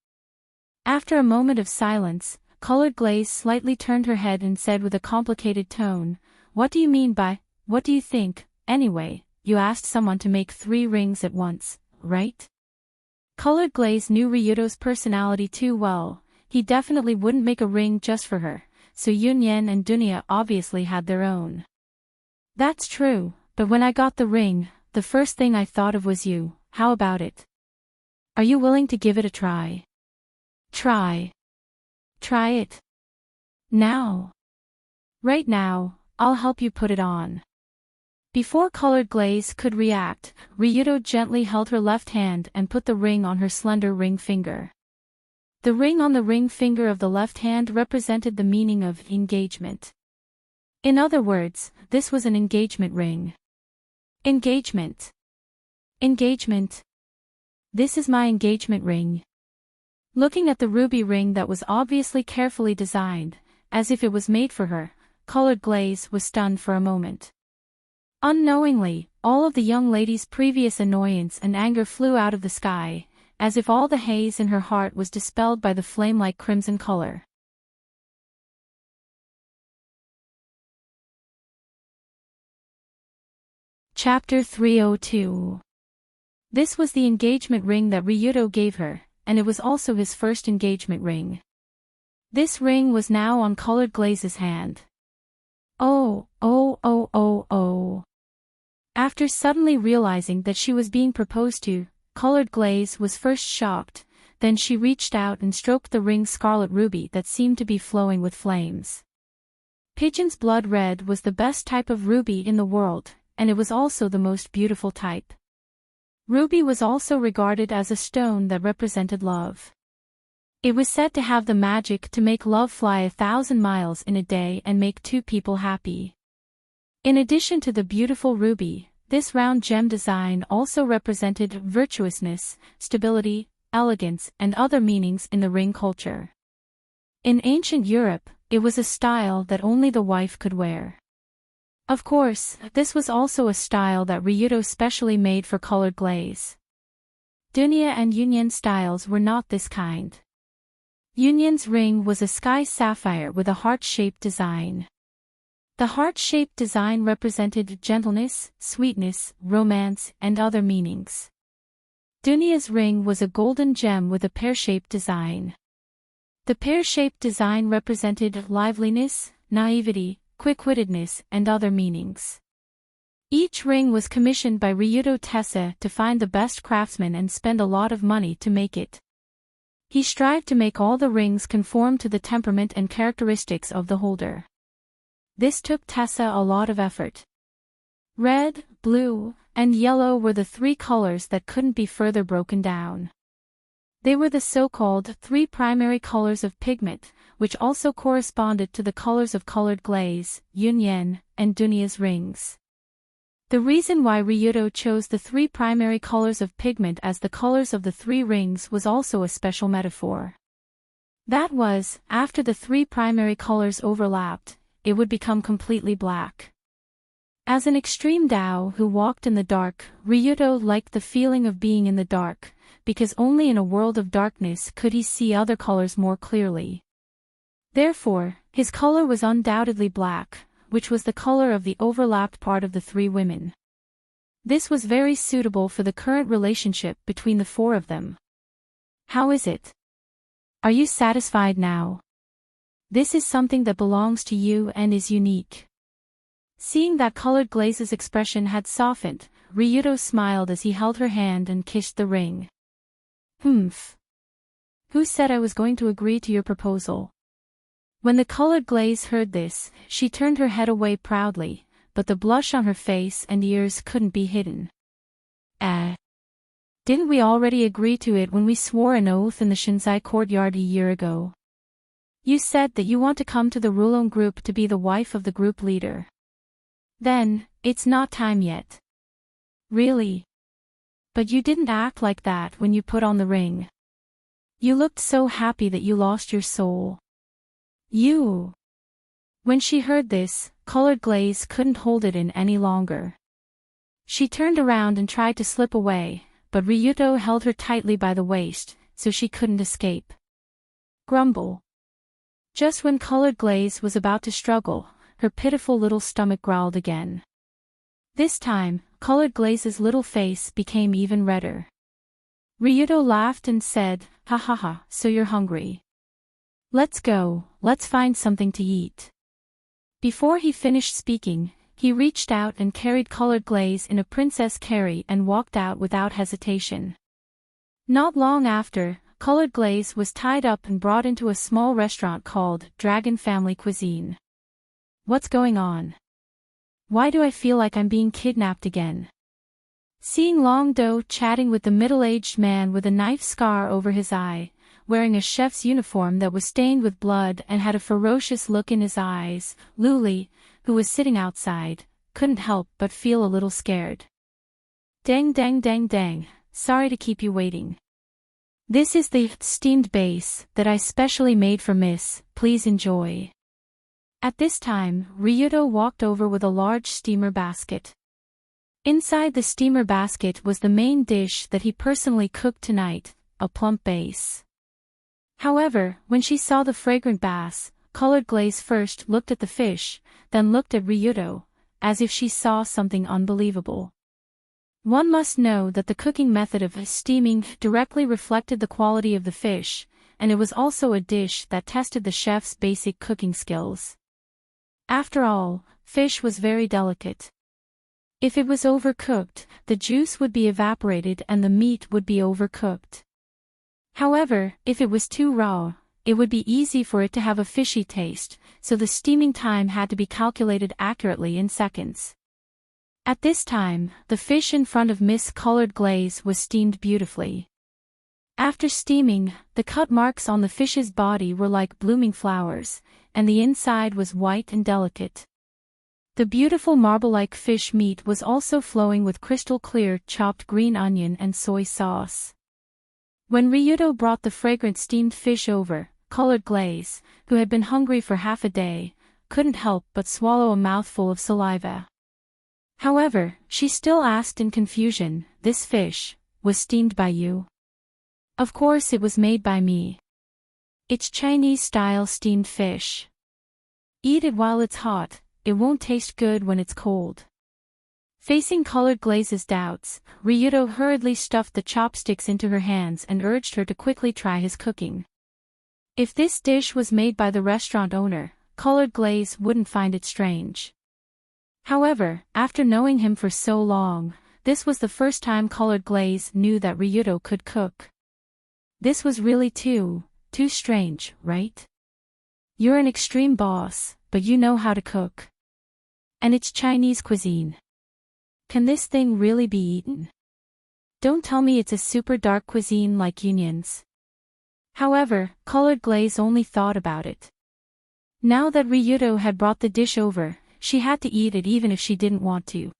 After a moment of silence, Colored Glaze slightly turned her head and said with a complicated tone, "What do you mean by, what do you think? Anyway, you asked someone to make 3 rings at once, right?" Colored Glaze knew Ryuto's personality too well. He definitely wouldn't make a ring just for her, so Yunyen and Dunya obviously had their own. "That's true, but when I got the ring, the first thing I thought of was you. How about it? Are you willing to give it a try?" Try it? Now? Right now, I'll help you put it on." Before Colored Glaze could react, Ryuto gently held her left hand and put the ring on her slender ring finger. The ring on the ring finger of the left hand represented the meaning of engagement. In other words, this was an engagement ring. Engagement. This is my engagement ring. Looking at the ruby ring that was obviously carefully designed, as if it was made for her, Colored Glaze was stunned for a moment. Unknowingly, all of the young lady's previous annoyance and anger flew out of the sky, as if all the haze in her heart was dispelled by the flame-like crimson color. Chapter 302. This was the engagement ring that Ryuto gave her, and it was also his first engagement ring. This ring was now on Colored Glaze's hand. Oh. After suddenly realizing that she was being proposed to, Colored Glaze was first shocked, then she reached out and stroked the ring's scarlet ruby that seemed to be flowing with flames. Pigeon's blood red was the best type of ruby in the world, and it was also the most beautiful type. Ruby was also regarded as a stone that represented love. It was said to have the magic to make love fly 1,000 miles in a day and make 2 people happy. In addition to the beautiful ruby, this round gem design also represented virtuousness, stability, elegance, and other meanings in the ring culture. In ancient Europe, it was a style that only the wife could wear. Of course, this was also a style that Ryuto specially made for Colored Glaze. Dunya and Yunyen styles were not this kind. Yunyan's ring was a sky sapphire with a heart-shaped design. The heart-shaped design represented gentleness, sweetness, romance, and other meanings. Dunya's ring was a golden gem with a pear-shaped design. The pear-shaped design represented liveliness, naivety, quick-wittedness, and other meanings. Each ring was commissioned by Ryudo Tessa to find the best craftsman and spend a lot of money to make it. He strived to make all the rings conform to the temperament and characteristics of the holder. This took Tessa a lot of effort. Red, blue, and yellow were the three colors that couldn't be further broken down. They were the so-called three primary colors of pigment, which also corresponded to the colors of colored glaze, Yunyan, and Dunya's rings. The reason why Ryudo chose the three primary colors of pigment as the colors of the three rings was also a special metaphor. That was, after the three primary colors overlapped, it would become completely black. As an extreme Dao who walked in the dark, Ryudo liked the feeling of being in the dark, because only in a world of darkness could he see other colors more clearly. Therefore, his color was undoubtedly black, which was the color of the overlapped part of the three women. This was very suitable for the current relationship between the four of them. How is it? Are you satisfied now? This is something that belongs to you and is unique. Seeing that colored glaze's expression had softened, Ryudo smiled as he held her hand and kissed the ring. Humph. Who said I was going to agree to your proposal? When the colored glaze heard this, she turned her head away proudly, but the blush on her face and ears couldn't be hidden. Didn't we already agree to it when we swore an oath in the Shinsai courtyard a year ago? You said that you want to come to the Rulon group to be the wife of the group leader. Then, it's not time yet. Really? But you didn't act like that when you put on the ring. You looked so happy that you lost your soul. You. When she heard this, colored glaze couldn't hold it in any longer. She turned around and tried to slip away, but Ryudo held her tightly by the waist, so she couldn't escape. Grumble. Just when colored glaze was about to struggle, her pitiful little stomach growled again. This time, colored glaze's little face became even redder. Ryudo laughed and said, "Ha ha ha, so you're hungry. Let's go, let's find something to eat." Before he finished speaking, he reached out and carried colored glaze in a princess carry and walked out without hesitation. Not long after, colored glaze was tied up and brought into a small restaurant called Dragon Family Cuisine. What's going on? Why do I feel like I'm being kidnapped again? Seeing Long Do chatting with the middle-aged man with a knife scar over his eye, wearing a chef's uniform that was stained with blood and had a ferocious look in his eyes, Luli, who was sitting outside, couldn't help but feel a little scared. Dang dang dang dang, sorry to keep you waiting. This is the steamed base that I specially made for Miss, please enjoy. At this time, Ryudo walked over with a large steamer basket. Inside the steamer basket was the main dish that he personally cooked tonight, a plump base. However, when she saw the fragrant bass, colored glaze first looked at the fish, then looked at Ryudo, as if she saw something unbelievable. One must know that the cooking method of steaming directly reflected the quality of the fish, and it was also a dish that tested the chef's basic cooking skills. After all, fish was very delicate. If it was overcooked, the juice would be evaporated and the meat would be overcooked. However, if it was too raw, it would be easy for it to have a fishy taste, so the steaming time had to be calculated accurately in seconds. At this time, the fish in front of Miss Colored Glaze was steamed beautifully. After steaming, the cut marks on the fish's body were like blooming flowers, and the inside was white and delicate. The beautiful marble-like fish meat was also flowing with crystal-clear chopped green onion and soy sauce. When Ryudo brought the fragrant steamed fish over, Colored Glaze, who had been hungry for half a day, couldn't help but swallow a mouthful of saliva. However, she still asked in confusion, "This fish was steamed by you?" "Of course it was made by me." It's Chinese-style steamed fish. Eat it while it's hot, it won't taste good when it's cold. Facing Colored Glaze's doubts, Ryudo hurriedly stuffed the chopsticks into her hands and urged her to quickly try his cooking. If this dish was made by the restaurant owner, Colored Glaze wouldn't find it strange. However, after knowing him for so long, this was the first time Colored Glaze knew that Ryudo could cook. This was really too strange, right? You're an extreme boss, but you know how to cook. And it's Chinese cuisine. Can this thing really be eaten? Don't tell me it's a super dark cuisine like Union's. However, Colored Glaze only thought about it. Now that Ryudo had brought the dish over, she had to eat it even if she didn't want to.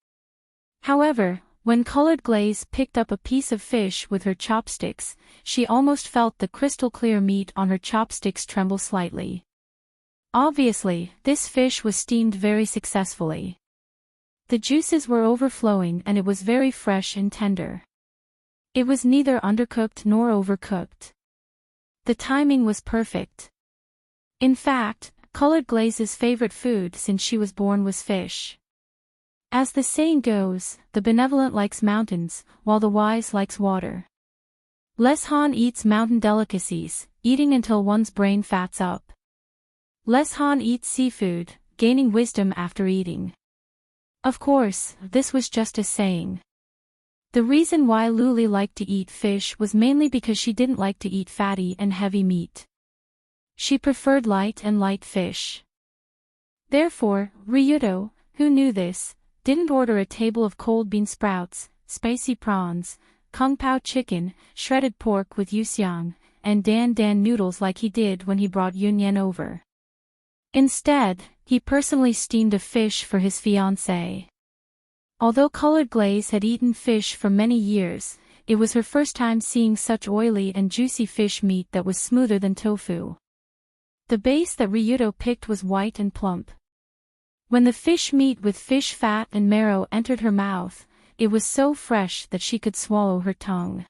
However, when Colored Glaze picked up a piece of fish with her chopsticks, she almost felt the crystal-clear meat on her chopsticks tremble slightly. Obviously, this fish was steamed very successfully. The juices were overflowing and it was very fresh and tender. It was neither undercooked nor overcooked. The timing was perfect. In fact, Colored Glaze's favorite food since she was born was fish. As the saying goes, the benevolent likes mountains, while the wise likes water. Les Han eats mountain delicacies, eating until one's brain fats up. Les Han eats seafood, gaining wisdom after eating. Of course, this was just a saying. The reason why Luli liked to eat fish was mainly because she didn't like to eat fatty and heavy meat. She preferred light fish. Therefore, Ryudo, who knew this, didn't order a table of cold bean sprouts, spicy prawns, kung pao chicken, shredded pork with yuxiang, and dan noodles like he did when he brought Yunyan over. Instead, he personally steamed a fish for his fiancée. Although Colored Glaze had eaten fish for many years, it was her first time seeing such oily and juicy fish meat that was smoother than tofu. The base that Ryudo picked was white and plump. When the fish meat with fish fat and marrow entered her mouth, it was so fresh that she could swallow her tongue.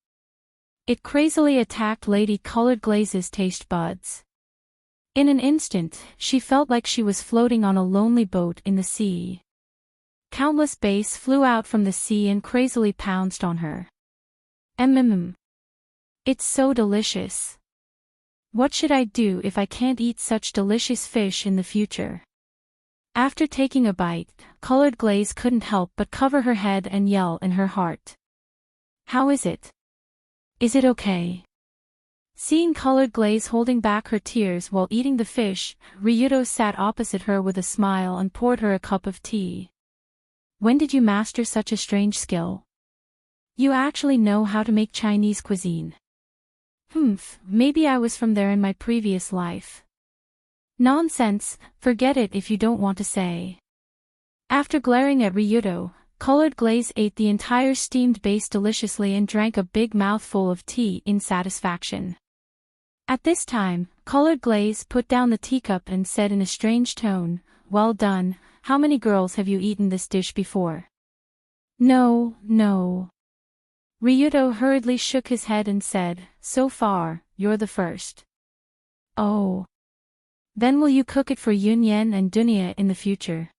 It crazily attacked Lady Colored Glaze's taste buds. In an instant, she felt like she was floating on a lonely boat in the sea. Countless bass flew out from the sea and crazily pounced on her. It's so delicious. What should I do if I can't eat such delicious fish in the future? After taking a bite, Colored Glaze couldn't help but cover her head and yell in her heart. How is it? Is it okay? Seeing Colored Glaze holding back her tears while eating the fish, Ryudo sat opposite her with a smile and poured her a cup of tea. When did you master such a strange skill? You actually know how to make Chinese cuisine. Maybe I was from there in my previous life. Nonsense, forget it if you don't want to say. After glaring at Ryudo, Colored Glaze ate the entire steamed base deliciously and drank a big mouthful of tea in satisfaction. At this time, Colored Glaze put down the teacup and said in a strange tone, "Well done, how many girls have you eaten this dish before?" No. Ryudo hurriedly shook his head and said, "So far, you're the first." Oh. Then will you cook it for Yunyan and Dunya in the future?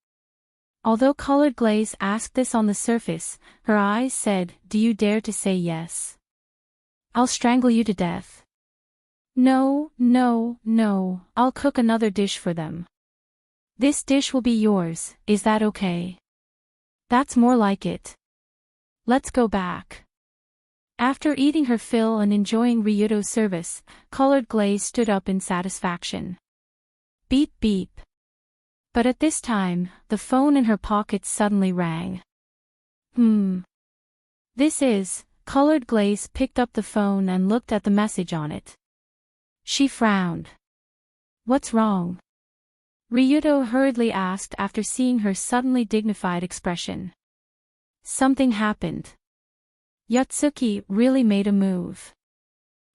Although Colored Glaze asked this on the surface, her eyes said, "Do you dare to say yes? I'll strangle you to death." No, I'll cook another dish for them. This dish will be yours, is that okay? That's more like it. Let's go back. After eating her fill and enjoying Ryudo's service, Colored Glaze stood up in satisfaction. Beep beep. But at this time, the phone in her pocket suddenly rang. This is, Colored Glaze picked up the phone and looked at the message on it. She frowned. What's wrong? Ryudo hurriedly asked after seeing her suddenly dignified expression. Something happened. Yatsuki really made a move.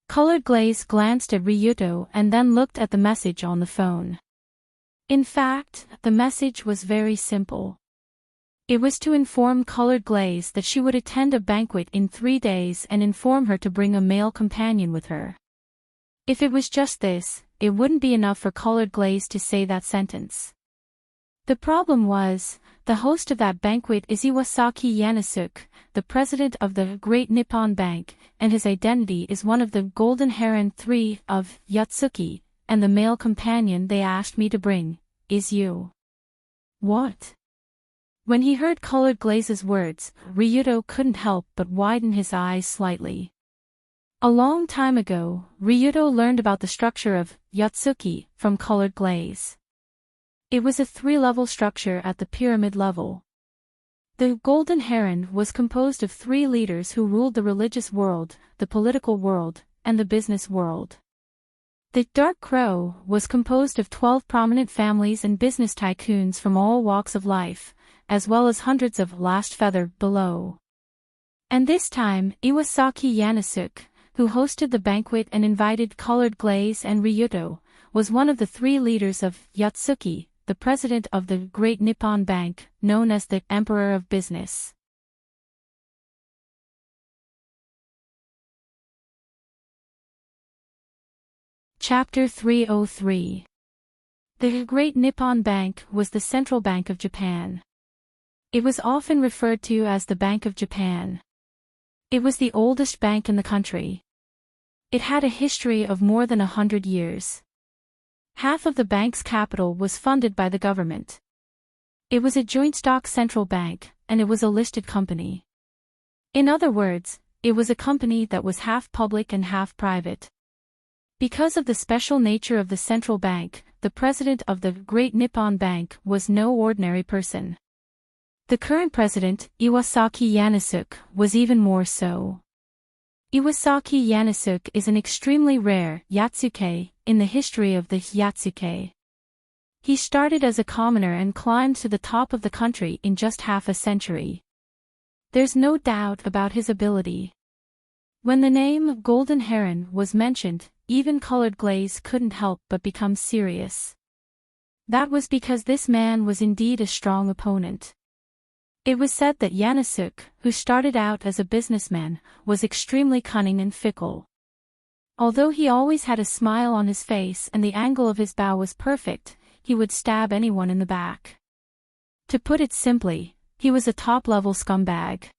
Colored Glaze glanced at Ryudo and then looked at the message on the phone. In fact, the message was very simple. It was to inform Colored Glaze that she would attend a banquet in 3 days and inform her to bring a male companion with her. If it was just this, it wouldn't be enough for Colored Glaze to say that sentence. The problem was, the host of that banquet is Iwasaki Yanasuke, the president of the Great Nippon Bank, and his identity is one of the Golden Heron 3 of Yatsuki, and the male companion they asked me to bring is you. What? When he heard Colored Glaze's words, Ryuto couldn't help but widen his eyes slightly. A long time ago, Ryuto learned about the structure of Yatsuki from Colored Glaze. It was a 3-level structure at the pyramid level. The Golden Heron was composed of 3 leaders who ruled the religious world, the political world, and the business world. The Dark Crow was composed of 12 prominent families and business tycoons from all walks of life, as well as hundreds of last feather below. And this time, Iwasaki Yanasuke, who hosted the banquet and invited Colored Glaze and Ryuto, was one of the 3 leaders of Yatsuki, the president of the Great Nippon Bank, known as the Emperor of Business. Chapter 303. The Great Nippon Bank was the central bank of Japan. It was often referred to as the Bank of Japan. It was the oldest bank in the country. It had a history of more than 100 years. Half of the bank's capital was funded by the government. It was a joint-stock central bank, and it was a listed company. In other words, it was a company that was half public and half private. Because of the special nature of the central bank, the president of the Great Nippon Bank was no ordinary person. The current president, Iwasaki Yanasuke, was even more so. Iwasaki Yanasuke is an extremely rare Yatsuke in the history of the Yatsuke. He started as a commoner and climbed to the top of the country in just half a century. There's no doubt about his ability. When the name Golden Heron was mentioned, even Colored Glaze couldn't help but become serious. That was because this man was indeed a strong opponent. It was said that Yanasuke, who started out as a businessman, was extremely cunning and fickle. Although he always had a smile on his face and the angle of his bow was perfect, he would stab anyone in the back. To put it simply, he was a top-level scumbag.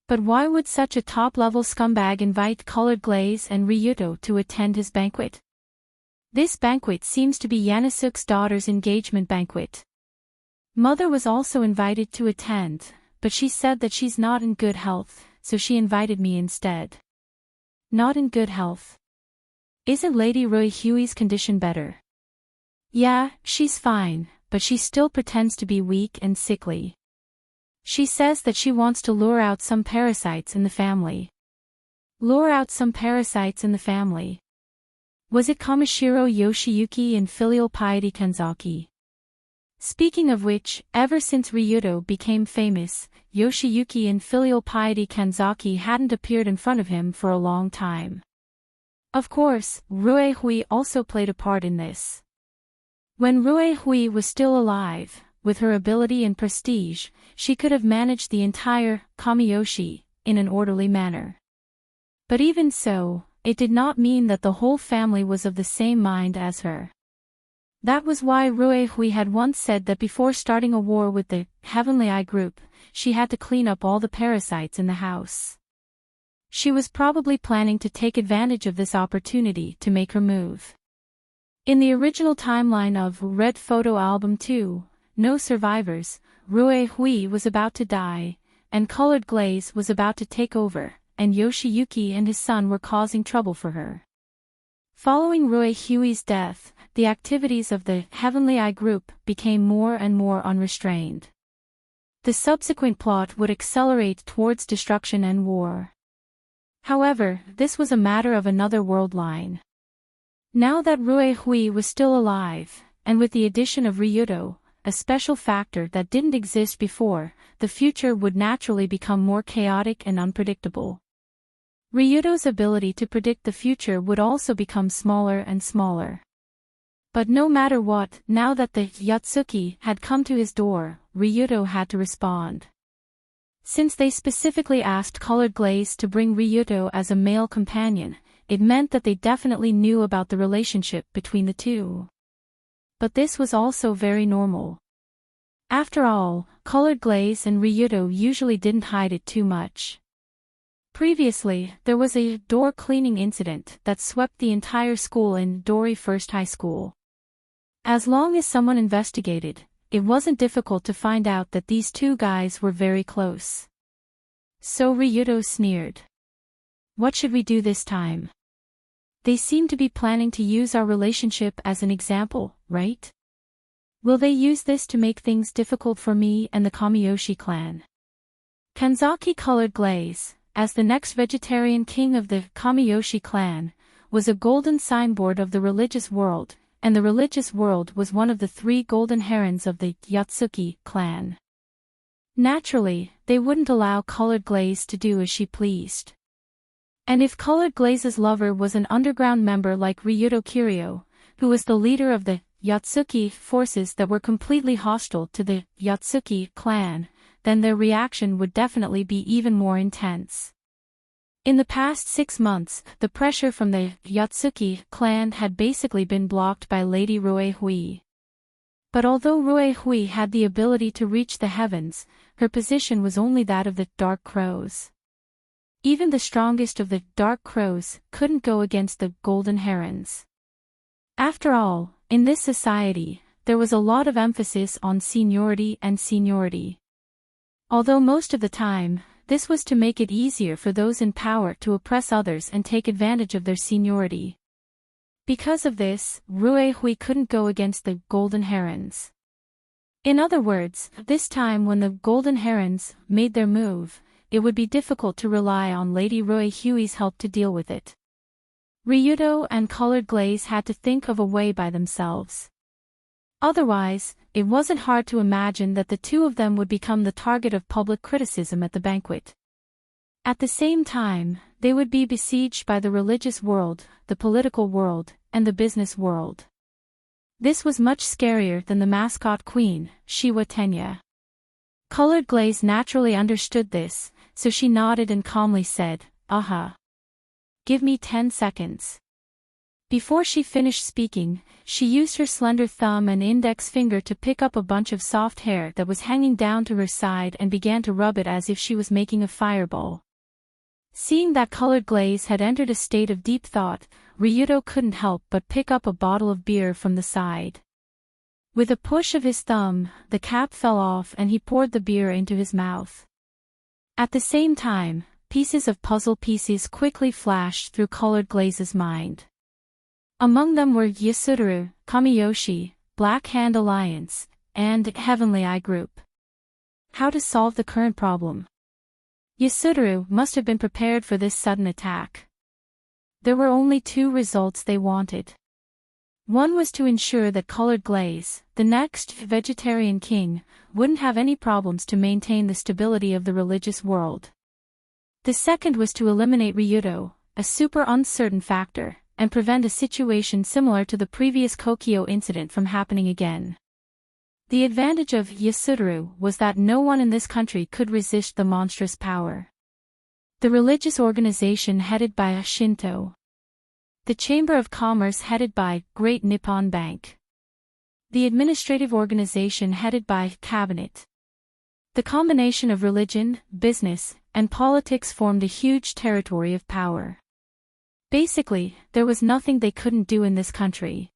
But why would such a top-level scumbag invite Colored Glaze and Ryuto to attend his banquet? This banquet seems to be Yanasuke's daughter's engagement banquet. Mother was also invited to attend, but she said that she's not in good health, so she invited me instead. Not in good health. Isn't Lady Rui Hui's condition better? Yeah, she's fine, but she still pretends to be weak and sickly. She says that she wants to lure out some parasites in the family. Lure out some parasites in the family. Was it Kamishiro Yoshiyuki and filial piety Kenzaki? Speaking of which, ever since Ryuto became famous, Yoshiyuki and filial piety Kenzaki hadn't appeared in front of him for a long time. Of course, Rui Hui also played a part in this. When Rui Hui was still alive, with her ability and prestige, she could have managed the entire Kamiyoshi in an orderly manner. But even so, it did not mean that the whole family was of the same mind as her. That was why Rui Hui had once said that before starting a war with the Heavenly Eye group, she had to clean up all the parasites in the house. She was probably planning to take advantage of this opportunity to make her move. In the original timeline of Red Photo Album 2, No Survivors, Rui Hui was about to die, and Colored Glaze was about to take over, and Yoshiyuki and his son were causing trouble for her. Following Rui Hui's death, the activities of the Heavenly Eye group became more and more unrestrained. The subsequent plot would accelerate towards destruction and war. However, this was a matter of another world line. Now that Rui Hui was still alive, and with the addition of Ryuto, a special factor that didn't exist before, the future would naturally become more chaotic and unpredictable. Ryuto's ability to predict the future would also become smaller and smaller. But no matter what, now that the Yatsuki had come to his door, Ryuto had to respond. Since they specifically asked Colored Glaze to bring Ryuto as a male companion, it meant that they definitely knew about the relationship between the two. But this was also very normal. After all, Colored Glaze and Ryudo usually didn't hide it too much. Previously, there was a door cleaning incident that swept the entire school in Dori First High School. As long as someone investigated, it wasn't difficult to find out that these two guys were very close. So Ryudo sneered. What should we do this time? They seem to be planning to use our relationship as an example, right? Will they use this to make things difficult for me and the Kamiyoshi clan? Kanzaki Colored Glaze, as the next vegetarian king of the Kamiyoshi clan, was a golden signboard of the religious world, and the religious world was one of the 3 golden herons of the Yatsuki clan. Naturally, they wouldn't allow Colored Glaze to do as she pleased. And if Colored Glaze's lover was an underground member like Ryudo Kiryu, who was the leader of the Yatsuki forces that were completely hostile to the Yatsuki clan, then their reaction would definitely be even more intense. In the past 6 months, the pressure from the Yatsuki clan had basically been blocked by Lady Ruehui. But although Ruehui had the ability to reach the heavens, her position was only that of the Dark Crows. Even the strongest of the Dark Crows couldn't go against the Golden Herons. After all, in this society, there was a lot of emphasis on seniority and seniority. Although most of the time, this was to make it easier for those in power to oppress others and take advantage of their seniority. Because of this, Ruehui couldn't go against the Golden Herons. In other words, this time when the Golden Herons made their move, it would be difficult to rely on Lady Ruehui's help to deal with it. Ryudo and Colored Glaze had to think of a way by themselves. Otherwise, it wasn't hard to imagine that the two of them would become the target of public criticism at the banquet. At the same time, they would be besieged by the religious world, the political world, and the business world. This was much scarier than the mascot queen, Shiwa Tenya. Colored Glaze naturally understood this, so she nodded and calmly said, "Aha. Give me 10 seconds." Before she finished speaking, she used her slender thumb and index finger to pick up a bunch of soft hair that was hanging down to her side and began to rub it as if she was making a fireball. Seeing that Colored Glaze had entered a state of deep thought, Ryudo couldn't help but pick up a bottle of beer from the side. With a push of his thumb, the cap fell off and he poured the beer into his mouth. At the same time, pieces of puzzle pieces quickly flashed through Colored Glaze's mind. Among them were Yasuduru, Kamiyoshi, Black Hand Alliance, and Heavenly Eye Group. How to solve the current problem? Yasuduru must have been prepared for this sudden attack. There were only 2 results they wanted. One was to ensure that Colored Glaze, the next vegetarian king, wouldn't have any problems to maintain the stability of the religious world. The second was to eliminate Ryudo, a super uncertain factor, and prevent a situation similar to the previous Kokyo incident from happening again. The advantage of Yasuduru was that no one in this country could resist the monstrous power. The religious organization headed by a Shinto. The Chamber of Commerce headed by Great Nippon Bank. The administrative organization headed by Cabinet. The combination of religion, business, and politics formed a huge territory of power. Basically, there was nothing they couldn't do in this country.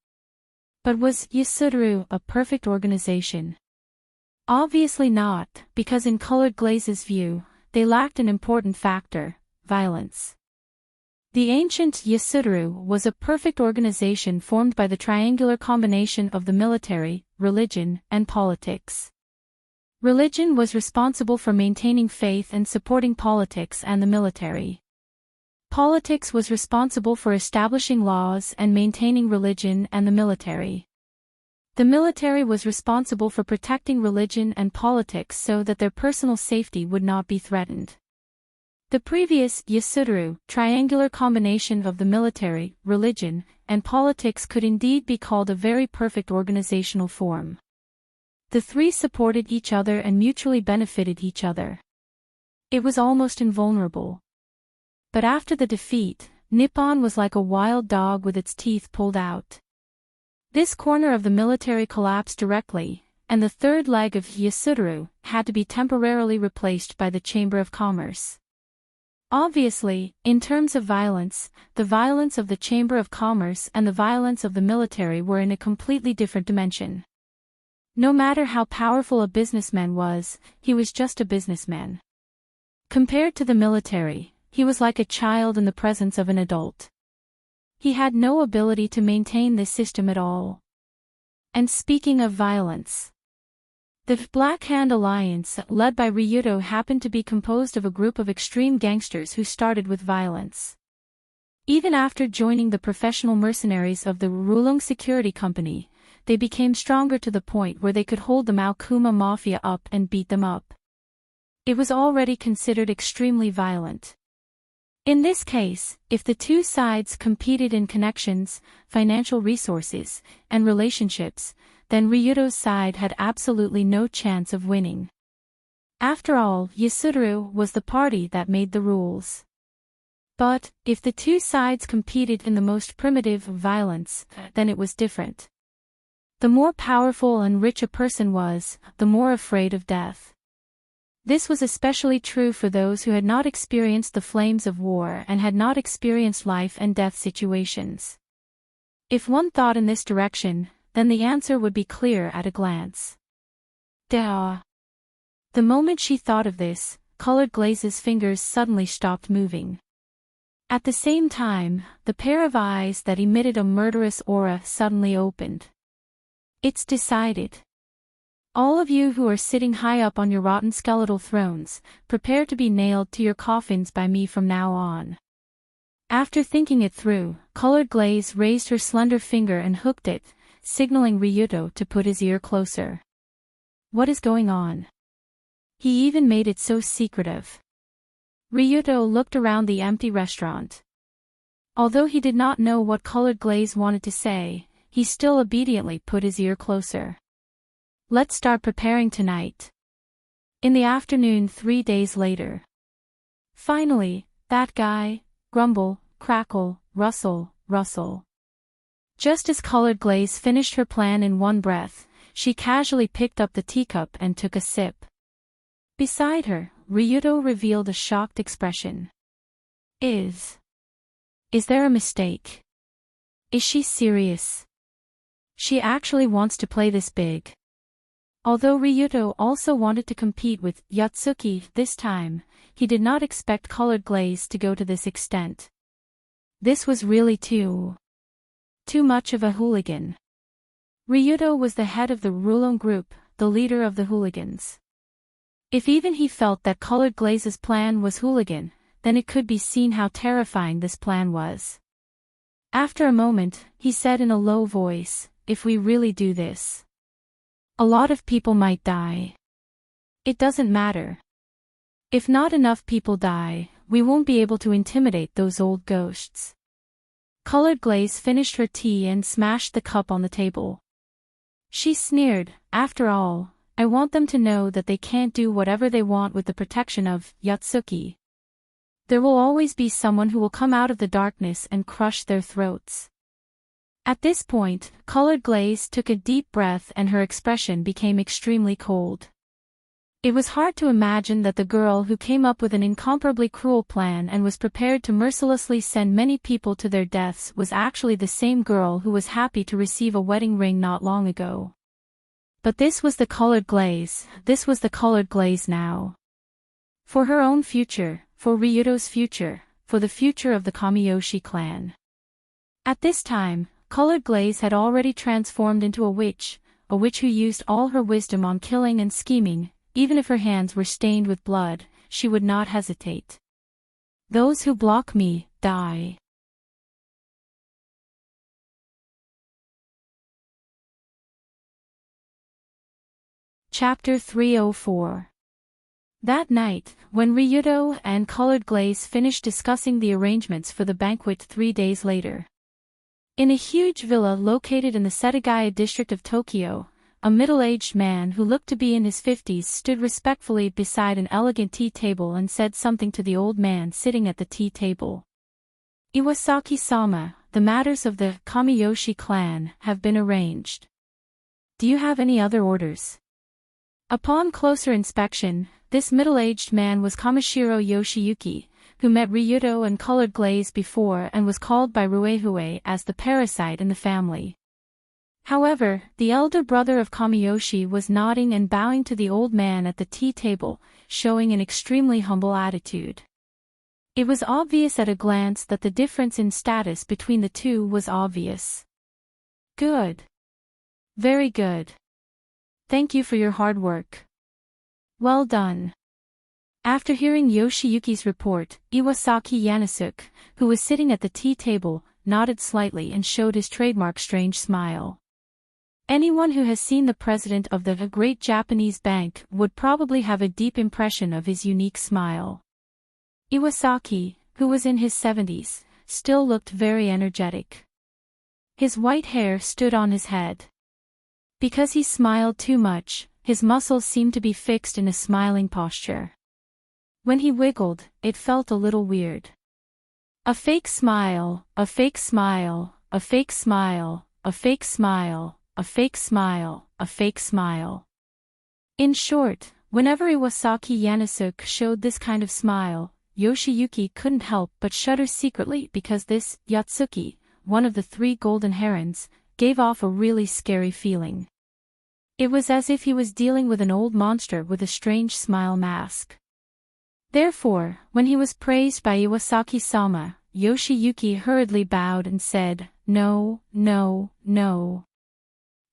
But was Yasuduru a perfect organization? Obviously not, because in Colored Glaze's view, they lacked an important factor: violence. The ancient Yasuduru was a perfect organization formed by the triangular combination of the military, religion, and politics. Religion was responsible for maintaining faith and supporting politics and the military. Politics was responsible for establishing laws and maintaining religion and the military. The military was responsible for protecting religion and politics so that their personal safety would not be threatened. The previous Yasuduru triangular combination of the military, religion, and politics could indeed be called a very perfect organizational form. The 3 supported each other and mutually benefited each other. It was almost invulnerable. But after the defeat, Nippon was like a wild dog with its teeth pulled out. This corner of the military collapsed directly, and the third leg of Yasudaro had to be temporarily replaced by the Chamber of Commerce. Obviously, in terms of violence, the violence of the Chamber of Commerce and the violence of the military were in a completely different dimension. No matter how powerful a businessman was, he was just a businessman. Compared to the military, he was like a child in the presence of an adult. He had no ability to maintain this system at all. And speaking of violence, the Black Hand Alliance, led by Ryuto, happened to be composed of a group of extreme gangsters who started with violence. Even after joining the professional mercenaries of the Rulong Security Company, they became stronger to the point where they could hold the Maokuma Mafia up and beat them up. It was already considered extremely violent. In this case, if the two sides competed in connections, financial resources, and relationships, then Ryuto's side had absolutely no chance of winning. After all, Yasudaro was the party that made the rules. But, if the two sides competed in the most primitive of violence, then it was different. The more powerful and rich a person was, the more afraid of death. This was especially true for those who had not experienced the flames of war and had not experienced life and death situations. If one thought in this direction, then the answer would be clear at a glance. Duh. The moment she thought of this, Colored Glaze's fingers suddenly stopped moving. At the same time, the pair of eyes that emitted a murderous aura suddenly opened. It's decided. All of you who are sitting high up on your rotten skeletal thrones, prepare to be nailed to your coffins by me from now on. After thinking it through, Colored Glaze raised her slender finger and hooked it, signaling Ryuto to put his ear closer. What is going on? He even made it so secretive. Ryuto looked around the empty restaurant. Although he did not know what Colored Glaze wanted to say, he still obediently put his ear closer. Let's start preparing tonight. In the afternoon 3 days later. Finally, that guy, grumble, crackle, rustle, rustle. Just as Colored Glaze finished her plan in one breath, she casually picked up the teacup and took a sip. Beside her, Ryuto revealed a shocked expression. Is there a mistake? Is she serious? She actually wants to play this big. Although Ryuto also wanted to compete with Yatsuki this time, he did not expect Colored Glaze to go to this extent. This was really too much of a hooligan. Ryuto was the head of the Rulong group, the leader of the hooligans. If even he felt that Colored Glaze's plan was hooligan, then it could be seen how terrifying this plan was. After a moment, he said in a low voice, if we really do this, a lot of people might die. It doesn't matter. If not enough people die, we won't be able to intimidate those old ghosts. Colored Glaze finished her tea and smashed the cup on the table. She sneered, after all, I want them to know that they can't do whatever they want with the protection of Yatsuki. There will always be someone who will come out of the darkness and crush their throats. At this point, Colored Glaze took a deep breath and her expression became extremely cold. It was hard to imagine that the girl who came up with an incomparably cruel plan and was prepared to mercilessly send many people to their deaths was actually the same girl who was happy to receive a wedding ring not long ago. But this was the Colored Glaze, this was the Colored Glaze now. For her own future, for Ryuto's future, for the future of the Kamiyoshi clan. At this time, Colored Glaze had already transformed into a witch who used all her wisdom on killing and scheming. Even if her hands were stained with blood, she would not hesitate. Those who block me, die. Chapter 304. That night, when Ryuto and Colored Glaze finished discussing the arrangements for the banquet 3 days later. In a huge villa located in the Setagaya district of Tokyo, a middle-aged man who looked to be in his 50s stood respectfully beside an elegant tea table and said something to the old man sitting at the tea table. Iwasaki-sama, the matters of the Kamiyoshi clan have been arranged. Do you have any other orders? Upon closer inspection, this middle-aged man was Kamishiro Yoshiyuki, who met Ryuto and Colored Glaze before and was called by Ruehue as the parasite in the family. However, the elder brother of Kamiyoshi was nodding and bowing to the old man at the tea table, showing an extremely humble attitude. It was obvious at a glance that the difference in status between the two was obvious. Good. Very good. Thank you for your hard work. Well done. After hearing Yoshiyuki's report, Iwasaki Yanasuke, who was sitting at the tea table, nodded slightly and showed his trademark strange smile. Anyone who has seen the president of the great Japanese bank would probably have a deep impression of his unique smile. Iwasaki, who was in his 70s, still looked very energetic. His white hair stood on his head. Because he smiled too much, his muscles seemed to be fixed in a smiling posture. When he wiggled, it felt a little weird. A fake smile, a fake smile, a fake smile, a fake smile, a fake smile, a fake smile. In short, whenever Iwasaki Yanasuke showed this kind of smile, Yoshiyuki couldn't help but shudder secretly because this Yatsuki, one of the 3 golden herons, gave off a really scary feeling. It was as if he was dealing with an old monster with a strange smile mask. Therefore, when he was praised by Iwasaki-sama, Yoshiyuki hurriedly bowed and said, "No, no, no.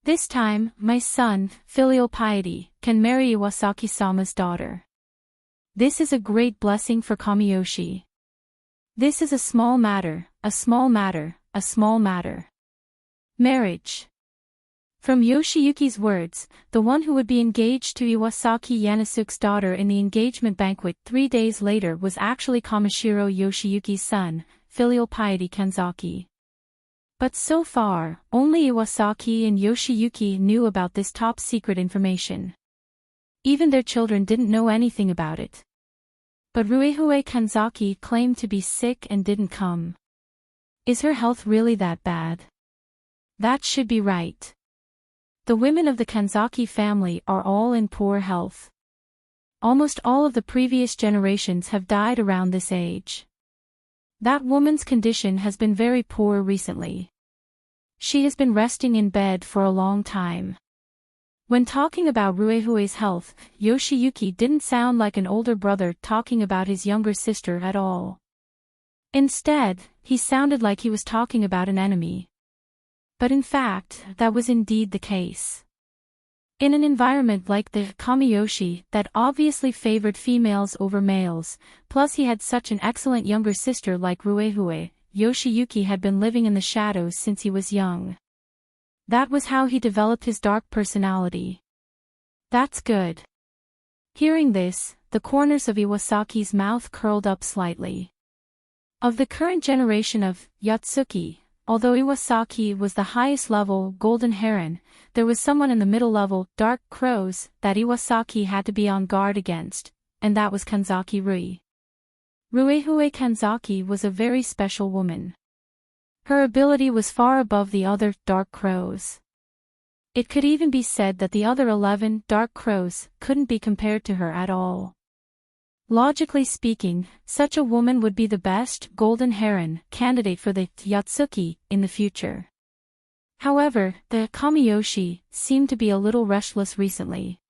This time, my son, filial piety, can marry Iwasaki-sama's daughter. This is a great blessing for Kamiyoshi. This is a small matter, a small matter, a small matter. Marriage." From Yoshiyuki's words, the one who would be engaged to Iwasaki Yanasuke's daughter in the engagement banquet 3 days later was actually Kamishiro Yoshiyuki's son, filial piety Kanzaki. But so far, only Iwasaki and Yoshiyuki knew about this top-secret information. Even their children didn't know anything about it. But Ruehue Kanzaki claimed to be sick and didn't come. Is her health really that bad? That should be right. The women of the Kanzaki family are all in poor health. Almost all of the previous generations have died around this age. That woman's condition has been very poor recently. She has been resting in bed for a long time. When talking about Ruehue's health, Yoshiyuki didn't sound like an older brother talking about his younger sister at all. Instead, he sounded like he was talking about an enemy. But in fact, that was indeed the case. In an environment like the Kamiyoshi that obviously favored females over males, plus he had such an excellent younger sister like Ruehue, Yoshiyuki had been living in the shadows since he was young. That was how he developed his dark personality. That's good. Hearing this, the corners of Iwasaki's mouth curled up slightly. Of the current generation of Yatsuki, although Iwasaki was the highest-level golden heron, there was someone in the middle-level dark crows that Iwasaki had to be on guard against, and that was Kanzaki Rui. Ruehue Kanzaki was a very special woman. Her ability was far above the other dark crows. It could even be said that the other 11 dark crows couldn't be compared to her at all. Logically speaking, such a woman would be the best golden heron candidate for the Yatsuki in the future. However, the Kamiyoshi seemed to be a little restless recently.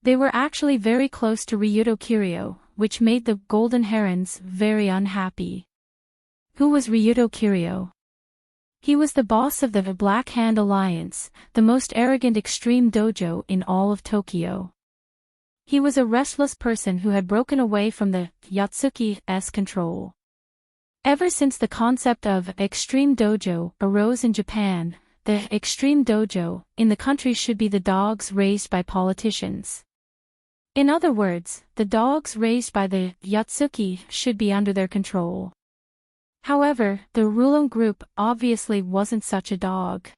They were actually very close to Ryuto Kiryu, which made the golden herons very unhappy. Who was Ryuto Kiryu? He was the boss of the Black Hand Alliance, the most arrogant extreme dojo in all of Tokyo. He was a restless person who had broken away from the Yatsuki's control. Ever since the concept of extreme dojo arose in Japan, the extreme dojo in the country should be the dogs raised by politicians. In other words, the dogs raised by the Yatsuki should be under their control. However, the Rulon group obviously wasn't such a dog.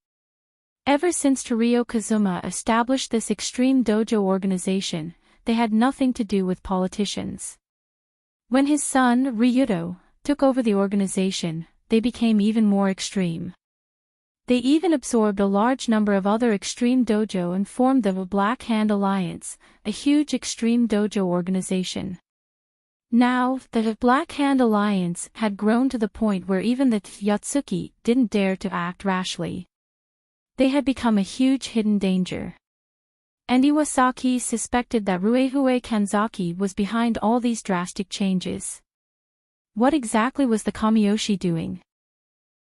Ever since Torio Kazuma established this extreme dojo organization, they had nothing to do with politicians. When his son, Ryuto, took over the organization, they became even more extreme. They even absorbed a large number of other extreme dojo and formed the Black Hand Alliance, a huge extreme dojo organization. Now, the Black Hand Alliance had grown to the point where even the Yatsuki didn't dare to act rashly. They had become a huge hidden danger. And Iwasaki suspected that Ruehue Kanzaki was behind all these drastic changes. What exactly was the Kamiyoshi doing?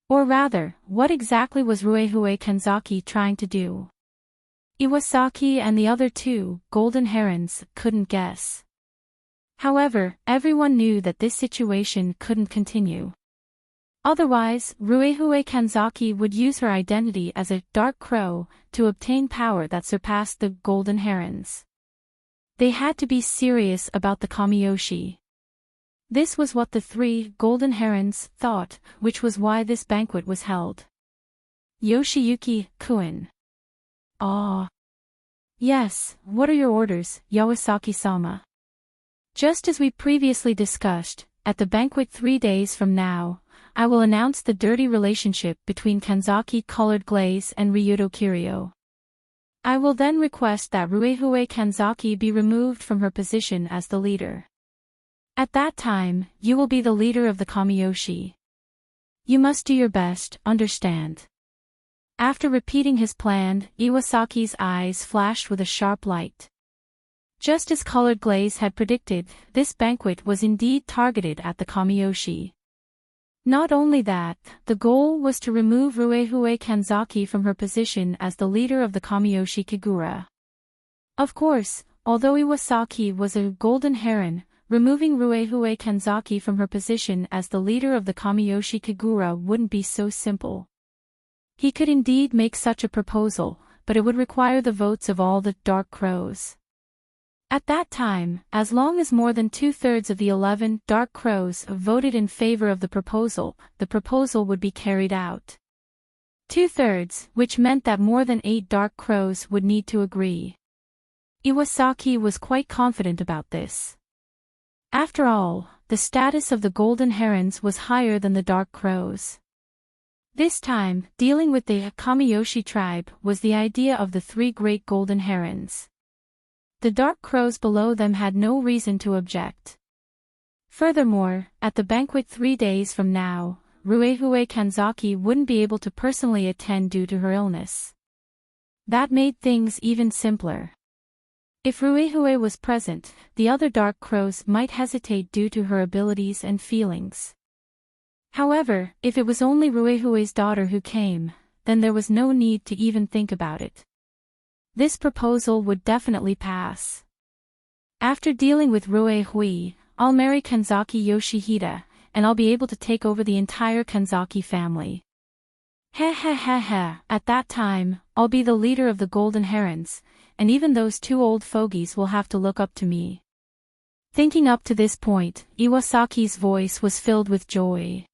Or rather, what exactly was Ruehue Kanzaki trying to do? Iwasaki and the other two, Golden Herons, couldn't guess. However, everyone knew that this situation couldn't continue. Otherwise, Ruehue Kanzaki would use her identity as a Dark Crow to obtain power that surpassed the Golden Herons. They had to be serious about the Kamiyoshi. This was what the three Golden Herons thought, which was why this banquet was held. Yoshiyuki, Kuin. Ah. Yes, what are your orders, Yawasaki-sama? Just as we previously discussed, at the banquet 3 days from now, I will announce the dirty relationship between Kanzaki Colored Glaze and Ryuto Kiryu. I will then request that Ruehue Kanzaki be removed from her position as the leader. At that time, you will be the leader of the Kamiyoshi. You must do your best, understand? After repeating his plan, Iwasaki's eyes flashed with a sharp light. Just as Colored Glaze had predicted, this banquet was indeed targeted at the Kamiyoshi. Not only that, the goal was to remove Ruehue Kanzaki from her position as the leader of the Kamiyoshi Kagura. Of course, although Iwasaki was a Golden Heron, removing Ruehue Kanzaki from her position as the leader of the Kamiyoshi Kagura wouldn't be so simple. He could indeed make such a proposal, but it would require the votes of all the Dark Crows. At that time, as long as more than 2/3 of the 11 Dark Crows voted in favor of the proposal would be carried out. 2/3, which meant that more than 8 Dark Crows would need to agree. Iwasaki was quite confident about this. After all, the status of the Golden Herons was higher than the Dark Crows. This time, dealing with the Kamiyoshi tribe was the idea of the 3 great Golden Herons. The Dark Crows below them had no reason to object. Furthermore, at the banquet 3 days from now, Ruehue Kanzaki wouldn't be able to personally attend due to her illness. That made things even simpler. If Ruehue was present, the other Dark Crows might hesitate due to her abilities and feelings. However, if it was only Ruehue's daughter who came, then there was no need to even think about it. This proposal would definitely pass. After dealing with Ruehue, I'll marry Kanzaki Yoshihide, and I'll be able to take over the entire Kanzaki family. At that time, I'll be the leader of the Golden Herons, and even those 2 old fogies will have to look up to me. Thinking up to this point, Iwasaki's voice was filled with joy.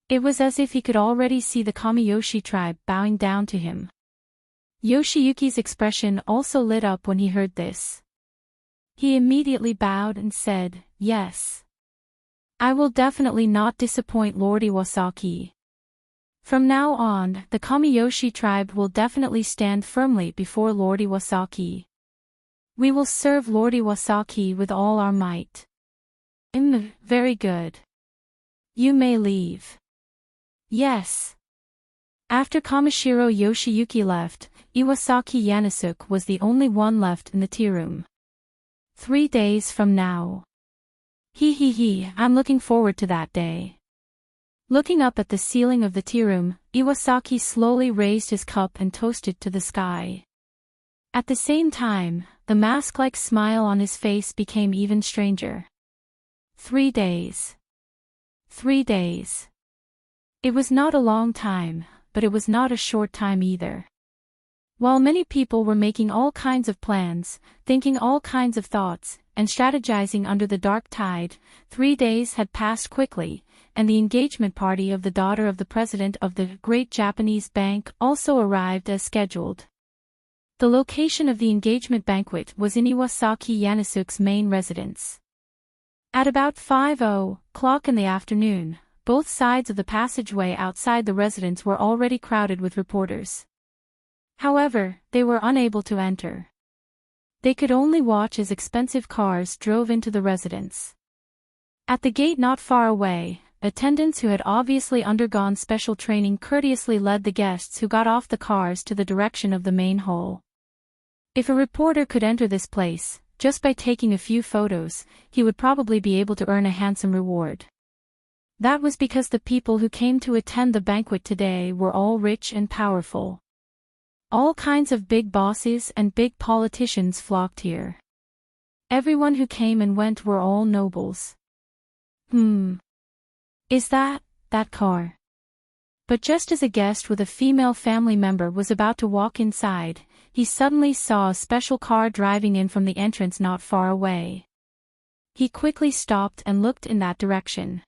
It was as if he could already see the Kamiyoshi tribe bowing down to him. Yoshiyuki's expression also lit up when he heard this. He immediately bowed and said, "Yes. I will definitely not disappoint Lord Iwasaki. From now on, the Kamiyoshi tribe will definitely stand firmly before Lord Iwasaki. We will serve Lord Iwasaki with all our might." Very good. You may leave. Yes. After Kamishiro Yoshiyuki left, Iwasaki Yanasuke was the only one left in the tea room. 3 days from now. I'm looking forward to that day. Looking up at the ceiling of the tea room, Iwasaki slowly raised his cup and toasted to the sky. At the same time, the mask-like smile on his face became even stranger. 3 days. 3 days. It was not a long time, but it was not a short time either. While many people were making all kinds of plans, thinking all kinds of thoughts, and strategizing under the dark tide, 3 days had passed quickly, and the engagement party of the daughter of the president of the Great Japanese Bank also arrived as scheduled. The location of the engagement banquet was in Iwasaki Yanasuke's main residence. At about 5:00 o'clock in the afternoon, both sides of the passageway outside the residence were already crowded with reporters. However, they were unable to enter. They could only watch as expensive cars drove into the residence. At the gate not far away, attendants who had obviously undergone special training courteously led the guests who got off the cars to the direction of the main hall. If a reporter could enter this place, just by taking a few photos, he would probably be able to earn a handsome reward. That was because the people who came to attend the banquet today were all rich and powerful. All kinds of big bosses and big politicians flocked here. Everyone who came and went were all nobles. Is that car? But just as a guest with a female family member was about to walk inside, he suddenly saw a special car driving in from the entrance not far away. He quickly stopped and looked in that direction.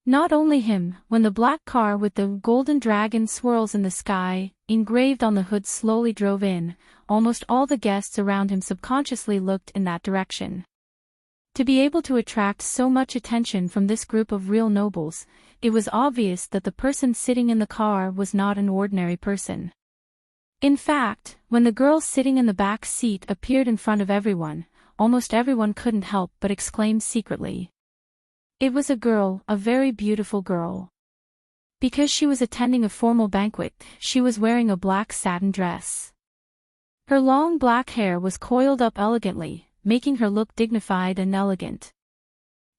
Not only him, when the black car with the golden dragon swirls in the sky, engraved on the hood slowly drove in, almost all the guests around him subconsciously looked in that direction. To be able to attract so much attention from this group of real nobles, it was obvious that the person sitting in the car was not an ordinary person. In fact, when the girl sitting in the back seat appeared in front of everyone, almost everyone couldn't help but exclaim secretly. It was a girl, a very beautiful girl. Because she was attending a formal banquet, she was wearing a black satin dress. Her long black hair was coiled up elegantly, making her look dignified and elegant.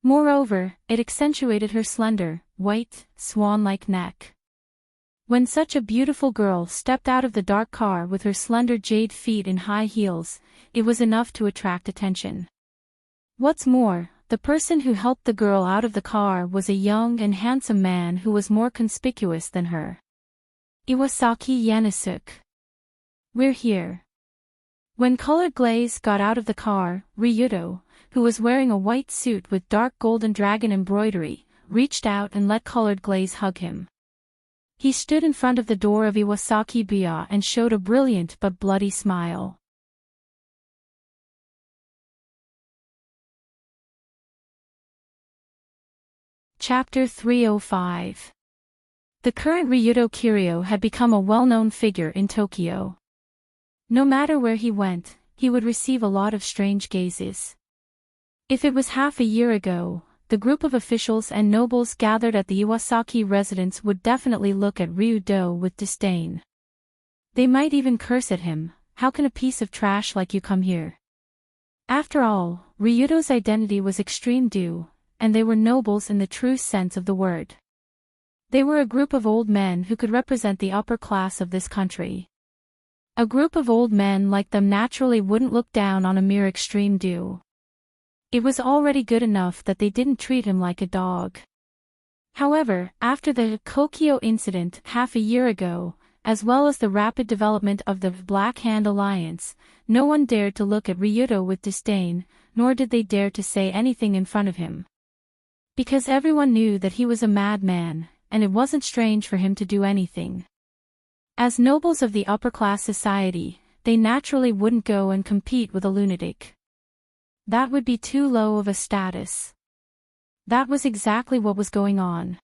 Moreover, it accentuated her slender, white, swan-like neck. When such a beautiful girl stepped out of the dark car with her slender jade feet in high heels, it was enough to attract attention. What's more, the person who helped the girl out of the car was a young and handsome man who was more conspicuous than her. Iwasaki Yanasuke. We're here. When Colored Glaze got out of the car, Ryuto, who was wearing a white suit with dark golden dragon embroidery, reached out and let Colored Glaze hug him. He stood in front of the door of Iwasaki Biya and showed a brilliant but bloody smile. Chapter 305. The current Ryuto Kiryu had become a well-known figure in Tokyo. No matter where he went, he would receive a lot of strange gazes. If it was half a year ago, the group of officials and nobles gathered at the Iwasaki residence would definitely look at Ryuto with disdain. They might even curse at him, "How can a piece of trash like you come here?" After all, Ryuto's identity was extreme due, and they were nobles in the true sense of the word. They were a group of old men who could represent the upper class of this country. A group of old men like them naturally wouldn't look down on a mere extreme due. It was already good enough that they didn't treat him like a dog. However, after the Kokyo incident half a year ago, as well as the rapid development of the Black Hand Alliance, no one dared to look at Ryuto with disdain, nor did they dare to say anything in front of him. Because everyone knew that he was a madman, and it wasn't strange for him to do anything. As nobles of the upper-class society, they naturally wouldn't go and compete with a lunatic. That would be too low of a status. That was exactly what was going on.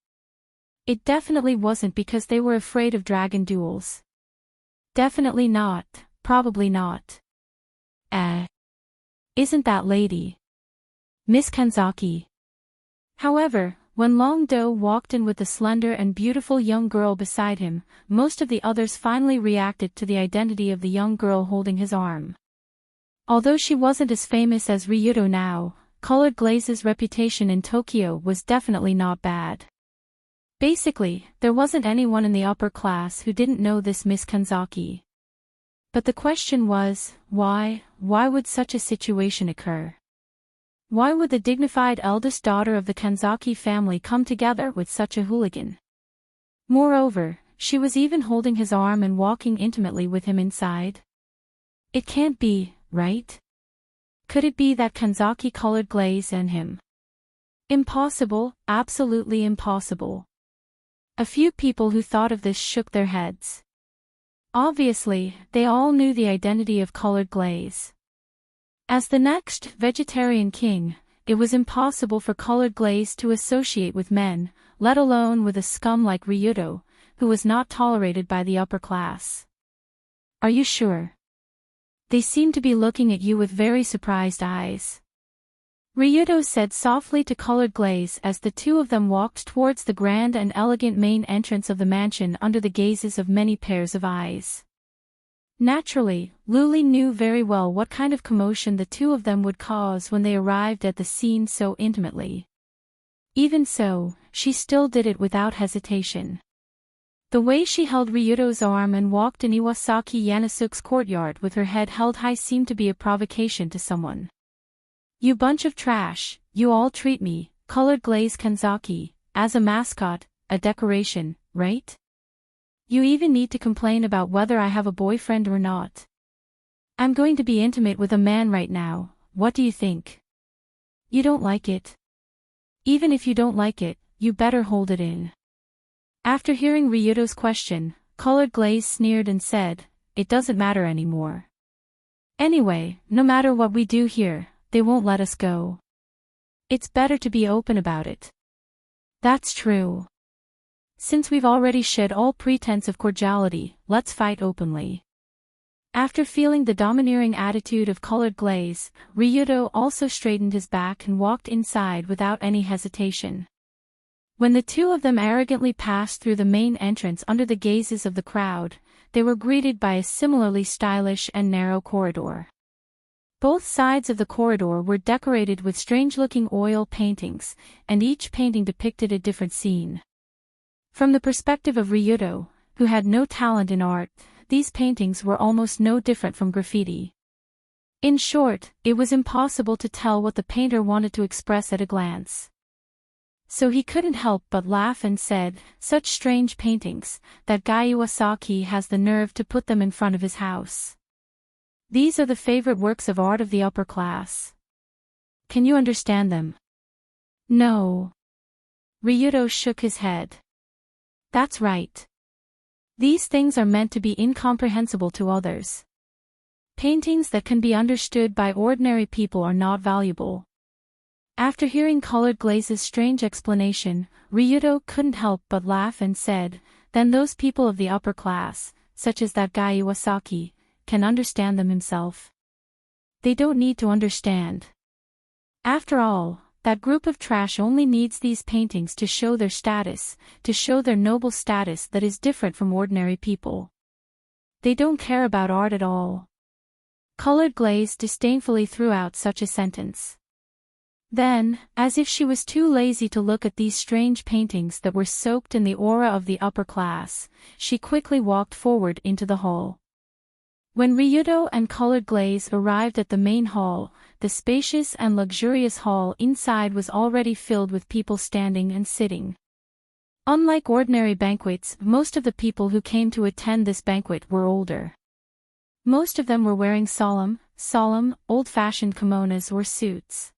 It definitely wasn't because they were afraid of dragon duels. Definitely not, probably not. Isn't that lady Miss Kanzaki? However, when Long Do walked in with the slender and beautiful young girl beside him, most of the others finally reacted to the identity of the young girl holding his arm. Although she wasn't as famous as Ryuto now, Colored Glaze's reputation in Tokyo was definitely not bad. Basically, there wasn't anyone in the upper class who didn't know this Miss Kanzaki. But the question was, why would such a situation occur? Why would the dignified eldest daughter of the Kanzaki family come together with such a hooligan? Moreover, she was even holding his arm and walking intimately with him inside. It can't be, right? Could it be that Kanzaki Colored Glaze and him? Impossible, absolutely impossible. A few people who thought of this shook their heads. Obviously, they all knew the identity of Colored Glaze. As the next vegetarian king, it was impossible for Colored Glaze to associate with men, let alone with a scum like Ryudo, who was not tolerated by the upper class. Are you sure? They seem to be looking at you with very surprised eyes. Ryudo said softly to Colored Glaze as the two of them walked towards the grand and elegant main entrance of the mansion under the gazes of many pairs of eyes. Naturally, Luli knew very well what kind of commotion the two of them would cause when they arrived at the scene so intimately. Even so, she still did it without hesitation. The way she held Ryudo's arm and walked in Iwasaki Yanasuke's courtyard with her head held high seemed to be a provocation to someone. You bunch of trash, you all treat me, Colored Glaze Kanzaki, as a mascot, a decoration, right? You even need to complain about whether I have a boyfriend or not. I'm going to be intimate with a man right now, what do you think? You don't like it? Even if you don't like it, you better hold it in. After hearing Ryudo's question, Colored Glaze sneered and said, it doesn't matter anymore. Anyway, no matter what we do here, they won't let us go. It's better to be open about it. That's true. Since we've already shed all pretense of cordiality, let's fight openly. After feeling the domineering attitude of Colored Glaze, Ryudo also straightened his back and walked inside without any hesitation. When the two of them arrogantly passed through the main entrance under the gazes of the crowd, they were greeted by a similarly stylish and narrow corridor. Both sides of the corridor were decorated with strange-looking oil paintings, and each painting depicted a different scene. From the perspective of Ryudo, who had no talent in art, these paintings were almost no different from graffiti. In short, it was impossible to tell what the painter wanted to express at a glance. So he couldn't help but laugh and said, such strange paintings, that guy Iwasaki has the nerve to put them in front of his house. These are the favorite works of art of the upper class. Can you understand them? No. Ryudo shook his head. That's right. These things are meant to be incomprehensible to others. Paintings that can be understood by ordinary people are not valuable. After hearing Colored Glaze's strange explanation, Ryudo couldn't help but laugh and said, then those people of the upper class, such as that guy Iwasaki, can understand them himself. They don't need to understand. After all, that group of trash only needs these paintings to show their status, to show their noble status that is different from ordinary people. They don't care about art at all. Colored Glaze disdainfully threw out such a sentence. Then, as if she was too lazy to look at these strange paintings that were soaked in the aura of the upper class, she quickly walked forward into the hall. When Ryudo and Colored Glaze arrived at the main hall, the spacious and luxurious hall inside was already filled with people standing and sitting. Unlike ordinary banquets, most of the people who came to attend this banquet were older. Most of them were wearing solemn, old-fashioned kimonos or suits.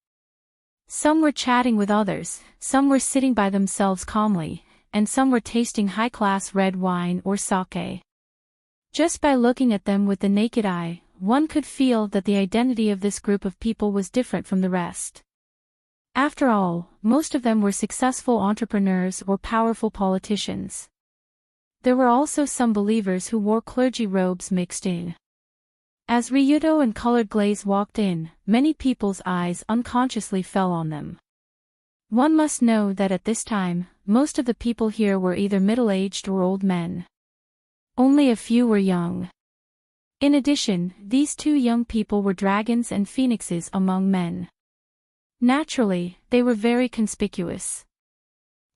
Some were chatting with others, some were sitting by themselves calmly, and some were tasting high-class red wine or sake. Just by looking at them with the naked eye, one could feel that the identity of this group of people was different from the rest. After all, most of them were successful entrepreneurs or powerful politicians. There were also some believers who wore clergy robes mixed in. As Ryudo and Colored Glaze walked in, many people's eyes unconsciously fell on them. One must know that at this time, most of the people here were either middle-aged or old men. Only a few were young. In addition, these two young people were dragons and phoenixes among men. Naturally, they were very conspicuous.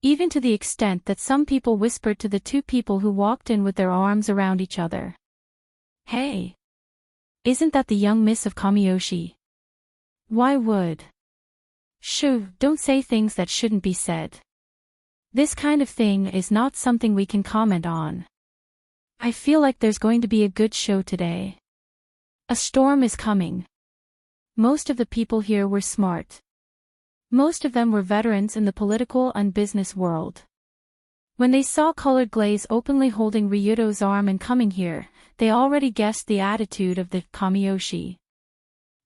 Even to the extent that some people whispered to the two people who walked in with their arms around each other. Hey! Isn't that the young miss of Kamiyoshi? Why would? Shoo, don't say things that shouldn't be said. This kind of thing is not something we can comment on. I feel like there's going to be a good show today. A storm is coming. Most of the people here were smart. Most of them were veterans in the political and business world. When they saw Colored Glaze openly holding Ryudo's arm and coming here, they already guessed the attitude of the Kamiyoshi.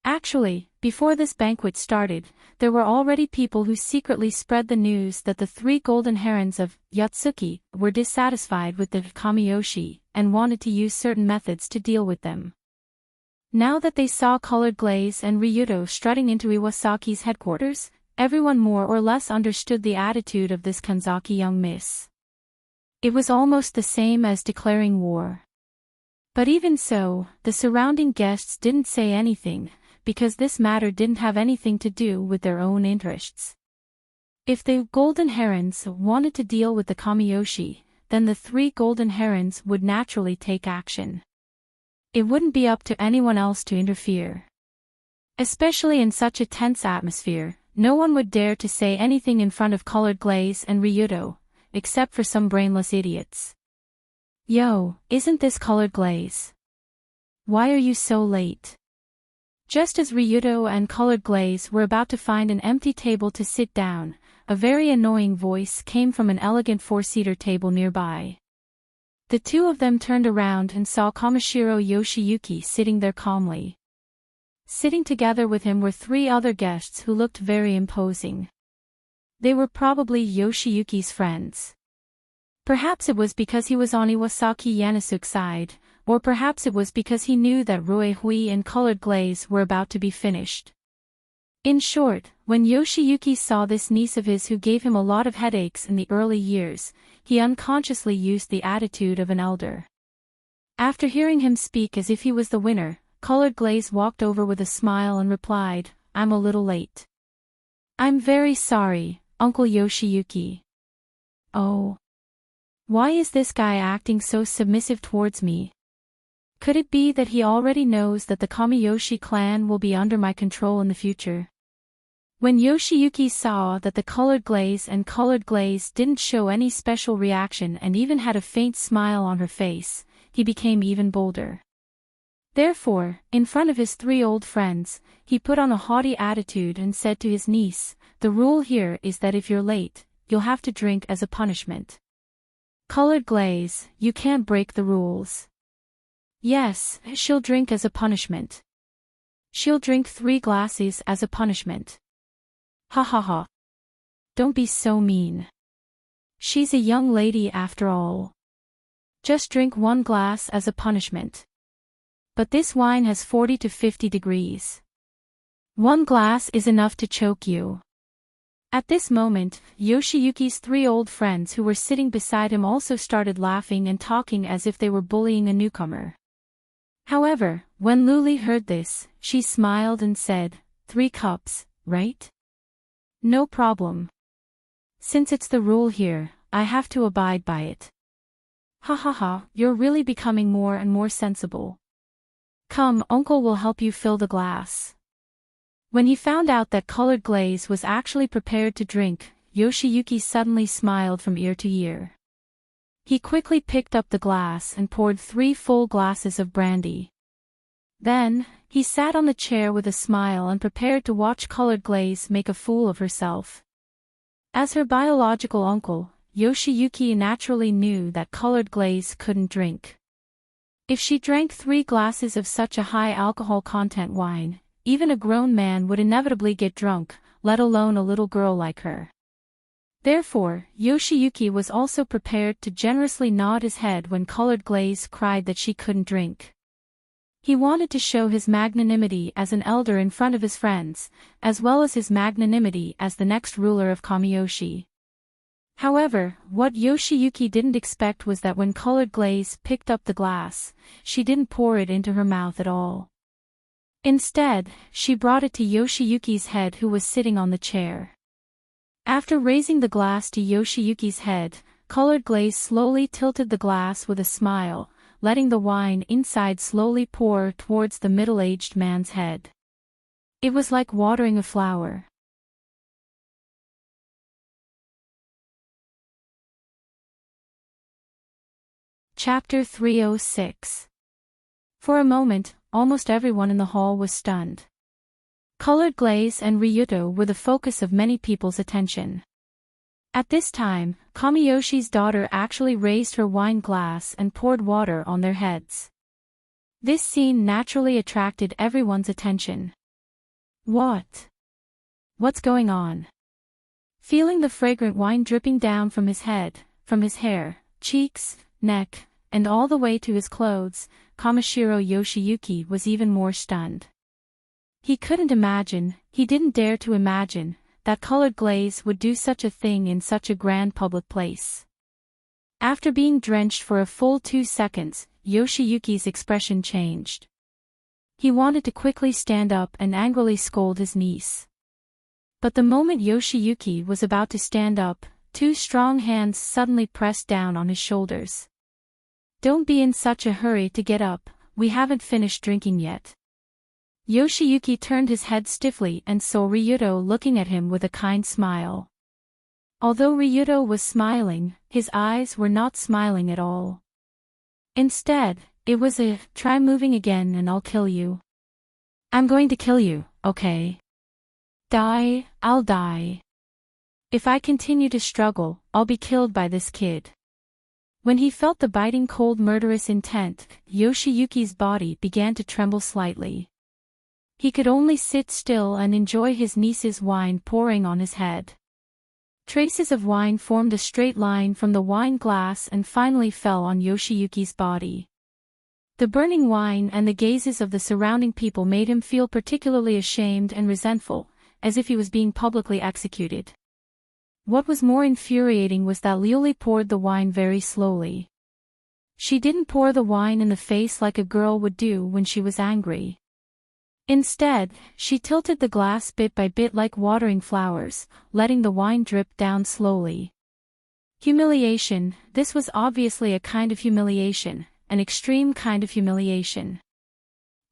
Actually, before this banquet started, there were already people who secretly spread the news that the 3 golden herons of Yotsuki were dissatisfied with the Kamiyoshi and wanted to use certain methods to deal with them. Now that they saw Colored Glaze and Ryuto strutting into Iwasaki's headquarters, everyone more or less understood the attitude of this Kanzaki young miss. It was almost the same as declaring war. But even so, the surrounding guests didn't say anything, because this matter didn't have anything to do with their own interests. If the golden herons wanted to deal with the Kamiyoshi, then the 3 golden herons would naturally take action. It wouldn't be up to anyone else to interfere. Especially in such a tense atmosphere, no one would dare to say anything in front of Colored Glaze and Ryuto, except for some brainless idiots. Yo, isn't this Colored Glaze? Why are you so late? Just as Ryuto and Colored Glaze were about to find an empty table to sit down, a very annoying voice came from an elegant 4-seater table nearby. The 2 of them turned around and saw Kamishiro Yoshiyuki sitting there calmly. Sitting together with him were 3 other guests who looked very imposing. They were probably Yoshiyuki's friends. Perhaps it was because he was on Iwasaki Yanasuke's side, or perhaps it was because he knew that Ruehui and Colored Glaze were about to be finished. In short, when Yoshiyuki saw this niece of his who gave him a lot of headaches in the early years, he unconsciously used the attitude of an elder. After hearing him speak as if he was the winner, Colored Glaze walked over with a smile and replied, "I'm a little late." "I'm very sorry, Uncle Yoshiyuki." "Oh. Why is this guy acting so submissive towards me? Could it be that he already knows that the Kamiyoshi clan will be under my control in the future?" When Yoshiyuki saw that the Colored Glaze and Colored Glaze didn't show any special reaction and even had a faint smile on her face, he became even bolder. Therefore, in front of his 3 old friends, he put on a haughty attitude and said to his niece, "The rule here is that if you're late, you'll have to drink as a punishment. Colored Glaze, you can't break the rules." "Yes, she'll drink as a punishment. She'll drink 3 glasses as a punishment." "Ha ha ha. Don't be so mean. She's a young lady after all. Just drink 1 glass as a punishment. But this wine has 40 to 50 degrees. 1 glass is enough to choke you." At this moment, Yoshiyuki's 3 old friends who were sitting beside him also started laughing and talking as if they were bullying a newcomer. However, when Luli heard this, she smiled and said, 3 cups, right? No problem. Since it's the rule here, I have to abide by it. Ha ha ha, you're really becoming more and more sensible. Come, Uncle will help you fill the glass. When he found out that Colored Glaze was actually prepared to drink, Yoshiyuki suddenly smiled from ear to ear. He quickly picked up the glass and poured 3 full glasses of brandy. Then, he sat on the chair with a smile and prepared to watch Colored Glaze make a fool of herself. As her biological uncle, Yoshiyuki naturally knew that Colored Glaze couldn't drink. If she drank 3 glasses of such a high alcohol content wine, even a grown man would inevitably get drunk, let alone a little girl like her. Therefore, Yoshiyuki was also prepared to generously nod his head when Colored Glaze cried that she couldn't drink. He wanted to show his magnanimity as an elder in front of his friends, as well as his magnanimity as the next ruler of Kamiyoshi. However, what Yoshiyuki didn't expect was that when Colored Glaze picked up the glass, she didn't pour it into her mouth at all. Instead, she brought it to Yoshiyuki's head who was sitting on the chair. After raising the glass to Yoshiyuki's head, Colored Glaze slowly tilted the glass with a smile, letting the wine inside slowly pour towards the middle-aged man's head. It was like watering a flower. Chapter 306. For a moment, almost everyone in the hall was stunned. Colored Glaze and Ryuto were the focus of many people's attention. At this time, Kamiyoshi's daughter actually raised her wine glass and poured water on their heads. This scene naturally attracted everyone's attention. What? What's going on? Feeling the fragrant wine dripping down from his head, from his hair, cheeks, neck, and all the way to his clothes, Kamishiro Yoshiyuki was even more stunned. He couldn't imagine, he didn't dare to imagine, that colored glaze would do such a thing in such a grand public place. After being drenched for a full 2 seconds, Yoshiyuki's expression changed. He wanted to quickly stand up and angrily scold his niece. But the moment Yoshiyuki was about to stand up, 2 strong hands suddenly pressed down on his shoulders. Don't be in such a hurry to get up, we haven't finished drinking yet. Yoshiyuki turned his head stiffly and saw Ryuto looking at him with a kind smile. Although Ryuto was smiling, his eyes were not smiling at all. Instead, it was a, try moving again and I'll kill you. I'm going to kill you, okay? Die, I'll die. If I continue to struggle, I'll be killed by this kid. When he felt the biting cold murderous intent, Yoshiyuki's body began to tremble slightly. He could only sit still and enjoy his niece's wine pouring on his head. Traces of wine formed a straight line from the wine glass and finally fell on Yoshiyuki's body. The burning wine and the gazes of the surrounding people made him feel particularly ashamed and resentful, as if he was being publicly executed. What was more infuriating was that Liuli poured the wine very slowly. She didn't pour the wine in the face like a girl would do when she was angry. Instead, she tilted the glass bit by bit like watering flowers, letting the wine drip down slowly. Humiliation, this was obviously a kind of humiliation, an extreme kind of humiliation.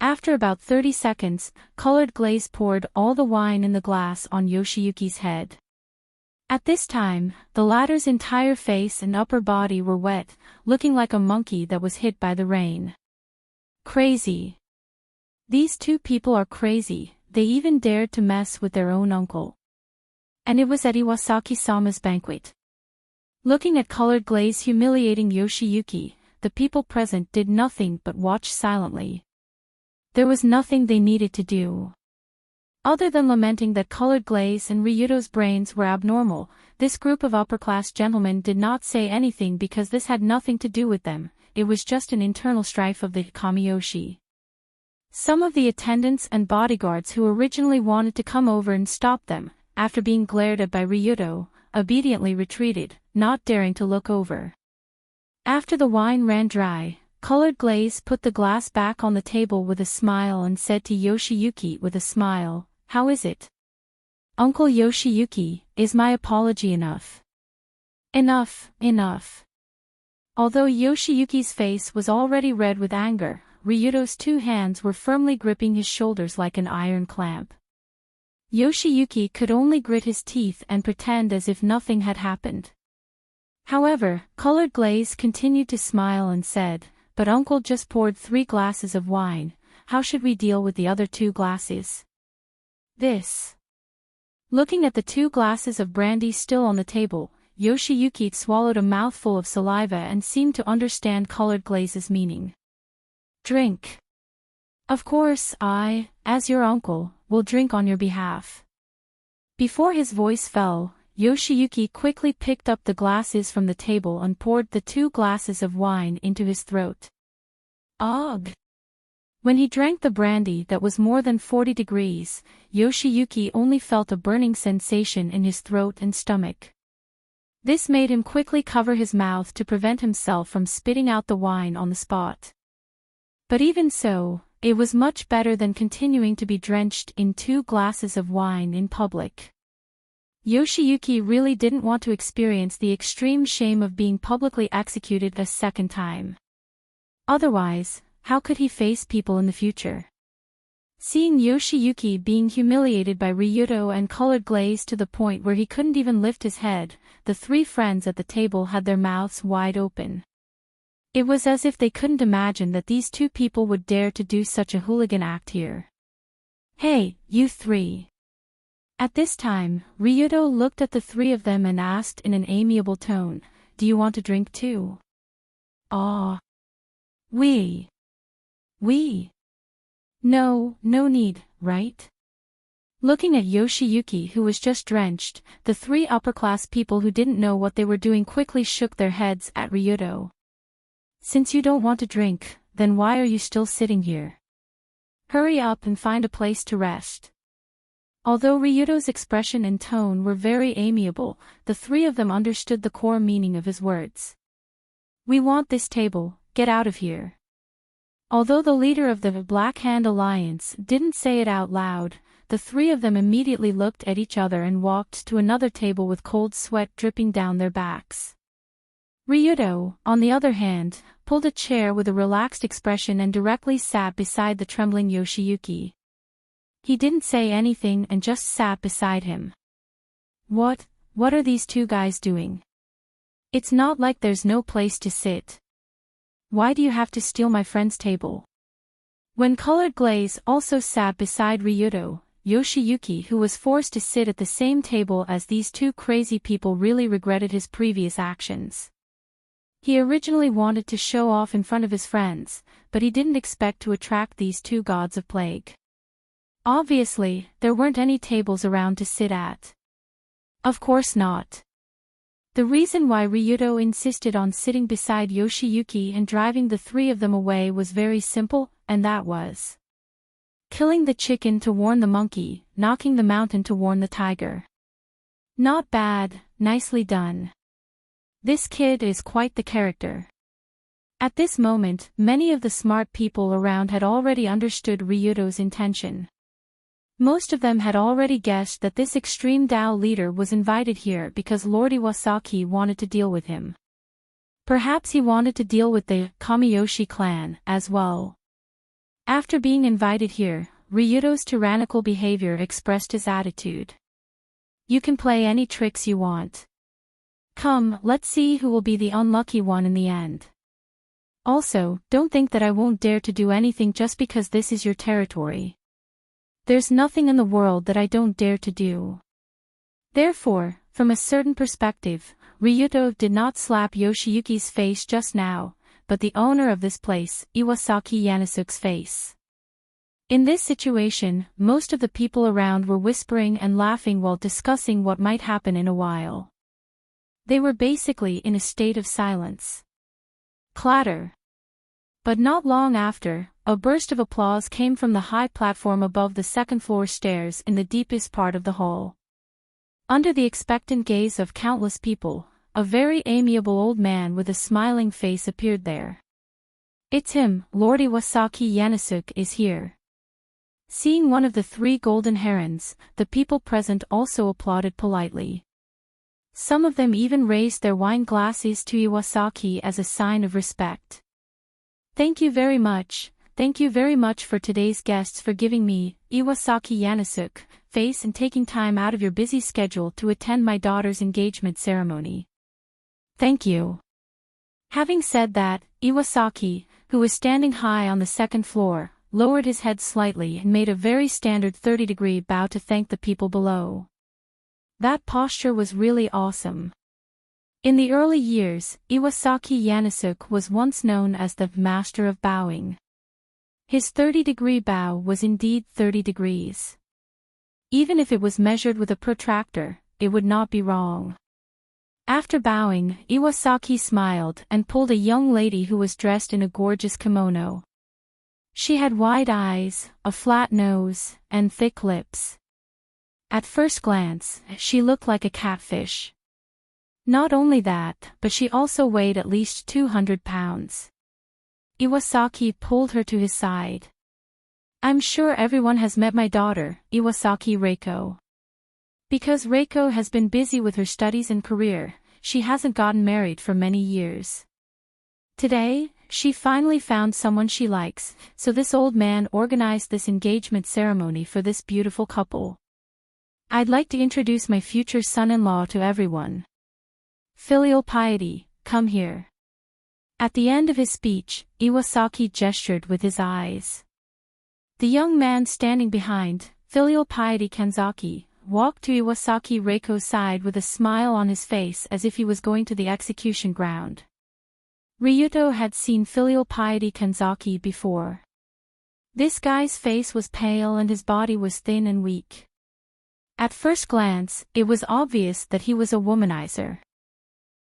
After about 30 seconds, colored glaze poured all the wine in the glass on Yoshiyuki's head. At this time, the latter's entire face and upper body were wet, looking like a monkey that was hit by the rain. Crazy. These 2 people are crazy, they even dared to mess with their own uncle. And it was at Iwasaki-sama's banquet. Looking at colored glaze humiliating Yoshiyuki, the people present did nothing but watch silently. There was nothing they needed to do. Other than lamenting that colored glaze and Ryuto's brains were abnormal, this group of upper-class gentlemen did not say anything because this had nothing to do with them, it was just an internal strife of the Kamiyoshi. Some of the attendants and bodyguards who originally wanted to come over and stop them, after being glared at by Ryuto, obediently retreated, not daring to look over. After the wine ran dry, colored glaze put the glass back on the table with a smile and said to Yoshiyuki with a smile, "How is it? Uncle Yoshiyuki, is my apology enough?" Enough, enough. Although Yoshiyuki's face was already red with anger, Ryuto's 2 hands were firmly gripping his shoulders like an iron clamp. Yoshiyuki could only grit his teeth and pretend as if nothing had happened. However, colored glaze continued to smile and said, "But uncle just poured 3 glasses of wine, how should we deal with the other 2 glasses?" This. Looking at the 2 glasses of brandy still on the table, Yoshiyuki swallowed a mouthful of saliva and seemed to understand colored glaze's meaning. Drink. Of course, I, as your uncle, will drink on your behalf. Before his voice fell, Yoshiyuki quickly picked up the glasses from the table and poured the 2 glasses of wine into his throat. Ugh! When he drank the brandy that was more than 40 degrees, Yoshiyuki only felt a burning sensation in his throat and stomach. This made him quickly cover his mouth to prevent himself from spitting out the wine on the spot. But even so, it was much better than continuing to be drenched in 2 glasses of wine in public. Yoshiyuki really didn't want to experience the extreme shame of being publicly executed a second time. Otherwise, how could he face people in the future? Seeing Yoshiyuki being humiliated by Ryuto and colored glaze to the point where he couldn't even lift his head, the 3 friends at the table had their mouths wide open. It was as if they couldn't imagine that these 2 people would dare to do such a hooligan act here. "Hey, you 3. At this time, Ryuto looked at the 3 of them and asked in an amiable tone, "Do you want to drink too?" "Aw. We. No need, right?" Looking at Yoshiyuki, who was just drenched, the three upper-class people who didn't know what they were doing quickly shook their heads at Ryuto. Since you don't want to drink, then why are you still sitting here? Hurry up and find a place to rest. Although Ryuto's expression and tone were very amiable, the three of them understood the core meaning of his words. We want this table, get out of here. Although the leader of the Black Hand Alliance didn't say it out loud, the three of them immediately looked at each other and walked to another table with cold sweat dripping down their backs. Ryuto, on the other hand, pulled a chair with a relaxed expression and directly sat beside the trembling Yoshiyuki. He didn't say anything and just sat beside him. What are these two guys doing? It's not like there's no place to sit. Why do you have to steal my friend's table? When Colored Glaze also sat beside Ryuto, Yoshiyuki, who was forced to sit at the same table as these two crazy people, really regretted his previous actions. He originally wanted to show off in front of his friends, but he didn't expect to attract these two gods of plague. Obviously, there weren't any tables around to sit at. Of course not. The reason why Ryuto insisted on sitting beside Yoshiyuki and driving the three of them away was very simple, and that was killing the chicken to warn the monkey, knocking the mountain to warn the tiger. Not bad, nicely done. This kid is quite the character. At this moment, many of the smart people around had already understood Ryuto's intention. Most of them had already guessed that this extreme Dao leader was invited here because Lord Iwasaki wanted to deal with him. Perhaps he wanted to deal with the Kamiyoshi clan as well. After being invited here, Ryuto's tyrannical behavior expressed his attitude. You can play any tricks you want. Come, let's see who will be the unlucky one in the end. Also, don't think that I won't dare to do anything just because this is your territory. There's nothing in the world that I don't dare to do. Therefore, from a certain perspective, Ryuto did not slap Yoshiyuki's face just now, but the owner of this place, Iwasaki Yanosuke's face. In this situation, most of the people around were whispering and laughing while discussing what might happen in a while. They were basically in a state of silence. Clatter. But not long after, a burst of applause came from the high platform above the second-floor stairs in the deepest part of the hall. Under the expectant gaze of countless people, a very amiable old man with a smiling face appeared there. It's him, Lord Iwasaki Yanosuke is here. Seeing one of the three golden herons, the people present also applauded politely. Some of them even raised their wine glasses to Iwasaki as a sign of respect. Thank you very much for today's guests for giving me, Iwasaki Yanosuke, face and taking time out of your busy schedule to attend my daughter's engagement ceremony. Thank you. Having said that, Iwasaki, who was standing high on the second floor, lowered his head slightly and made a very standard 30-degree bow to thank the people below. That posture was really awesome. In the early years, Iwasaki Yanosuke was once known as the Master of Bowing. His 30-degree bow was indeed 30 degrees. Even if it was measured with a protractor, it would not be wrong. After bowing, Iwasaki smiled and pulled a young lady who was dressed in a gorgeous kimono. She had wide eyes, a flat nose, and thick lips. At first glance, she looked like a catfish. Not only that, but she also weighed at least 200 pounds. Iwasaki pulled her to his side. I'm sure everyone has met my daughter, Iwasaki Reiko. Because Reiko has been busy with her studies and career, she hasn't gotten married for many years. Today, she finally found someone she likes, so this old man organized this engagement ceremony for this beautiful couple. I'd like to introduce my future son-in-law to everyone. Filial piety, come here. At the end of his speech, Iwasaki gestured with his eyes. The young man standing behind, Filial piety Kanzaki, walked to Iwasaki Reiko's side with a smile on his face as if he was going to the execution ground. Ryuto had seen Filial piety Kanzaki before. This guy's face was pale and his body was thin and weak. At first glance, it was obvious that he was a womanizer.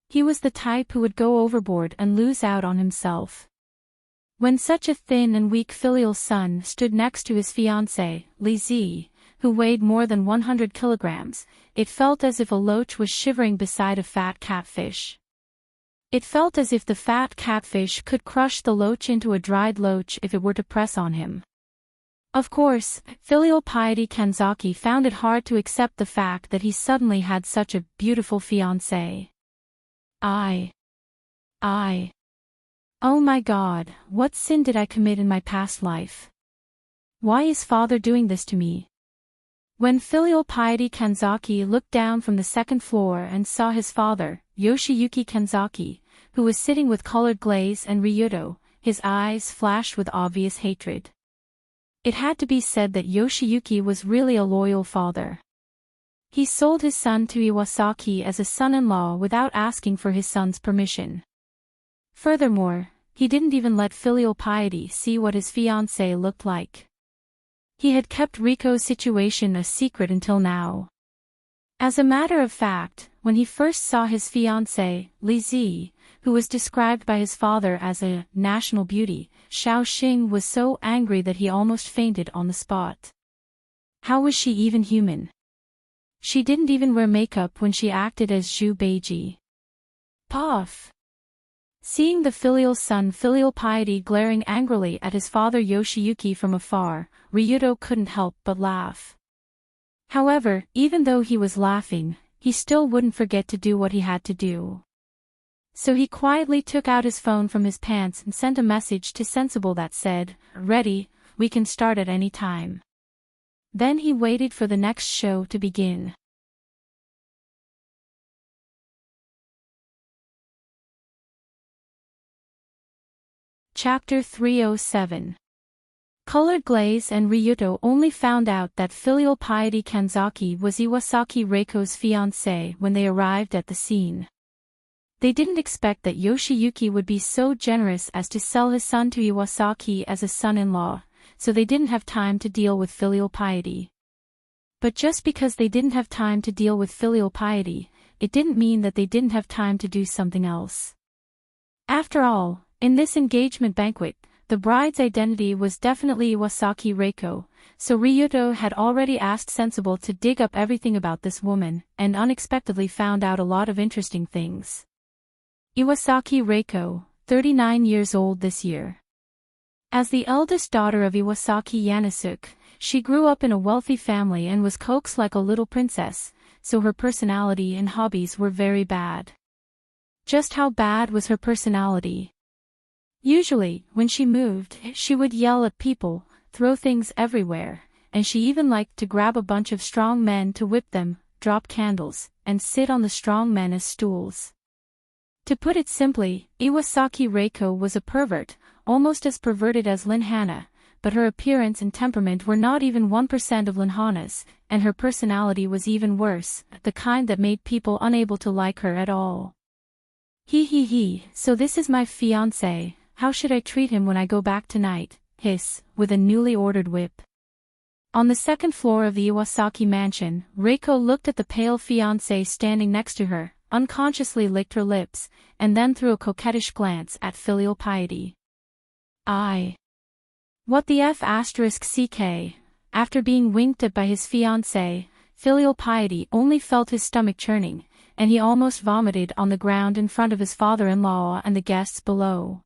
He was the type who would go overboard and lose out on himself. When such a thin and weak filial son stood next to his fiancée, Lizzie, who weighed more than 100 kilograms, it felt as if a loach was shivering beside a fat catfish. It felt as if the fat catfish could crush the loach into a dried loach if it were to press on him. Of course, filial piety Kanzaki found it hard to accept the fact that he suddenly had such a beautiful fiancée. Oh my God, what sin did I commit in my past life? Why is father doing this to me? When filial piety Kanzaki looked down from the second floor and saw his father, Yoshiyuki Kanzaki, who was sitting with colored glaze and Ryuto, his eyes flashed with obvious hatred. It had to be said that Yoshiyuki was really a loyal father. He sold his son to Iwasaki as a son-in-law without asking for his son's permission. Furthermore, he didn't even let filial piety see what his fiancée looked like. He had kept Riko's situation a secret until now. As a matter of fact, when he first saw his fiancée, Lizzie, who was described by his father as a national beauty, Xiao Xing was so angry that he almost fainted on the spot. How was she even human? She didn't even wear makeup when she acted as Zhu Beiji. Puff! Seeing the filial son filial piety glaring angrily at his father Yoshiyuki from afar, Ryuto couldn't help but laugh. However, even though he was laughing, he still wouldn't forget to do what he had to do. So he quietly took out his phone from his pants and sent a message to Sensible that said, "Ready, we can start at any time." Then he waited for the next show to begin. Chapter 307. Colored Glaze and Ryuto only found out that filial piety Kanzaki was Iwasaki Reiko's fiancé when they arrived at the scene. They didn't expect that Yoshiyuki would be so generous as to sell his son to Iwasaki as a son-in-law, so they didn't have time to deal with filial piety. But just because they didn't have time to deal with filial piety, it didn't mean that they didn't have time to do something else. After all, in this engagement banquet, the bride's identity was definitely Iwasaki Reiko, so Ryuto had already asked Sensible to dig up everything about this woman, and unexpectedly found out a lot of interesting things. Iwasaki Reiko, 39 years old this year. As the eldest daughter of Iwasaki Yanasuke, she grew up in a wealthy family and was coaxed like a little princess, so her personality and hobbies were very bad. Just how bad was her personality? Usually, when she moved, she would yell at people, throw things everywhere, and she even liked to grab a bunch of strong men to whip them, drop candles, and sit on the strong men as stools. To put it simply, Iwasaki Reiko was a pervert, almost as perverted as Lin Hana, but her appearance and temperament were not even 1% of Lin Hana's, and her personality was even worse, the kind that made people unable to like her at all. So this is my fiancé. How should I treat him when I go back tonight? Hiss, with a newly ordered whip. On the second floor of the Iwasaki mansion, Reiko looked at the pale fiancé standing next to her, unconsciously licked her lips, and then threw a coquettish glance at filial piety. What the F***ck? After being winked at by his fiancé, filial piety only felt his stomach churning, and he almost vomited on the ground in front of his father-in-law and the guests below.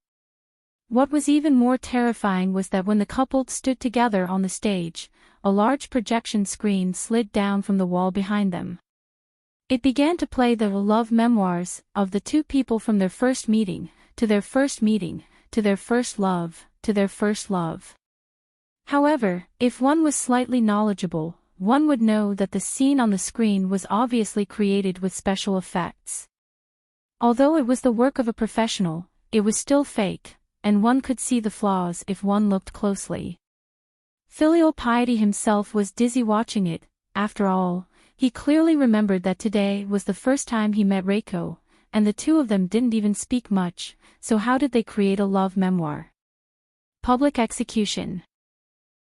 What was even more terrifying was that when the couple stood together on the stage, a large projection screen slid down from the wall behind them. It began to play the love memoirs of the two people from their first meeting, to their first meeting, to their first love, to their first love. However, if one was slightly knowledgeable, one would know that the scene on the screen was obviously created with special effects. Although it was the work of a professional, it was still fake, and one could see the flaws if one looked closely. Filial piety himself was dizzy watching it. After all, he clearly remembered that today was the first time he met Reiko, and the two of them didn't even speak much, so how did they create a love memoir? Public execution.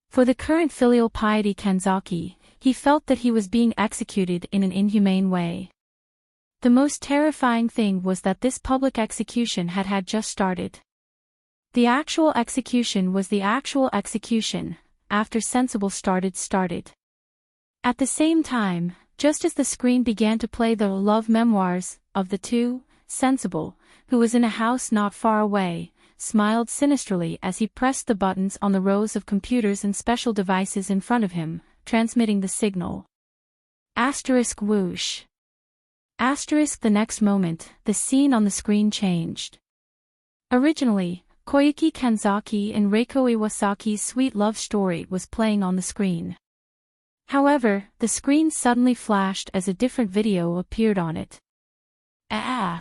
For the current filial piety Kanzaki, he felt that he was being executed in an inhumane way. The most terrifying thing was that this public execution had just started. The actual execution was the actual execution, after Sensible started. At the same time, just as the screen began to play the love memoirs of the two, Sensible, who was in a house not far away, smiled sinisterly as he pressed the buttons on the rows of computers and special devices in front of him, transmitting the signal. Asterisk whoosh. Asterisk the next moment, the scene on the screen changed. Originally, Koyuki Kanzaki and Reiko Iwasaki's sweet love story was playing on the screen. However, the screen suddenly flashed as a different video appeared on it. Ah!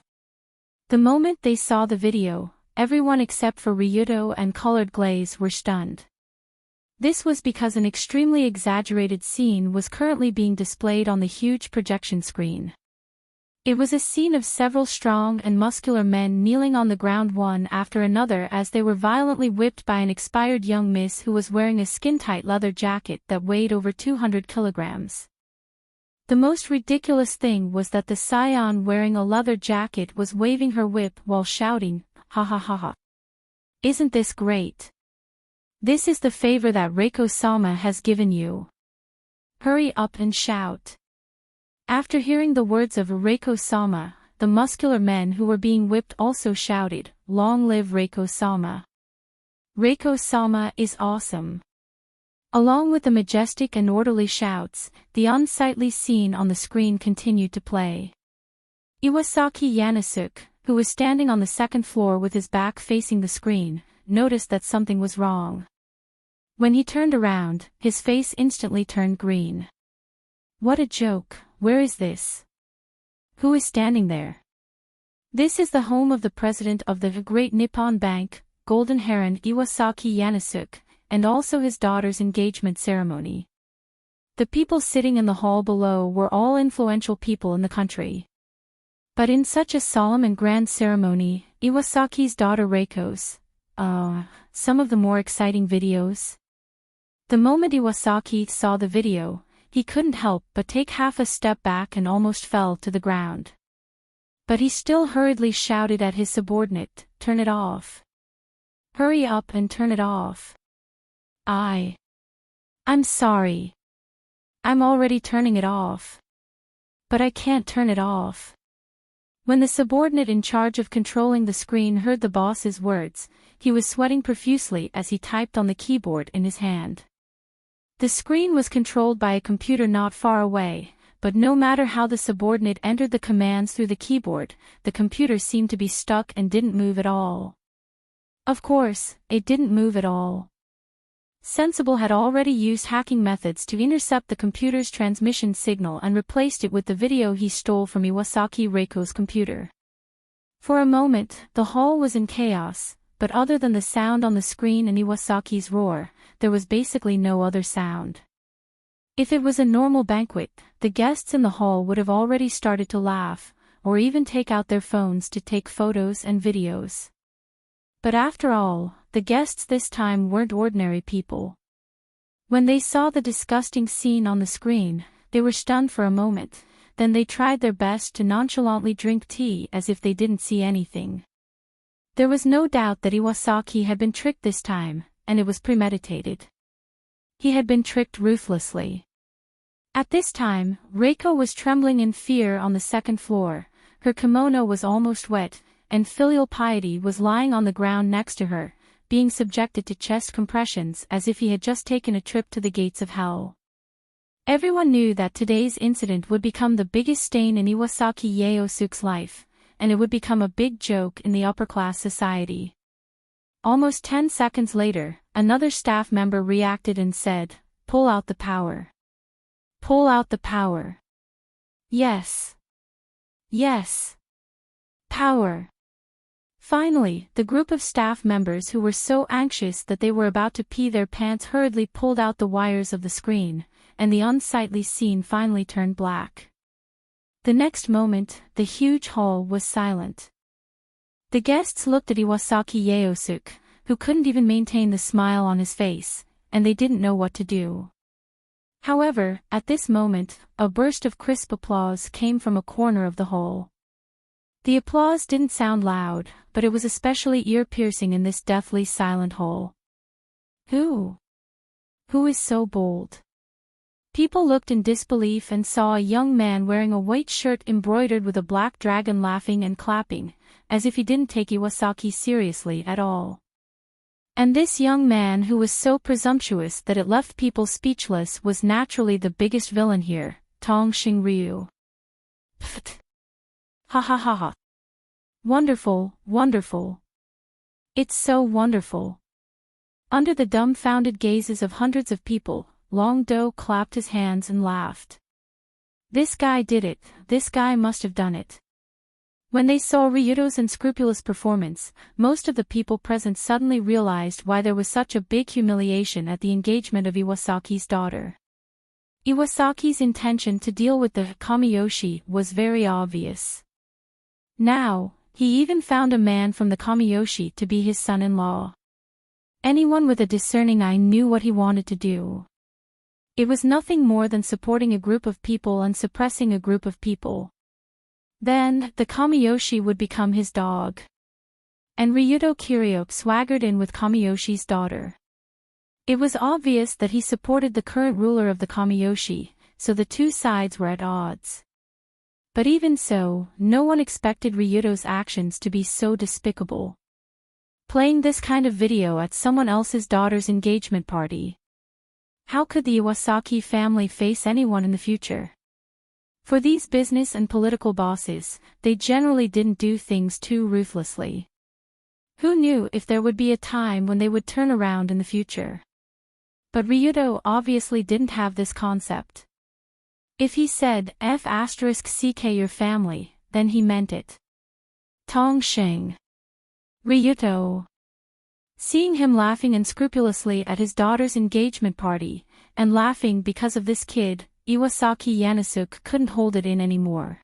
The moment they saw the video, everyone except for Ryuto and Colored Glaze were stunned. This was because an extremely exaggerated scene was currently being displayed on the huge projection screen. It was a scene of several strong and muscular men kneeling on the ground one after another as they were violently whipped by an expired young miss who was wearing a skin-tight leather jacket that weighed over 200 kilograms. The most ridiculous thing was that the scion wearing a leather jacket was waving her whip while shouting, "Ha ha ha ha. Isn't this great? This is the favor that Reiko-sama has given you. Hurry up and shout." After hearing the words of Reiko-sama, the muscular men who were being whipped also shouted, "Long live Reiko-sama. Reiko-sama is awesome." Along with the majestic and orderly shouts, the unsightly scene on the screen continued to play. Iwasaki Yanasuke, who was standing on the second floor with his back facing the screen, noticed that something was wrong. When he turned around, his face instantly turned green. What a joke. Where is this? Who is standing there? This is the home of the president of the Great Nippon Bank, Golden Heron Iwasaki Yanasuke, and also his daughter's engagement ceremony. The people sitting in the hall below were all influential people in the country. But in such a solemn and grand ceremony, Iwasaki's daughter Reiko's, some of the more exciting videos. The moment Iwasaki saw the video, he couldn't help but take half a step back and almost fell to the ground. But he still hurriedly shouted at his subordinate, "Turn it off. Hurry up and turn it off." I'm sorry. I'm already turning it off. But I can't turn it off." When the subordinate in charge of controlling the screen heard the boss's words, he was sweating profusely as he typed on the keyboard in his hand. The screen was controlled by a computer not far away, but no matter how the subordinate entered the commands through the keyboard, the computer seemed to be stuck and didn't move at all. Of course, it didn't move at all. Sensible had already used hacking methods to intercept the computer's transmission signal and replaced it with the video he stole from Iwasaki Reiko's computer. For a moment, the hall was in chaos, but other than the sound on the screen and Iwasaki's roar, there was basically no other sound. If it was a normal banquet, the guests in the hall would have already started to laugh, or even take out their phones to take photos and videos. But after all, the guests this time weren't ordinary people. When they saw the disgusting scene on the screen, they were stunned for a moment, then they tried their best to nonchalantly drink tea as if they didn't see anything. There was no doubt that Iwasaki had been tricked this time, and it was premeditated. He had been tricked ruthlessly. At this time, Reiko was trembling in fear on the second floor, her kimono was almost wet, and filial piety was lying on the ground next to her, being subjected to chest compressions as if he had just taken a trip to the gates of hell. Everyone knew that today's incident would become the biggest stain in Iwasaki Yaosuke's life, and it would become a big joke in the upper-class society. Almost 10 seconds later, another staff member reacted and said, "Pull out the power. Pull out the power. Yes. Yes. Power." Finally, the group of staff members who were so anxious that they were about to pee their pants hurriedly pulled out the wires of the screen, and the unsightly scene finally turned black. The next moment, the huge hall was silent. The guests looked at Iwasaki Yaosuke, who couldn't even maintain the smile on his face, and they didn't know what to do. However, at this moment, a burst of crisp applause came from a corner of the hall. The applause didn't sound loud, but it was especially ear-piercing in this deathly silent hall. Who is so bold? People looked in disbelief and saw a young man wearing a white shirt embroidered with a black dragon laughing and clapping, as if he didn't take Iwasaki seriously at all. And this young man who was so presumptuous that it left people speechless was naturally the biggest villain here, Tong Xingryu. Pfft. Ha ha ha ha. Wonderful, wonderful. It's so wonderful. Under the dumbfounded gazes of hundreds of people, Long Do clapped his hands and laughed. This guy did it, this guy must have done it. When they saw Ryuto's unscrupulous performance, most of the people present suddenly realized why there was such a big humiliation at the engagement of Iwasaki's daughter. Iwasaki's intention to deal with the Kamiyoshi was very obvious. Now, he even found a man from the Kamiyoshi to be his son-in-law. Anyone with a discerning eye knew what he wanted to do. It was nothing more than supporting a group of people and suppressing a group of people. Then, the Kamiyoshi would become his dog. And Ryuto Kiryu swaggered in with Kamiyoshi's daughter. It was obvious that he supported the current ruler of the Kamiyoshi, so the two sides were at odds. But even so, no one expected Ryuto's actions to be so despicable. Playing this kind of video at someone else's daughter's engagement party. How could the Iwasaki family face anyone in the future? For these business and political bosses, they generally didn't do things too ruthlessly. Who knew if there would be a time when they would turn around in the future? But Ryuto obviously didn't have this concept. If he said F*ck your family, then he meant it. Tong Xing. Ryuto. Seeing him laughing unscrupulously at his daughter's engagement party, and laughing because of this kid, Iwasaki Yanosuke couldn't hold it in anymore.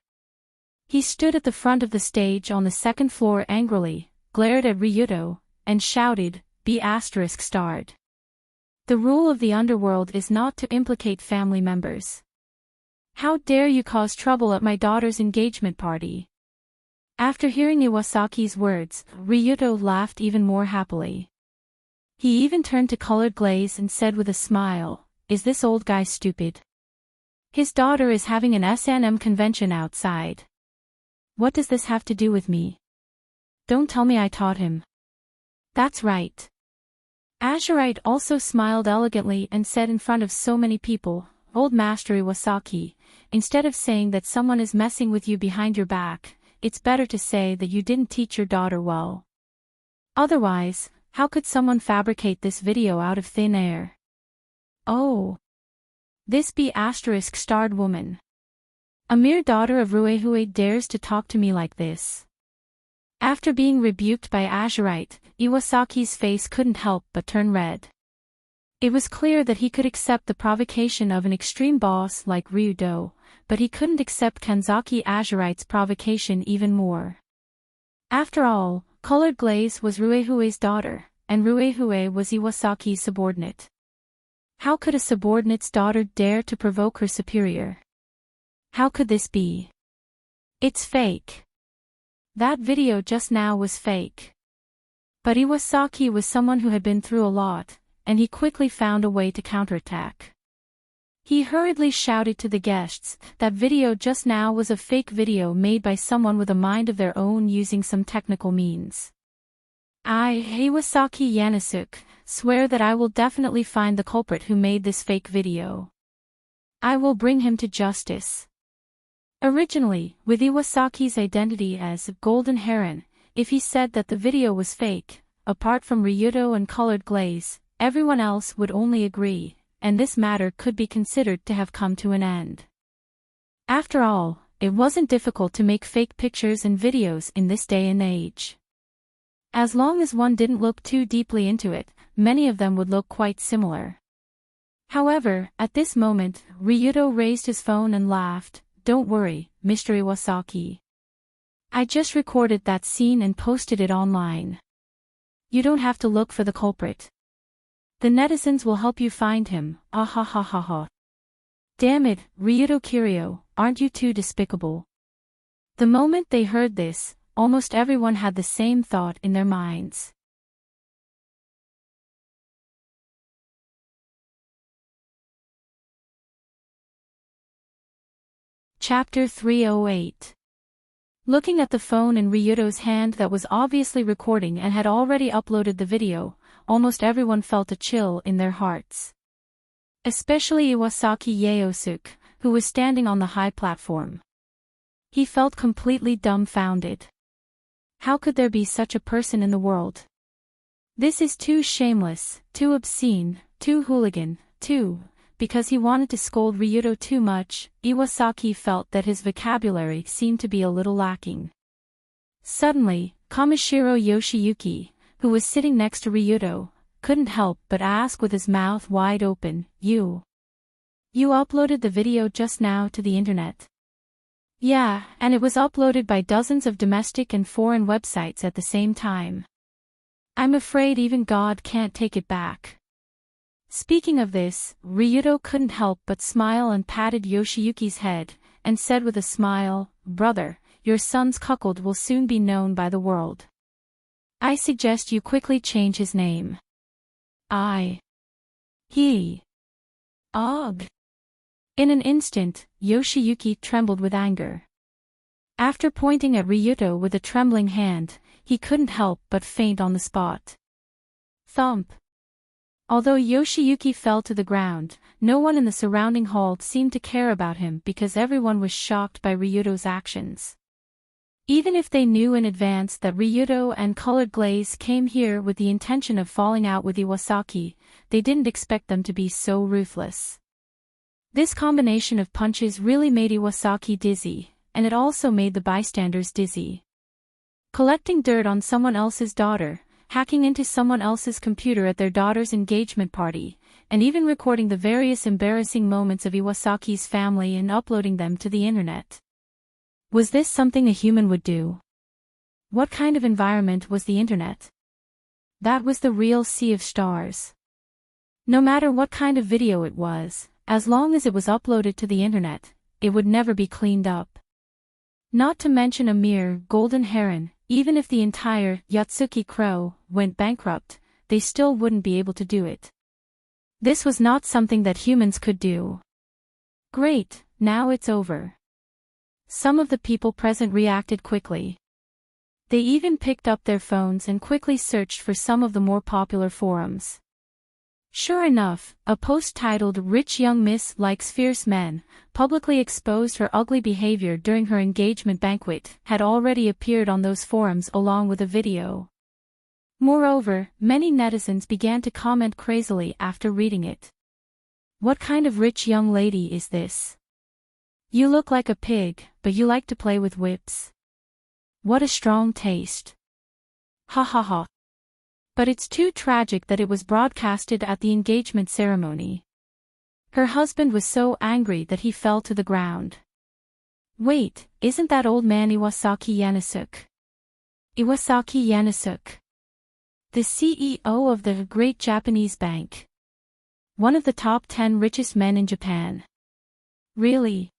He stood at the front of the stage on the second floor angrily, glared at Ryuto, and shouted, B*****. The rule of the underworld is not to implicate family members. How dare you cause trouble at my daughter's engagement party? After hearing Iwasaki's words, Ryuto laughed even more happily. He even turned to Colored Glaze and said with a smile, "Is this old guy stupid? His daughter is having an S&M convention outside. What does this have to do with me? Don't tell me I taught him." That's right. Azurite also smiled elegantly and said in front of so many people, "Old Master Iwasaki, instead of saying that someone is messing with you behind your back, it's better to say that you didn't teach your daughter well. Otherwise, how could someone fabricate this video out of thin air? Oh. This B*****starred woman. A mere daughter of Ruehue dares to talk to me like this." After being rebuked by Azurite, Iwasaki's face couldn't help but turn red. It was clear that he could accept the provocation of an extreme boss like Ryuto, but he couldn't accept Kanzaki Azurite's provocation even more. After all, Colored Glaze was Ruehue's daughter, and Ruehue was Iwasaki's subordinate. How could a subordinate's daughter dare to provoke her superior? How could this be? It's fake. That video just now was fake. But Iwasaki was someone who had been through a lot, and he quickly found a way to counterattack. He hurriedly shouted to the guests that video just now was a fake video made by someone with a mind of their own using some technical means. I, Iwasaki Yanosuke, swear that I will definitely find the culprit who made this fake video. I will bring him to justice. Originally, with Iwasaki's identity as Golden Heron, if he said that the video was fake, apart from Ryuto and Colored Glaze, everyone else would only agree, and this matter could be considered to have come to an end. After all, it wasn't difficult to make fake pictures and videos in this day and age. As long as one didn't look too deeply into it, many of them would look quite similar. However, at this moment, Ryuto raised his phone and laughed. "Don't worry, Mr. Iwasaki. I just recorded that scene and posted it online. You don't have to look for the culprit. The netizens will help you find him, ah ha ha ha ha." Damn it, Ryuto Kiryu, aren't you too despicable? The moment they heard this, almost everyone had the same thought in their minds. Chapter 308. Looking at the phone in Ryuto's hand that was obviously recording and had already uploaded the video, almost everyone felt a chill in their hearts. Especially Iwasaki Yaosuke, who was standing on the high platform. He felt completely dumbfounded. How could there be such a person in the world? This is too shameless, too obscene, too hooligan, too. Because he wanted to scold Ryuto too much, Iwasaki felt that his vocabulary seemed to be a little lacking. Suddenly, Kamishiro Yoshiyuki, who was sitting next to Ryuto, couldn't help but ask with his mouth wide open, You uploaded the video just now to the internet? Yeah, and it was uploaded by dozens of domestic and foreign websites at the same time. I'm afraid even God can't take it back. Speaking of this, Ryuto couldn't help but smile and patted Yoshiyuki's head, and said with a smile, Brother, your son's cuckold will soon be known by the world. I suggest you quickly change his name. He. Og. In an instant, Yoshiyuki trembled with anger. After pointing at Ryuto with a trembling hand, he couldn't help but faint on the spot. Thump. Although Yoshiyuki fell to the ground, no one in the surrounding hall seemed to care about him because everyone was shocked by Ryuto's actions. Even if they knew in advance that Ryuto and Colored Glaze came here with the intention of falling out with Iwasaki, they didn't expect them to be so ruthless. This combination of punches really made Iwasaki dizzy, and it also made the bystanders dizzy. Collecting dirt on someone else's daughter, hacking into someone else's computer at their daughter's engagement party, and even recording the various embarrassing moments of Iwasaki's family and uploading them to the internet. Was this something a human would do? What kind of environment was the internet? That was the real sea of stars. No matter what kind of video it was, as long as it was uploaded to the internet, it would never be cleaned up. Not to mention a mere golden heron, even if the entire Yatsuki Crow went bankrupt, they still wouldn't be able to do it. This was not something that humans could do. Great, now it's over. Some of the people present reacted quickly. They even picked up their phones and quickly searched for some of the more popular forums. Sure enough, a post titled Rich Young Miss Likes Fierce Men, publicly exposed her ugly behavior during her engagement banquet, had already appeared on those forums along with a video. Moreover, many netizens began to comment crazily after reading it. What kind of rich young lady is this? You look like a pig, but you like to play with whips. What a strong taste. Ha ha ha. But it's too tragic that it was broadcasted at the engagement ceremony. Her husband was so angry that he fell to the ground. Wait, isn't that old man Iwasaki Yaosuke? Iwasaki Yaosuke. The CEO of the great Japanese bank. One of the top 10 richest men in Japan. Really?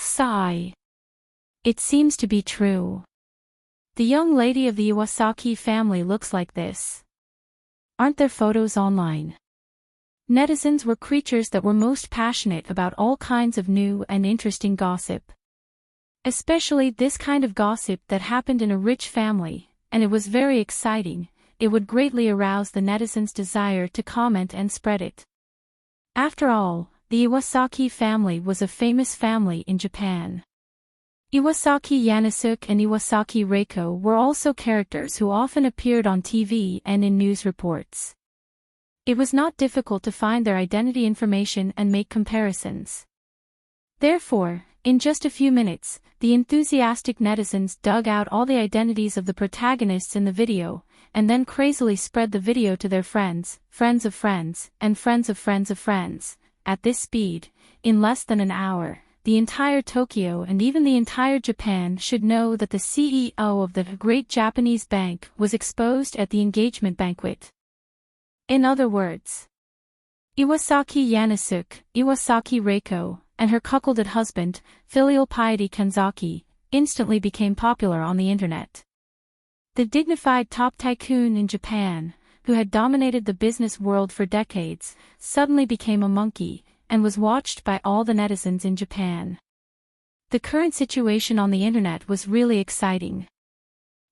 Sigh. It seems to be true. The young lady of the Iwasaki family looks like this. Aren't there photos online? Netizens were creatures that were most passionate about all kinds of new and interesting gossip. Especially this kind of gossip that happened in a rich family, and it was very exciting. It would greatly arouse the netizens' desire to comment and spread it. After all, the Iwasaki family was a famous family in Japan. Iwasaki Yaosuke and Iwasaki Reiko were also characters who often appeared on TV and in news reports. It was not difficult to find their identity information and make comparisons. Therefore, in just a few minutes, the enthusiastic netizens dug out all the identities of the protagonists in the video, and then crazily spread the video to their friends, friends of friends, and friends of friends of friends. At this speed, in less than an hour, the entire Tokyo and even the entire Japan should know that the CEO of the great Japanese bank was exposed at the engagement banquet. In other words, Iwasaki Yanasuke, Iwasaki Reiko, and her cuckolded husband, filial piety Kanzaki, instantly became popular on the internet. The dignified top tycoon in Japan, who had dominated the business world for decades, suddenly became a monkey, and was watched by all the netizens in Japan. The current situation on the internet was really exciting.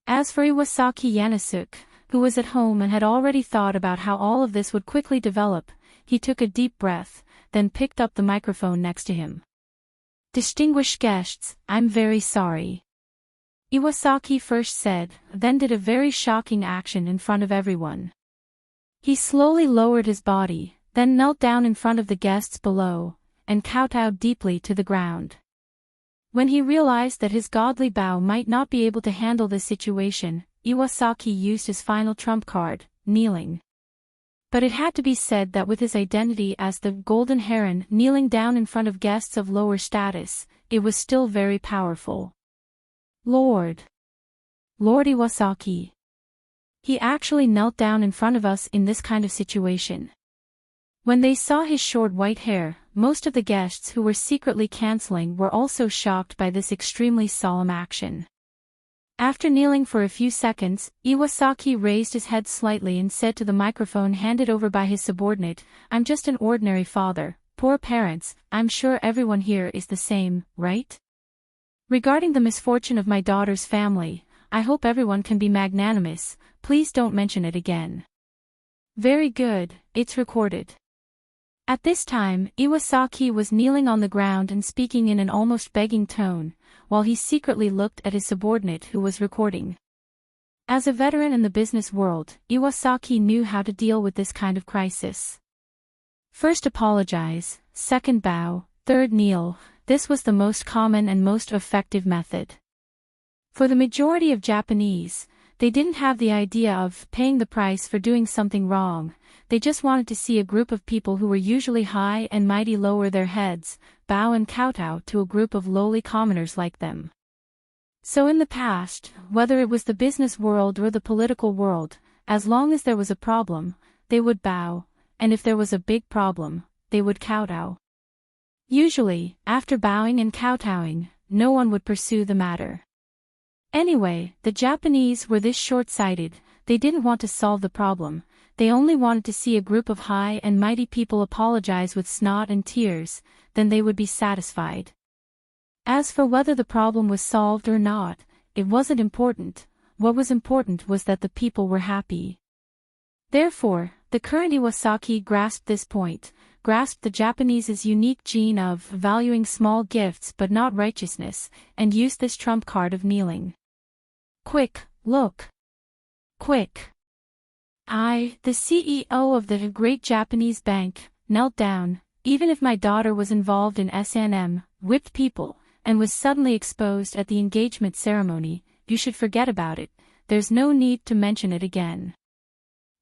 As for Iwasaki Yanasuke, who was at home and had already thought about how all of this would quickly develop, he took a deep breath, then picked up the microphone next to him. "Distinguished guests, I'm very sorry," Iwasaki first said, then did a very shocking action in front of everyone. He slowly lowered his body, then knelt down in front of the guests below, and kowtowed deeply to the ground. When he realized that his godly bow might not be able to handle this situation, Iwasaki used his final trump card, kneeling. But it had to be said that with his identity as the Golden Heron kneeling down in front of guests of lower status, it was still very powerful. Lord Iwasaki. He actually knelt down in front of us in this kind of situation. When they saw his short white hair, most of the guests who were secretly canceling were also shocked by this extremely solemn action. After kneeling for a few seconds, Iwasaki raised his head slightly and said to the microphone handed over by his subordinate, "I'm just an ordinary father, poor parents, I'm sure everyone here is the same, right? Regarding the misfortune of my daughter's family, I hope everyone can be magnanimous, please don't mention it again." Very good, it's recorded. At this time, Iwasaki was kneeling on the ground and speaking in an almost begging tone, while he secretly looked at his subordinate who was recording. As a veteran in the business world, Iwasaki knew how to deal with this kind of crisis. First apologize, second bow, third kneel, this was the most common and most effective method. For the majority of Japanese, they didn't have the idea of paying the price for doing something wrong, they just wanted to see a group of people who were usually high and mighty lower their heads, bow and kowtow to a group of lowly commoners like them. So in the past, whether it was the business world or the political world, as long as there was a problem, they would bow, and if there was a big problem, they would kowtow. Usually, after bowing and kowtowing, no one would pursue the matter. Anyway, the Japanese were this short-sighted, they didn't want to solve the problem, they only wanted to see a group of high and mighty people apologize with snot and tears, then they would be satisfied. As for whether the problem was solved or not, it wasn't important, what was important was that the people were happy. Therefore, the current Iwasaki grasped this point, grasped the Japanese's unique gene of valuing small gifts but not righteousness, and used this trump card of kneeling. Quick, look. Quick. I, the CEO of the great Japanese bank, knelt down, even if my daughter was involved in S&M, whipped people, and was suddenly exposed at the engagement ceremony, you should forget about it, there's no need to mention it again.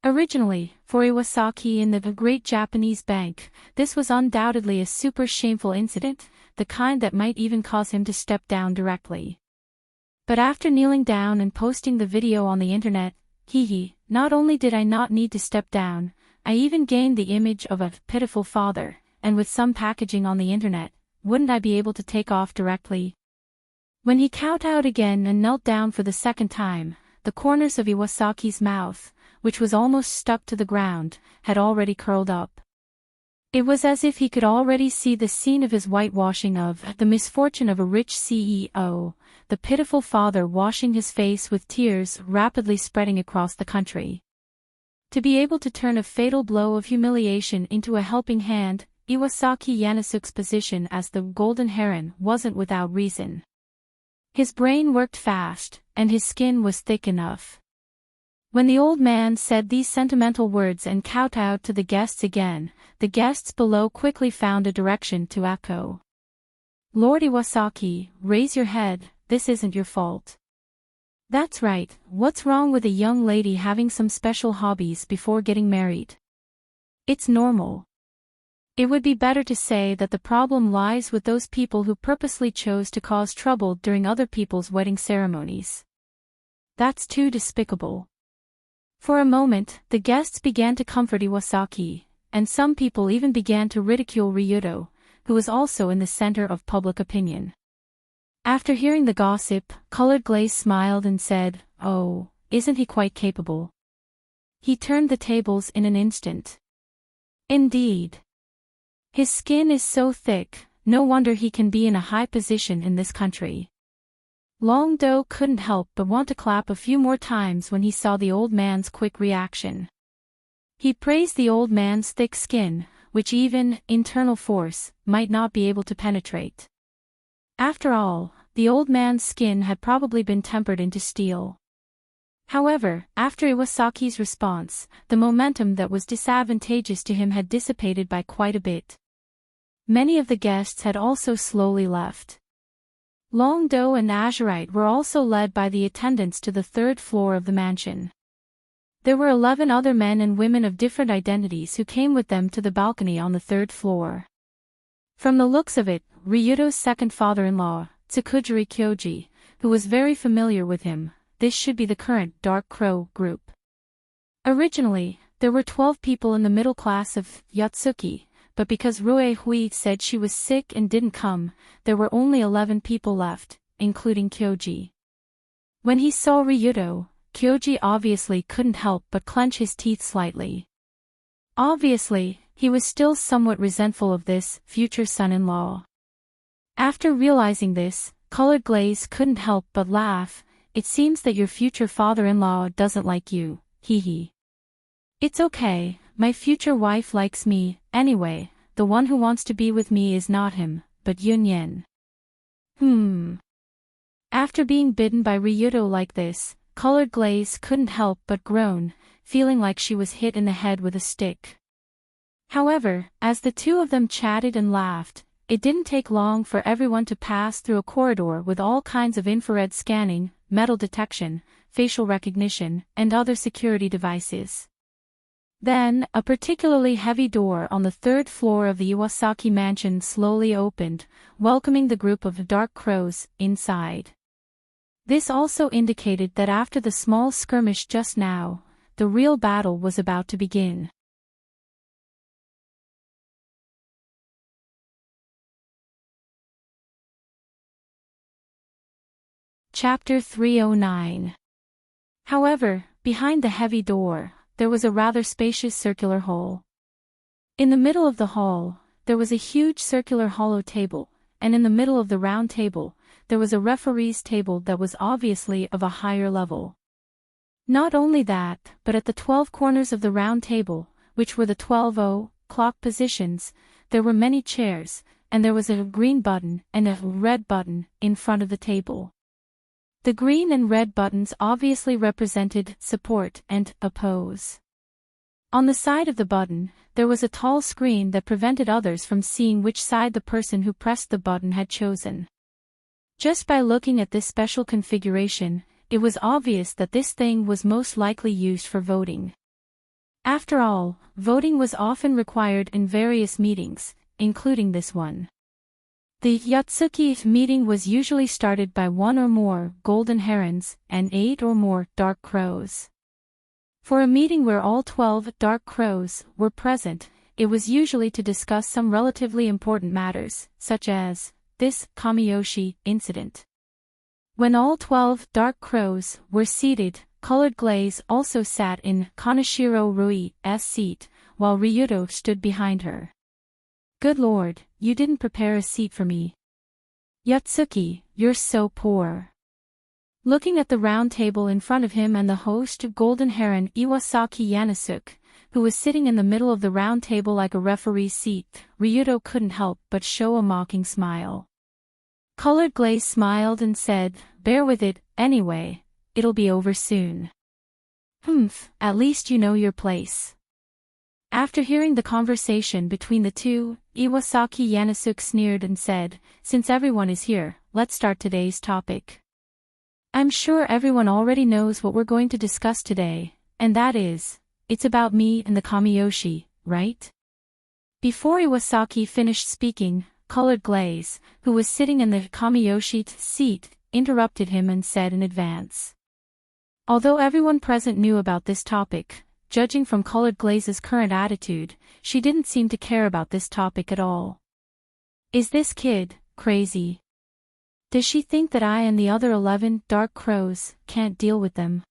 Originally, for Iwasaki in the great Japanese bank, this was undoubtedly a super shameful incident, the kind that might even cause him to step down directly. But after kneeling down and posting the video on the internet, not only did I not need to step down, I even gained the image of a pitiful father, and with some packaging on the internet, wouldn't I be able to take off directly? When he kowtowed again and knelt down for the second time, the corners of Iwasaki's mouth, which was almost stuck to the ground, had already curled up. It was as if he could already see the scene of his whitewashing of the misfortune of a rich CEO, the pitiful father washing his face with tears rapidly spreading across the country. To be able to turn a fatal blow of humiliation into a helping hand, Iwasaki Yanasuke's position as the Golden Heron wasn't without reason. His brain worked fast, and his skin was thick enough. When the old man said these sentimental words and kowtowed to the guests again, the guests below quickly found a direction to echo. Lord Iwasaki, raise your head, this isn't your fault. That's right, what's wrong with a young lady having some special hobbies before getting married? It's normal. It would be better to say that the problem lies with those people who purposely chose to cause trouble during other people's wedding ceremonies. That's too despicable. For a moment, the guests began to comfort Iwasaki, and some people even began to ridicule Ryudo, who was also in the center of public opinion. After hearing the gossip, Colored Glaze smiled and said, "Oh, isn't he quite capable? He turned the tables in an instant. Indeed. His skin is so thick, no wonder he can be in a high position in this country." Long Do couldn't help but want to clap a few more times when he saw the old man's quick reaction. He praised the old man's thick skin, which even internal force might not be able to penetrate. After all, the old man's skin had probably been tempered into steel. However, after Iwasaki's response, the momentum that was disadvantageous to him had dissipated by quite a bit. Many of the guests had also slowly left. Long Do and Azurite were also led by the attendants to the third floor of the mansion. There were 11 other men and women of different identities who came with them to the balcony on the third floor. From the looks of it, Ryudo's second father-in-law, Tsukujiri Kyoji, who was very familiar with him, this should be the current Dark Crow group. Originally, there were 12 people in the middle class of Yatsuki, but because Rue Hui said she was sick and didn't come, there were only 11 people left, including Kyoji. When he saw Ryudo, Kyoji obviously couldn't help but clench his teeth slightly. Obviously, he was still somewhat resentful of this future son-in-law. After realizing this, Colored Glaze couldn't help but laugh. "It seems that your future father-in-law doesn't like you, hee. It's okay, my future wife likes me, anyway, the one who wants to be with me is not him, but Yunyen." After being bitten by Ryudo like this, Colored Glaze couldn't help but groan, feeling like she was hit in the head with a stick. However, as the two of them chatted and laughed, it didn't take long for everyone to pass through a corridor with all kinds of infrared scanning, metal detection, facial recognition, and other security devices. Then, a particularly heavy door on the third floor of the Iwasaki mansion slowly opened, welcoming the group of Dark Crows inside. This also indicated that after the small skirmish just now, the real battle was about to begin. Chapter 309. However, behind the heavy door, there was a rather spacious circular hall. In the middle of the hall, there was a huge circular hollow table, and in the middle of the round table, there was a referee's table that was obviously of a higher level. Not only that, but at the 12 corners of the round table, which were the 12 o'clock positions, there were many chairs, and there was a green button and a red button in front of the table. The green and red buttons obviously represented support and oppose. On the side of the button, there was a tall screen that prevented others from seeing which side the person who pressed the button had chosen. Just by looking at this special configuration, it was obvious that this thing was most likely used for voting. After all, voting was often required in various meetings, including this one. The Yatsuki meeting was usually started by 1 or more golden herons and 8 or more dark crows. For a meeting where all 12 dark crows were present, it was usually to discuss some relatively important matters, such as this Kamiyoshi incident. When all 12 dark crows were seated, Colored Glaze also sat in Kaneshiro Rui's seat, while Ryudo stood behind her. "Good lord, you didn't prepare a seat for me. Yatsuki, you're so poor." Looking at the round table in front of him and the host Golden Heron Iwasaki Yanasuke, who was sitting in the middle of the round table like a referee's seat, Ryudo couldn't help but show a mocking smile. Colored Glaze smiled and said, "Bear with it, anyway, it'll be over soon." At least you know your place." After hearing the conversation between the two, Iwasaki Yanasuke sneered and said, "Since everyone is here, let's start today's topic. I'm sure everyone already knows what we're going to discuss today, and that is, it's about me and the Kamiyoshi, right?" Before Iwasaki finished speaking, Colored Glaze, who was sitting in the Kamiyoshi seat, interrupted him and said in advance. Although everyone present knew about this topic, judging from Colored Glaze's current attitude, she didn't seem to care about this topic at all. Is this kid crazy? Does she think that I and the other 11 dark crows can't deal with them?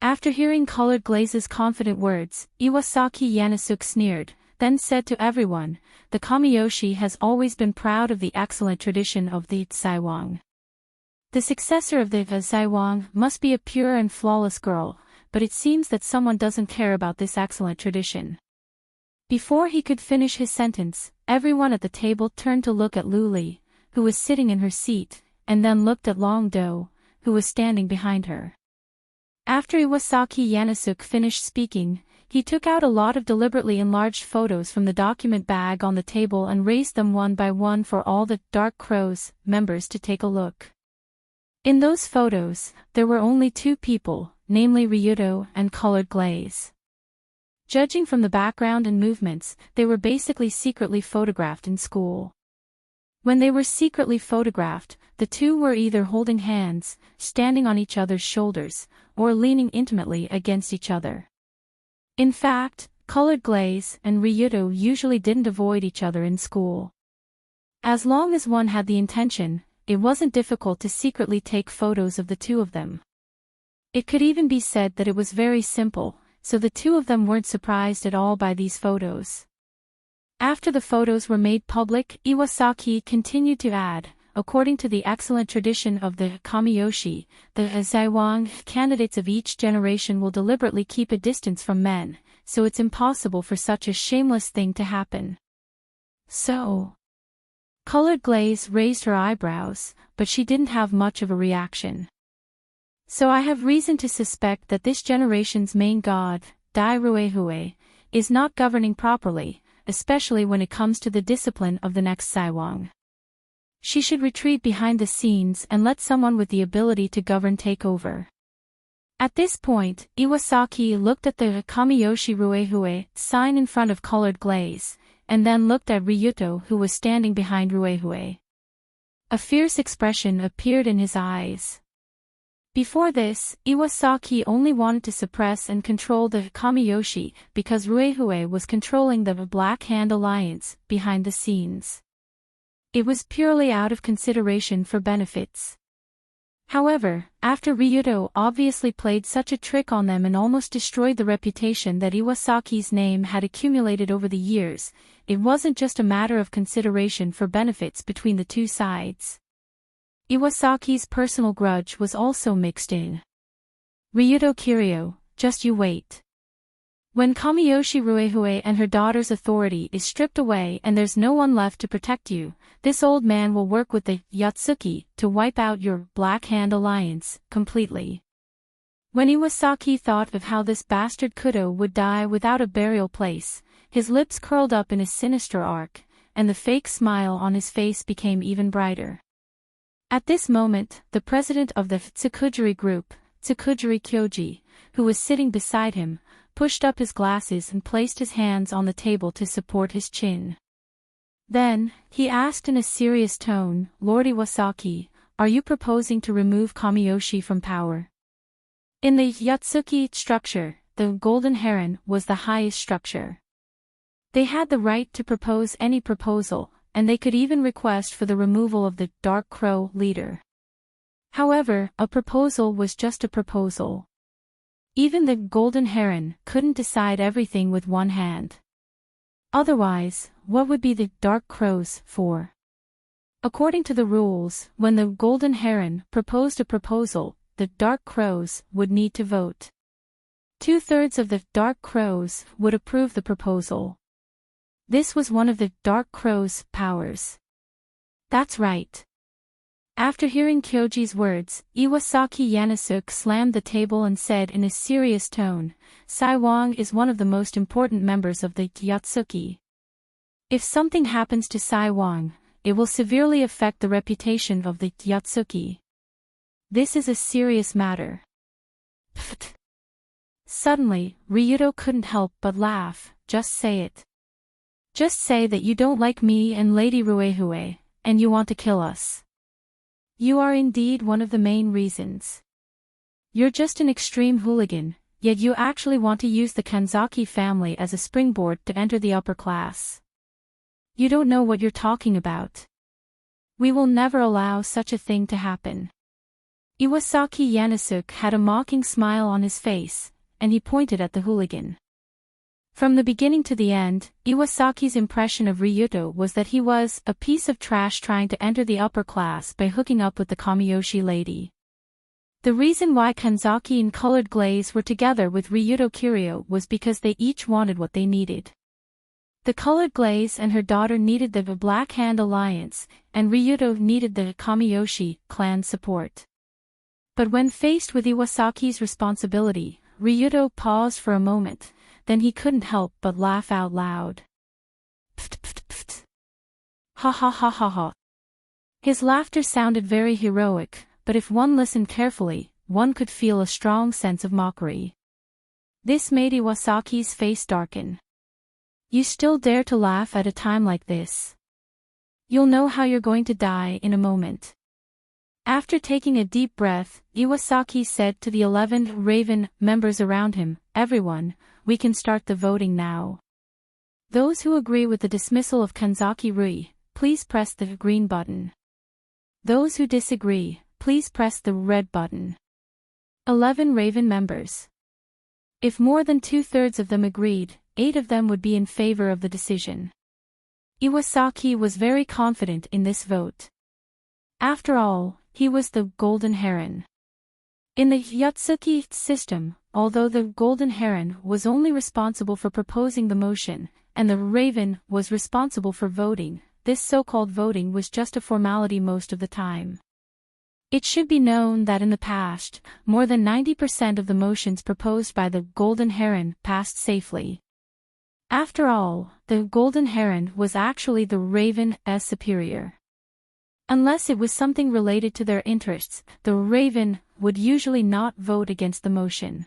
After hearing Colored Glaze's confident words, Iwasaki Yanasuke sneered, then said to everyone, the Kamiyoshi has always been proud of the excellent tradition of the Saiwang. The successor of the Saiwang must be a pure and flawless girl, but it seems that someone doesn't care about this excellent tradition. Before he could finish his sentence, everyone at the table turned to look at Luli, who was sitting in her seat, and then looked at Long Do, who was standing behind her. After Iwasaki Yanasuke finished speaking, he took out a lot of deliberately enlarged photos from the document bag on the table and raised them one by one for all the Dark Crows members to take a look. In those photos, there were only 2 people, namely Ryudo and Colored Glaze. Judging from the background and movements, they were basically secretly photographed in school. When they were secretly photographed, the 2 were either holding hands, standing on each other's shoulders, or leaning intimately against each other. In fact, Colored Glaze and Ryudo usually didn't avoid each other in school. As long as one had the intention, it wasn't difficult to secretly take photos of the 2 of them. It could even be said that it was very simple, so the 2 of them weren't surprised at all by these photos. After the photos were made public, Iwasaki continued to add, according to the excellent tradition of the Kamiyoshi, the Saiwang candidates of each generation will deliberately keep a distance from men, so it's impossible for such a shameless thing to happen. So, Colored Glaze raised her eyebrows, but she didn't have much of a reaction. So I have reason to suspect that this generation's main god, Dai Ruehue, is not governing properly, especially when it comes to the discipline of the next Saiwang. She should retreat behind the scenes and let someone with the ability to govern take over. At this point, Iwasaki looked at the Kamiyoshi Ruehue sign in front of Colored Glaze, and then looked at Ryuto who was standing behind Ruehue. A fierce expression appeared in his eyes. Before this, Iwasaki only wanted to suppress and control the Kamiyoshi because Ruehue was controlling the Black Hand Alliance behind the scenes. It was purely out of consideration for benefits. However, after Ryuto obviously played such a trick on them and almost destroyed the reputation that Iwasaki's name had accumulated over the years, it wasn't just a matter of consideration for benefits between the 2 sides. Iwasaki's personal grudge was also mixed in. Ryuto Kiryu, just you wait. When Kamiyoshi Ruehue and her daughter's authority is stripped away and there's no one left to protect you, this old man will work with the Yatsuki to wipe out your Black Hand Alliance completely. When Iwasaki thought of how this bastard Kudo would die without a burial place, his lips curled up in a sinister arc, and the fake smile on his face became even brighter. At this moment, the president of the Tsukujiri group, Tsukujiri Kyoji, who was sitting beside him, pushed up his glasses and placed his hands on the table to support his chin. Then, he asked in a serious tone, Lord Iwasaki, are you proposing to remove Kamiyoshi from power? In the Yatsuki structure, the Golden Heron was the highest structure. They had the right to propose any proposal, and they could even request for the removal of the Dark Crow leader. However, a proposal was just a proposal. Even the Golden Heron couldn't decide everything with one hand. Otherwise, what would be the Dark Crows for? According to the rules, when the Golden Heron proposed a proposal, the Dark Crows would need to vote. 2/3 of the Dark Crows would approve the proposal. This was one of the Dark Crow's powers. That's right. After hearing Kyoji's words, Iwasaki Yanasuke slammed the table and said in a serious tone, Saiwang is one of the most important members of the Yatsuki. If something happens to Saiwang, it will severely affect the reputation of the Yatsuki. This is a serious matter. Pfft. Suddenly, Ryuto couldn't help but laugh. Just say it. Just say that you don't like me and Lady Ruehue, and you want to kill us. You are indeed one of the main reasons. You're just an extreme hooligan, yet you actually want to use the Kanzaki family as a springboard to enter the upper class. You don't know what you're talking about. We will never allow such a thing to happen. Iwasaki Yanosuke had a mocking smile on his face, and he pointed at the hooligan. From the beginning to the end, Iwasaki's impression of Ryuto was that he was a piece of trash trying to enter the upper class by hooking up with the Kamiyoshi lady. The reason why Kanzaki and Colored Glaze were together with Ryuto Kiryu was because they each wanted what they needed. The Colored Glaze and her daughter needed the Black Hand Alliance, and Ryuto needed the Kamiyoshi clan support. But when faced with Iwasaki's responsibility, Ryuto paused for a moment, then he couldn't help but laugh out loud. Pft pft pft. Ha ha ha ha ha. His laughter sounded very heroic, but if one listened carefully, one could feel a strong sense of mockery. This made Iwasaki's face darken. You still dare to laugh at a time like this? You'll know how you're going to die in a moment. After taking a deep breath, Iwasaki said to the 11 Raven members around him, "Everyone, we can start the voting now. Those who agree with the dismissal of Kanzaki Rui, please press the green button. Those who disagree, please press the red button." 11 Raven members. If more than 2/3 of them agreed, 8 of them would be in favor of the decision. Iwasaki was very confident in this vote. After all, he was the Golden Heron. In the Yatsuki system, although the Golden Heron was only responsible for proposing the motion, and the Raven was responsible for voting, this so-called voting was just a formality most of the time. It should be known that in the past, more than 90% of the motions proposed by the Golden Heron passed safely. After all, the Golden Heron was actually the Raven's superior. Unless it was something related to their interests, the Raven would usually not vote against the motion.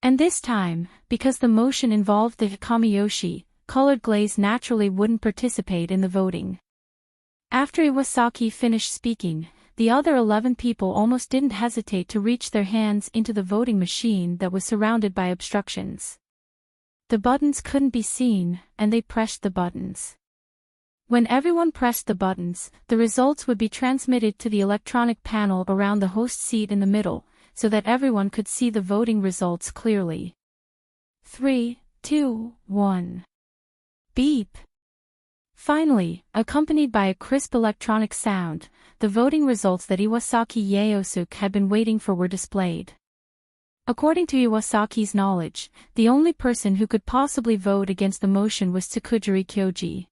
And this time, because the motion involved the Kamiyoshi, Colored Glaze naturally wouldn't participate in the voting. After Iwasaki finished speaking, the other 11 people almost didn't hesitate to reach their hands into the voting machine that was surrounded by obstructions. The buttons couldn't be seen, and they pressed the buttons. When everyone pressed the buttons, the results would be transmitted to the electronic panel around the host seat in the middle, so that everyone could see the voting results clearly. 3, 2, 1. Beep. Finally, accompanied by a crisp electronic sound, the voting results that Iwasaki Yaosuke had been waiting for were displayed. According to Iwasaki's knowledge, the only person who could possibly vote against the motion was Tsukujiri Kyoji.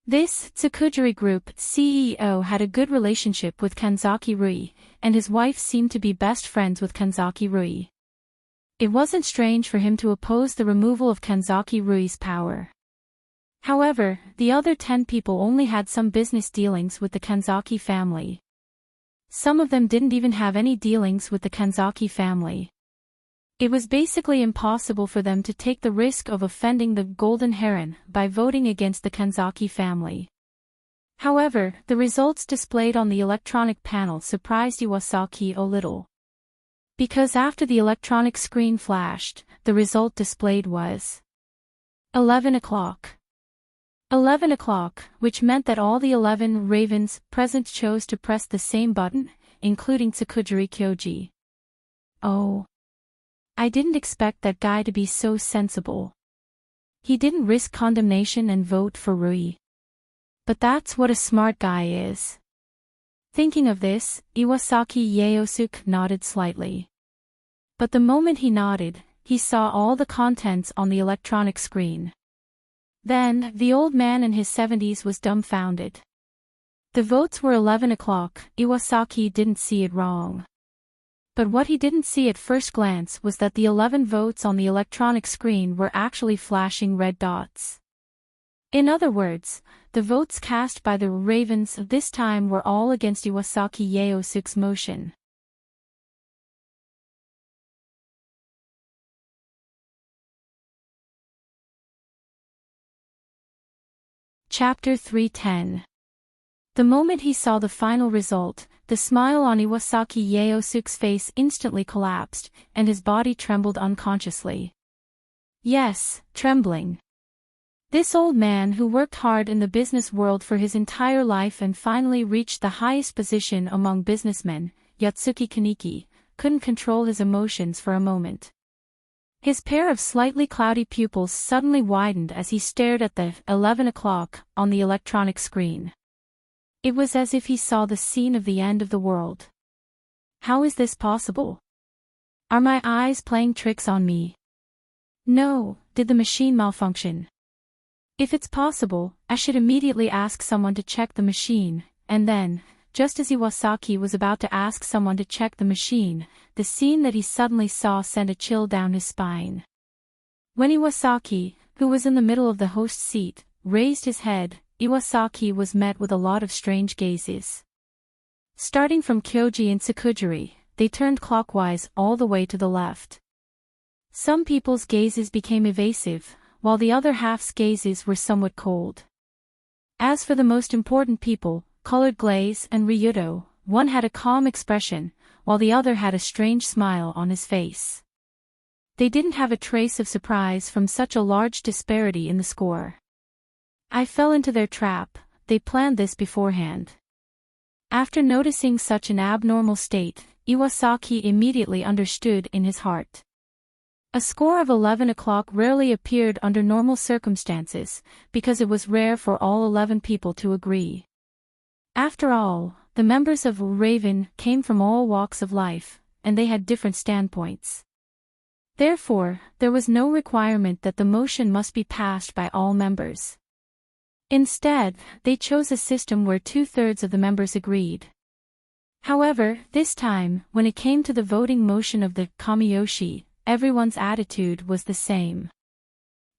This Tsukujiri Group CEO had a good relationship with Kanzaki Rui, and his wife seemed to be best friends with Kanzaki Rui. It wasn't strange for him to oppose the removal of Kanzaki Rui's power. However, the other 10 people only had some business dealings with the Kanzaki family. Some of them didn't even have any dealings with the Kanzaki family. It was basically impossible for them to take the risk of offending the Golden Heron by voting against the Kanzaki family. However, the results displayed on the electronic panel surprised Iwasaki a little. Because after the electronic screen flashed, the result displayed was 11 o'clock. 11 o'clock, which meant that all the 11 Ravens present chose to press the same button, including Tsukujiri Kyoji. Oh. I didn't expect that guy to be so sensible. He didn't risk condemnation and vote for Rui. But that's what a smart guy is. Thinking of this, Iwasaki Yaosuke nodded slightly. But the moment he nodded, he saw all the contents on the electronic screen. Then, the old man in his 70s was dumbfounded. The votes were 11 o'clock, Iwasaki didn't see it wrong. But what he didn't see at first glance was that the 11 votes on the electronic screen were actually flashing red dots. In other words, the votes cast by the Ravens this time were all against Iwasaki Yaosuke's motion. Chapter 310. The moment he saw the final result, the smile on Iwasaki Yaosuke's face instantly collapsed, and his body trembled unconsciously. Yes, trembling. This old man who worked hard in the business world for his entire life and finally reached the highest position among businessmen, Yatsuki Kaneki, couldn't control his emotions for a moment. His pair of slightly cloudy pupils suddenly widened as he stared at the 11 o'clock on the electronic screen. It was as if he saw the scene of the end of the world. How is this possible? Are my eyes playing tricks on me? No, did the machine malfunction? If it's possible, I should immediately ask someone to check the machine, and then, just as Iwasaki was about to ask someone to check the machine, the scene that he suddenly saw sent a chill down his spine. When Iwasaki, who was in the middle of the host seat, raised his head, Iwasaki was met with a lot of strange gazes. Starting from Kyoji and Tsukujiri, they turned clockwise all the way to the left. Some people's gazes became evasive, while the other half's gazes were somewhat cold. As for the most important people, Colored Glaze and Ryudo, one had a calm expression, while the other had a strange smile on his face. They didn't have a trace of surprise from such a large disparity in the score. I fell into their trap, they planned this beforehand. After noticing such an abnormal state, Iwasaki immediately understood in his heart. A score of 11 o'clock rarely appeared under normal circumstances, because it was rare for all 11 people to agree. After all, the members of Raven came from all walks of life, and they had different standpoints. Therefore, there was no requirement that the motion must be passed by all members. Instead, they chose a system where 2/3 of the members agreed. However, this time, when it came to the voting motion of the Kamiyoshi, everyone's attitude was the same.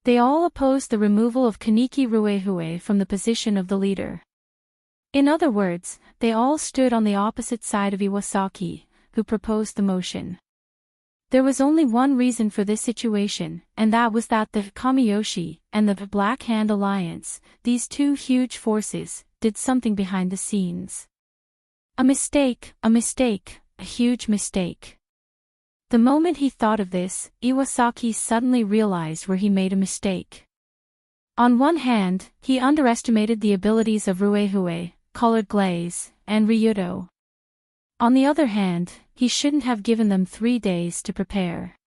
They all opposed the removal of Kaneki Ruehue from the position of the leader. In other words, they all stood on the opposite side of Iwasaki, who proposed the motion. There was only one reason for this situation, and that was that the Kamiyoshi and the Black Hand Alliance, these two huge forces, did something behind the scenes. A mistake, a huge mistake. The moment he thought of this, Iwasaki suddenly realized where he made a mistake. On one hand, he underestimated the abilities of Ruehue, Colored Glaze, and Ryudo. On the other hand, he shouldn't have given them 3 days to prepare.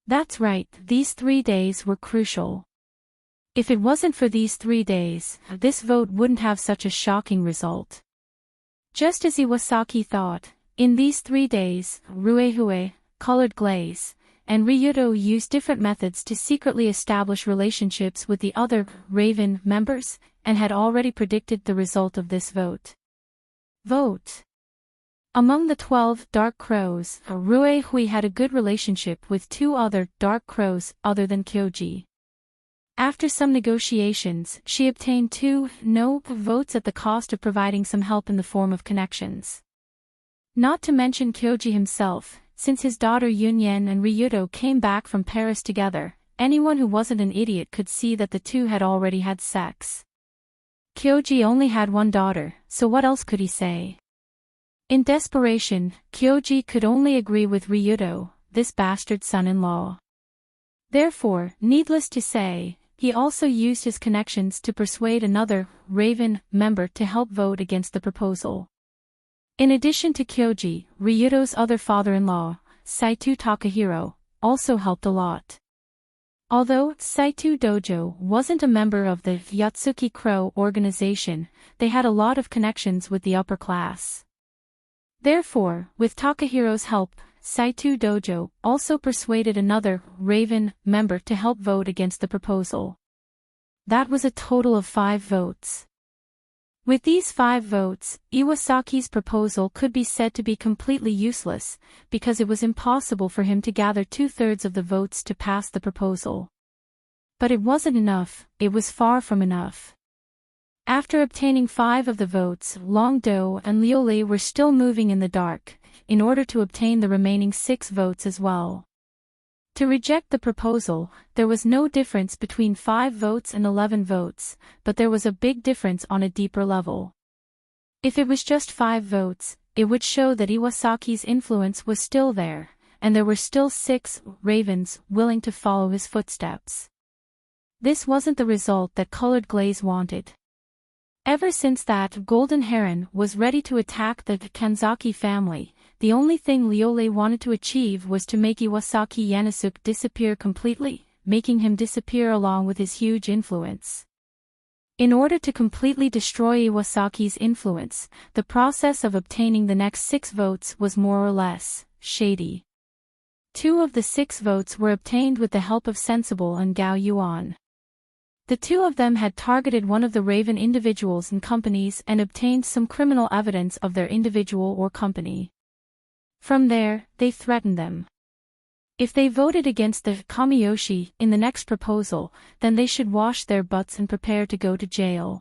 That's right, these 3 days were crucial. If it wasn't for these 3 days, this vote wouldn't have such a shocking result. Just as Iwasaki thought, in these 3 days, Ruehue, Colored Glaze, and Ryudo used different methods to secretly establish relationships with the other Raven members, and had already predicted the result of this vote. Among the 12 Dark Crows, Ruehue had a good relationship with 2 other Dark Crows other than Kyoji. After some negotiations, she obtained 2 no votes at the cost of providing some help in the form of connections. Not to mention Kyoji himself, since his daughter Yunyen and Ryudo came back from Paris together, anyone who wasn't an idiot could see that the two had already had sex. Kyoji only had one daughter, so what else could he say? In desperation, Kyoji could only agree with Ryudo, this bastard son-in-law. Therefore, needless to say, he also used his connections to persuade another Raven member to help vote against the proposal. In addition to Kyoji, Ryudo's other father-in-law, Saito Takahiro, also helped a lot. Although Saito Dojo wasn't a member of the Yatsuki Crow organization, they had a lot of connections with the upper class. Therefore, with Takahiro's help, Saito Dojo also persuaded another Raven member to help vote against the proposal. That was a total of 5 votes. With these 5 votes, Iwasaki's proposal could be said to be completely useless, because it was impossible for him to gather 2/3 of the votes to pass the proposal. But it wasn't enough, it was far from enough. After obtaining 5 of the votes, Longdo and Lioli were still moving in the dark, in order to obtain the remaining 6 votes as well. To reject the proposal, there was no difference between 5 votes and 11 votes, but there was a big difference on a deeper level. If it was just 5 votes, it would show that Iwasaki's influence was still there, and there were still 6 ravens willing to follow his footsteps. This wasn't the result that Colored Glaze wanted. Ever since that Golden Heron was ready to attack the Kanzaki family, the only thing Liole wanted to achieve was to make Iwasaki Yanasuke disappear completely, making him disappear along with his huge influence. In order to completely destroy Iwasaki's influence, the process of obtaining the next 6 votes was more or less shady. 2 of the 6 votes were obtained with the help of Sensible and Gao Yuan. The 2 of them had targeted one of the Raven individuals and companies and obtained some criminal evidence of their individual or company. From there, they threatened them. If they voted against the Kamiyoshi in the next proposal, then they should wash their butts and prepare to go to jail.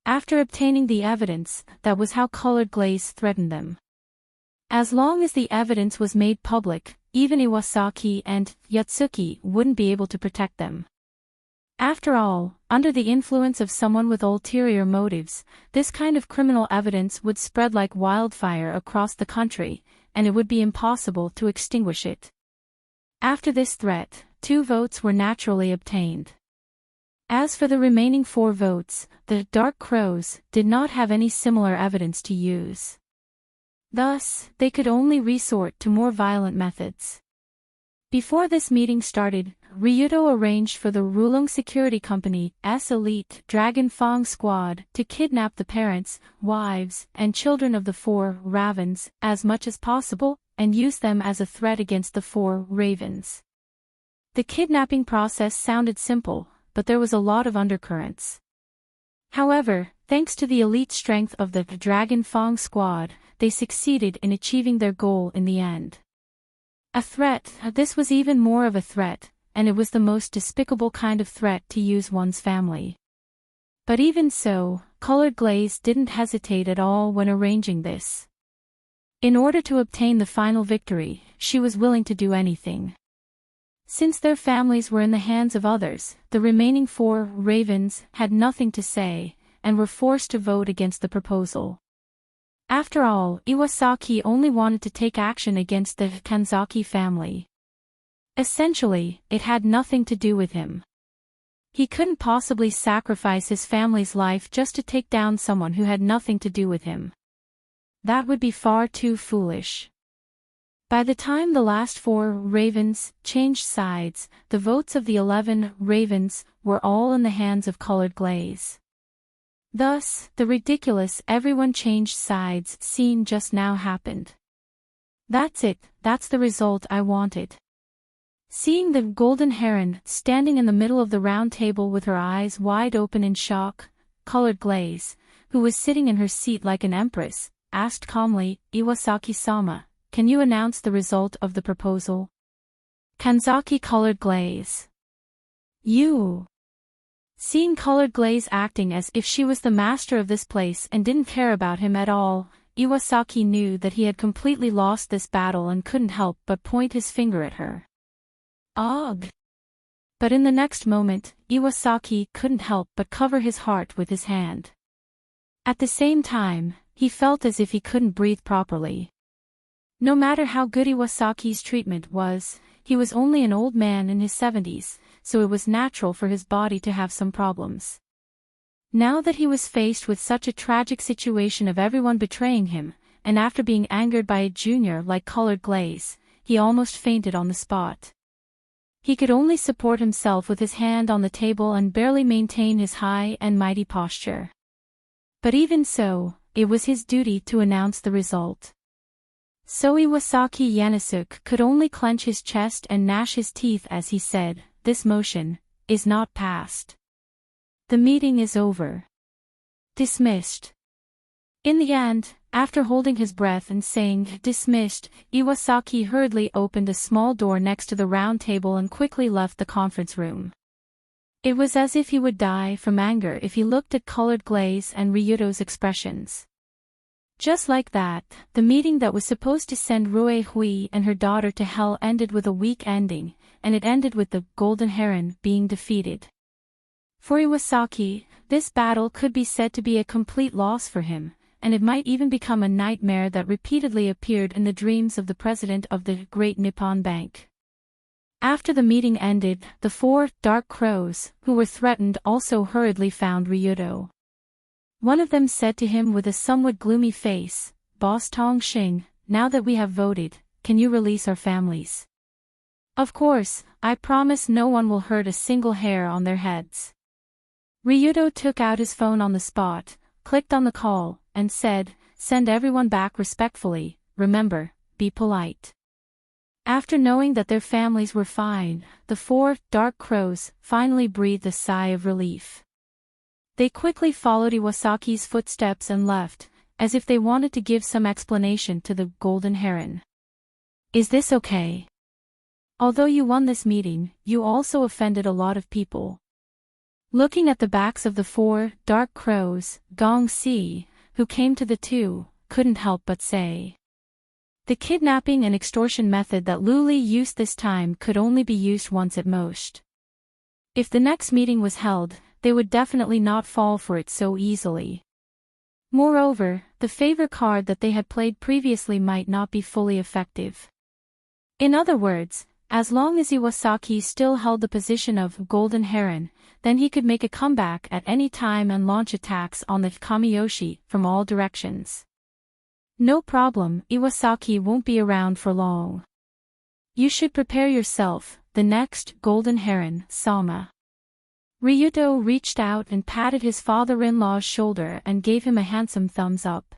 After obtaining the evidence, that was how Colored Glaze threatened them. As long as the evidence was made public, even Iwasaki and Yatsuki wouldn't be able to protect them. After all, under the influence of someone with ulterior motives, this kind of criminal evidence would spread like wildfire across the country, and it would be impossible to extinguish it. After this threat, 2 votes were naturally obtained. As for the remaining 4 votes, the Dark Crows did not have any similar evidence to use. Thus, they could only resort to more violent methods. Before this meeting started, Ryuto arranged for the Rulong Security Company's elite Dragon Fang squad to kidnap the parents, wives, and children of the 4 ravens as much as possible, and use them as a threat against the 4 ravens. The kidnapping process sounded simple, but there was a lot of undercurrents. However, thanks to the elite strength of the Dragon Fang squad, they succeeded in achieving their goal in the end. A threat, this was even more of a threat, and it was the most despicable kind of threat to use one's family. But even so, Colored Glaze didn't hesitate at all when arranging this. In order to obtain the final victory, she was willing to do anything. Since their families were in the hands of others, the remaining 4 ravens had nothing to say, and were forced to vote against the proposal. After all, Iwasaki only wanted to take action against the Kanzaki family. Essentially, it had nothing to do with him. He couldn't possibly sacrifice his family's life just to take down someone who had nothing to do with him. That would be far too foolish. By the time the last 4 ravens changed sides, the votes of the 11 ravens were all in the hands of Colored Glaze. Thus, the ridiculous everyone changed sides scene just now happened. That's it, that's the result I wanted. Seeing the Golden Heron standing in the middle of the round table with her eyes wide open in shock, Colored Glaze, who was sitting in her seat like an empress, asked calmly, "Iwasaki-sama, can you announce the result of the proposal?" Kanzaki Colored Glaze. You. Seeing Colored Glaze acting as if she was the master of this place and didn't care about him at all, Iwasaki knew that he had completely lost this battle and couldn't help but point his finger at her. Ugh! But in the next moment, Iwasaki couldn't help but cover his heart with his hand. At the same time, he felt as if he couldn't breathe properly. No matter how good Iwasaki's treatment was, he was only an old man in his 70s, so it was natural for his body to have some problems. Now that he was faced with such a tragic situation of everyone betraying him, and after being angered by a junior like Colored Glaze, he almost fainted on the spot. He could only support himself with his hand on the table and barely maintain his high and mighty posture. But even so, it was his duty to announce the result. So Iwasaki Yanasuke could only clench his chest and gnash his teeth as he said, "This motion is not passed. The meeting is over. Dismissed." In the end, after holding his breath and saying, "Dismissed," Iwasaki hurriedly opened a small door next to the round table and quickly left the conference room. It was as if he would die from anger if he looked at Colored Glaze and Ryuto's expressions. Just like that, the meeting that was supposed to send Rue Hui and her daughter to hell ended with a weak ending, and it ended with the Golden Heron being defeated. For Iwasaki, this battle could be said to be a complete loss for him, and it might even become a nightmare that repeatedly appeared in the dreams of the president of the Great Nippon Bank. After the meeting ended, the 4 dark crows, who were threatened, also hurriedly found Ryudo. One of them said to him with a somewhat gloomy face, "Boss Tong Xing, now that we have voted, can you release our families?" "Of course, I promise no one will hurt a single hair on their heads." Ryudo took out his phone on the spot, clicked on the call, and said, "Send everyone back respectfully, remember, be polite." After knowing that their families were fine, the 4 dark crows finally breathed a sigh of relief. They quickly followed Iwasaki's footsteps and left, as if they wanted to give some explanation to the golden heron. "Is this okay? Although you won this meeting, you also offended a lot of people." Looking at the backs of the 4 dark crows, Gong Si, who came to the 2, couldn't help but say, "The kidnapping and extortion method that Luli used this time could only be used once at most. If the next meeting was held, they would definitely not fall for it so easily. Moreover, the favor card that they had played previously might not be fully effective." In other words, as long as Iwasaki still held the position of Golden Heron, then he could make a comeback at any time and launch attacks on the Kamiyoshi from all directions. "No problem, Iwasaki won't be around for long. You should prepare yourself, the next Golden Heron, Sama." Ryudo reached out and patted his father-in-law's shoulder and gave him a handsome thumbs up.